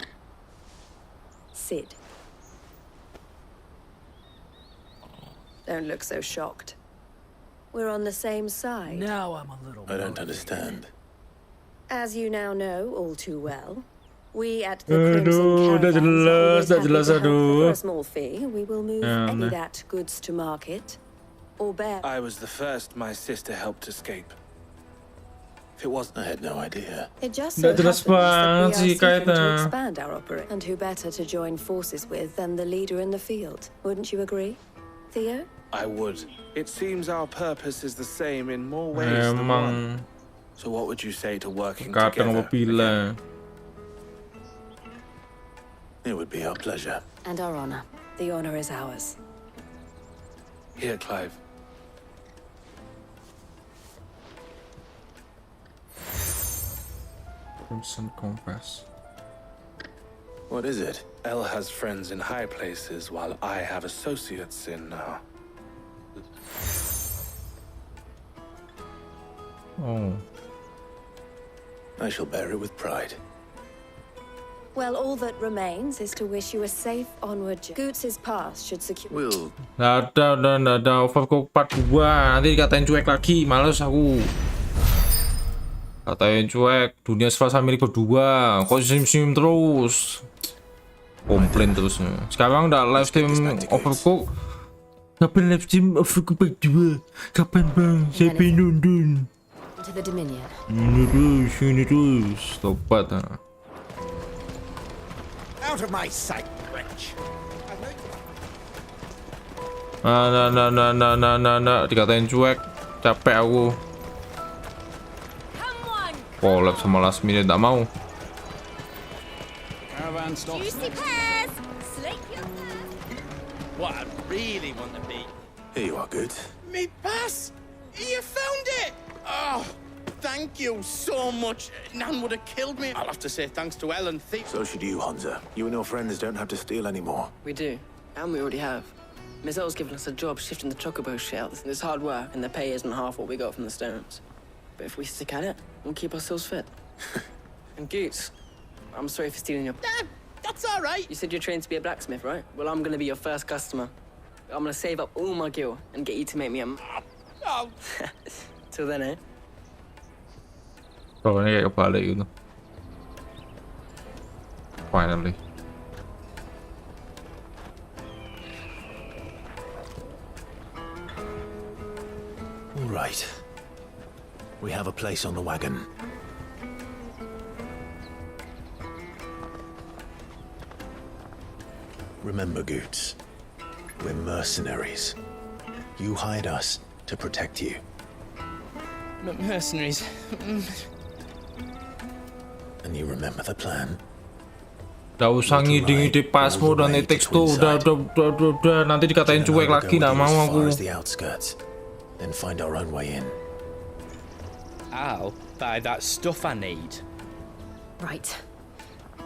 Sid. Don't look so shocked. We're on the same side. Now I'm a little... I don't understand. As you now know all too well, we at the Crimson Caravans are always happy to help. For a small fee, we will move any that goods to market, or bear... I was the first my sister helped escape. If it was, I had no idea. It just so Nggak jelas happens that we banget are sih seeking to kayaknya. expand our operation. And who better to join forces with than the leader in the field? Wouldn't you agree, Theo? I would. It seems our purpose is the same in more ways than one. Emang So what would you say to working kadang together? apabila It would be our pleasure. And our honor. The honor is ours. Here, Clive. Crimson Compass. What is it? Elle has friends in high places, while I have associates in, Oh. I shall bear it with pride. Well, all that remains is to wish you a safe onward journey. Goots' pass should secure. We'll... Nggak ada Overcooked Part 2. Nanti dikatain cuek lagi, males aku. Katain cuek, dunia serasa milik berdua. Kok sim-sim terus? Komplain terus. Sekarang udah live stream Overcooked. Kapan live stream Overcooked Part 2? Kapan bang? Saya pengen nonton. To the Dominion. Ini terus. Tobat. Out of my sight, wretch. Nah, dikatain cuek. Capek aku. Collab sama last minute, tak mau. Caravan stops. Juicy pears! Slake your What I really want to be. Here you are, good. Me pass! You found it! Oh, thank you so much. Nan would have killed me. I'll have to say thanks to Ellen. So should you, Hansa. You and your friends don't have to steal anymore. We do, and we already have. Miss Elle's given us a job shifting the chocobo shell. It's hard work, and the pay isn't half what we got from the stones. But if we stick at it, we'll keep ourselves fit. And Goots, I'm sorry for stealing your... Nah, that's all right. You said you're trained to be a blacksmith, right? Well, I'm gonna be your first customer. I'm gonna save up all my gil and get you to make me a... Oh. Till then, eh? Kalau ini kayak kebalik gitu. Finally. All right. We have a place on the wagon. Remember, Goots, we're mercenaries. You hired us to protect you. Mercenaries. And you remember the plan? Gak usah ngide-ngide pasmu dan teks tuh udah nanti dikatain cuek lagi, nggak mau aku. The outskirts, then find our own way in. I'll buy that stuff I need. Right.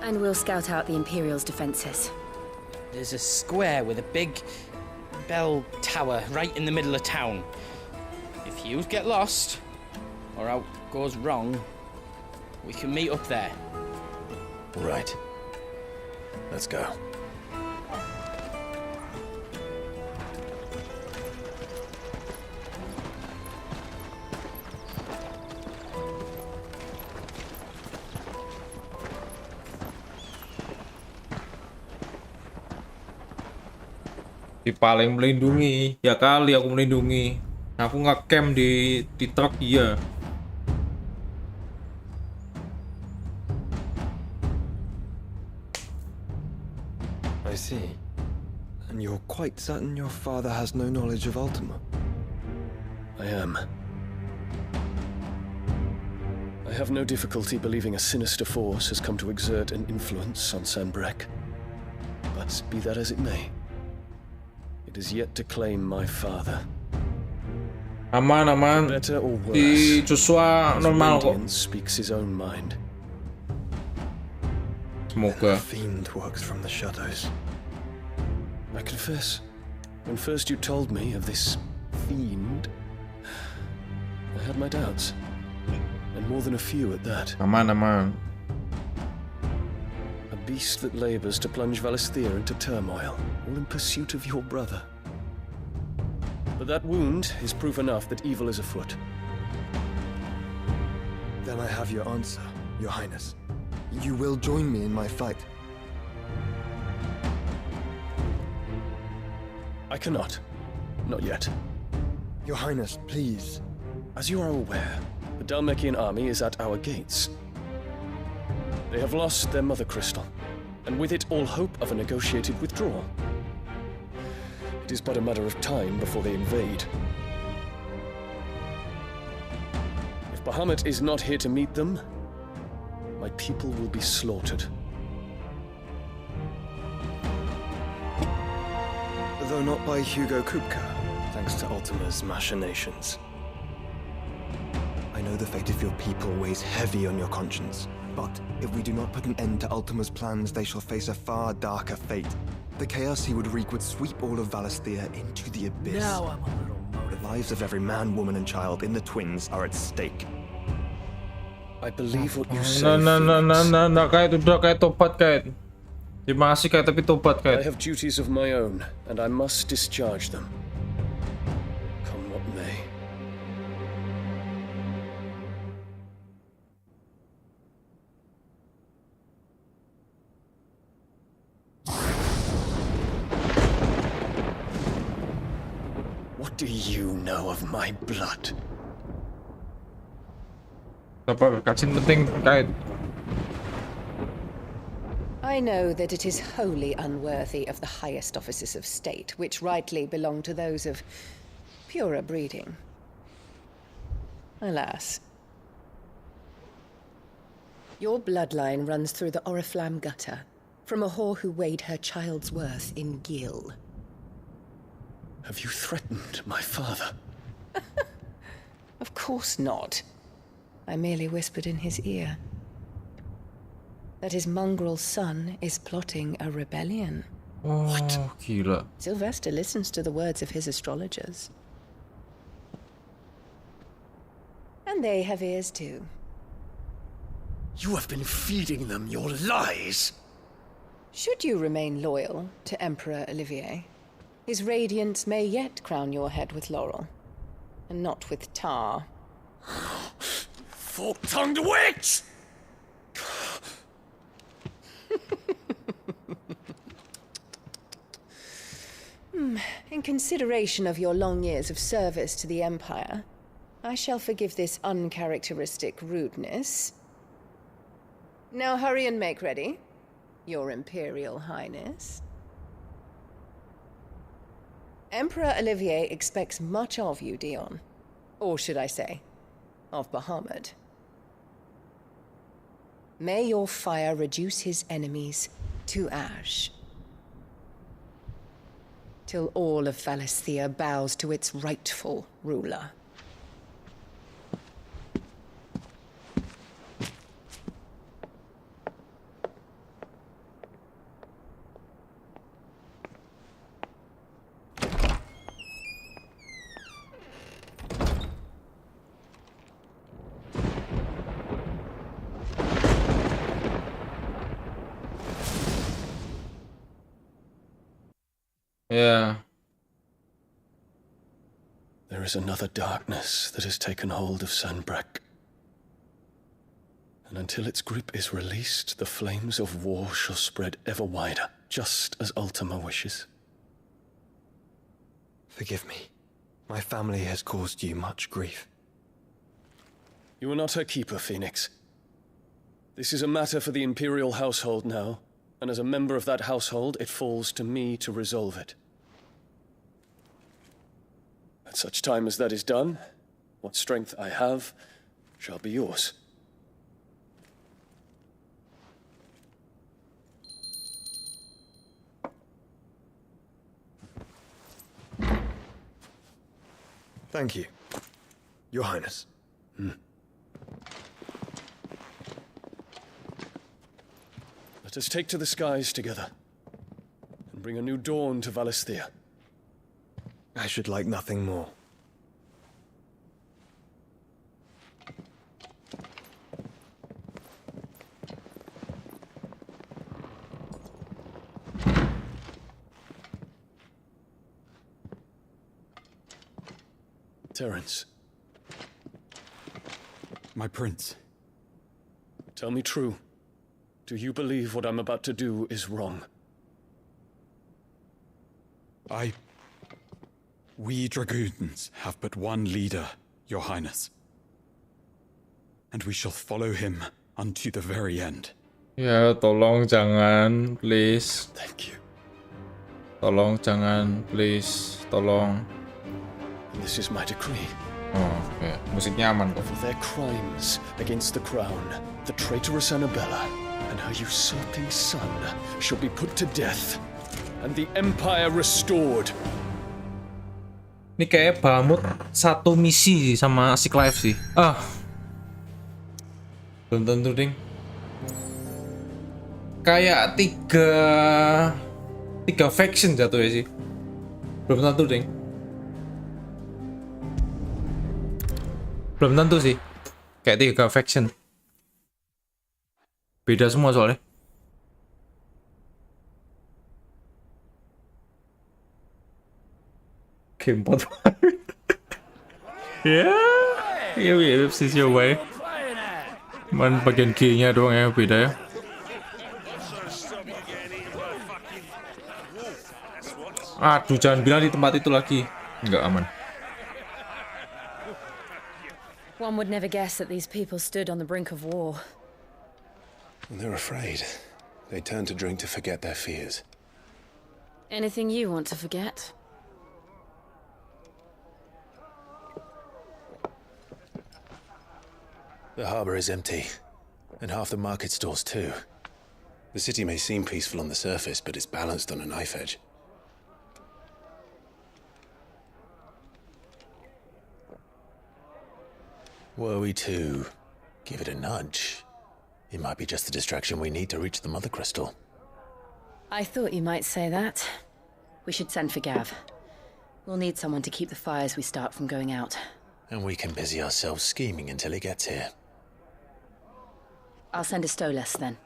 And we'll scout out the Imperial's defenses. There's a square with a big bell tower right in the middle of town. If you get lost, or out goes wrong, we can meet up there. All right. Let's go. Si paling melindungi, ya kali aku melindungi. Aku nge-camp di truk iya. I see. And you're quite certain your father has no knowledge of Ultima? I am. I have no difficulty believing a sinister force has come to exert an influence on Sanbreque. But be that as it may, it is yet to claim my father. Aman. Better or worse, Di Joshua normal kok. Indian speaks his own mind. Semoga. The fiend works from the shadows. I confess, when first you told me of this fiend, I had my doubts. And more than a few at that. Aman. A beast that labors to plunge Valisthea into turmoil, all in pursuit of your brother. But that wound is proof enough that evil is afoot. Then I have your answer, Your Highness. You will join me in my fight. I cannot. Not yet. Your Highness, please. As you are aware, the Dalmekian army is at our gates. They have lost their mother crystal, and with it all hope of a negotiated withdrawal. It is but a matter of time before they invade. If Bahamut is not here to meet them, my people will be slaughtered. Though not by Hugo Kupka, thanks to Ultima's machinations. I know the fate of your people weighs heavy on your conscience, but if we do not put an end to Ultima's plans, they shall face a far darker fate. The chaos he would wreak would sweep all of Valisthea into the abyss. Now I'm a little motivated. The lives of every man, woman, and child in the twins are at stake. I believe what you say. Nah, kayak udah kayak topat kayak. Masih kayak tapi topat I kayak. have duties of my own, and I must discharge them. Come what may. What do you know of my blood? Apa kacin penting kayak. I know that it is wholly unworthy of the highest offices of state, which rightly belong to those of purer breeding. Alas. Your bloodline runs through the Oriflamme gutter, from a whore who weighed her child's worth in gil. Have you threatened my father? Of course not. I merely whispered in his ear that his mongrel son is plotting a rebellion. What? Gila. Sylvester listens to the words of his astrologers. And they have ears too. You have been feeding them your lies! Should you remain loyal to Emperor Olivier, his radiance may yet crown your head with laurel, and not with tar. Fork-tongued witch! In consideration of your long years of service to the Empire, I shall forgive this uncharacteristic rudeness. Now hurry and make ready, Your Imperial Highness. Emperor Olivier expects much of you, Dion. Or should I say, of Bahamut. May your fire reduce his enemies to ash, till all of Valisthea bows to its rightful ruler. Yeah. There is another darkness that has taken hold of Sanbreque. And until its grip is released, the flames of war shall spread ever wider, just as Ultima wishes. Forgive me. My family has caused you much grief. You are not her keeper, Phoenix. This is a matter for the Imperial household now, and as a member of that household, it falls to me to resolve it. At such time as that is done, what strength I have shall be yours. Thank you, Your Highness. Let us take to the skies together, and bring a new dawn to Valisthea. I should like nothing more. Terence. My prince. Tell me true. Do you believe what I'm about to do is wrong? We Dragoons have but one leader, Your Highness. and we shall follow him unto the very end. Ya, tolong jangan, please. Thank you. Tolong jangan, please. Tolong. This is my decree. Oh, ya. Musiknya aman kok. For their crimes against the crown, the traitorous Annabella and her usurping son shall be put to death, and the empire restored. Ini kayak Bahamut satu misi sih sama si Clive sih. Belum tentu, ding. Kayak tiga faction jatuh ya sih. Belum tentu, ding. Belum tentu sih. Kayak 3 faction. Beda semua soalnya. Game 4 ya, iya mirip sih coba. Cuman bagian kirinya doang ya beda ya. Aduh, jangan bilang di tempat itu lagi. Nggak aman. One would never guess that these people stood on the brink of war. They're afraid. They turn to drink to forget their fears. Anything you want to forget? The harbor is empty, and half the market stalls too. The city may seem peaceful on the surface, but it's balanced on a knife edge. Were we to give it a nudge, it might be just the distraction we need to reach the Mother Crystal. I thought you might say that. We should send for Gav. We'll need someone to keep the fires we start from going out. And we can busy ourselves scheming until he gets here. I'll send a Stolas then.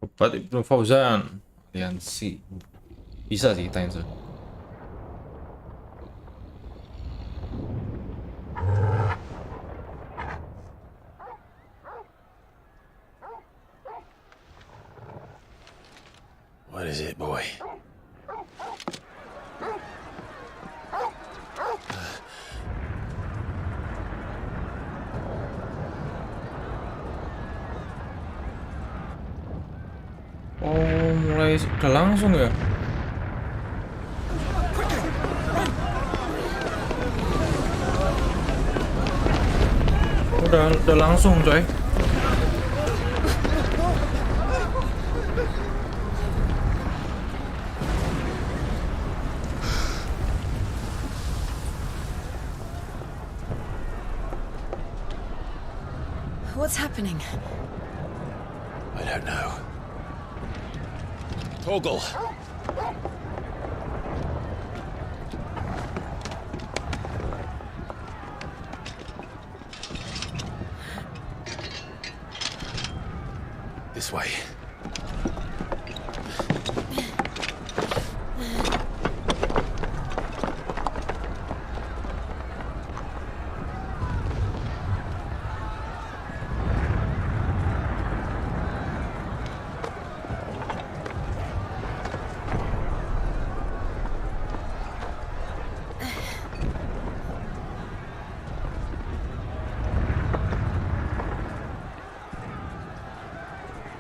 Obat Ibnu Fauzan, aliansi. Bisa sih tanya sih. What is it, boy? Oh, mulai udah langsung ya? Udah langsung, coy. What's happening? I don't know. Torgal! This way.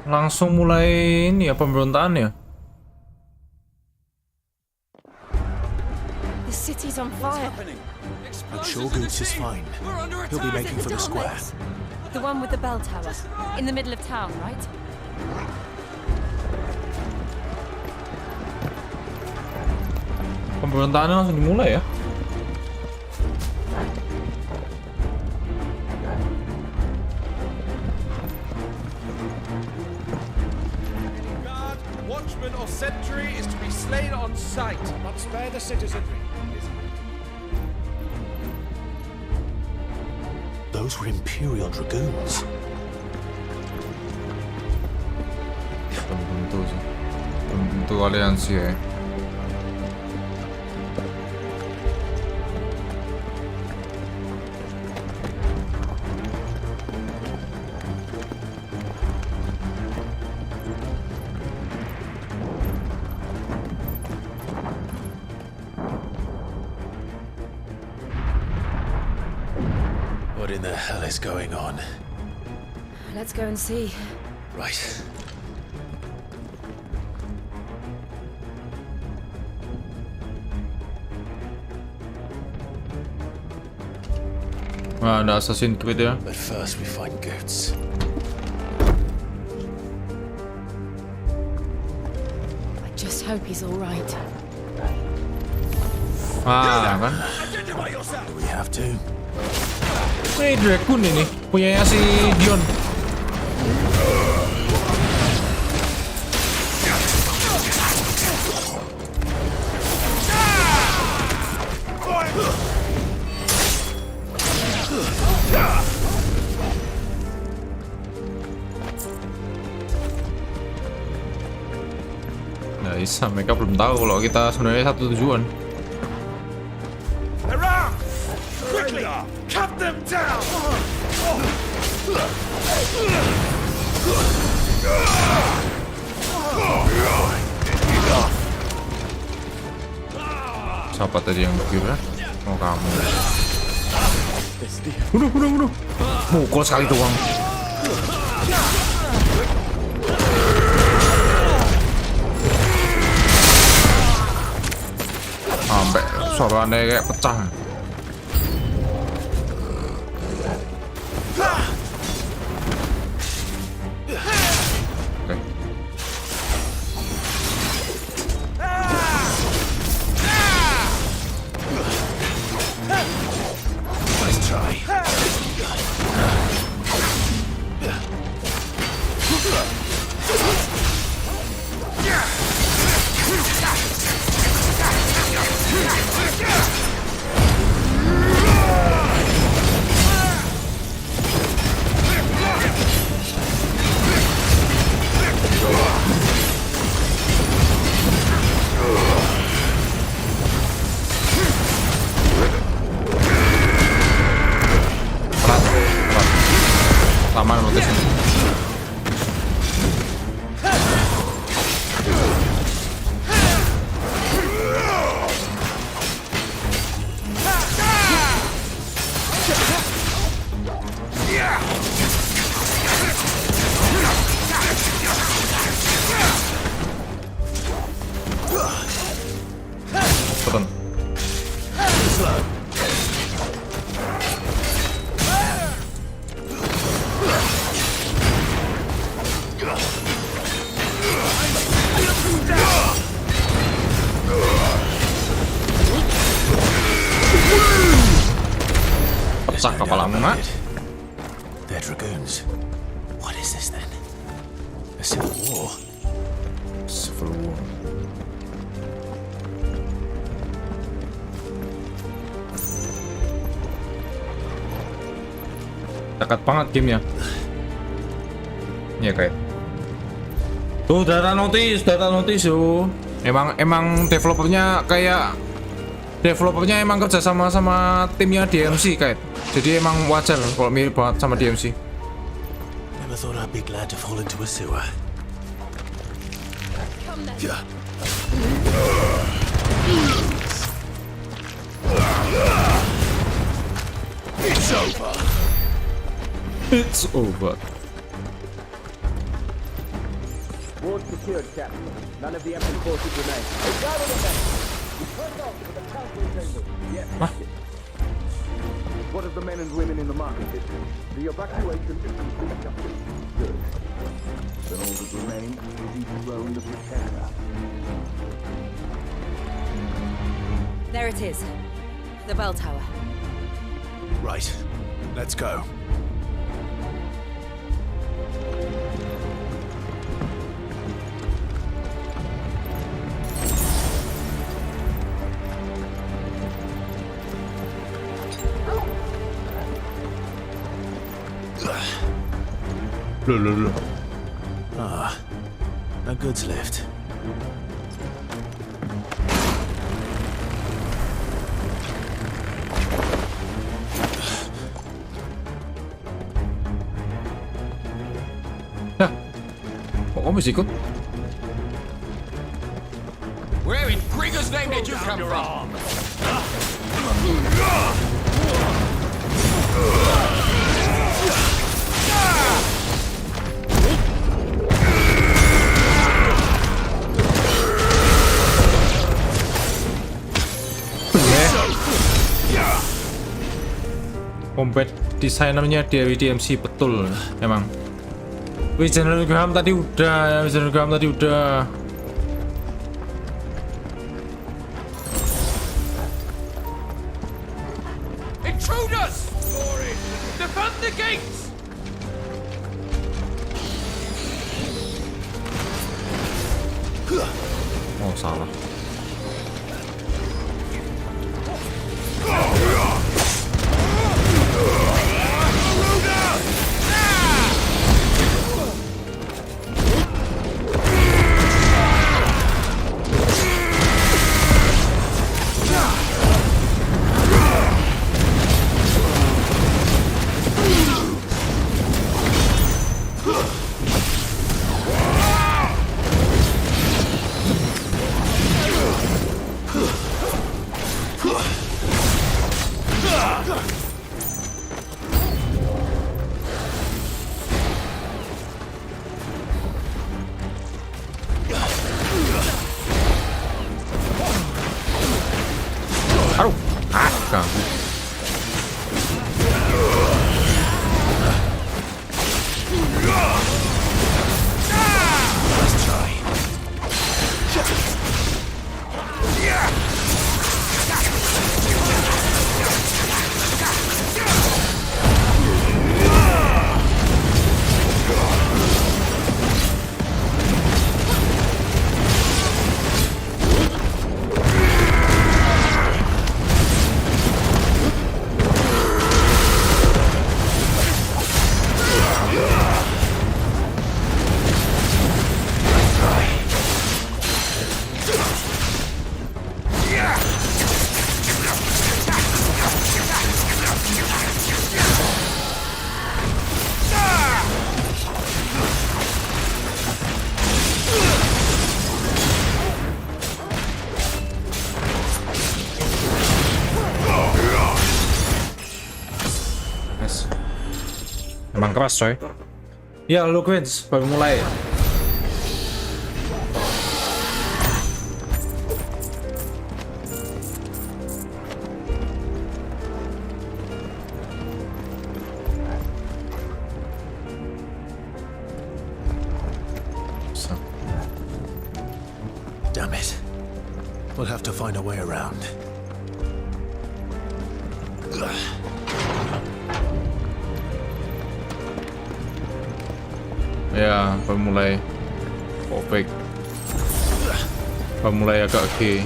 Langsung mulai ini ya pemberontakan ya. The city's on fire. I'm sure Goots is fine. He'll be making for the square. The one with the bell tower, in the middle of town, right? Pemberontakannya langsung dimulai ya. Watchman or sentry is to be slain on sight, but spare the citizenry. Those were Imperial Dragoons. Belum tentu sih. Belum tentu aliansi ya. What in the hell is going on? Let's go and see. Right. Nah, ada Assassin's Creed ya. But first we find Goats. I just hope he's all right. Ah, kan? Do we have to? Ini Dragon ini, punyanya si Dion. Nah, bisa, mereka belum tahu kalau kita sebenarnya satu tujuan. Quickly! Cut them down! Siapa tadi yang berkira? Oh, kamu. Bunuh. Mukul sekali doang. Sampai suaranya kayak pecah. Taman rotation. Turun. Pecah kepalamu, Mak. They're dragoons. What is this then? A civil war? Civil war. Dekat banget gamenya. Iya kayak. Tuh data notice tuh. Emang developernya emang kerja sama timnya DMC kayak. Jadi emang wajar kalau mirip banget sama DMC. Never thought I'd be glad to fall into a sewer. Yeah. It's over. It's over. Ward secured, Captain. None of the enemy forces remain. They got on the back. We turned off to the council chamber. Yes. What of the men and women in the market district? The evacuation is complete, Captain. Good. Then all that remains is each round of repair. There it is. The bell tower. Right. Let's go. Loh. Ah, a goods lift. Hah? Kok kamu masih ikut? Where in Krieger's name did you come from? combat designernya dari DMC betul emang. General Graham tadi udah, General Graham tadi udah. Intruders! Glory! Defend the gates! Oh, salah. Aduh, ganggu. Emang keras coy. Ya lu Queens baru mulai. Damn it. We'll have to find a way around. Ya, mulai perfect. Mulai agak G.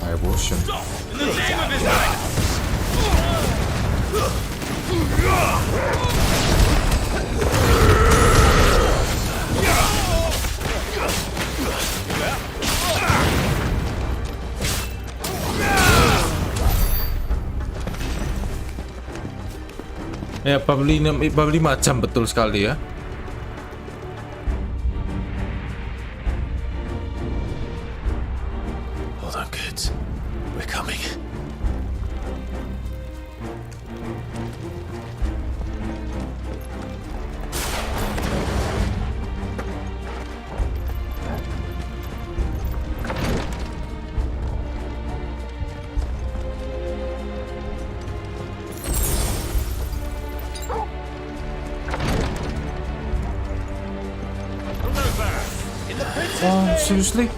Evolution. Ya, 45 jam betul sekali ya. Hold on, kids. We're coming. Oh, seriously?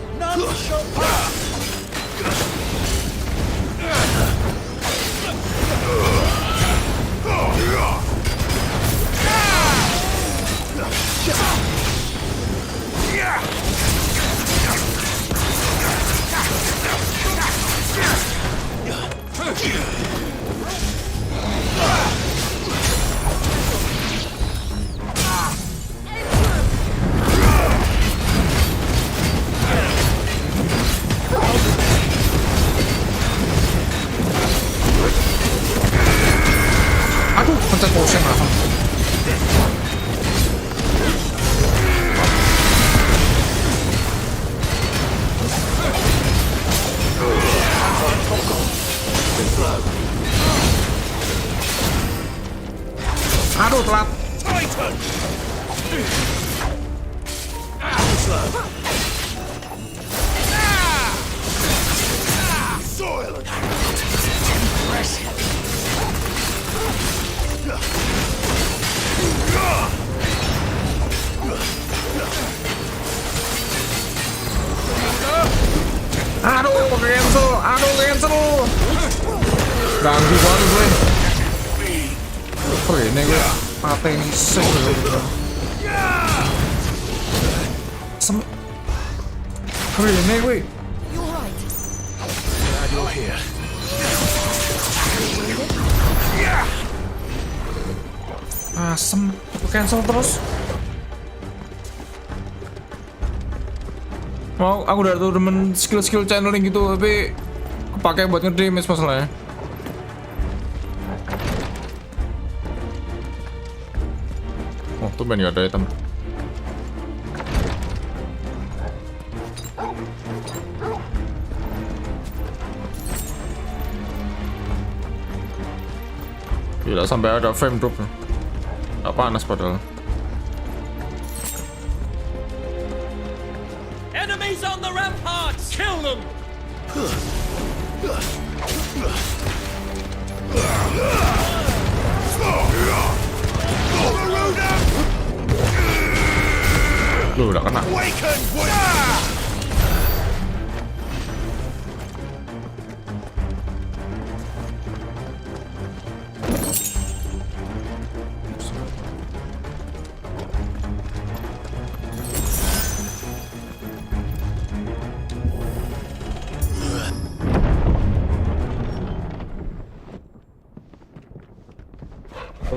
Aduh, pencet potion langsung. Aduh, telat. Aduh, cancel. Ganggu banget gue. Ini gue mati ini sih. Ini gue. Glad you're here. Asem, aku cancel terus. Mau, aku udah tuh demen skill-skill channeling gitu, tapi kepake buat nge-damage masalahnya. Oh, tuh ben gak ada item. Gila, sampai ada frame drop. Gak panas padahal. Enemies on the ramparts! Kill them! Lu udah kena.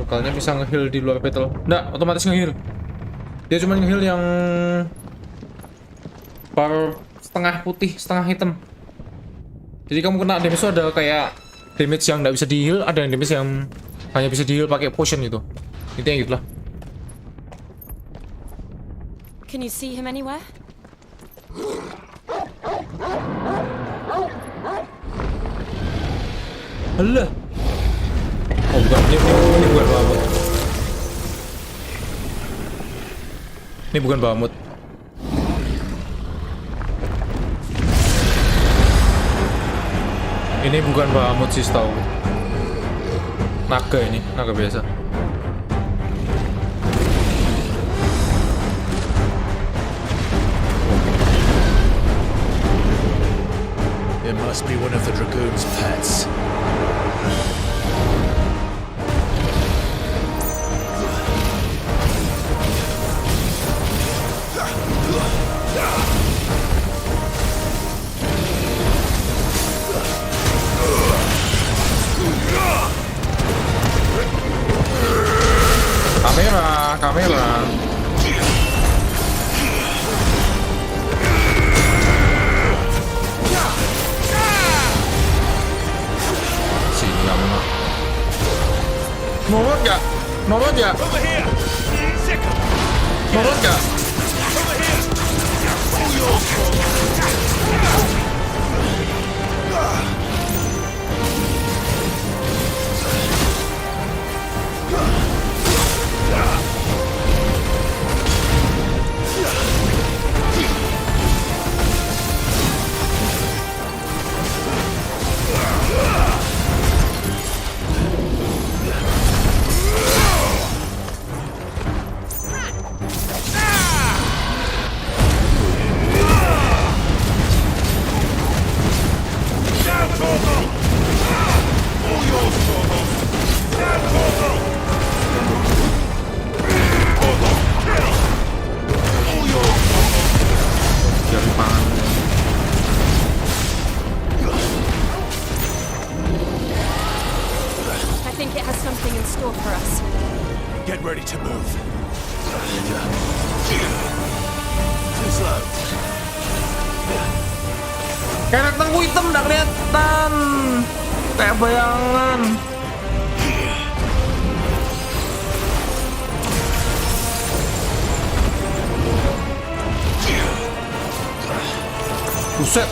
Kalinya bisa nge-heal di luar battle. Nggak, otomatis nge-heal. Dia cuma nge-heal yang bar setengah putih, setengah hitam. Jadi kamu kena damage itu ada kayak damage yang nggak bisa di-heal, ada yang damage yang hanya bisa di-heal pakai potion gitu. Intinya gitu lah. Can you see him anywhere? Alah. Oh bukan, ini bukan Bahamut. Ini bukan Bahamut. Ini bukan Bahamut sih setahu. Naga ini, naga biasa. It must be one of the Dragoon's pets. Kamera. Sini kamu. Nurut gak? Nurut gak? Nurut gak? I think it has something in store for us. Get ready to move. Too slow. Kayak tengku hitam udah kelihatan. Kayak bayangan. Buset.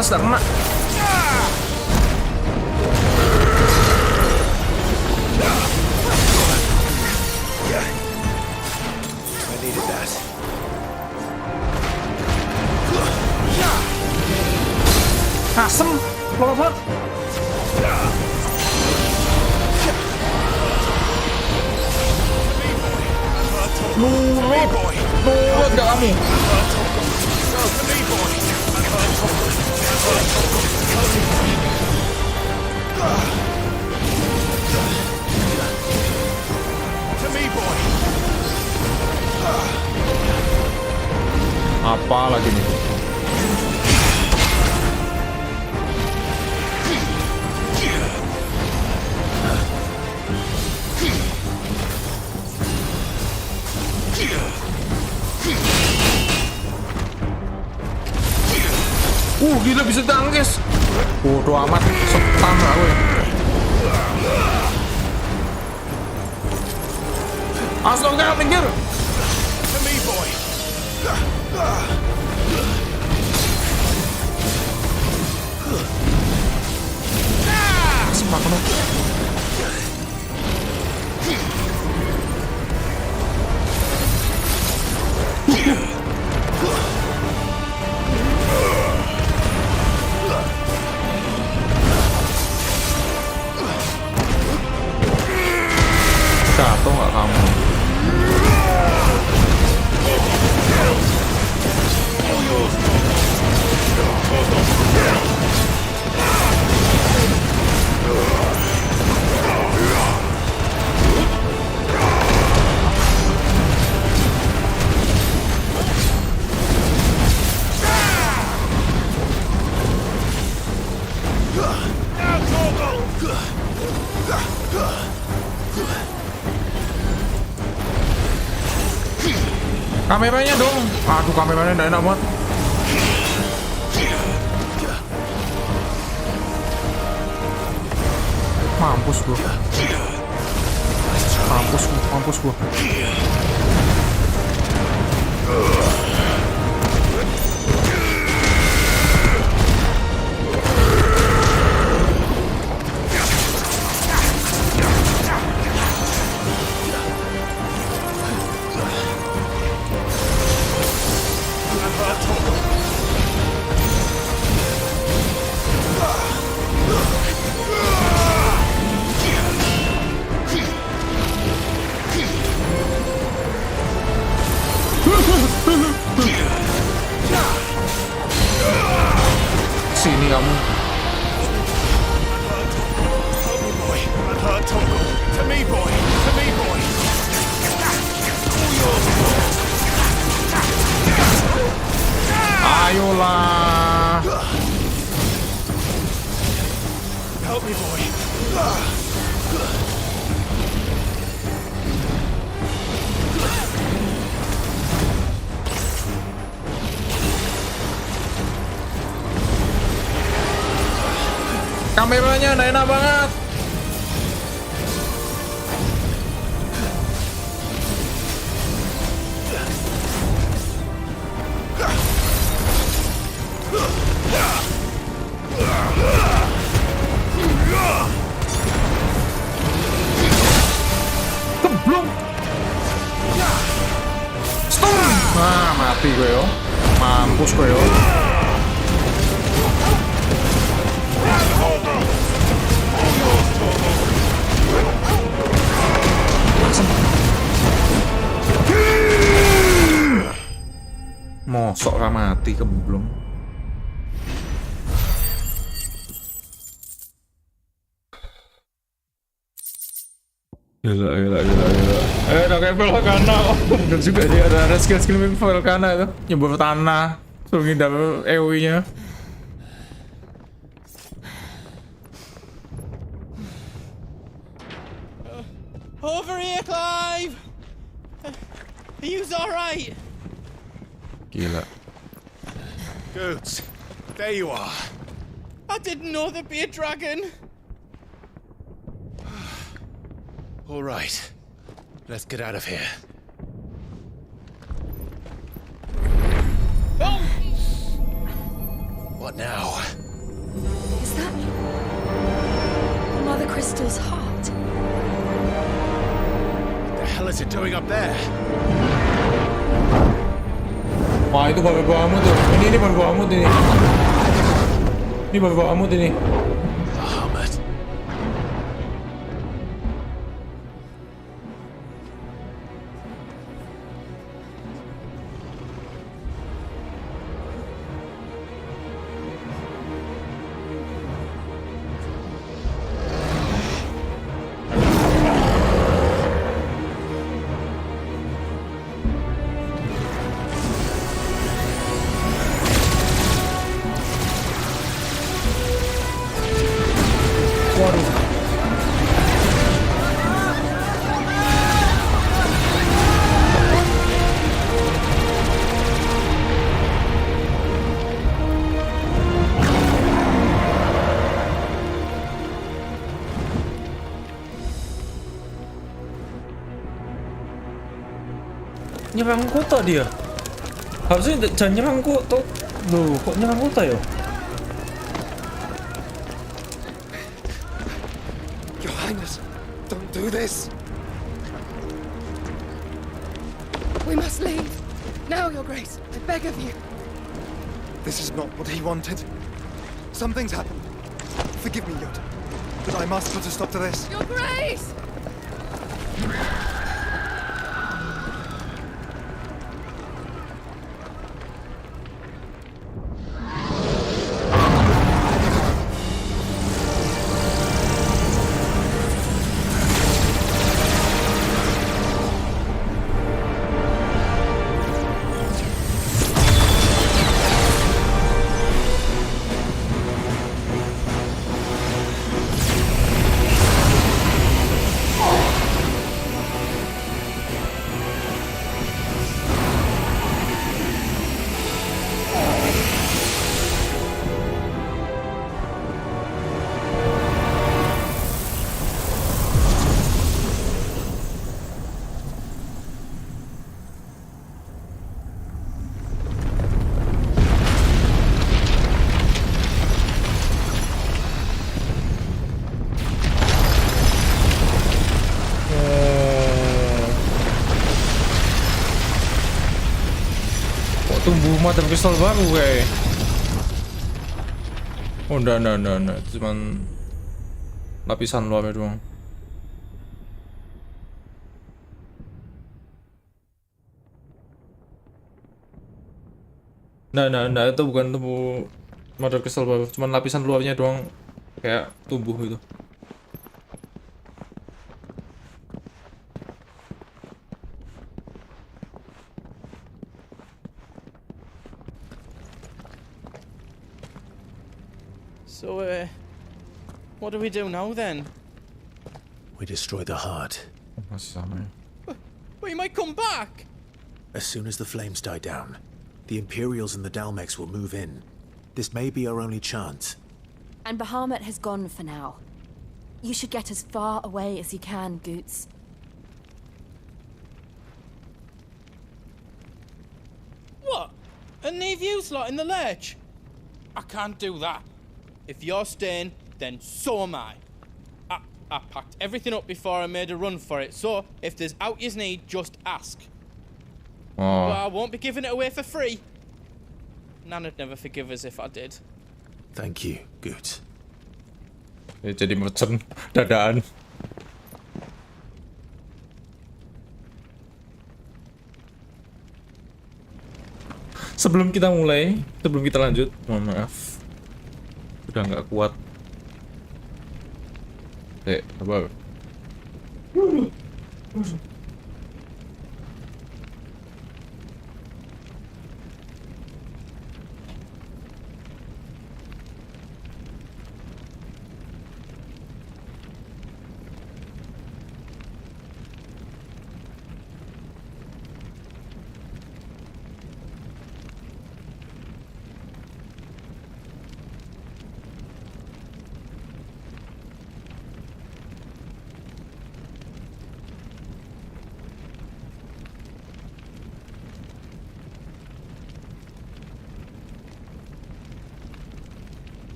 atas tak kena. I needed that. Asem, lama banget. Nurut gak kamu? Apa lagi nih? Gila bisa tangkis. Bodoh amat, setam lah gue. Astaga, pinggir. Semak lu. Jatuh nggak kamu? Kameranya dong. Aduh, kameranya nggak enak banget. Mampus gua. Mampus gua. Sini kamu. Ayolah. Help me, boy. Kameranya nggak enak banget. Keblung. Stun. Ah, mati gue yo. Mampus gue yo. Mosok ra mati kemblung. Gila. Udah kayak Volcana. Oh, bener juga dia ada skill Volcana itu. Nyebur tanah. Suruh ngindar EOE-nya. Over here, Clive! Are you alright? Gila. Goods, there you are. I didn't know there'd be a dragon. All right, let's get out of here. Oh! What now? crystal's heart. What the hell is it doing up there? Wah, itu bawa amut tuh. Ini bawa amut ini. Ini bawa amut ini. Bahamut. Nyerang kota dia. Harusnya jangan nyerang kota. Loh, kok nyerang kota ya? Your Highness, don't do this. We must leave. Now, Your Grace. I beg of you. This is not what he wanted. Something's happened. Forgive me, Yoda, but I must put a stop to this. Your Grace! Tumbuh mata kristal baru kayak. Oh, enggak. Cuman lapisan luarnya doang. Nah, itu bukan tumbuh mata kristal baru, cuman lapisan luarnya doang kayak tumbuh gitu. So, what do we do now then? We destroy the heart. But he might come back! As soon as the flames die down, the Imperials and the Dalmex will move in. This may be our only chance. And Bahamut has gone for now. You should get as far away as you can, Goots. What? And leave you lot in the lurch? I can't do that. If you're staying, then so am I. I packed everything up before I made a run for it, so if there's out you need, just ask. Oh. But I won't be giving it away for free. Nana'd never forgive us if I did. Thank you, Goots. Ya, jadi mercon dadaan. Sebelum kita lanjut, mohon maaf, udah nggak kuat. Apa?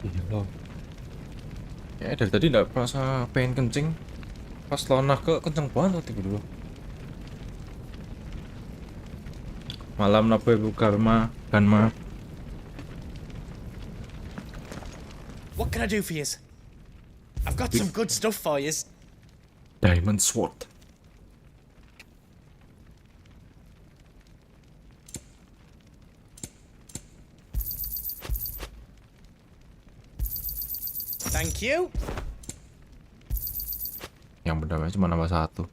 Gila. Ya dari tadi nggak merasa pengen kencing. Pas lawan naga kenceng banget tiba-tiba. Malam apa ibu Karma, Kanma. What can I do for yous? I've got some good stuff for yous. Diamond sword. Thank you. Yang berdamai cuma nambah 1.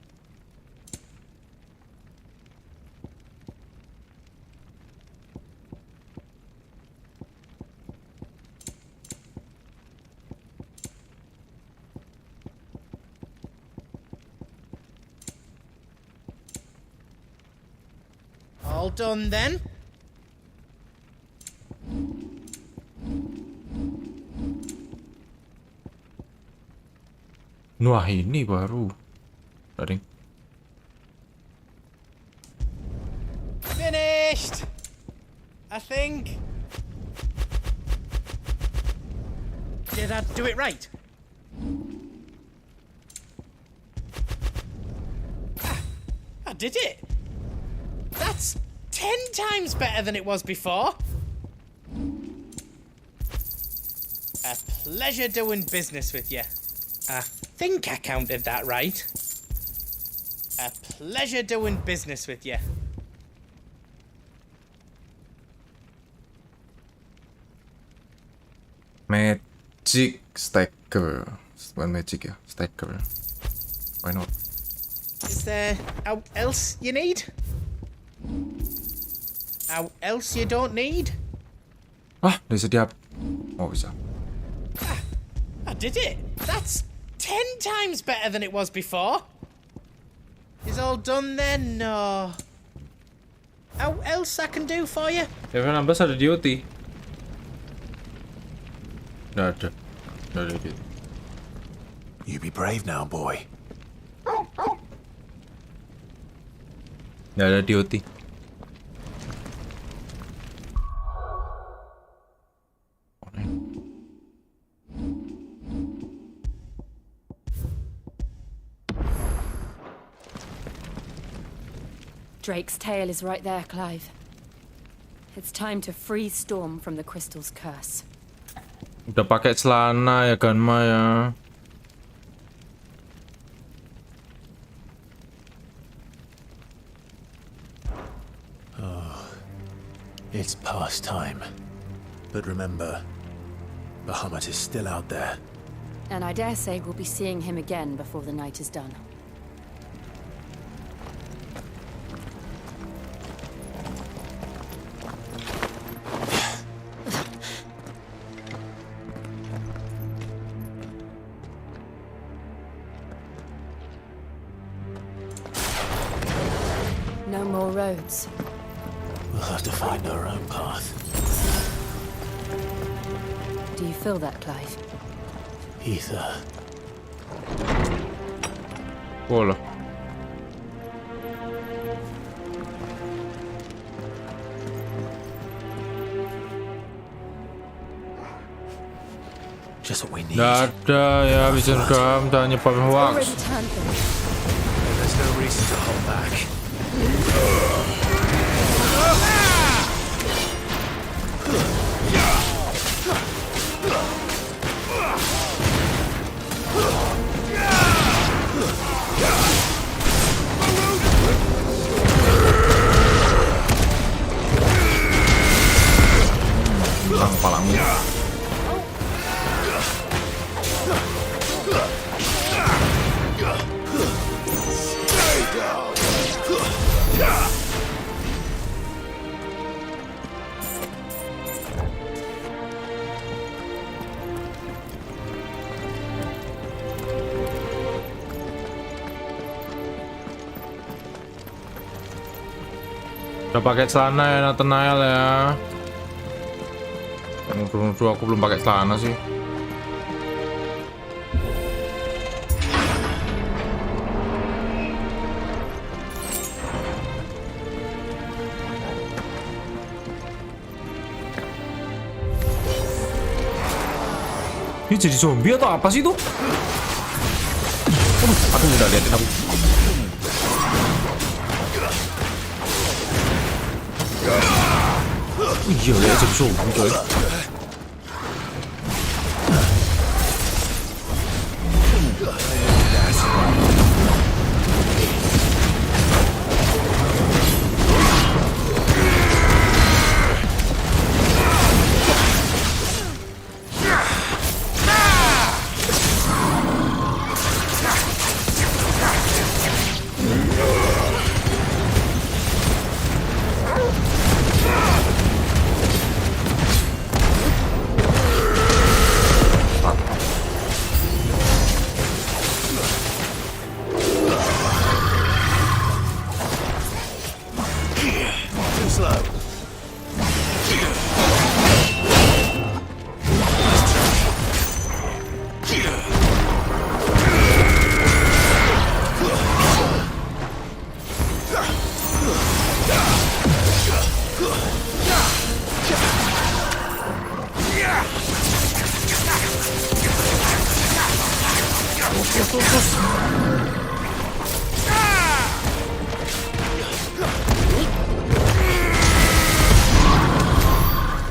All done then? Wah ini baru. Daring. Finished! I think. Did I do it right? I did it! That's 10 times better than it was before. A pleasure doing business with you. I think I counted that right. A pleasure doing business with you. Magic stacker. Bukan magic ya, stacker. Why not? Is there out else you need? Out else you don't need? Ah, udah setiap. Oh bisa. I did it. That's 10 times better than it was before. Is all done then? No. Out else I can do for you? Level 16 ada DOT. Nggak ada. Nggak ada DOT. You be brave now, boy. Nggak ada DOT. Drake's tail is right there, Clive. It's time to free Storm from the crystal's curse. Udah pakai celana ya Ganma ya. Oh, it's past time. But remember, Bahamut is still out there. And I dare say we'll be seeing him again before the night is done. No more roads. We'll have to find our own path. Do you feel that, Clive? Ether. Bola. Just what we need. Nggak ada ya, bisa gam dan nyebabin hoax. There's no reason to hold back. Palangnya. Udah pakai celana ya Nathaniel ya. Nuduh aku belum pakai celana sih. Ini jadi zombie atau apa sih itu? Aduh, udah liatin aku. Iya, lihat jadi zombie coy.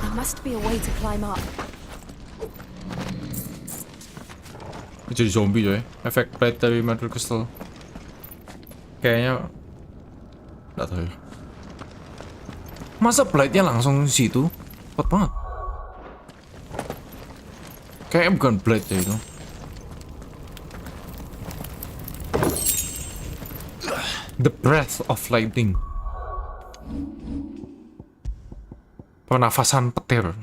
There must be a way to climb up. Jadi zombie coy. Efek plate dari Metal Crystal. Kayaknya nggak tahu ya. Masa plate-nya langsung di situ? Cepet banget. Kayaknya bukan blade ya itu. The breath of lightning. Pernafasan petir.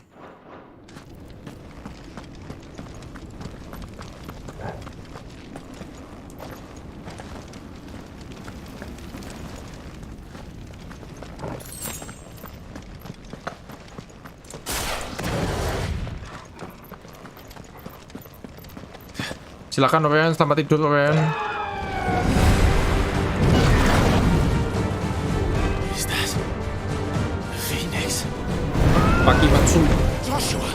Silakan Ren, selamat tidur Ren. Is that Phoenix? Paki Matsu. Joshua!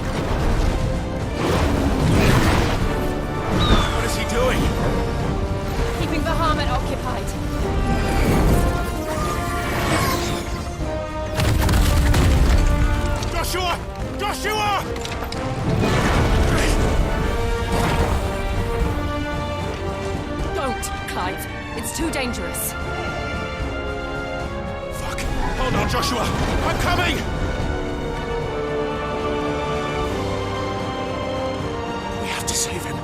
What is he doing? Keeping the Hermit occupied. Joshua! Joshua! Don't, Clive. It's too dangerous. Fuck! Hold on, Joshua! I'm coming! We have to save him.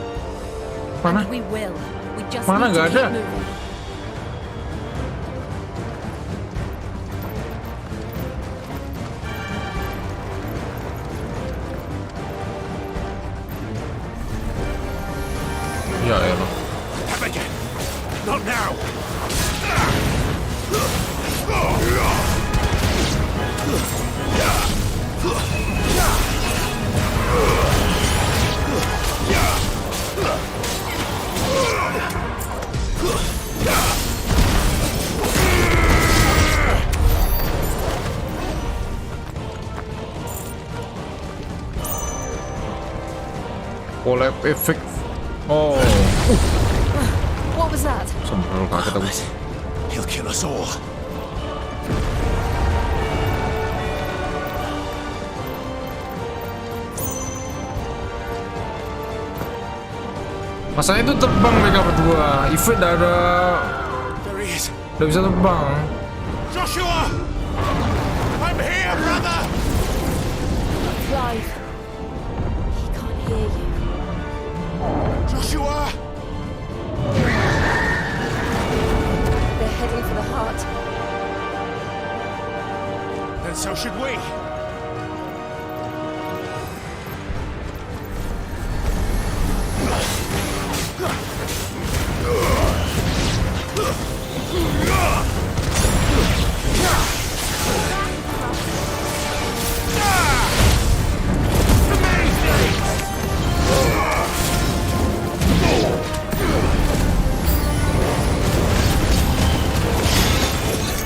Mana? We will. We just Mana need to nggak keep ada? moving. Ya elah. Have again! Not now! Collab effect. Oh. What was that? Sembel kaget aku. He'll kill us all. Masanya itu terbang mereka berdua. Ifrit udah ada. There he is. Udah bisa terbang. Joshua! I'm here, brother! Clive. He can't hear you. Joshua! They're heading for the heart. Then so should we.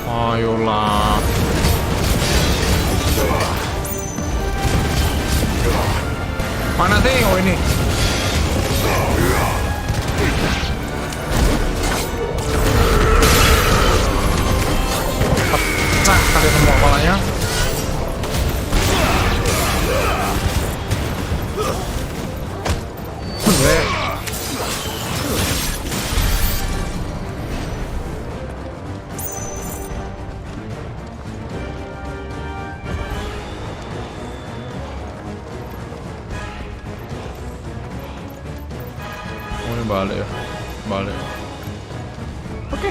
Ayolah. Mana sih? Oh ini. Nah, kalian semua kepalanya. Oh, ini balik ya. Balik. Oke.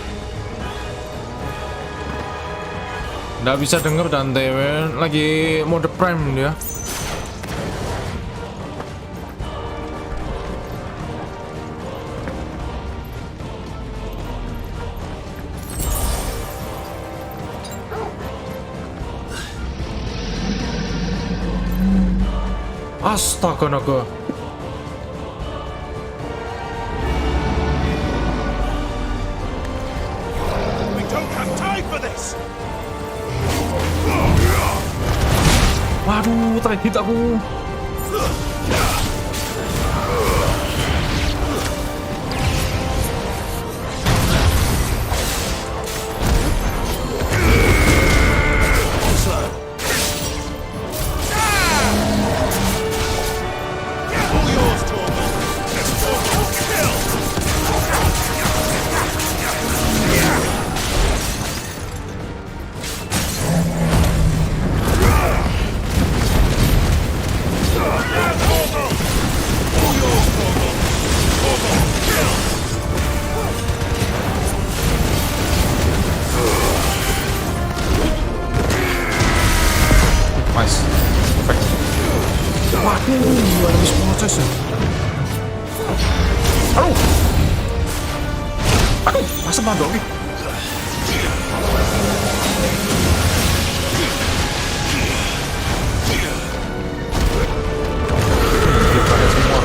Nggak bisa denger dan TW lagi mode prime dia. Astaga naga. We don't have time for this. Waduh, terhit aku. Nice. Perfect. Waduh, ada miss proses ya. Aduh. Aduh, masa mandok nih. Pada semua.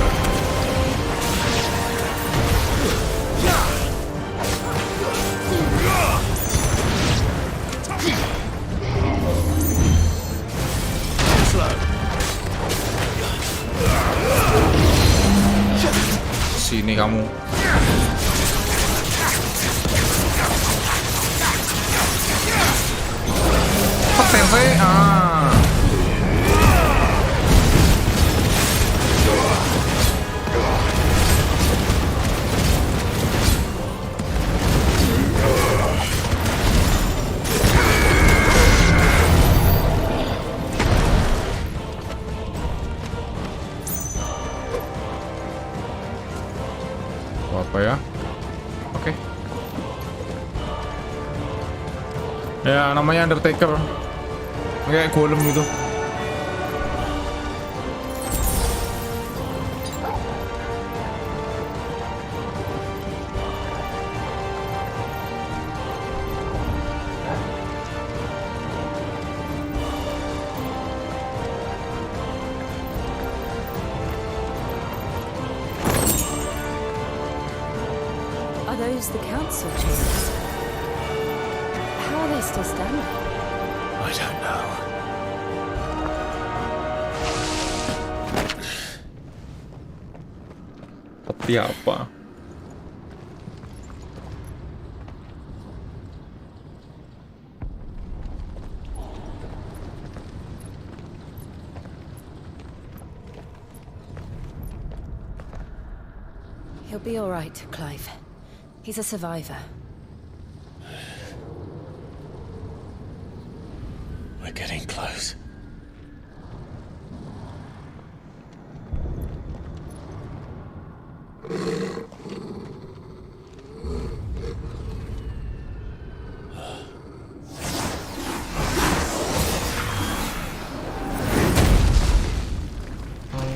Sini kamu. Petel ah. Apa ya? Oke. Ya, namanya Undertaker. Kayak golem gitu. Are those the council chambers? How are they still standing? I don't know. Seperti apa? He'll be all right, Clive. He's a survivor. We're getting close.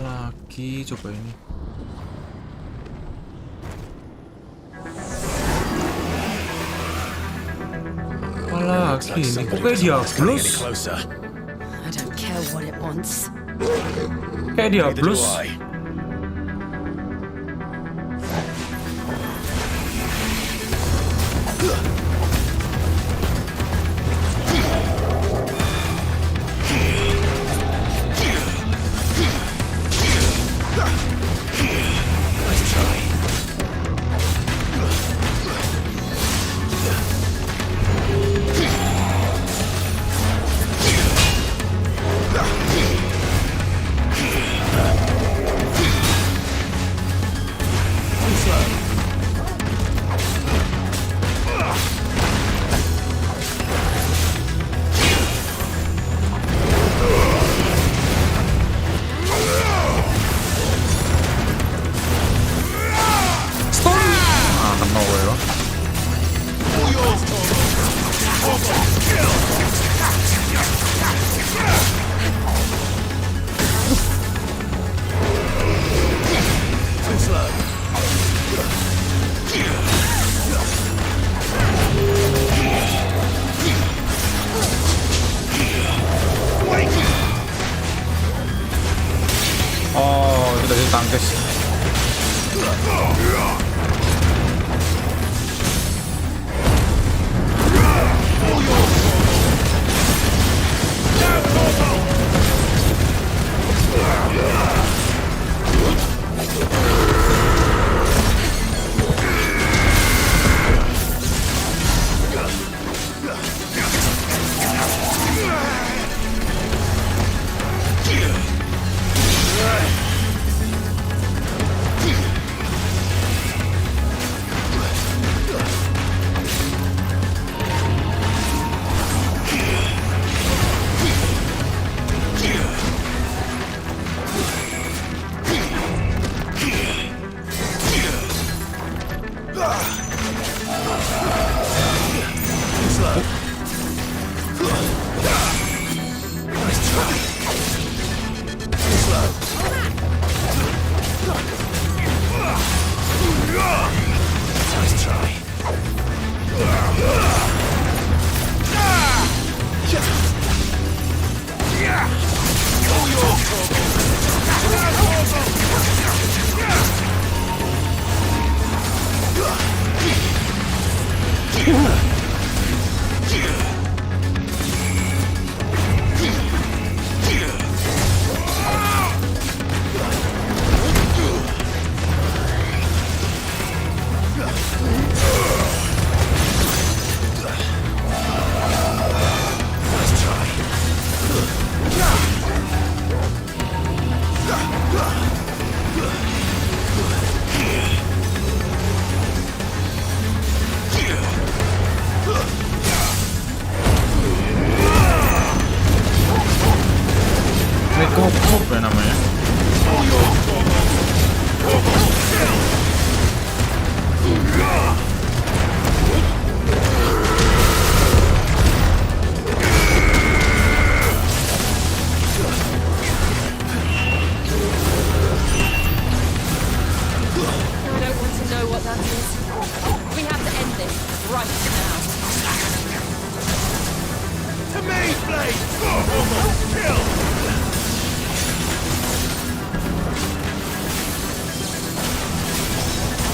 Lagi coba ini. Lagi ini kok kayak Diablos? I don't care what it wants. Kayak Diablos. tangkis. Kop ya namanya.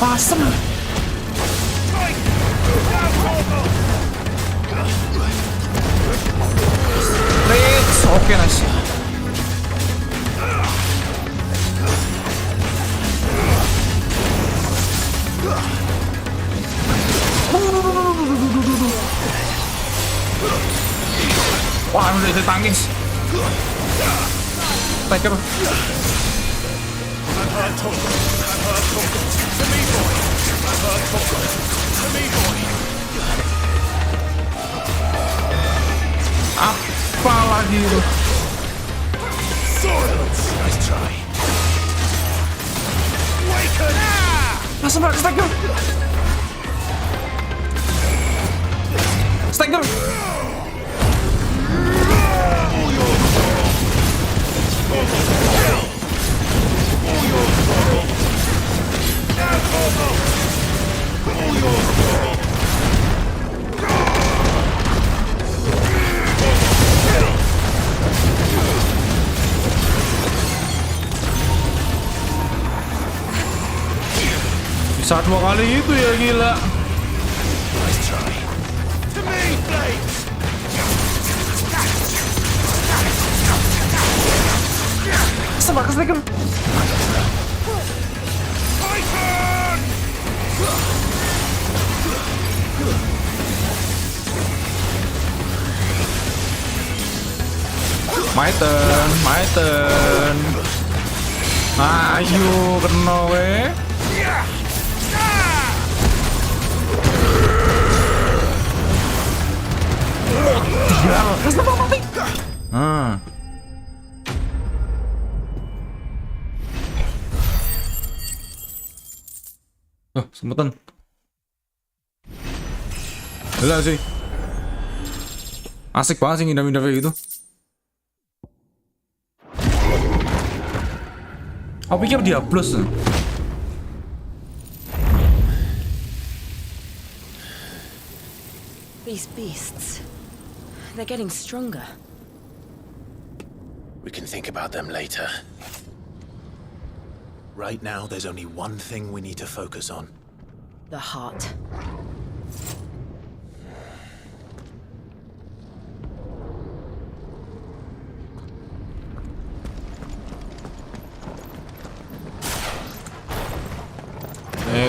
Pasem. Let's oke nice. Wah, udah ditangkis. Tiger. Apa lagi itu? Langsung balik Stagger. Stagger. Bisa 2 kali itu ya, gila. Sebakas Stagger. My turn. Ayo, kena we. Oh, sembutan. Gila sih. Asik banget sih ngidam-ngidam kayak gitu. Aku pikir dia plus. These beasts, they're getting stronger. We can think about them later. Right now, there's only one thing we need to focus on. The heart.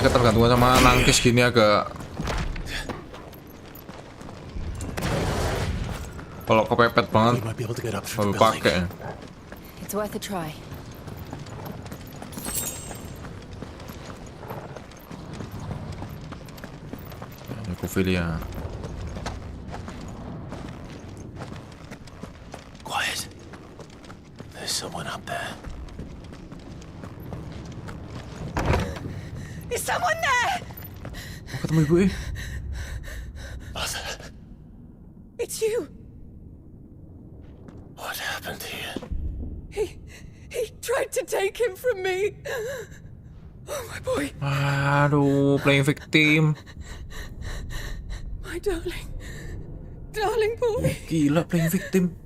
Ketergantungan sama nangkis gini agak, kalau kepepet banget kalau pakai. It's worth a try. Necrophilia. Quiet. There's someone up there. Is someone there? Ketemu ibu. Mother. It's you. What happened here? He tried to take him from me. Oh, my boy. Aduh, playing victim. My darling. Darling boy. Gila, playing victim.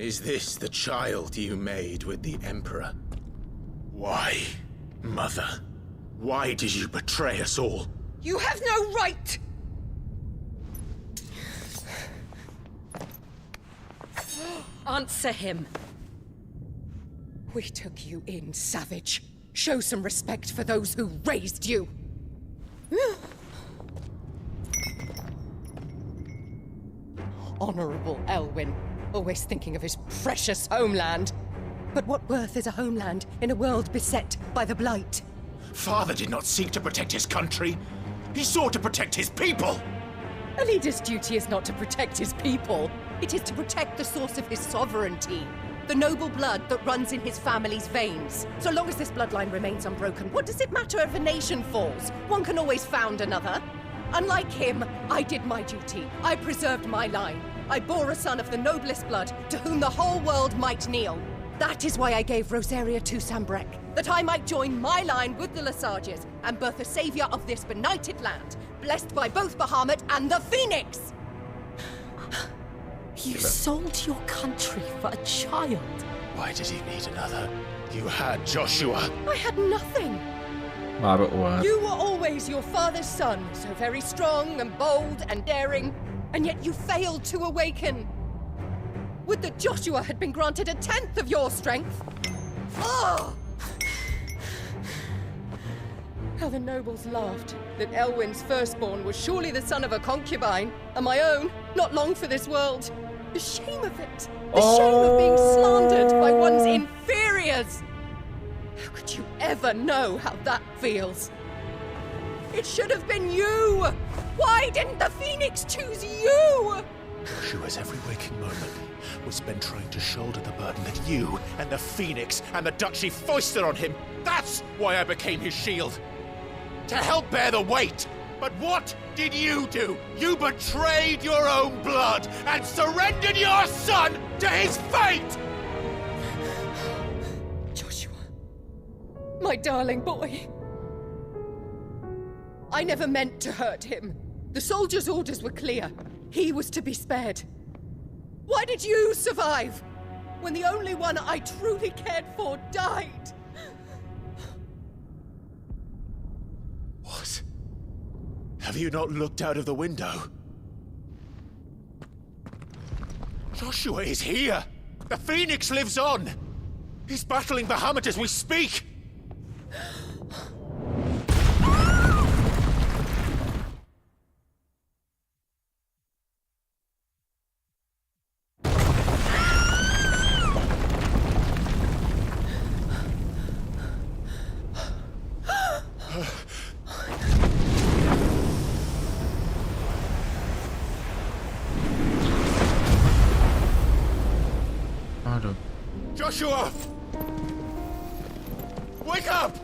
Is this the child you made with the Emperor? Why, Mother? Why did you betray us all? You have no right! Answer him. We took you in, savage. Show some respect for those who raised you. Honorable Elwyn, always thinking of his precious homeland. But what worth is a homeland in a world beset by the Blight? Father did not seek to protect his country. He sought to protect his people. A leader's duty is not to protect his people. It is to protect the source of his sovereignty. The noble blood that runs in his family's veins. So long as this bloodline remains unbroken, what does it matter if a nation falls? One can always found another. Unlike him, I did my duty. I preserved my line. I bore a son of the noblest blood, to whom the whole world might kneel. That is why I gave Rosaria to Sambrek, that I might join my line with the Lesages and birth a savior of this benighted land, blessed by both Bahamut and the Phoenix! You sold your country for a child. Why did he need another? You had Joshua. I had nothing. You were always your father's son, so very strong and bold and daring, and yet you failed to awaken. Would that Joshua had been granted 1/10 of your strength? Oh! How the nobles laughed that Elwyn's firstborn was surely the son of a concubine, and my own, not long for this world. The shame of it! The shame of being slandered by one's inferiors! How could you ever know how that feels? It should have been you! Why didn't the Phoenix choose you? Joshua's every waking moment was spent trying to shoulder the burden that you and the Phoenix and the Duchy foisted on him. That's why I became his shield. To help bear the weight. But what did you do? You betrayed your own blood and surrendered your son to his fate! Joshua, my darling boy. I never meant to hurt him. The soldiers' orders were clear. He was to be spared. Why did you survive when the only one I truly cared for died? What? Have you not looked out of the window? Joshua is here! The Phoenix lives on! He's battling Bahamut as we speak! Joshua! Wake up!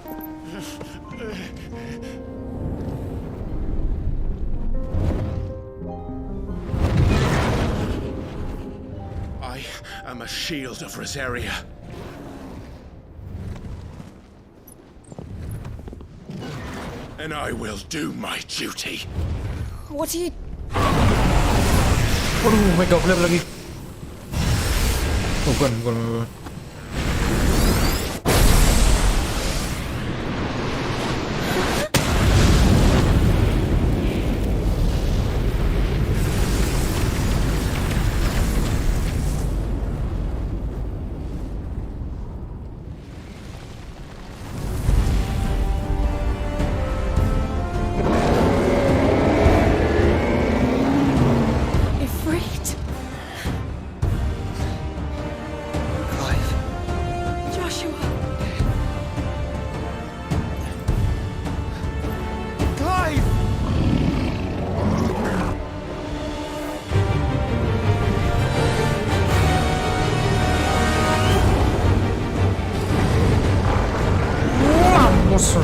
I am a shield of Rosaria. And I will do my duty. What are you... Waduh, mega flare lagi. Oh, bukan. vamos.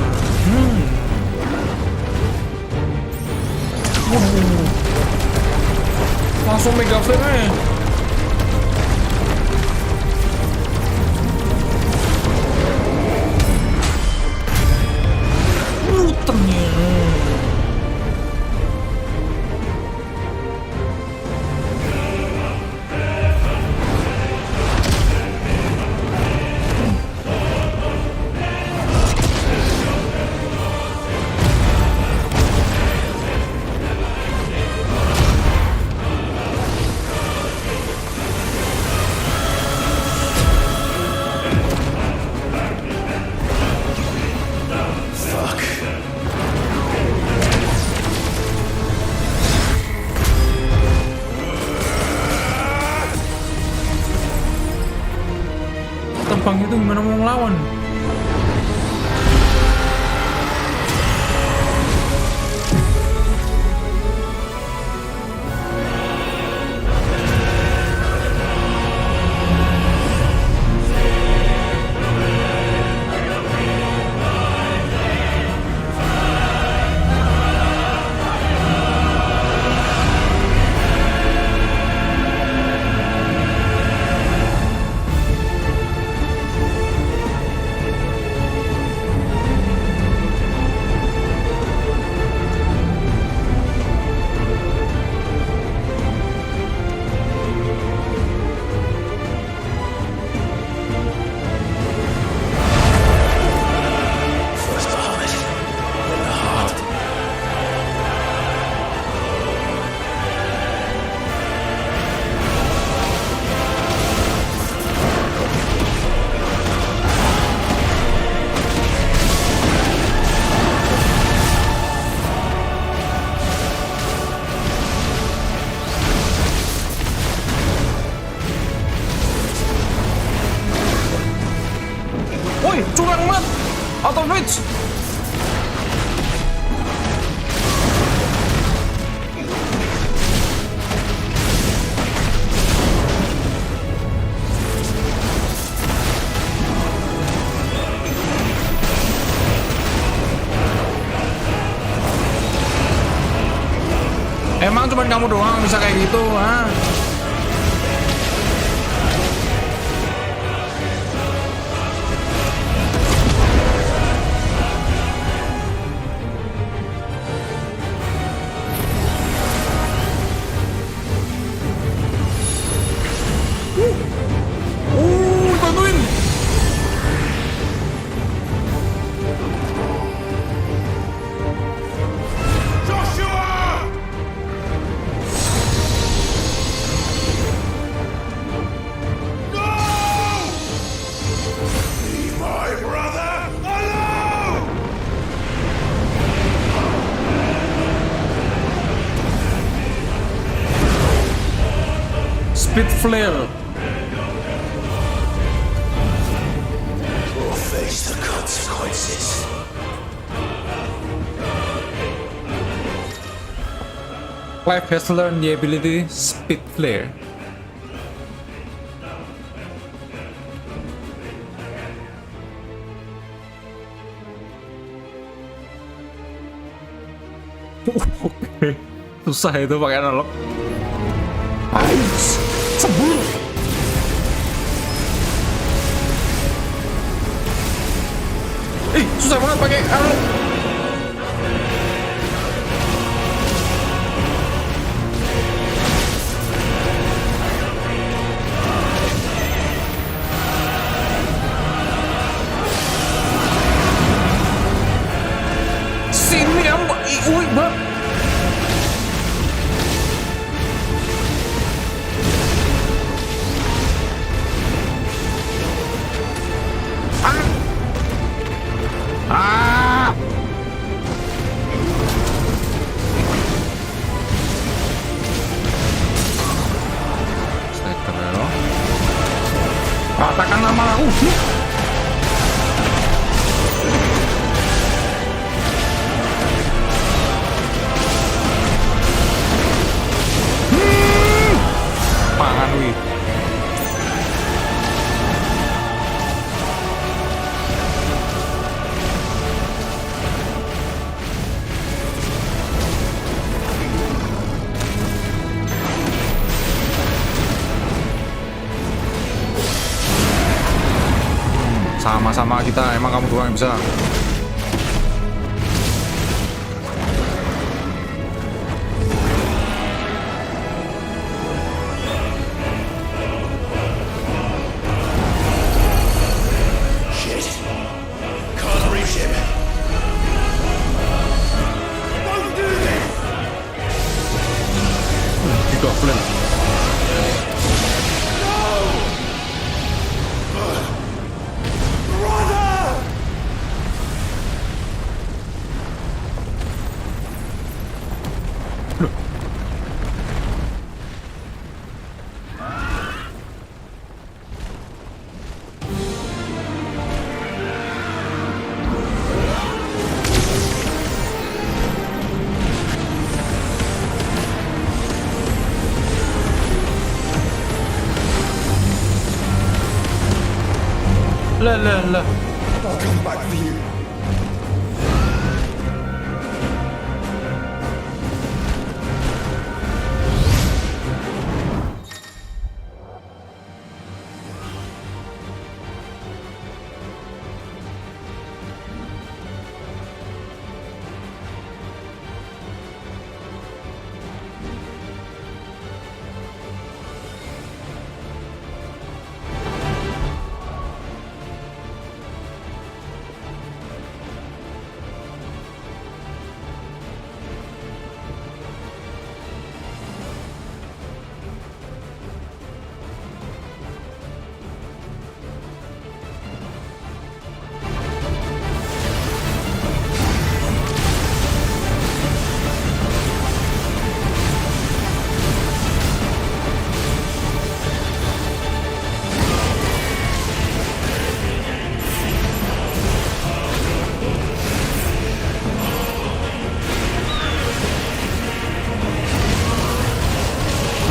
Langsung mega flame aja. Muternya. Terbang itu gimana mau ngelawan? Woi, curang banget! Out of reach! Emang cuma kamu doang bisa kayak gitu, ha? Bantuin! Spit flare. Or face the consequences. Clive has learned the ability Spit Flare. Oke, susah itu pakai analog. Ais, sebur. Susah banget pakai analog. Sini yang bang. Ah! sama kita, emang kamu doang yang bisa. Lah. I'll come back for you.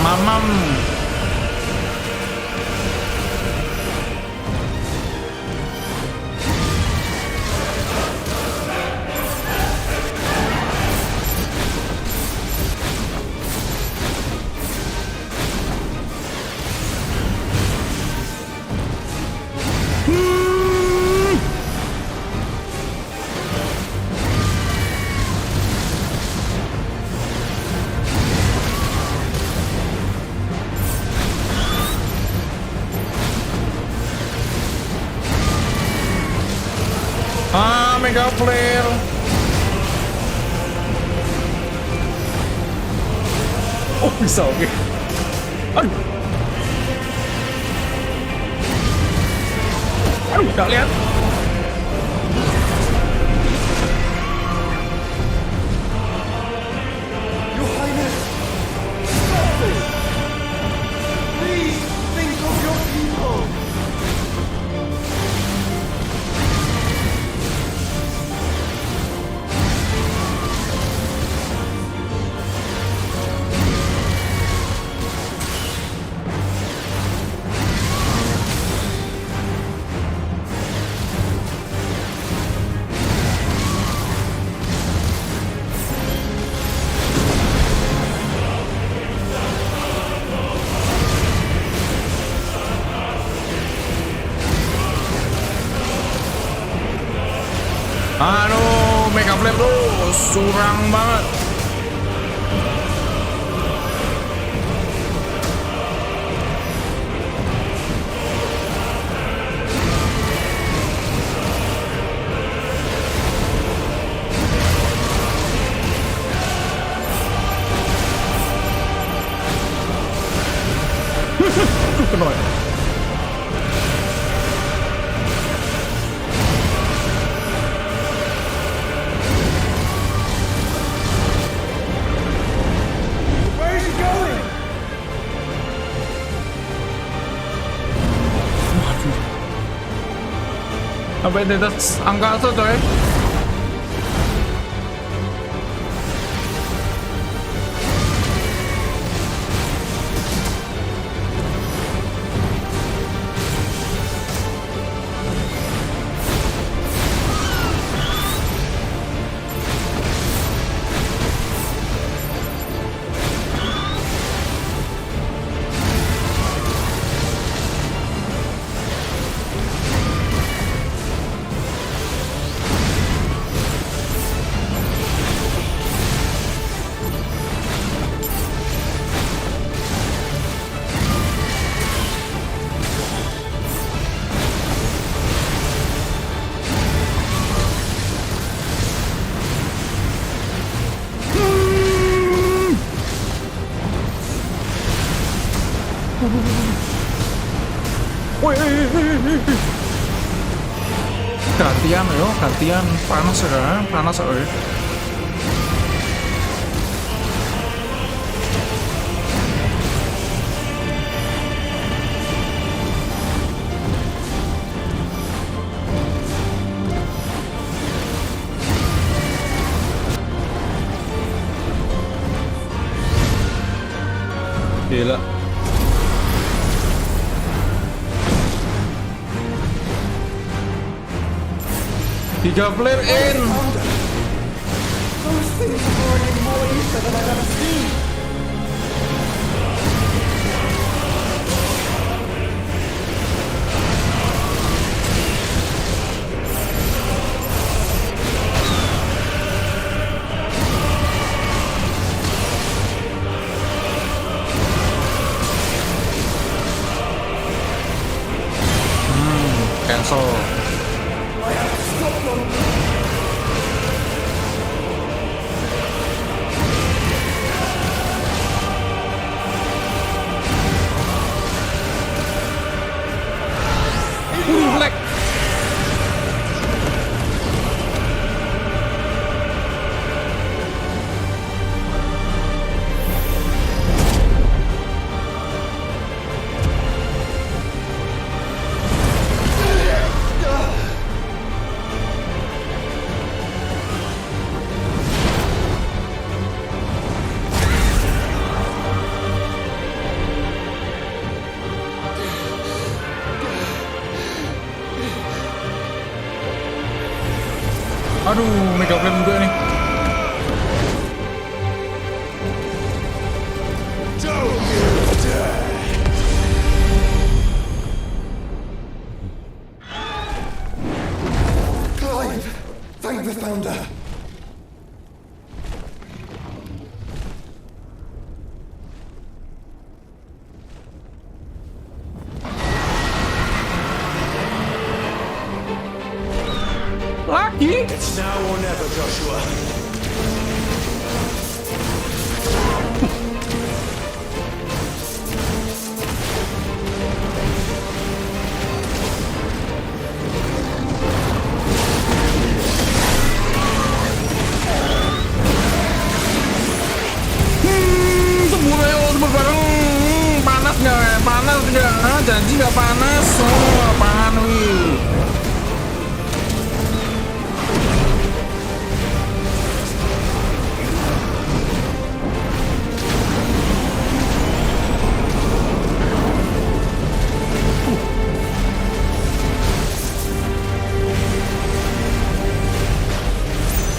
Mamam. Mega flare. Oh, bisa, oke. Aduh. Aduh, gak lihat. Your Highness, stop this! Please think of your people! Aduh, mega flare tuh surang banget. Kena. Sampai di atas angkasa coy. Wih. Gantian yo, gantian. Panas ya, panas ya. Gila. Giga flare in. Those things are burning more ether than I've ever seen. Cancel. I have to stop them. Black. Aduh, mega flame juga nih. Clive, thank the founder. Lagi? It's now or never, Joshua. Tembur bareng. Panas nggak? Panas nggak? Janji nggak panas. Oh, apaan wih?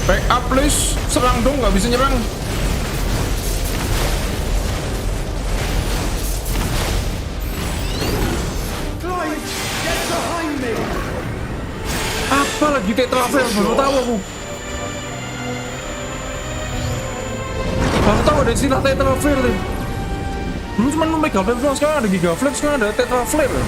Back up please, serang dong, nggak bisa nyerang. Clive, get behind me. Apa lagi tetra flare? Baru tahu aku. Baru tahu ada istilah tetra flare deh. Dulu cuma mega flare doang, sekarang ada giga flare, sekarang ada tetra flare.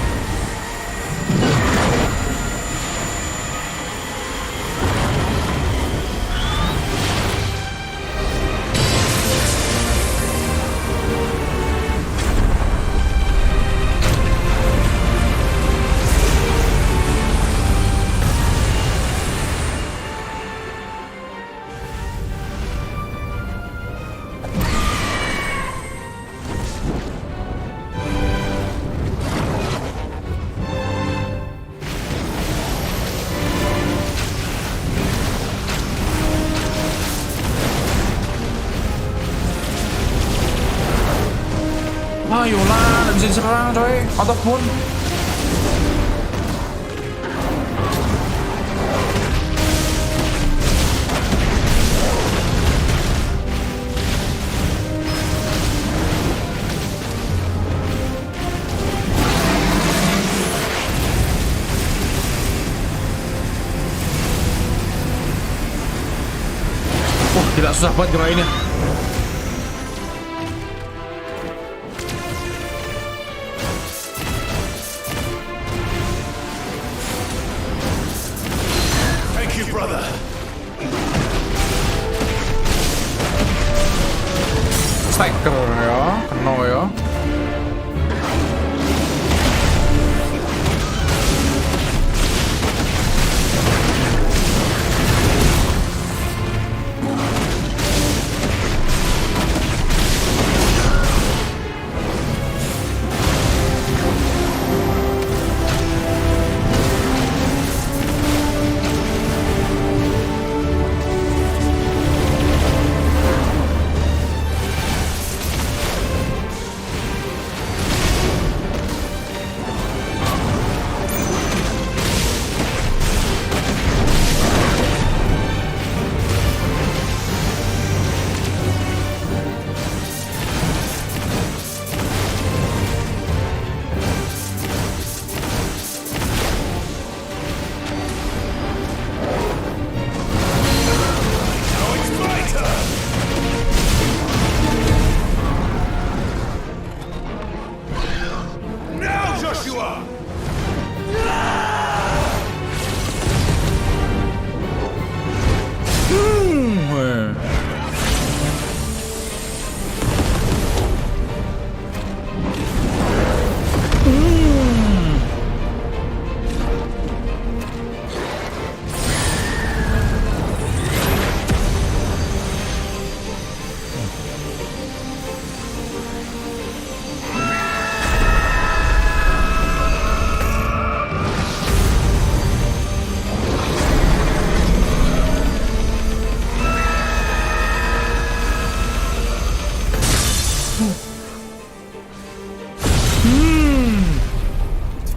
Ayolah, nggak bisa diserang coy, ataupun wah, gila susah banget gerainnya. Brother. Stacker ya, kena ya.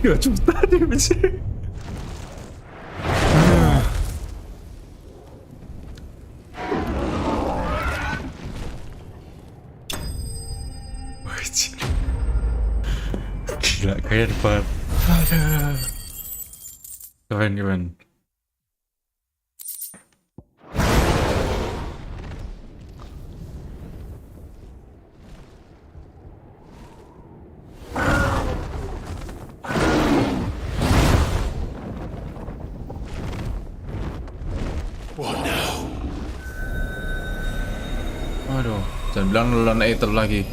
2 juta damage. Gila, keren banget. Keren. What now? Aduh, jangan bilang Lone Eater lagi.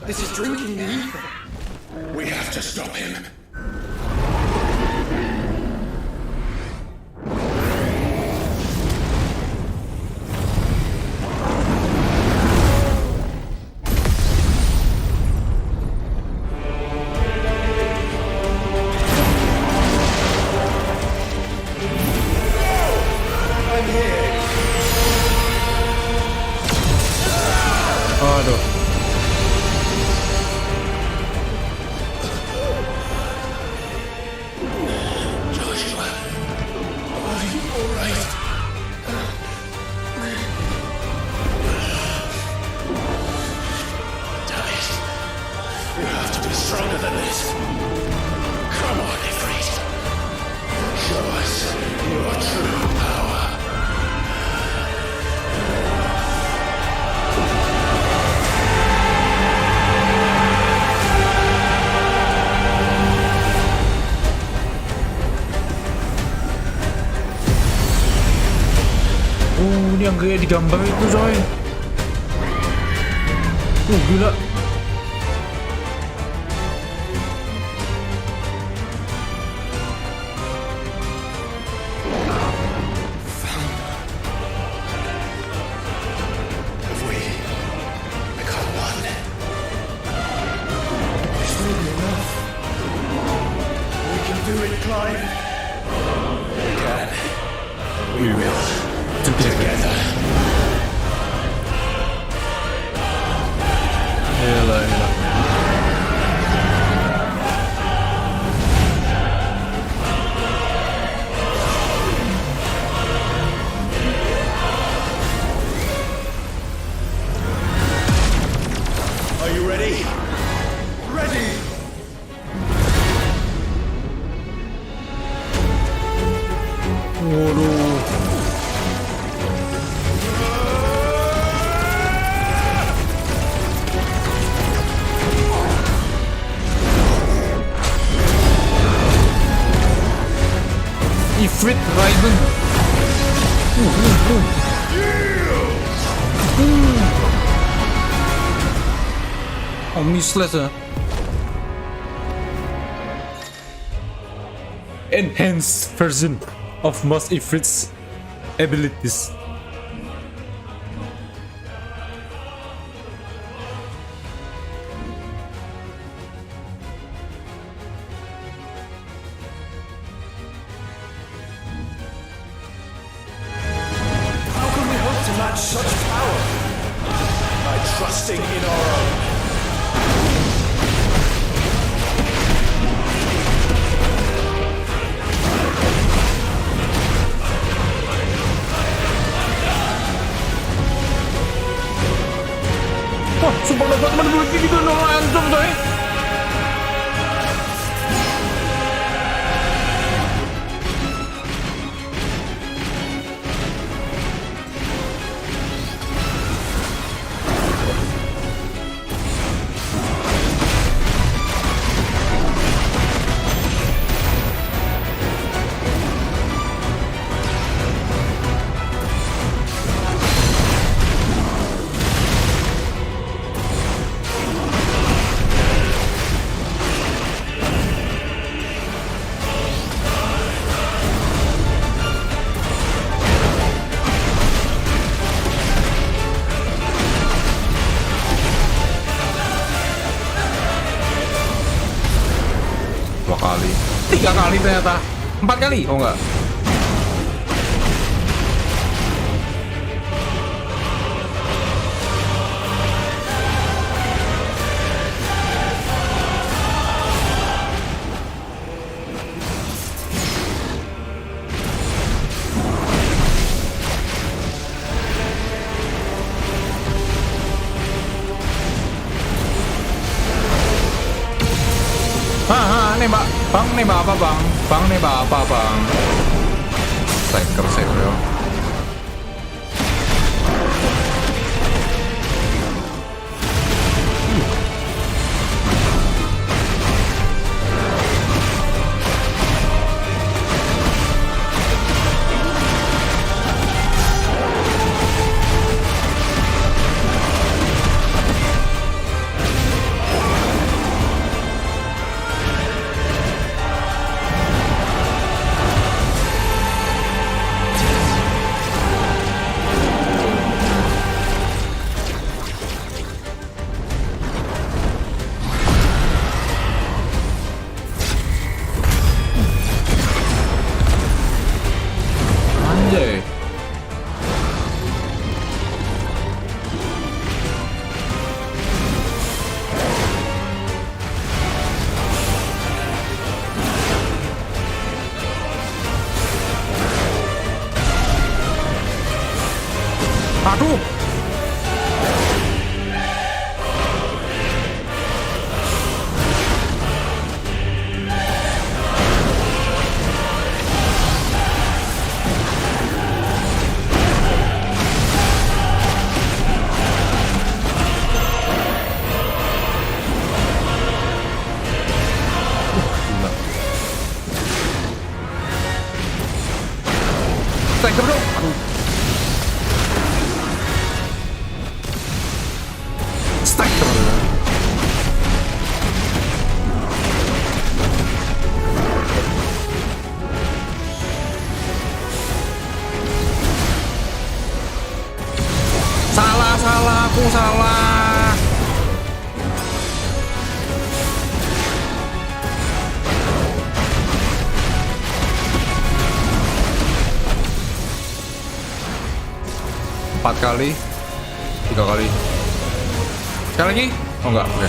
This is drinking the ether. We have to stop him. Aduh. Joshua, are you all right? Damn it. You have to be stronger than this. Come on, Ifrit. Show us your true power. Ini yang kayak di gambar itu, coy. Gila. I got one. It's really enough. We can do it, Clive. We can. We will. Together. Gila. Are you ready? Ready! Waduh. Ifrit Raiden. Omni Slash ya. Enhanced version of most Ifrit's abilities. How can we hope to match such power? By trusting in our own. Wah, sumpah dapat teman dulu gitu dong, langsung coy. Kali, 3 kali ternyata, 4 kali, oh enggak? Bang nih bapak bang. Bang nih bapak bang. Striker yo. Anjay. Aduh. Striker bro. Aduh. Striker. Salah, aku salah. Empat kali, 3 kali. Sekali lagi? Oh enggak, oke.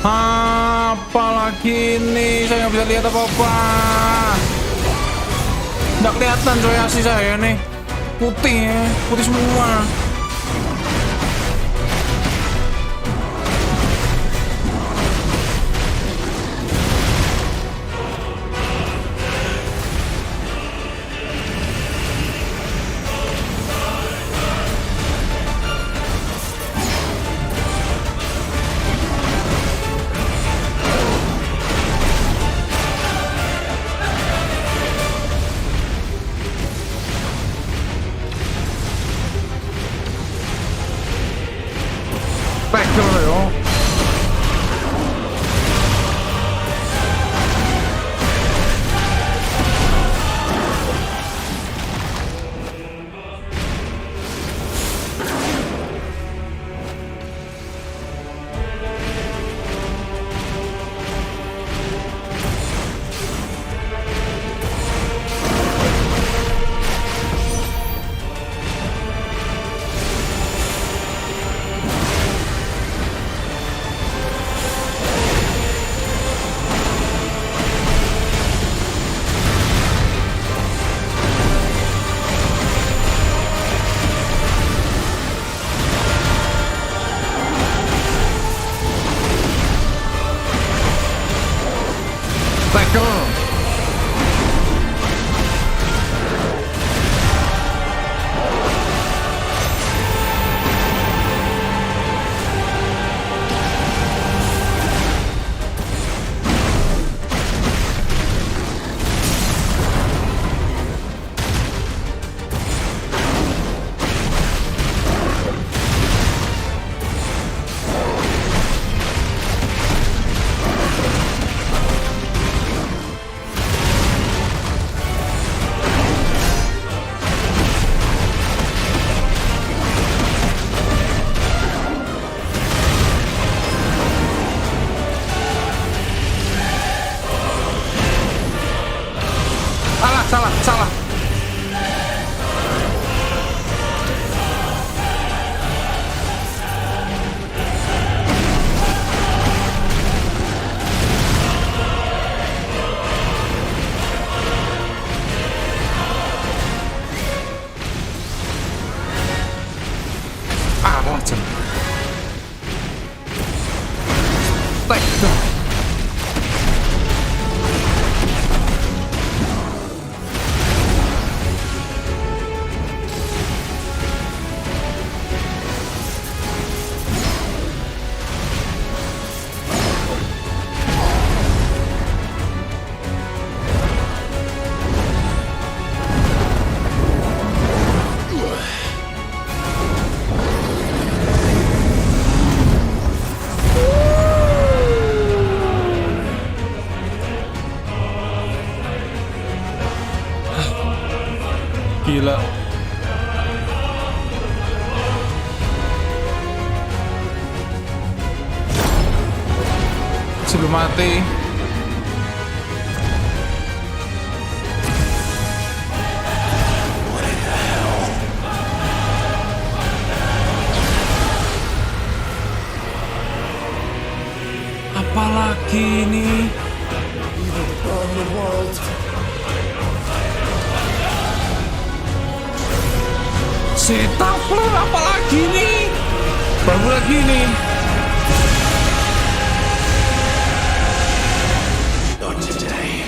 Apalagi ini saya nggak bisa lihat apa-apa. Nggak kelihatan coy asli saya nih. Putih ya, putih semua. 뺏겨요. Gila. Sebelum mati. Apalagi ini? Setan flare apalagi nih? Baru lagi nih. Not today.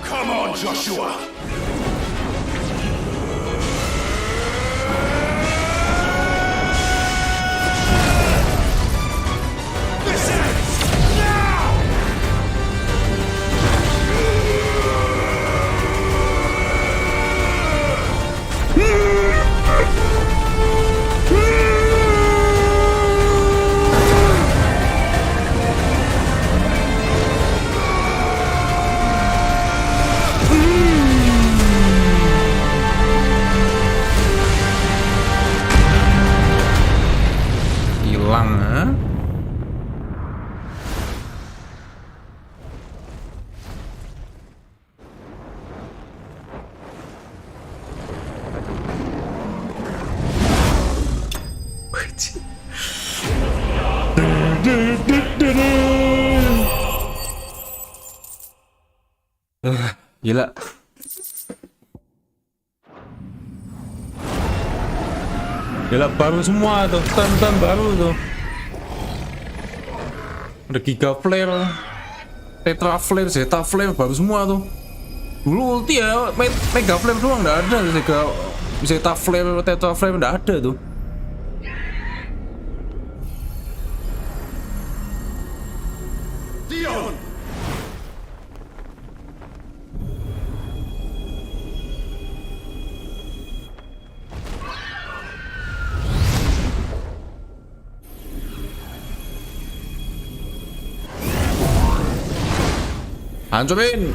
Come on, Joshua. This ends now. Hilang, ha? Gila. Gila, baru semua tuh, stun baru tuh. Ada Giga Flare, Tetra Flare, Zeta Flare, baru semua tuh. Dulu ulti ya, Mega Flare doang nggak ada, Zeta Flare, Tetra Flare nggak ada tuh. Dion! Hancurin.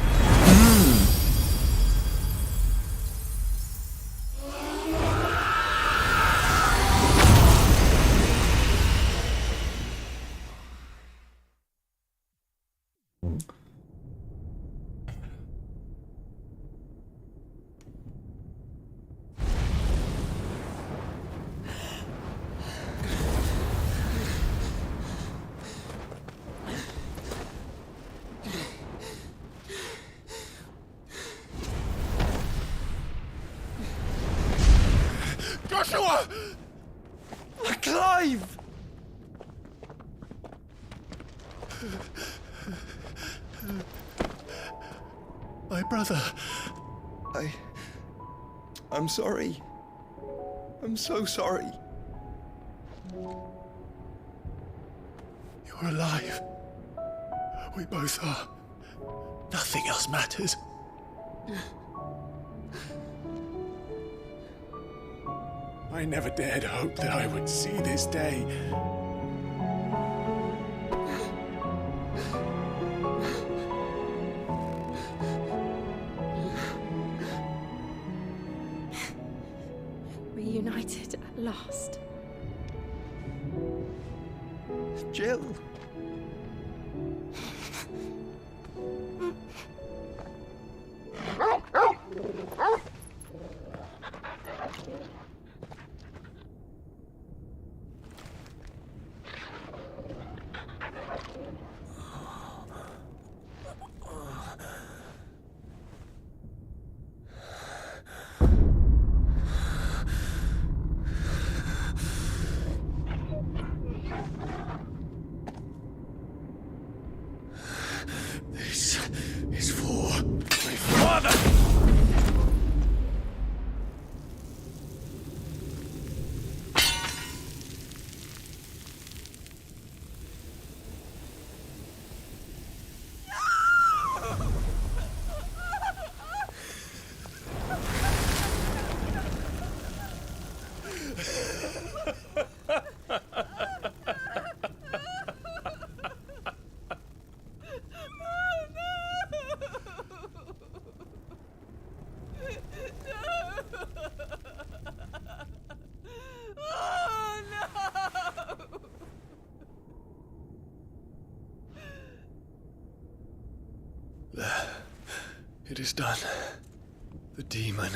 Joshua! Clive! My brother. I'm sorry. I'm so sorry. You're alive. We both are. Nothing else matters. I never dared hope that I would see this day. Reunited at last. Jill. This is for my father! It is done. The demon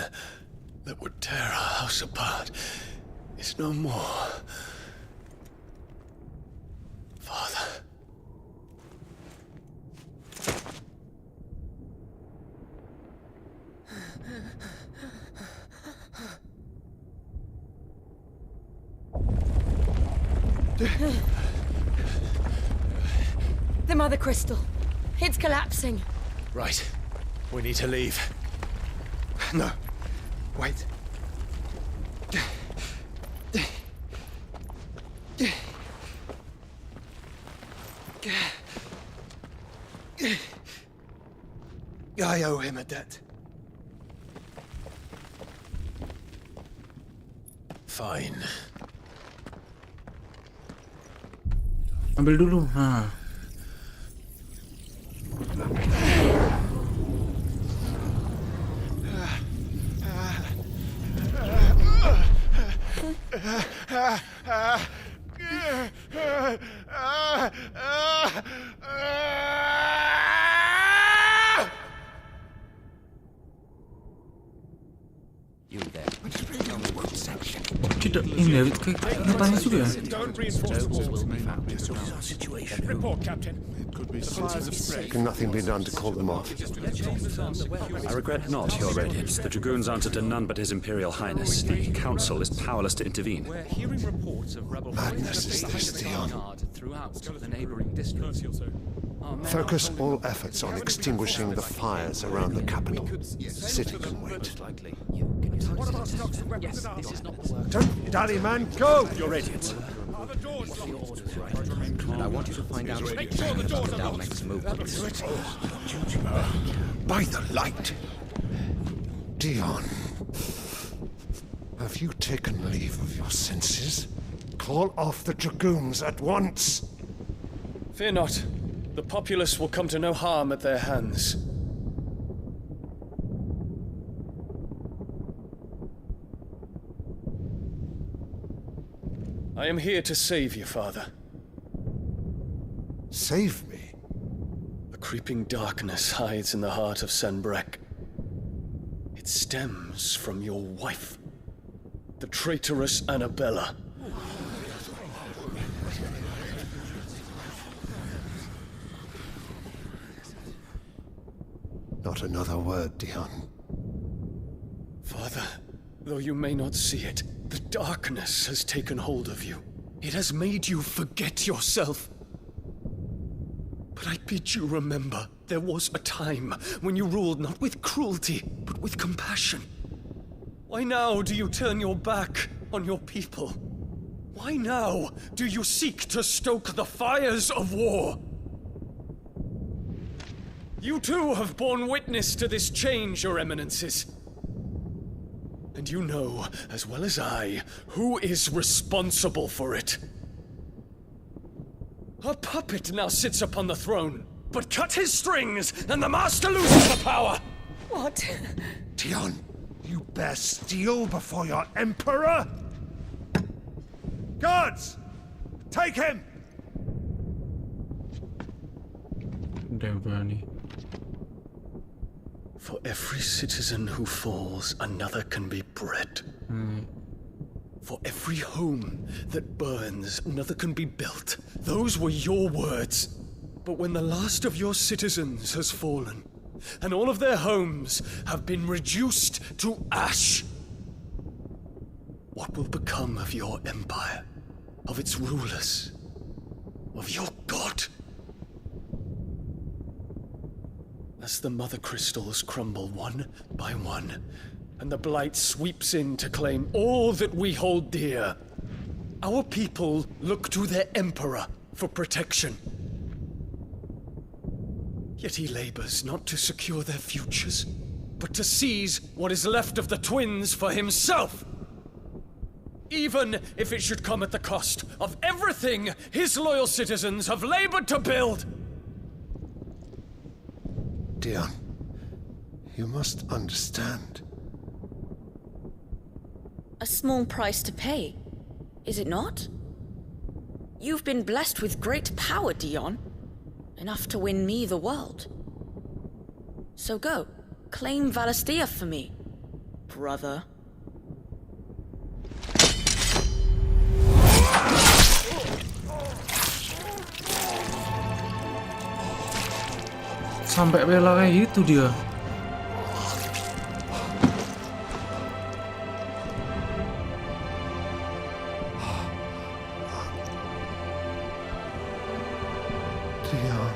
that would tear our house apart is no more. Father. The Mother Crystal. It's collapsing. Right. We need to leave. No. Wait. I owe him a debt. Fine. Ambil dulu. Nah. Tidak ini katanya juga ya. Report, Captain. Can nothing be done to call them off? I regret not, Your Radiance. The Dragoons answer to none but His Imperial Highness. The Council is powerless to intervene. We're hearing reports of rebel Madness is this, Dion. throughout the neighboring districts. Focus all efforts on extinguishing the fires around the capital. The city can wait. Don't dally, man, go! Your Radiance. And I want you to find out By the light! Dion, have you taken leave of your senses? Call off the Dragoons at once! Fear not. The populace will come to no harm at their hands. I am here to save you, Father. Save me? A creeping darkness hides in the heart of Sanbrek. It stems from your wife, the traitorous Annabella. Not another word, Dion. Father, though you may not see it, the darkness has taken hold of you. It has made you forget yourself. But I bid you remember, there was a time when you ruled not with cruelty, but with compassion. Why now do you turn your back on your people? Why now do you seek to stoke the fires of war? You too have borne witness to this change, Your Eminences. And you know, as well as I, who is responsible for it. A puppet now sits upon the throne, but cut his strings, and the master loses the power! What? Dion, you bear steel before your emperor? Guards! Take him! Damn berani. For every citizen who falls, another can be bred. For every home that burns, another can be built. Those were your words. But when the last of your citizens has fallen, and all of their homes have been reduced to ash, what will become of your empire, of its rulers, of your god? as the mother crystals crumble one by one, and the blight sweeps in to claim all that we hold dear, our people look to their emperor for protection. Yet he labors not to secure their futures, but to seize what is left of the twins for himself. Even if it should come at the cost of everything his loyal citizens have labored to build. Dion, you must understand. A small price to pay, is it not? You've been blessed with great power, Dion. Enough to win me the world. So go, claim Valisthea for me, brother. Sampai bela kayak gitu dia. Dion.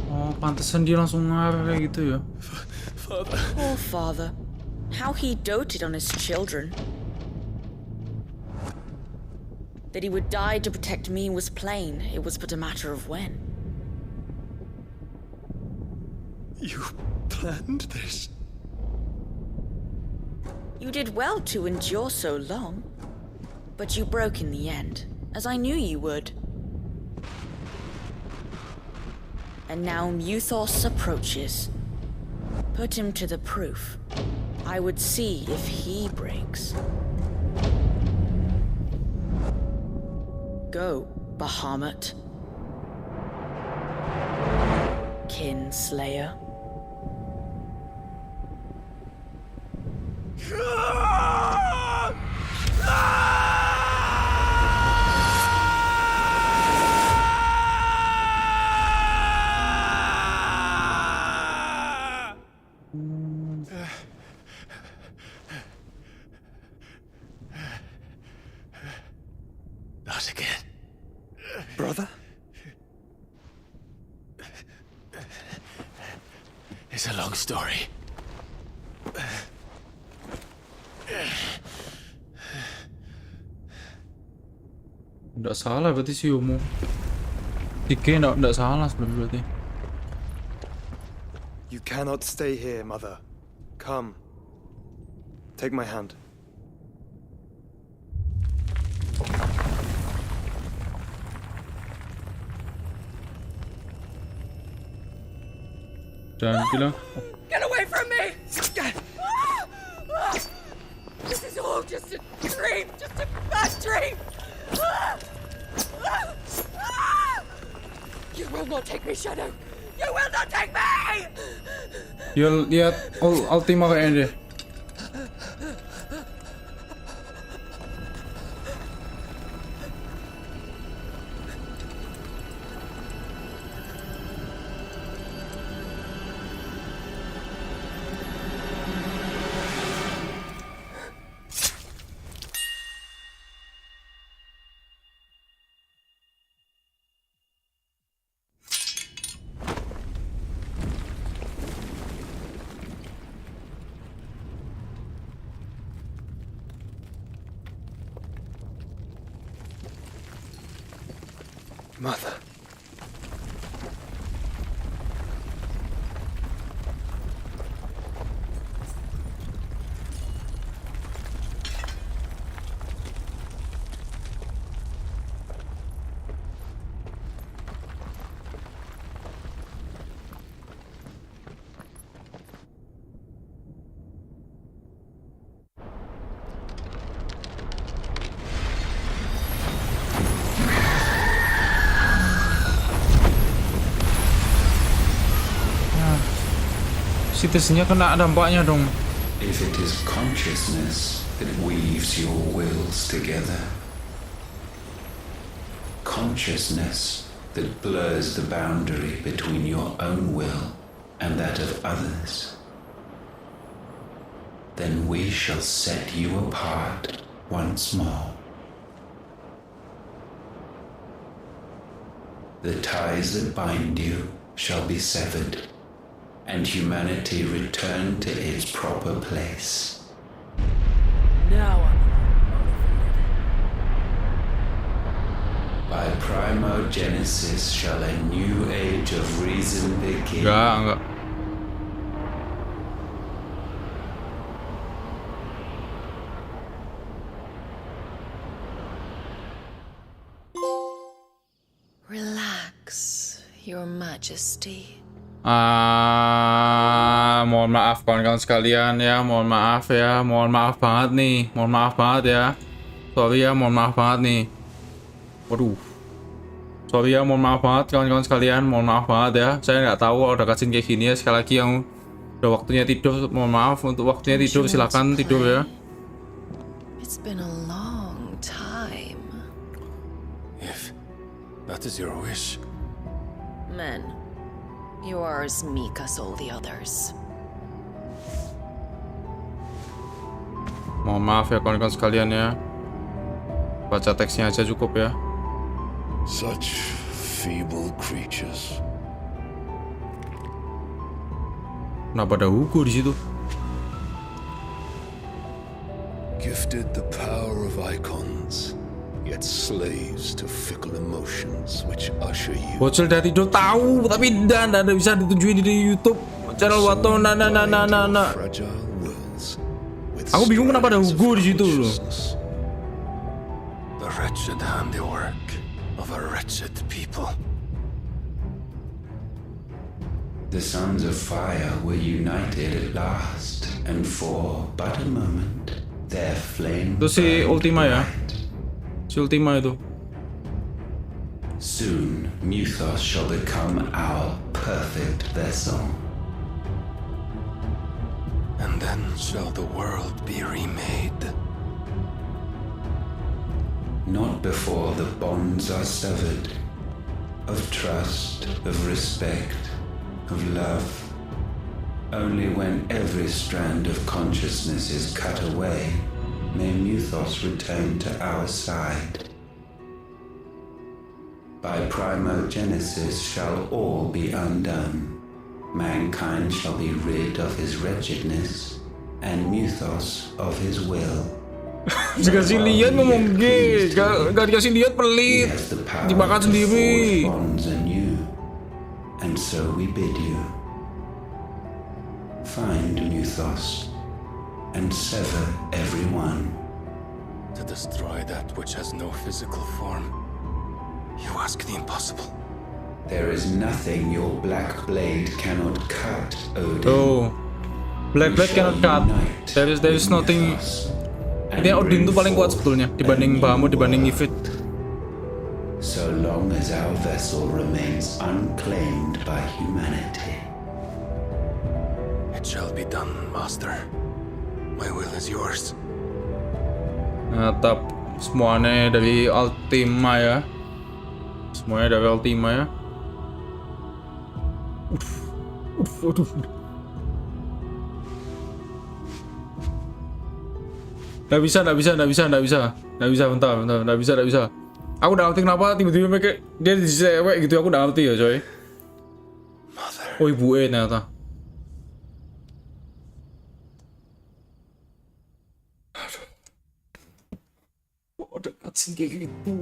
Oh, pantesan dia langsung ngarah kayak gitu ya. Poor father. How he doted on his children. That he would die to protect me was plain. It was but a matter of when. You planned this? You did well to endure so long. But you broke in the end, as I knew you would. And now Muthos approaches. Put him to the proof. I would see if he breaks. Go, Bahamut. Kinslayer. Not again. Brother? It's a long story. Nggak salah berarti si Yomo. Dike nggak salah sebenarnya berarti. You cannot stay here, Mother. Come. Take my hand. Jangan bilang. Get away from me! This is all just a dream, just a bad dream! You will not take me, Shadow! You will not take me! Dia lihat Ultima kayaknya deh. Mother. Citizennya kena dampaknya dong. If it is consciousness that weaves your wills together, consciousness that blurs the boundary between your own will and that of others, then we shall set you apart once more. The ties that bind you shall be severed, and humanity return to its proper place. Now I'm By primogenesis shall a new age of reason begin. Enggak. Relax, Your Majesty. Mohon maaf kawan-kawan sekalian ya, mohon maaf ya, mohon maaf banget nih, mohon maaf banget ya. Sorry ya, mohon maaf banget nih. Waduh. Sorry ya, mohon maaf banget kawan-kawan sekalian, mohon maaf banget ya. Saya nggak tahu kalau udah cutscene kayak gini ya. Sekali lagi yang udah waktunya tidur, mohon maaf untuk waktunya tidur, silakan tidur ya. It's been a long time. If that is your wish. Men, you are as meek as all the others. Mohon maaf ya kawan-kawan sekalian ya. Baca teksnya aja cukup ya. Such feeble creatures. Kenapa ada Hugo di situ? Gifted the power of icons, yet slaves to fickle emotions which usher you. Bocil dari tidur tahu, tapi dan ada bisa ditunjukin di YouTube channel Wato. Nah. Aku bingung kenapa ada Hugo di situ loh. The wretched handiwork of a wretched people. The sons of fire were united at last, and for but a moment, their flame Itu si Ultima ya? Si Ultima itu. Soon, Muthos shall become our perfect vessel. And then shall the world be remade. Not before the bonds are severed, of trust, of respect, of love. Only when every strand of consciousness is cut away, may Muthos return to our side. By primogenesis shall all be undone. Mankind shall be rid of his wretchedness, and Muthos of his will. Dikasih lihat ngomong G, gak dikasih lihat pelit, dimakan sendiri. And so we bid you find Muthos and sever everyone. To destroy that which has no physical form, you ask the impossible. There is nothing your black blade cannot cut, Odin. Oh, black blade cannot cut. There is nothing. Ini Odin tuh paling kuat sebetulnya dibanding Bahamut, dibanding Ifrit. So long as our vessel remains unclaimed by humanity. It shall be done, Master. My will is yours. Natap semuanya dari Ultima ya. Semuanya dari Ultima ya. Aduh. Nggak bisa, bentar, nggak bisa. Aku udah ngerti kenapa tiba-tiba kayak dia di cewek gitu, aku udah ngerti ya coy. Oh ibu ternyata. Aduh. Kok ada cutscene kayak gitu.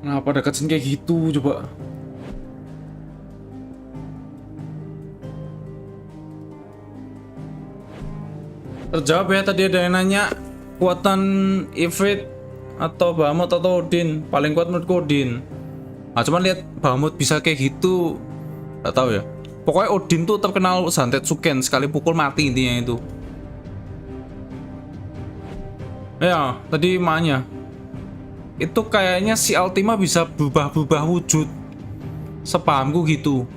Kenapa ada cutscene kayak gitu coba? Terjawab ya, tadi ada yang nanya kekuatan Ifrit atau Bahamut atau Odin. Paling kuat menurutku Odin. Nah cuman lihat Bahamut bisa kayak gitu, gak tahu ya. Pokoknya Odin tuh terkenal Santetsuken, sekali pukul mati intinya itu. Ya tadi emaknya itu kayaknya si Ultima bisa berubah-ubah wujud, sepahamku gitu.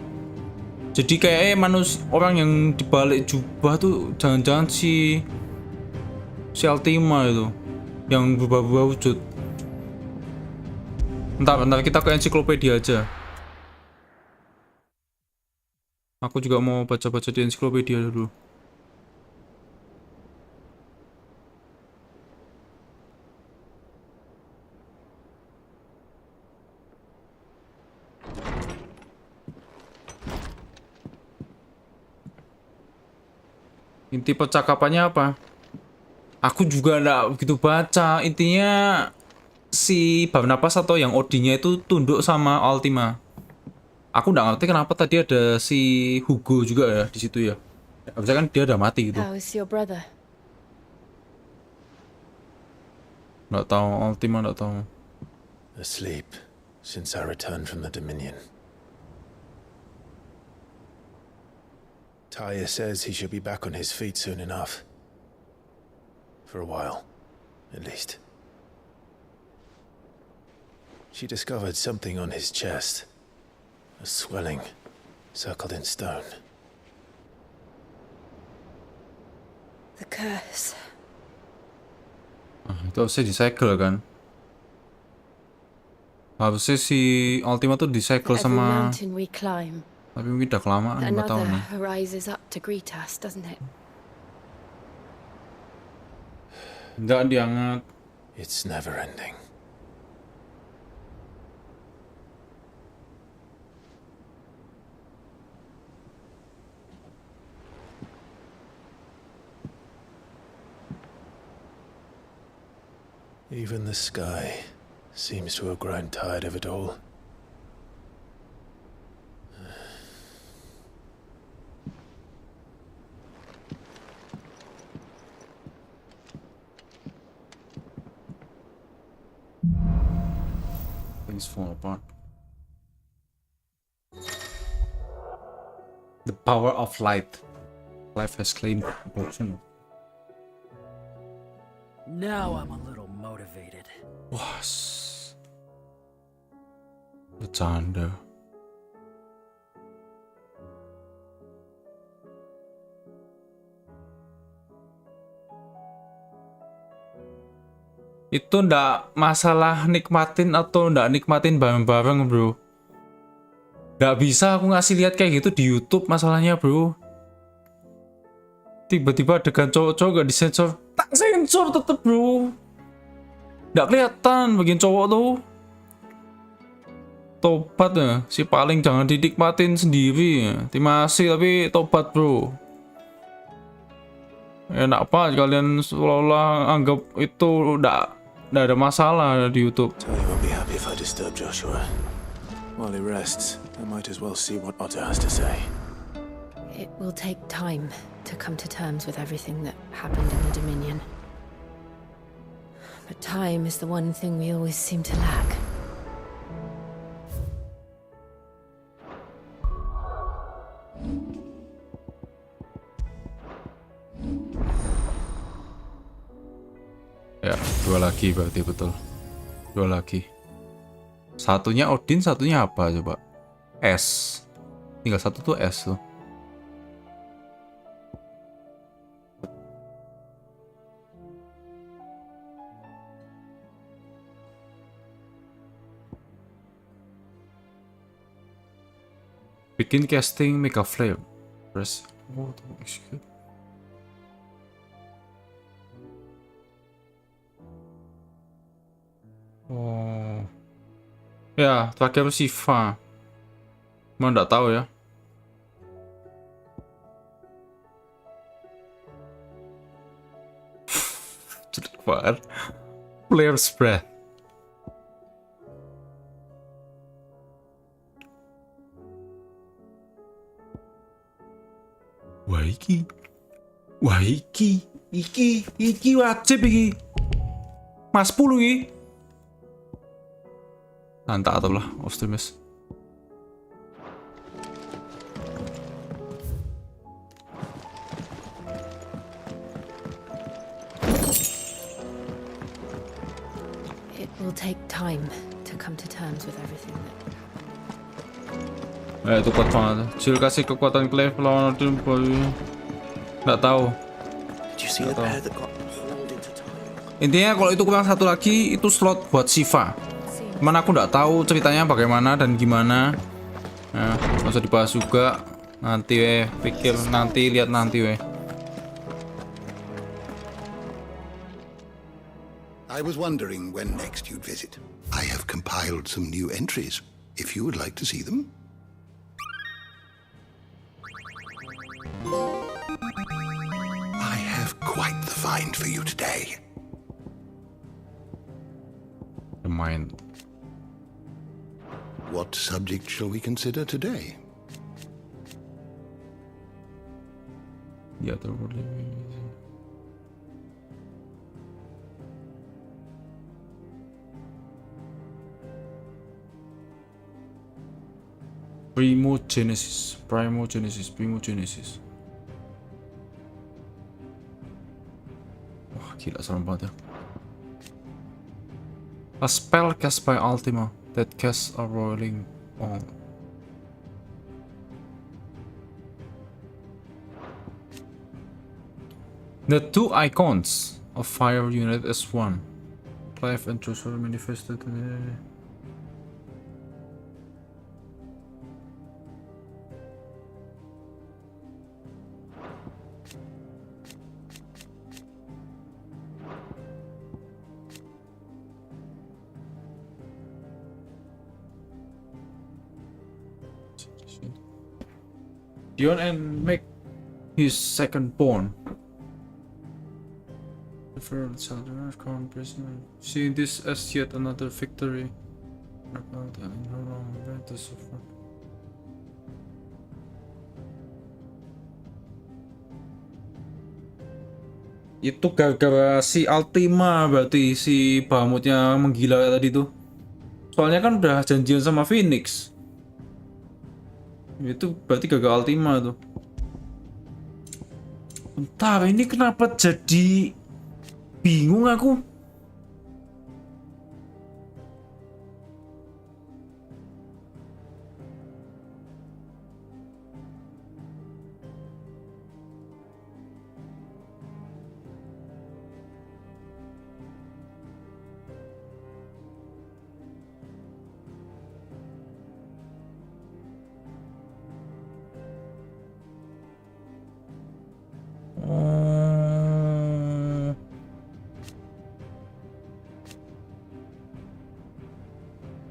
Jadi kayak orang yang dibalik jubah tuh jangan-jangan si Ultima itu yang berubah-ubah wujud. Bentar kita ke ensiklopedia aja. Aku juga mau baca-baca di ensiklopedia dulu. Inti percakapannya apa? Aku juga nggak begitu baca. Intinya si Barnabas atau yang Odinya itu tunduk sama Ultima. Aku nggak ngerti kenapa tadi ada si Hugo juga ya di situ ya. Harusnya kan dia udah mati gitu. How is your brother? Nggak tahu, Ultima nggak tahu. Asleep since I returned from the Dominion. Taya says he should be back on his feet soon enough. For a while, at least. She discovered something on his chest. A swelling, circled in stone. The curse. Itu harusnya disegel kan? Harusnya si Ultima tuh disegel Every sama... mountain we climb, Tapi mungkin udah kelamaan, nggak tahu nih. another rises up to greet us, doesn't it? Nggak diangkat. It's never ending. Even the sky seems to have grown tired of it all. Things fall apart. The power of light. Life has claimed proportion. Now I'm a little motivated. Was bercanda. Itu ndak masalah nikmatin atau ndak nikmatin bareng-bareng, bro. Nggak bisa aku ngasih lihat kayak gitu di YouTube masalahnya, bro. Tiba-tiba adegan cowok-cowok gak disensor, tak sensor tetep, bro. Nggak kelihatan bagian cowok tuh. Tobat ya, si paling jangan dinikmatin sendiri. Timasi tapi tobat, bro. Enak apa kalian seolah-olah anggap itu nggak ada masalah di YouTube. Tali won't be happy if I disturb Joshua. While he rests, I might as well see what Otter has to say. It will take time to come to terms with everything that happened in the Dominion. But time is the one thing we always seem to lack. Ya, dua lagi berarti betul. Dua lagi. Satunya Odin, satunya apa coba? S. Tinggal satu tuh S tuh. Bikin casting Mega Flame. Press. Oh, execute. Oh. Ya, terakhir Siva. Mau nggak tahu ya. Jelek banget. Player's Breath. Wah iki wajib iki. Mas 10 iki. Entah atau lah, optimis. It will take time to come to terms with everything that Itu kuat banget. Jill kasih kekuatan Clive lawan Odin boy. Nggak tahu. Nggak tahu. Intinya kalau itu kurang satu lagi itu slot buat Shiva. Cuman aku nggak tahu ceritanya bagaimana dan gimana. Nah, nggak usah dibahas juga. Nanti pikir nanti, lihat nanti I was wondering when next you'd visit. I have compiled some new entries, if you would like to see them. I have quite the find for you today. The mind. What subject shall we consider today? The other worldly. Primogenesis. Wah, gila serem banget ya. A spell cast by Ultima that casts a rolling on. The two icons of fire unite as one. Clive and Joshua manifested. Dion and make his second born. The first child of crown prisoner. Seeing this as yet another victory. Itu gara-gara si Ultima berarti si Bahamutnya menggila tadi tuh. Soalnya kan udah janjian sama Phoenix. Itu berarti gagal Ultima tuh. Bentar, ini kenapa jadi bingung aku?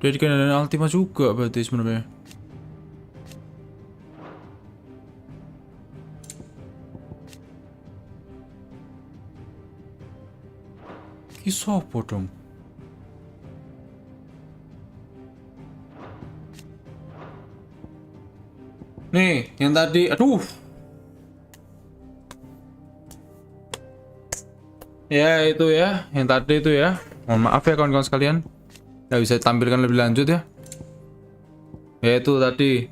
Jadi kan ada Ultima juga berarti sebenarnya. Kisah apa dong? Nih, yang tadi, aduh. Ya itu ya, yang tadi itu ya. Mohon maaf ya kawan-kawan sekalian. Nggak bisa ditampilkan lebih lanjut ya. Ya itu tadi.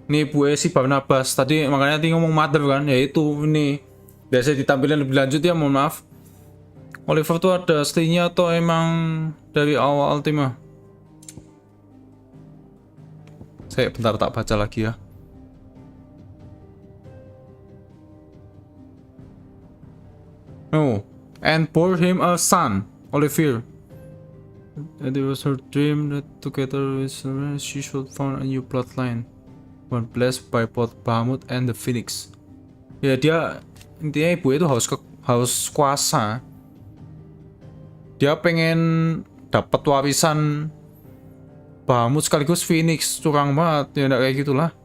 Ini Bu si Barnabas tadi makanya tadi ngomong mother kan. Ya itu ini. Biasa ditampilkan lebih lanjut ya, mohon maaf. Oliver tuh ada aslinya atau emang dari awal Ultima? Saya bentar tak baca lagi ya. Oh, and bore him a son, Oliver. And it was her dream that together with her she should found a new bloodline, one blessed by both Bahamut and the Phoenix. Ya dia intinya ibu itu haus kuasa. Dia pengen dapat warisan Bahamut sekaligus Phoenix, curang banget ya, kayak gitulah.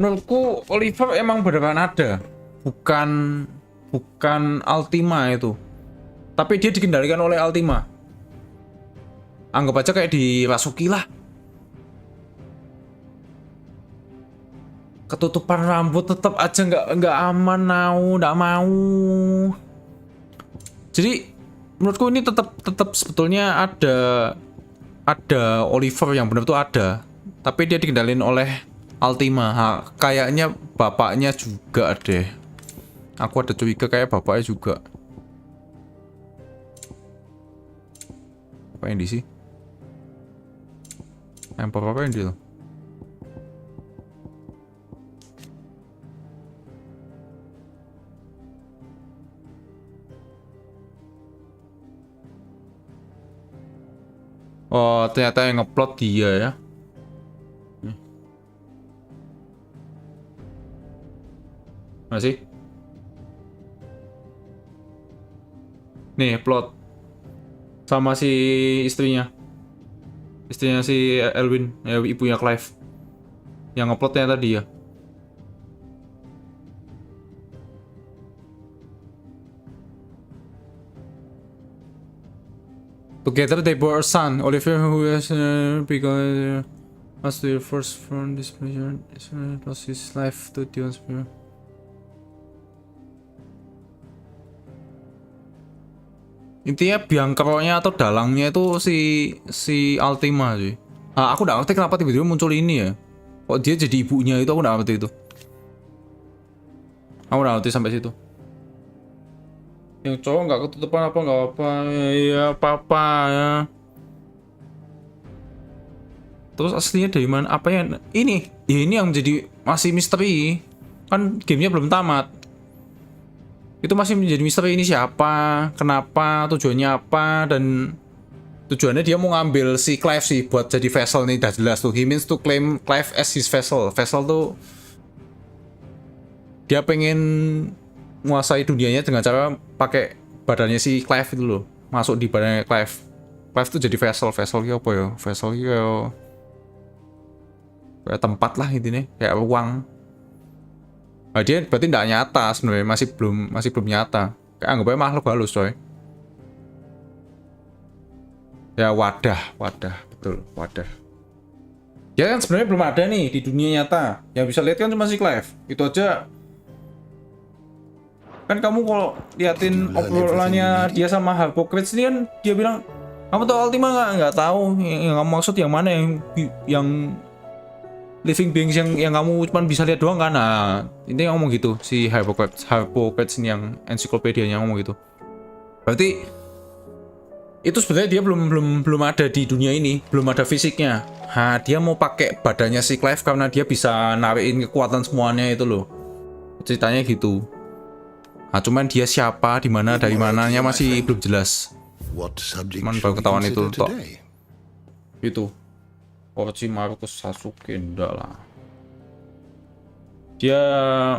Menurutku Oliver emang beneran ada, bukan Ultima itu, tapi dia dikendalikan oleh Ultima. Anggap aja kayak dirasuki lah. Ketutupan rambut tetap aja nggak aman, nggak mau. Jadi menurutku ini tetap sebetulnya ada Oliver yang benar tuh ada, tapi dia dikendalin oleh Ultima. Kayaknya bapaknya juga deh. Aku ada curiga kayak bapaknya juga. Apa yang di sih? Emperor apa yang di situ? Oh, ternyata yang ngeplot dia ya. Masih? Nih, plot sama si istrinya. Istrinya si Elwin, ya, ibunya Clive. Yang ngeplotnya tadi ya. Together they bore a son, Oliver, who has because was the first from this mission. Lost his life to Dion's spirit. Intinya biangkeroknya atau dalangnya itu si Ultima sih. Aku nggak ngerti kenapa tiba-tiba muncul ini ya. Kok dia jadi ibunya itu, aku nggak ngerti itu. Aku nggak ngerti sampai situ. Yang cowok nggak ketutupan apa nggak apa, ya apa ya. Terus aslinya dari mana? Apa ya? Ini yang menjadi masih misteri. Kan gamenya belum tamat. Itu masih menjadi misteri, ini siapa, kenapa, tujuannya apa, dan tujuannya dia mau ngambil si Clive sih buat jadi vessel nih, udah jelas tuh. He means to claim Clive as his vessel. Vessel tuh dia pengen menguasai dunianya dengan cara pakai badannya si Clive itu loh, masuk di badannya Clive. Clive tuh jadi vessel apa ya? Vessel kayak tempat lah intinya, kayak ruang. Nah, dia berarti nggak nyata sebenarnya, masih belum nyata. Kayak anggapnya makhluk halus coy. Ya wadah, betul, wadah. Dia kan sebenarnya belum ada nih di dunia nyata. Yang bisa lihat kan cuma si Clive. Itu aja. Kan kamu kalau liatin obrolannya dia sama Harpocrates ini kan dia bilang, kamu tahu Ultima nggak tahu yang kamu maksud yang mana, yang living beings yang kamu cuma bisa lihat doang kan. Nah, ini yang ngomong gitu si Harpocrates ini, yang ensiklopedianya ngomong gitu. Berarti itu sebenarnya dia belum ada di dunia ini, belum ada fisiknya. Dia mau pakai badannya si Clive karena dia bisa narikin kekuatan semuanya itu loh. Ceritanya gitu. Nah, cuman dia siapa, di mana, dari mananya masih belum jelas. Cuman baru ketahuan itu toh. Itu. Orochimaru ke Sasuke, enggak lah. Dia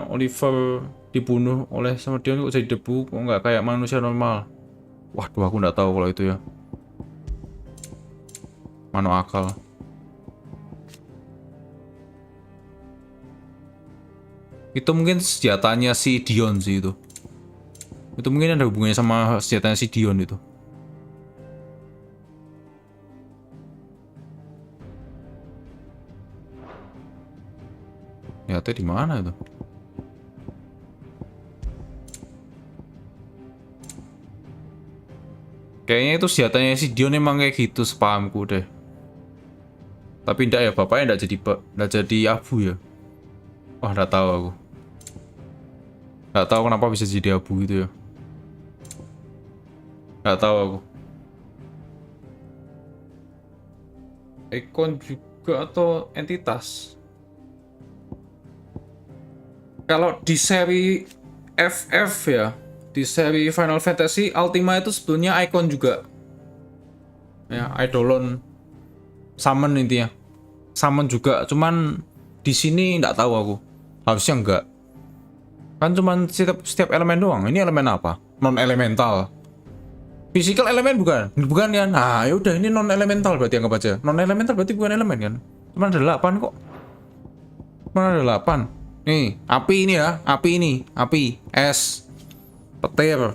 Oliver dibunuh oleh sama Dion kok jadi debu, kok nggak kayak manusia normal. Waduh, aku nggak tahu kalau itu ya. Mano akal. Itu mungkin senjatanya si Dion sih itu. Itu mungkin ada hubungannya sama senjatanya si Dion itu. Ya, di mana itu? Kayaknya itu senjatanya si Dion emang kayak gitu, sepahamku deh. Tapi enggak ya, bapaknya enggak jadi abu ya. Wah, enggak tahu aku. Enggak tahu kenapa bisa jadi abu gitu ya. Enggak tahu aku. Ikon juga atau entitas? Kalau di seri FF ya, di seri Final Fantasy Ultima itu sebetulnya ikon juga. Ya, Eidolon summon intinya. Summon juga, cuman di sini nggak tahu aku. Harusnya enggak. Kan cuman setiap elemen doang. Ini elemen apa? Non elemental. Physical elemen bukan? Bukan ya. Nah, yaudah ini non elemental berarti, anggap aja. Non elemental berarti bukan elemen kan? Cuman ada 8 kok. Cuman ada 8. Nih, api ini ya, api, es, petir,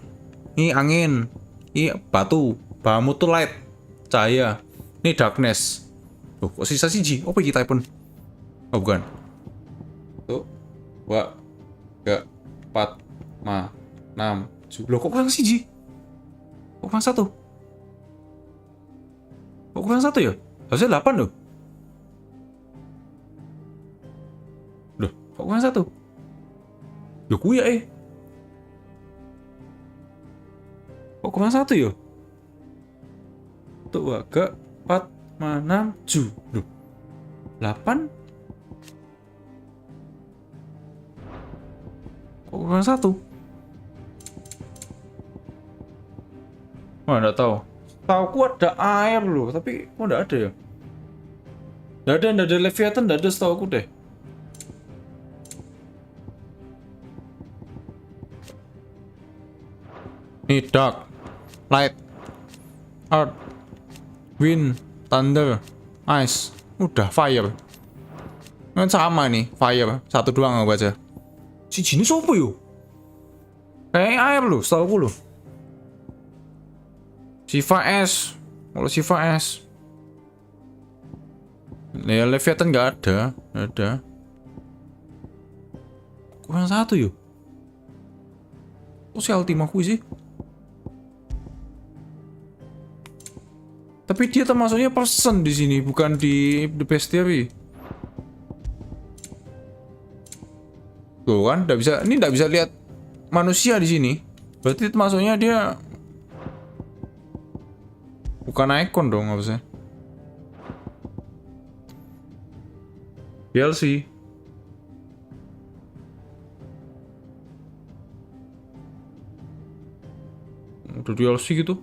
ini angin, ini batu, bamu tuh light, cahaya, ini darkness. Loh, kok sisa siji? Apa kita pun? Oh bukan. Tuh, 2, 3, 4, 5, 6, 7. Loh, kok kurang siji? Kok kurang 1? Kok kurang 1 ya? Harusnya 8 loh. Loh, kok kurang 1? Yo kuya kok kurang 1 yo? Tuh agak 4, 5, 6, 7. Loh. 8? Kok kurang 1? Wah, enggak tahu. Tauku ada air loh, tapi kok enggak ada ya? Enggak ada Leviathan, enggak ada setauku deh. Nih, dark, light, earth, wind, thunder, ice. Udah, fire. Kan sama nih, fire. Satu doang aku baca. Si jenis apa yuk? Kayak air loh, setauku loh. Siva S. Kalau Siva S. Ya, Leviathan nggak ada. Nggak ada. Kurang 1 yuk. Kok si Ultimaku sih? Tapi dia termasuknya person di sini, bukan di The Bestiary. Tuh kan, nggak bisa. Ini nggak bisa lihat manusia di sini. Berarti termasuknya dia bukan icon dong, apa sih? DLC. Udah DLC gitu.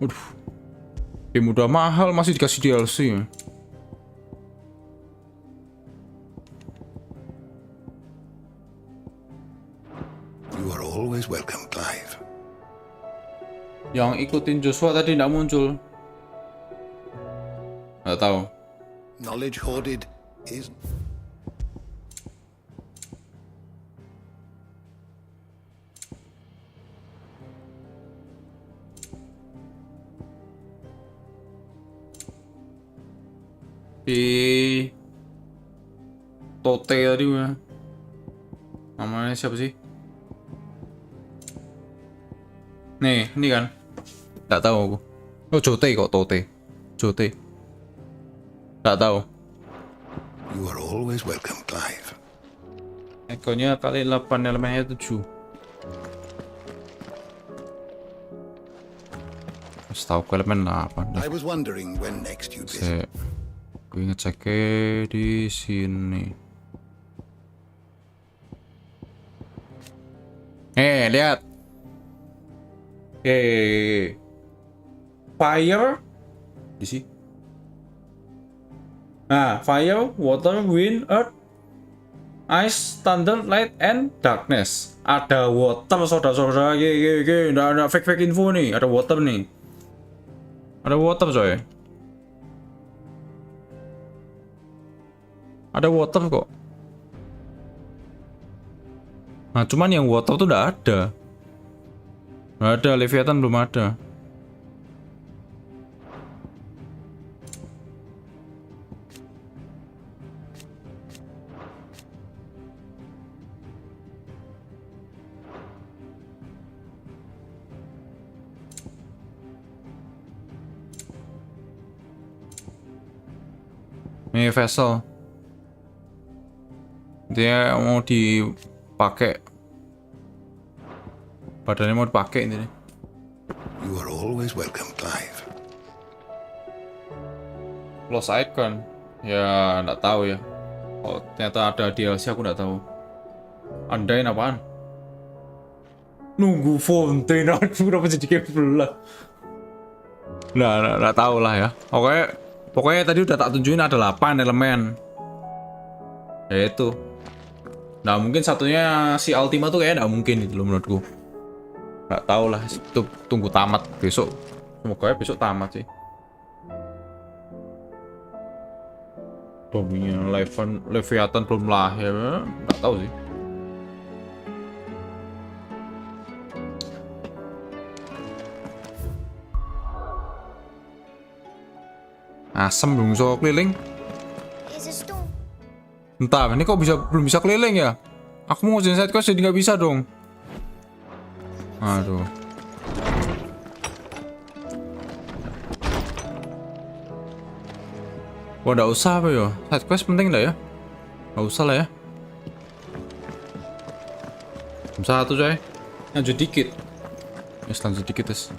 Waduh. Game udah mahal masih dikasih DLC. You are always welcome, Clive. Yang ikutin Joshua tadi nggak muncul. Nggak tahu. Knowledge hoarded is... Di Tote tadi mah. Namanya siapa sih? Nih, ini kan. Nggak tahu aku. Oh, Jote kok Tote. Jote. Nggak tahu. You are always welcome, Clive. Ekornya kali 8, elemennya 7. Setahu aku elemen 8. I was wondering when next you'd visit. Gue ngeceknya di sini. Lihat. Fire di sini. Nah, fire, water, wind, earth, ice, thunder, light, and darkness. Ada water, saudara-saudara. Nggak ada fake info nih. Ada water nih. Ada water, coy. Ada water kok. Nah, cuman yang water tuh nggak ada. Nggak ada, Leviathan belum ada. Ini vessel. Dia mau dipakai. Badannya mau dipakai ini. You are always welcome, Clive. Lost icon. Ya, nggak tahu ya. Oh, ternyata ada DLC aku nggak tahu. Andain apaan? Nunggu fontaine. Aduh, kenapa jadi kayak belah? Nggak tahu lah ya. Pokoknya tadi udah tak tunjukin ada 8 elemen. Ya itu. Nah, mungkin satunya si Ultima tuh kayaknya nggak mungkin itu loh menurutku. Nggak tahu lah, itu tunggu tamat besok. Semoga besok tamat sih. Dominya Leviathan belum lahir, nggak tahu sih. Asem belum bisa keliling. Entah, ini kok belum bisa keliling ya? Aku mau ngerjain side quest jadi nggak bisa dong. Aduh. Wah, nggak usah apa ya? Side quest penting nggak ya? Nggak usah lah ya. Jam 1 coy. Lanjut dikit. Lanjut dikit guys.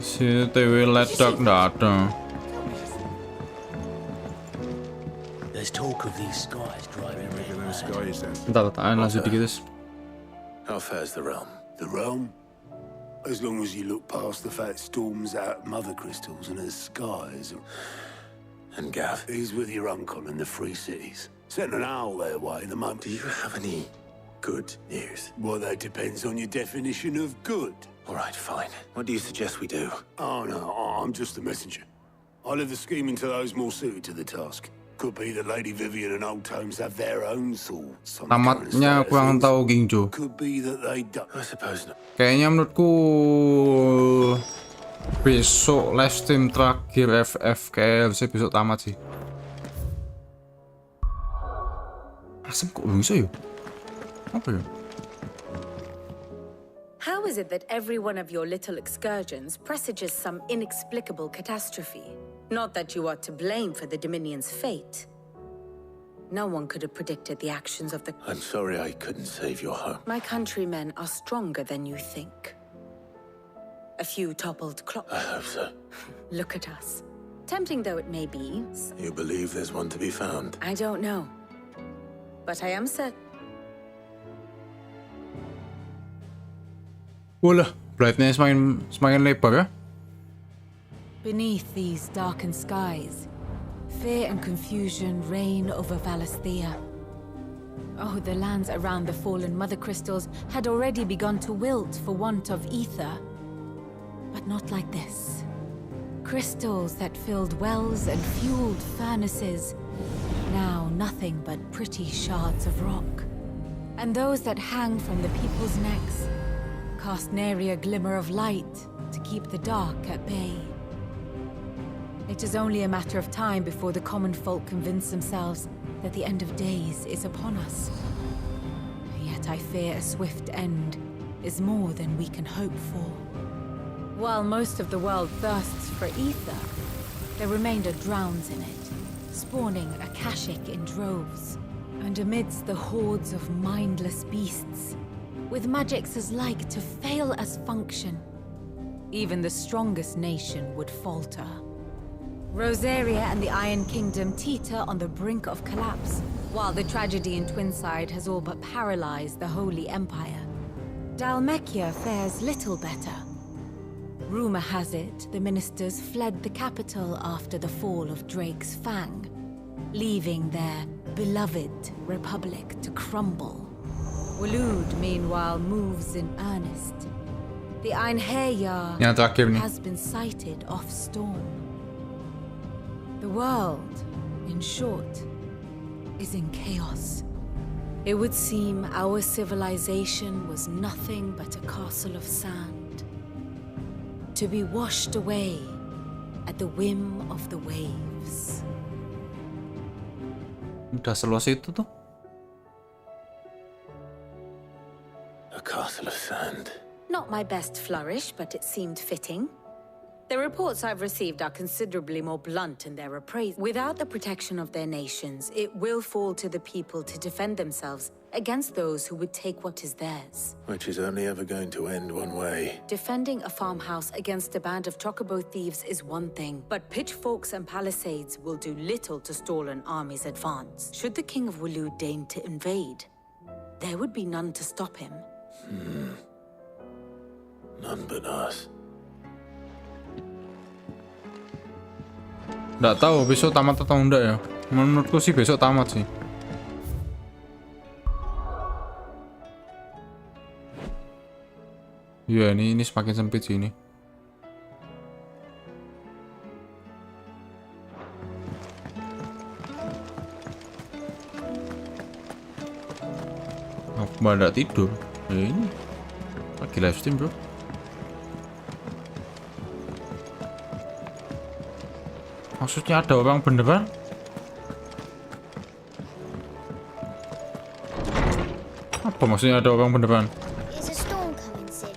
Si TW ledak nggak ada. There's talk of these skies driving regular skies then. Bentar, lanjut dikit guys. How fares the realm? The realm? As long as you look past the fat storms out mother crystals and the skies. And Gav? He's with your uncle in the Free Cities. Sent an owl their way the moment. Do you have any good news? Well, that depends on your definition of good. All right, fine. What do you suggest we do? Oh, no, I'm just the messenger. I leave the scheming to those more suited to the task. Could be that Lady Vivian and Old Tomes have their own thoughts. Tamatnya kurang tahu Gingjo. Could be that they don't. I suppose not. Kayaknya menurutku besok live stream terakhir FF kayak harusnya besok tamat sih. Asem kok bisa ya? Apa ya? How is it that every one of your little excursions presages some inexplicable catastrophe? Not that you are to blame for the Dominion's fate. No one could have predicted the actions of the... I'm sorry I couldn't save your home. My countrymen are stronger than you think. A few toppled clocks. I hope so. Look at us. Tempting though it may be... You believe there's one to be found? I don't know. But I am certain... Wala, brightnya semakin lebar ya. Beneath these darkened skies, fear and confusion reign over Valisthea. Oh, the lands around the fallen mother crystals had already begun to wilt for want of ether. But not like this. Crystals that filled wells and fueled furnaces, now nothing but pretty shards of rock. And those that hang from the people's necks cast nary a glimmer of light to keep the dark at bay. It is only a matter of time before the common folk convince themselves that the end of days is upon us. Yet I fear a swift end is more than we can hope for. While most of the world thirsts for ether, the remainder drowns in it, spawning Akashic in droves. And amidst the hordes of mindless beasts, with magics as like to fail as function, even the strongest nation would falter. Rosaria and the Iron Kingdom teeter on the brink of collapse, while the tragedy in Twinside has all but paralyzed the Holy Empire. Dalmekia fares little better. Rumor has it the ministers fled the capital after the fall of Drake's Fang, leaving their beloved republic to crumble. Waloed, meanwhile, moves in earnest. The Einherjar has been sighted off Storm. The world, in short, is in chaos. It would seem our civilization was nothing but a castle of sand, to be washed away at the whim of the waves. Udah seluas itu tuh. A castle of sand. Not my best flourish, but it seemed fitting. The reports I've received are considerably more blunt in their appraisal. Without the protection of their nations, it will fall to the people to defend themselves against those who would take what is theirs. Which is only ever going to end one way. Defending a farmhouse against a band of chocobo thieves is one thing, but pitchforks and palisades will do little to stall an army's advance. Should the King of Waloed deign to invade, there would be none to stop him. None but us. Nggak tahu besok tamat atau enggak ya. Menurutku sih besok tamat sih. Ya ini semakin sempit sih ini. Aku malah tidur. Ya ini lagi live stream bro. Maksudnya ada orang beneran? Apa maksudnya ada orang beneran? Is a storm coming soon?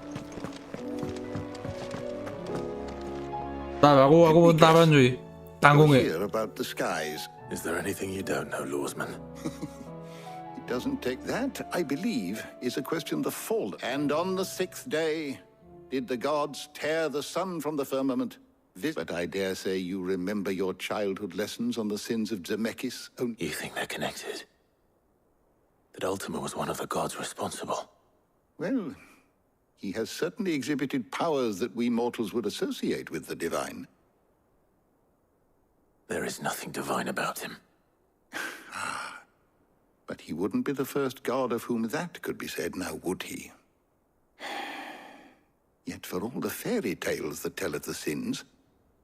Aku bentaran cuy. Tanggung ya. Hear about the skies. Is there anything you don't know, Lawsman? It doesn't take that, I believe, is a question of the fall. And on the 6th day, did the gods tear the sun from the firmament? But I dare say you remember your childhood lessons on the sins of Zemeckis. You think they're connected? That Ultima was one of the gods responsible? Well, he has certainly exhibited powers that we mortals would associate with the divine. There is nothing divine about him. But he wouldn't be the first god of whom that could be said, now would he? Yet for all the fairy tales that tell of the sins,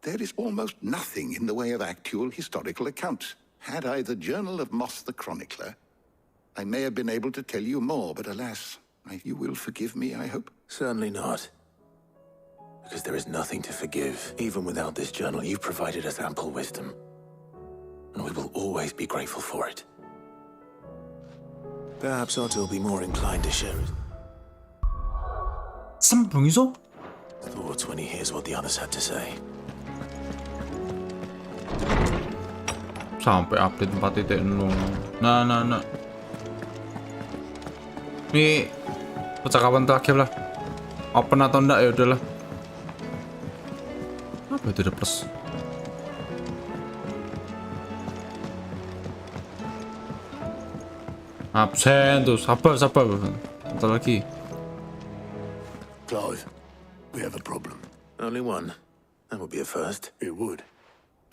there is almost nothing in the way of actual historical accounts. Had I the Journal of Moss the Chronicler, I may have been able to tell you more, but alas, you will forgive me, I hope? Certainly not. Because there is nothing to forgive. Even without this journal, you've provided us ample wisdom. And we will always be grateful for it. Perhaps Otto will be more inclined to share his thoughts when he hears what the others had to say. Sampai update 4.0. Nah. Ini percakapan terakhir lah. Open atau enggak ya udahlah. Apa itu ada plus? Absen tuh, sabar. Bentar lagi. Clive, we have a problem. Only one. That would be a first. It would.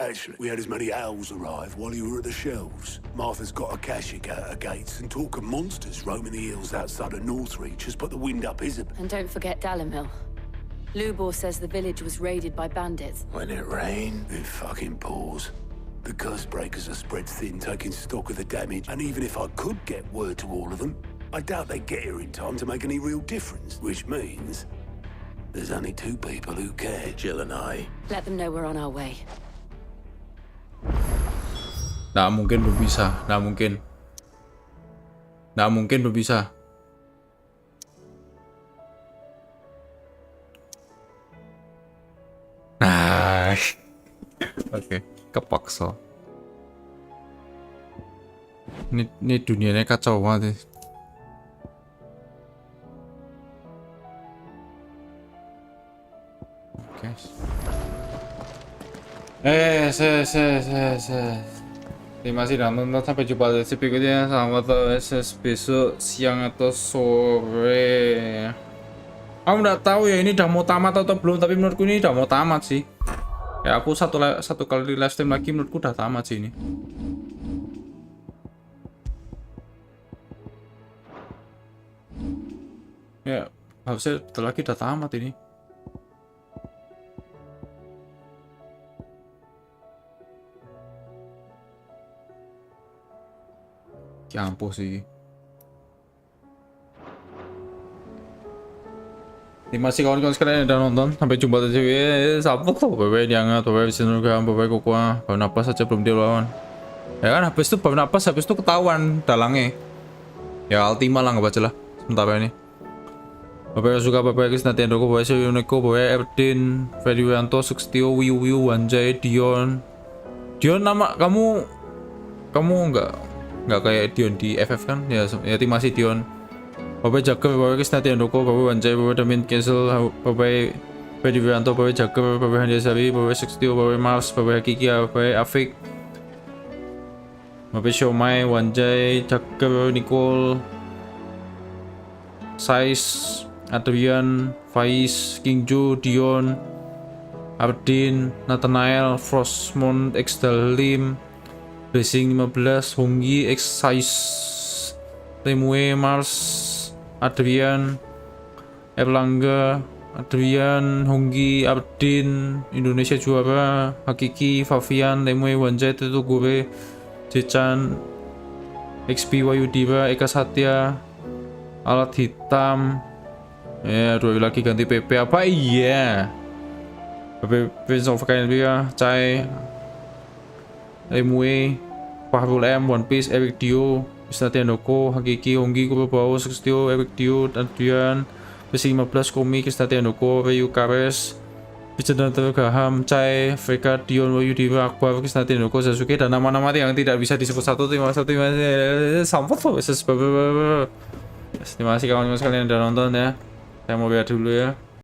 Actually, we had as many owls arrive while you were at the shelves. Martha's got a Kashyyyk out her gates, and talk of monsters roaming the hills outside of Northreach has put the wind up Isabel. And don't forget Dalimil. Lubor says the village was raided by bandits. When it rained? It fucking pours. The curse breakers are spread thin, taking stock of the damage, and even if I could get word to all of them, I doubt they'd get here in time to make any real difference. Which means there's only two people who care. Jill and I. Let them know we're on our way. Nggak mungkin berpisah, nggak mungkin berpisah. Nah, oke, kepaksa. Ini dunianya kacau banget. Oke. Terima kasih sudah nonton, sampai jumpa di episode berikutnya. Selamat besok siang atau sore. Aku nggak tahu ya ini udah mau tamat atau belum, tapi menurutku ini udah mau tamat sih. Ya aku satu kali live stream lagi, menurutku udah tamat sih ini. Ya harusnya bentar lagi udah tamat ini. Ampuh sih. Terima kasih kawan-kawan sekalian yang udah nonton. Sampai jumpa di video sampai bye-bye diangat, bye-bye Sinurgam, bye-bye Kokoa. Baru napas aja belum dilawan. Ya kan habis itu baru napas, habis itu ketahuan dalangnya. Ya Ultima lah nggak baca lah sementara ini. Bye-bye Suka, bye-bye Krisnati Andoko, bye-bye Yuneko, bye-bye Erdin, Fediwanto, Sukstio, Wiu, Wanjay, Dion. Dion nama kamu nggak kayak Dion di FF kan ya terima kasih Dion. Bye-bye Jager, bye-bye Krisnati Andoko, bye-bye Wanjay, bye-bye Damin Castle, bye-bye Fedi Wiranto, bye-bye Jager, bye-bye Handiasari, bye-bye Sextio, bye-bye Mars, bye-bye Kiki, bye-bye Afik, bye-bye Shomai, Wanjay, Jager, Nicole, Sais, Adrian, Faiz, Kingju, Dion, Ardin, Nathanael, Frostmont, Exdalim, Blessing 15, Hongyi, Excise, Temue, Mars, Adrian, Erlangga, Adrian, Hongyi, Ardin, Indonesia Juara, Hakiki, Favian, Temue, Wanjay, Tetugure, Jechan, XP Wayudira, Eka Satya, Alat Hitam. Ya, 2 lagi ganti PP apa? Iya. PP Prince of Kainbia, Chai, Emue, Fahrul M, One Piece, Eric Dio, Krisnati Andoko, Hakiki, Hongyi, Kurobao, Sextio, Eric Dio, Adrian, PC 15, Komi, Krisnati Andoko, Ryu Kares, Bicara Gaham, Chai, Vega, Dion, Wahyudi, Akbar, Krisnati, Nuko, Sasuke, dan nama-nama yang tidak bisa disebut satu. Terima kasih samput loh. Terima kasih kawan-kawan sekalian yang udah nonton ya. Saya mau lihat dulu ya.